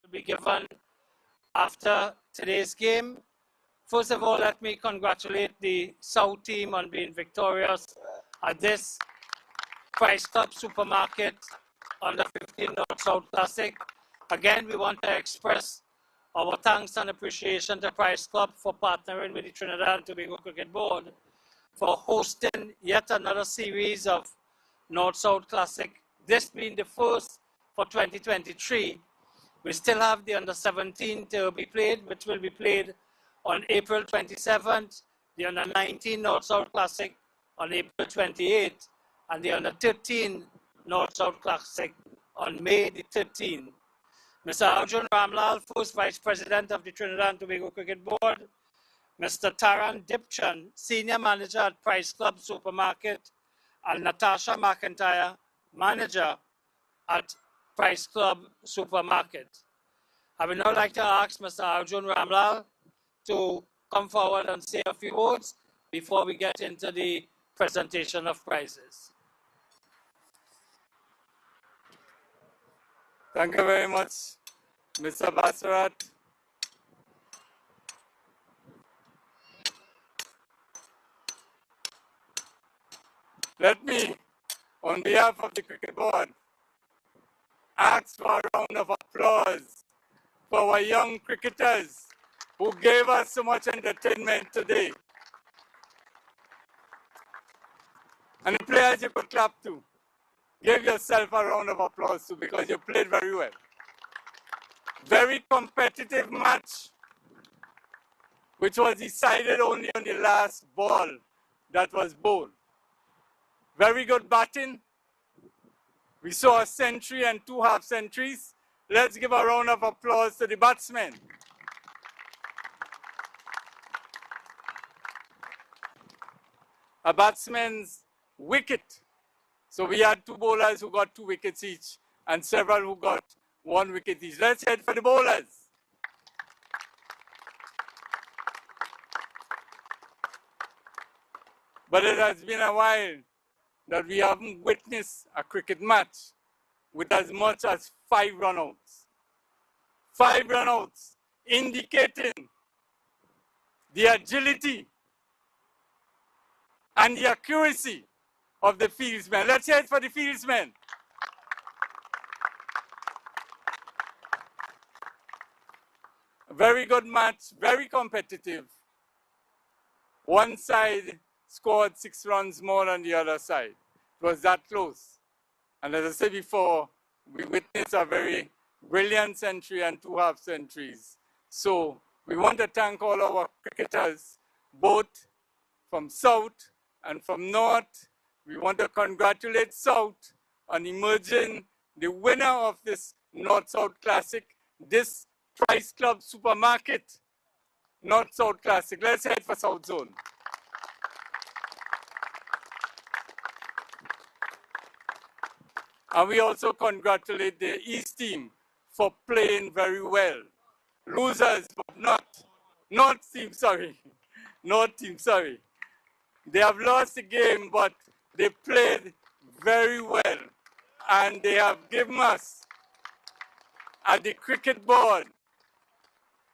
Will be given after today's game. First of all, let me congratulate the South team on being victorious at this Price Club Supermarket Under 15 North South Classic. Again, we want to express our thanks and appreciation to Price Club for partnering with the Trinidad and Tobago Cricket Board for hosting yet another series of North-South Classic, this being the first for 2023. We still have the Under-17 to be played, which will be played on April 27th, the Under-19 North-South Classic on April 28th, and the Under-13 North-South Classic on May the 13th. Mr. Arjun Ramlal, first Vice President of the Trinidad and Tobago Cricket Board, Mr. Taran Dipchan, Senior Manager at Price Club Supermarket, and Natasha McIntyre, Manager at Price Club Supermarket. I would now like to ask Mr. Arjun Ramlal to come forward and say a few words before we get into the presentation of prizes. Thank you very much, Mr. Basarat. Let me, on behalf of the cricket board, ask for a round of applause for our young cricketers who gave us so much entertainment today. And the players you could clap to. Give yourself a round of applause too, because you played very well. Very competitive match, which was decided only on the last ball that was bowled. Very good batting. We saw a century and 2 half centuries. Let's give a round of applause to the batsmen. A batsman's wicket. So we had 2 bowlers who got 2 wickets each and several who got 1 wicket each. Let's head for the bowlers. But it has been a while that we haven't witnessed a cricket match with as much as 5 runouts. 5 runouts, indicating the agility and the accuracy of the fieldsmen. Let's hear it for the fieldsmen. A very good match, very competitive. One side scored 6 runs more than the other side. It was that close. And as I said before, we witnessed a very brilliant century and 2 half centuries. So we want to thank all our cricketers, both from South and from North. We want to congratulate South on emerging the winner of this North-South Classic, this Price Club Supermarket North-South Classic. Let's head for South Zone. And we also congratulate the East team for playing very well. Losers, but North team, sorry. North team, sorry. They have lost the game, but they played very well. And they have given us, at the cricket board,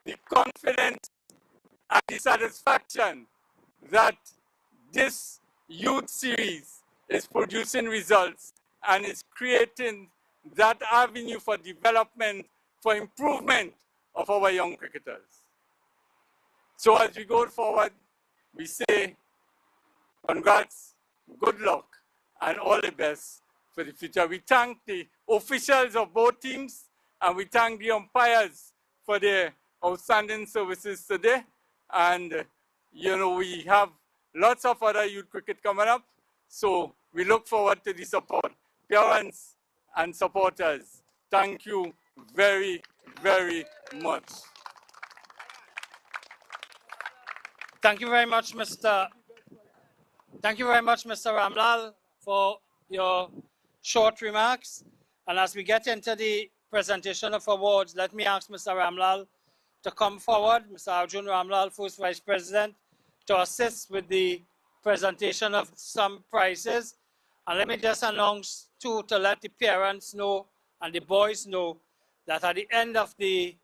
the confidence and the satisfaction that this youth series is producing results and is creating that avenue for development, for improvement of our young cricketers. So as we go forward, we say congrats, good luck, and all the best for the future. We thank the officials of both teams, and we thank the umpires for their outstanding services today. And, you know, we have lots of other youth cricket coming up, so we look forward to the support. Parents and supporters, thank you very, very much. Thank you very much, Mr. Ramlal, for your short remarks. And as we get into the presentation of awards, let me ask Mr. Ramlal to come forward, Mr. Arjun Ramlal, first Vice President, to assist with the presentation of some prizes. And let me just announce, too, to let the parents know and the boys know that at the end of the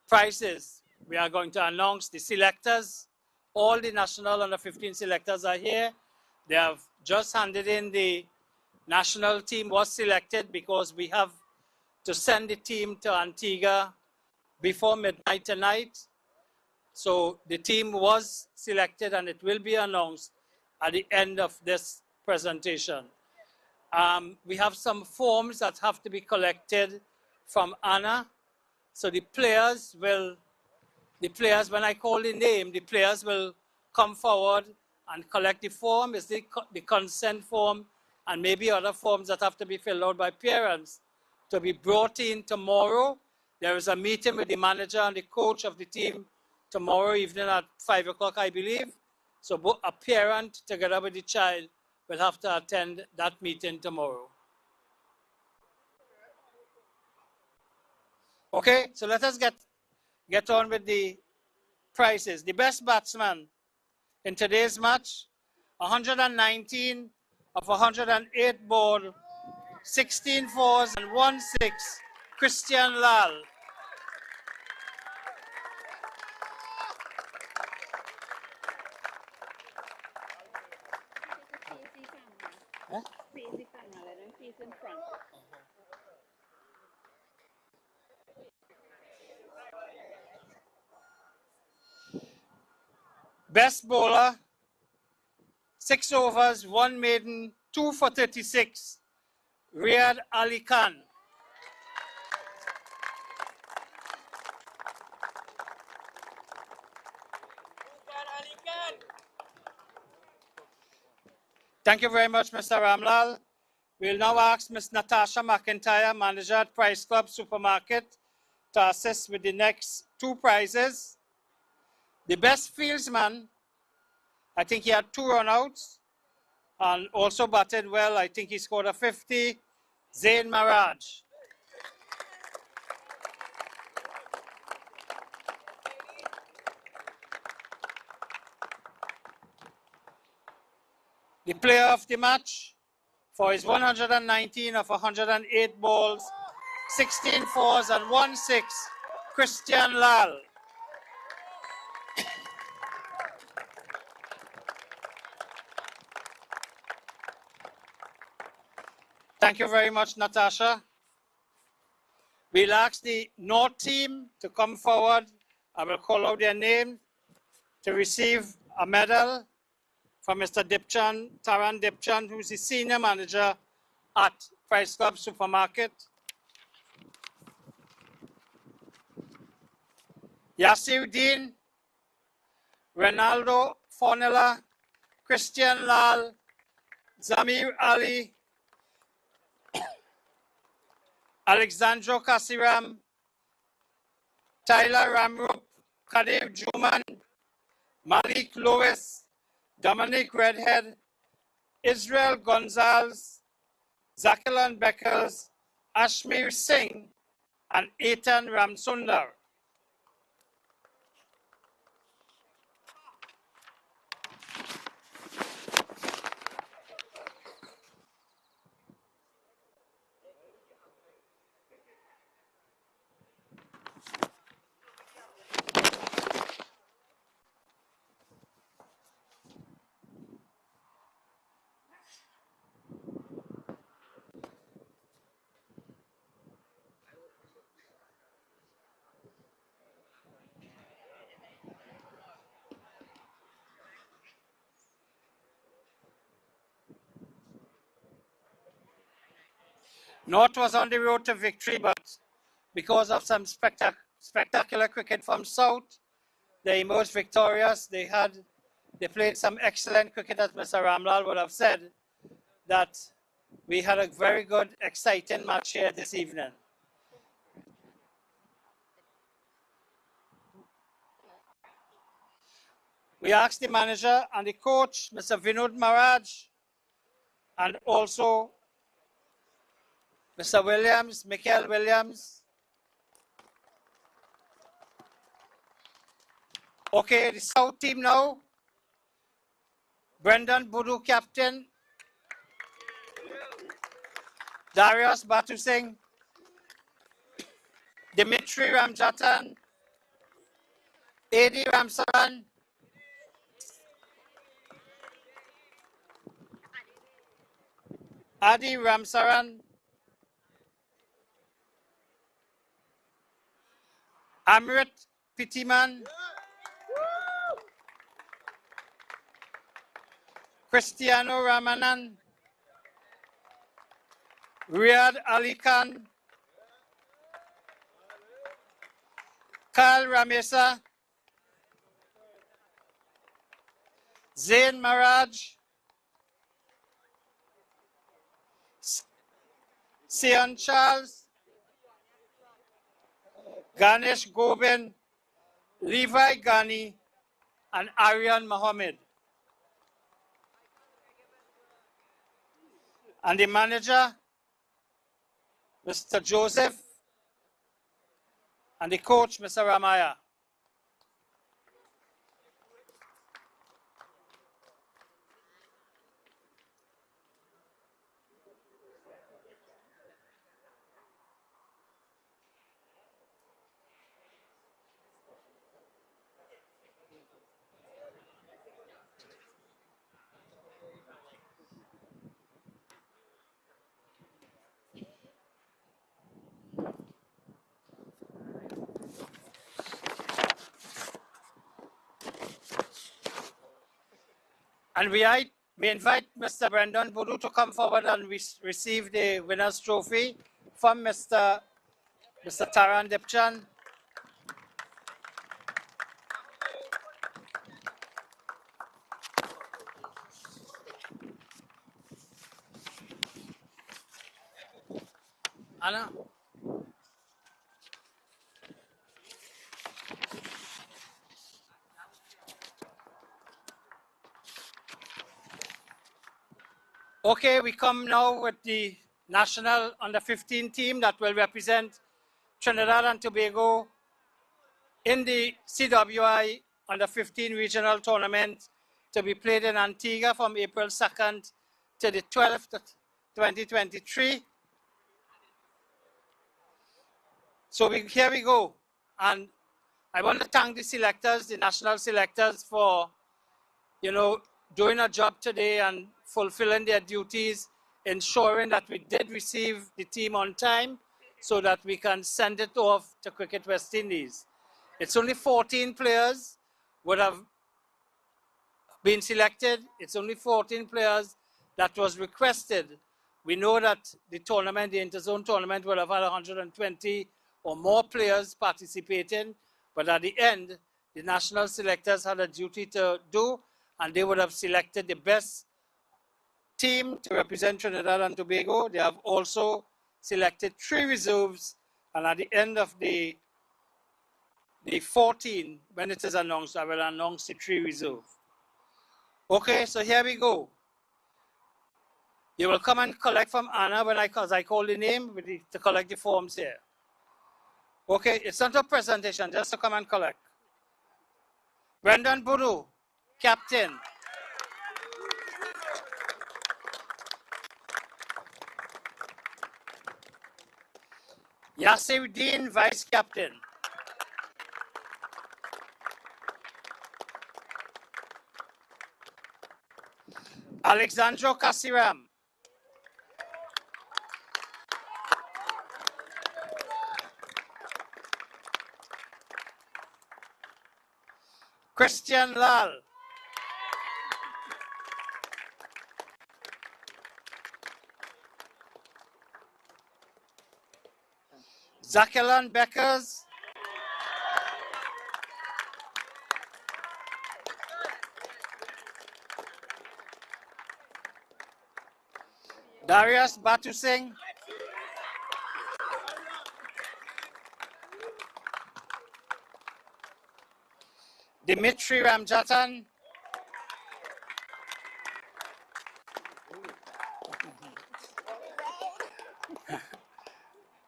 prizes, we are going to announce the selectors. All the national under 15 selectors are here. They have just handed in the national team was selected because we have to send the team to Antigua before midnight tonight. So the team was selected and it will be announced at the end of this presentation. We have some forms that have to be collected from Anna. So the players, when I call the name, the players will come forward and collect the form. It's the consent form and maybe other forms that have to be filled out by parents to be brought in tomorrow. There is a meeting with the manager and the coach of the team tomorrow evening at 5 o'clock, I believe. So a parent together with the child will have to attend that meeting tomorrow. Okay, so let us get on with the prizes. The best batsman in today's match, 119 of 108 ball, 16 fours and 1 6, Christian Lal. Best bowler, 6 overs, 1 maiden, 2 for 36, Riyad Ali Khan. Thank you very much, Mr. Ramlal. We'll now ask Ms. Natasha McIntyre, manager at Price Club Supermarket, to assist with the next 2 prizes. The best fieldsman, I think he had 2 runouts and also batted well. I think he scored a 50, Zain Maraj. The player of the match for his 119 of 108 balls, 16 fours and 1 6, Christian Lal. Thank you very much, Natasha. We'll ask the North team to come forward. I will call out their name to receive a medal from Mr. Dipchan, Taran Dipchan, who's the senior manager at Price Club Supermarket. Yasiruddin, Ronaldo Fornella, Christian Lal, Zamir Ali, Alexandro Kasiram, Tyler Ramrup, Kadir Juman, Malik Lewis, Dominic Redhead, Israel Gonzalez, Zakilan Beckers, Ashmir Singh, and Ethan Ramsundar. North was on the road to victory, but because of some spectacular cricket from South, they emerged victorious. They played some excellent cricket, as Mr. Ramlal would have said, that we had a very good, exciting match here this evening. We asked the manager and the coach, Mr. Vinod Maharaj, and also Mr. Williams, Michael Williams. Okay, the South team now. Brendan Budu, captain. Darius Batu Singh. Dimitri Ramjatan. Adi Ramsaran. Adi Ramsaran. Amrit Pitiman. Cristiano Ramanan. Riyad Ali Khan. Kyle Ramesa. Zain Maraj. Sian Charles. Ganesh Govind, Levi Ghani, and Aryan Mohammed. And the manager, Mr. Joseph, and the coach, Mr. Ramaya. And we invite Mr. Brendan Boudou to come forward and receive the winner's trophy from Mr. Taran Dipchan. Anna. Okay, we come now with the national under-15 team that will represent Trinidad and Tobago in the CWI under-15 regional tournament to be played in Antigua from April 2nd to the 12th, 2023. So here we go. And I want to thank the selectors, the national selectors, for, doing a job today and fulfilling their duties, ensuring that we did receive the team on time so that we can send it off to Cricket West Indies. It's only 14 players would have been selected. It's only 14 players that was requested. We know that the tournament, the interzone tournament, will have had 120 or more players participating, but at the end, the national selectors had a duty to do, and they would have selected the best team to represent Trinidad and Tobago. They have also selected 3 reserves, and at the end of the 14, when it is announced, I will announce the 3 reserve. Okay, so here we go. You will come and collect from Anna as I call the name to collect the forms here. Okay, it's not a presentation, just to come and collect. Brendan Boudou, captain. Yasir Dean, vice captain. Alexandro Kasiram. Christian Lal. Zakelan Beckers. Darius Batu Singh. Dimitri Ramjatan.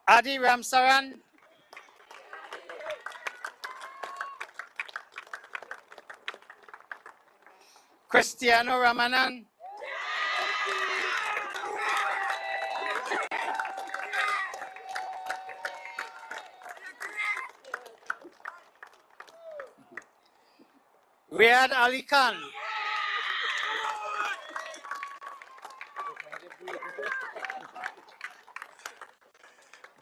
Adi Ramsaran. Cristiano Ramanan. Riyad Ali Khan.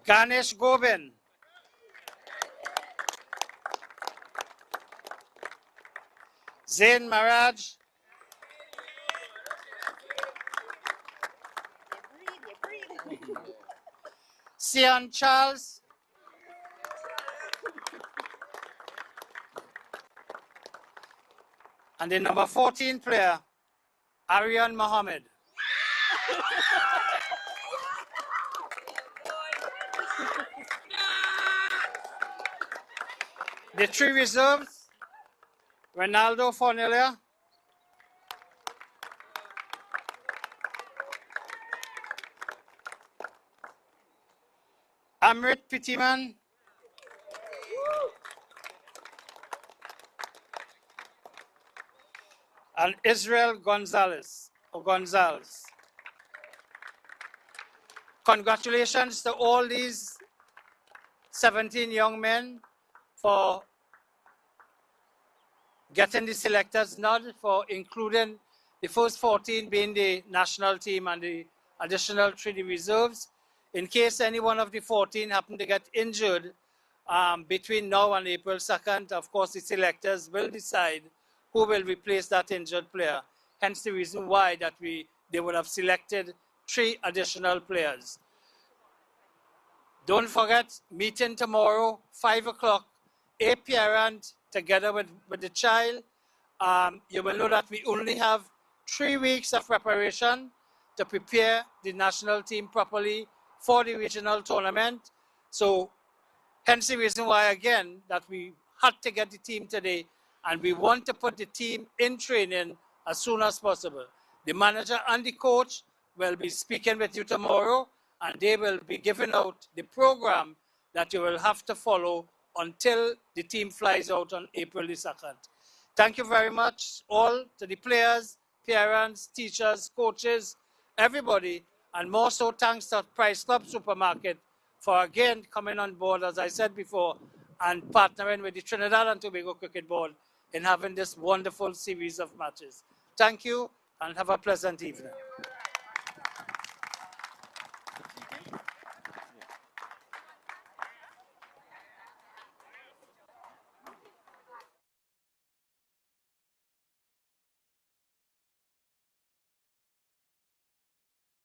Ganesh Govind. Zain Maraj. Sian Charles. And the number 14 player, Aryan Mohammed. The three reserves, Ronaldo Fornelia, Amrit Pittiman, and Israel Gonzalez. Congratulations to all these 17 young men for getting the selectors nod, for including the first 14 being the national team and the additional 3 reserves. In case any one of the 14 happen to get injured between now and April 2nd, of course, the selectors will decide who will replace that injured player. Hence the reason why that they would have selected 3 additional players. Don't forget, meeting tomorrow, 5 o'clock, a parent together with the child. You will know that we only have 3 weeks of preparation to prepare the national team properly for the regional tournament. So hence the reason why, again, that we had to get the team today, and we want to put the team in training as soon as possible. The manager and the coach will be speaking with you tomorrow, and they will be giving out the program that you will have to follow until the team flies out on April the 2nd. Thank you very much all to the players, parents, teachers, coaches, everybody, and more so thanks to Price Club Supermarket for again coming on board, as I said before, and partnering with the Trinidad and Tobago Cricket Board in having this wonderful series of matches. Thank you and have a pleasant evening.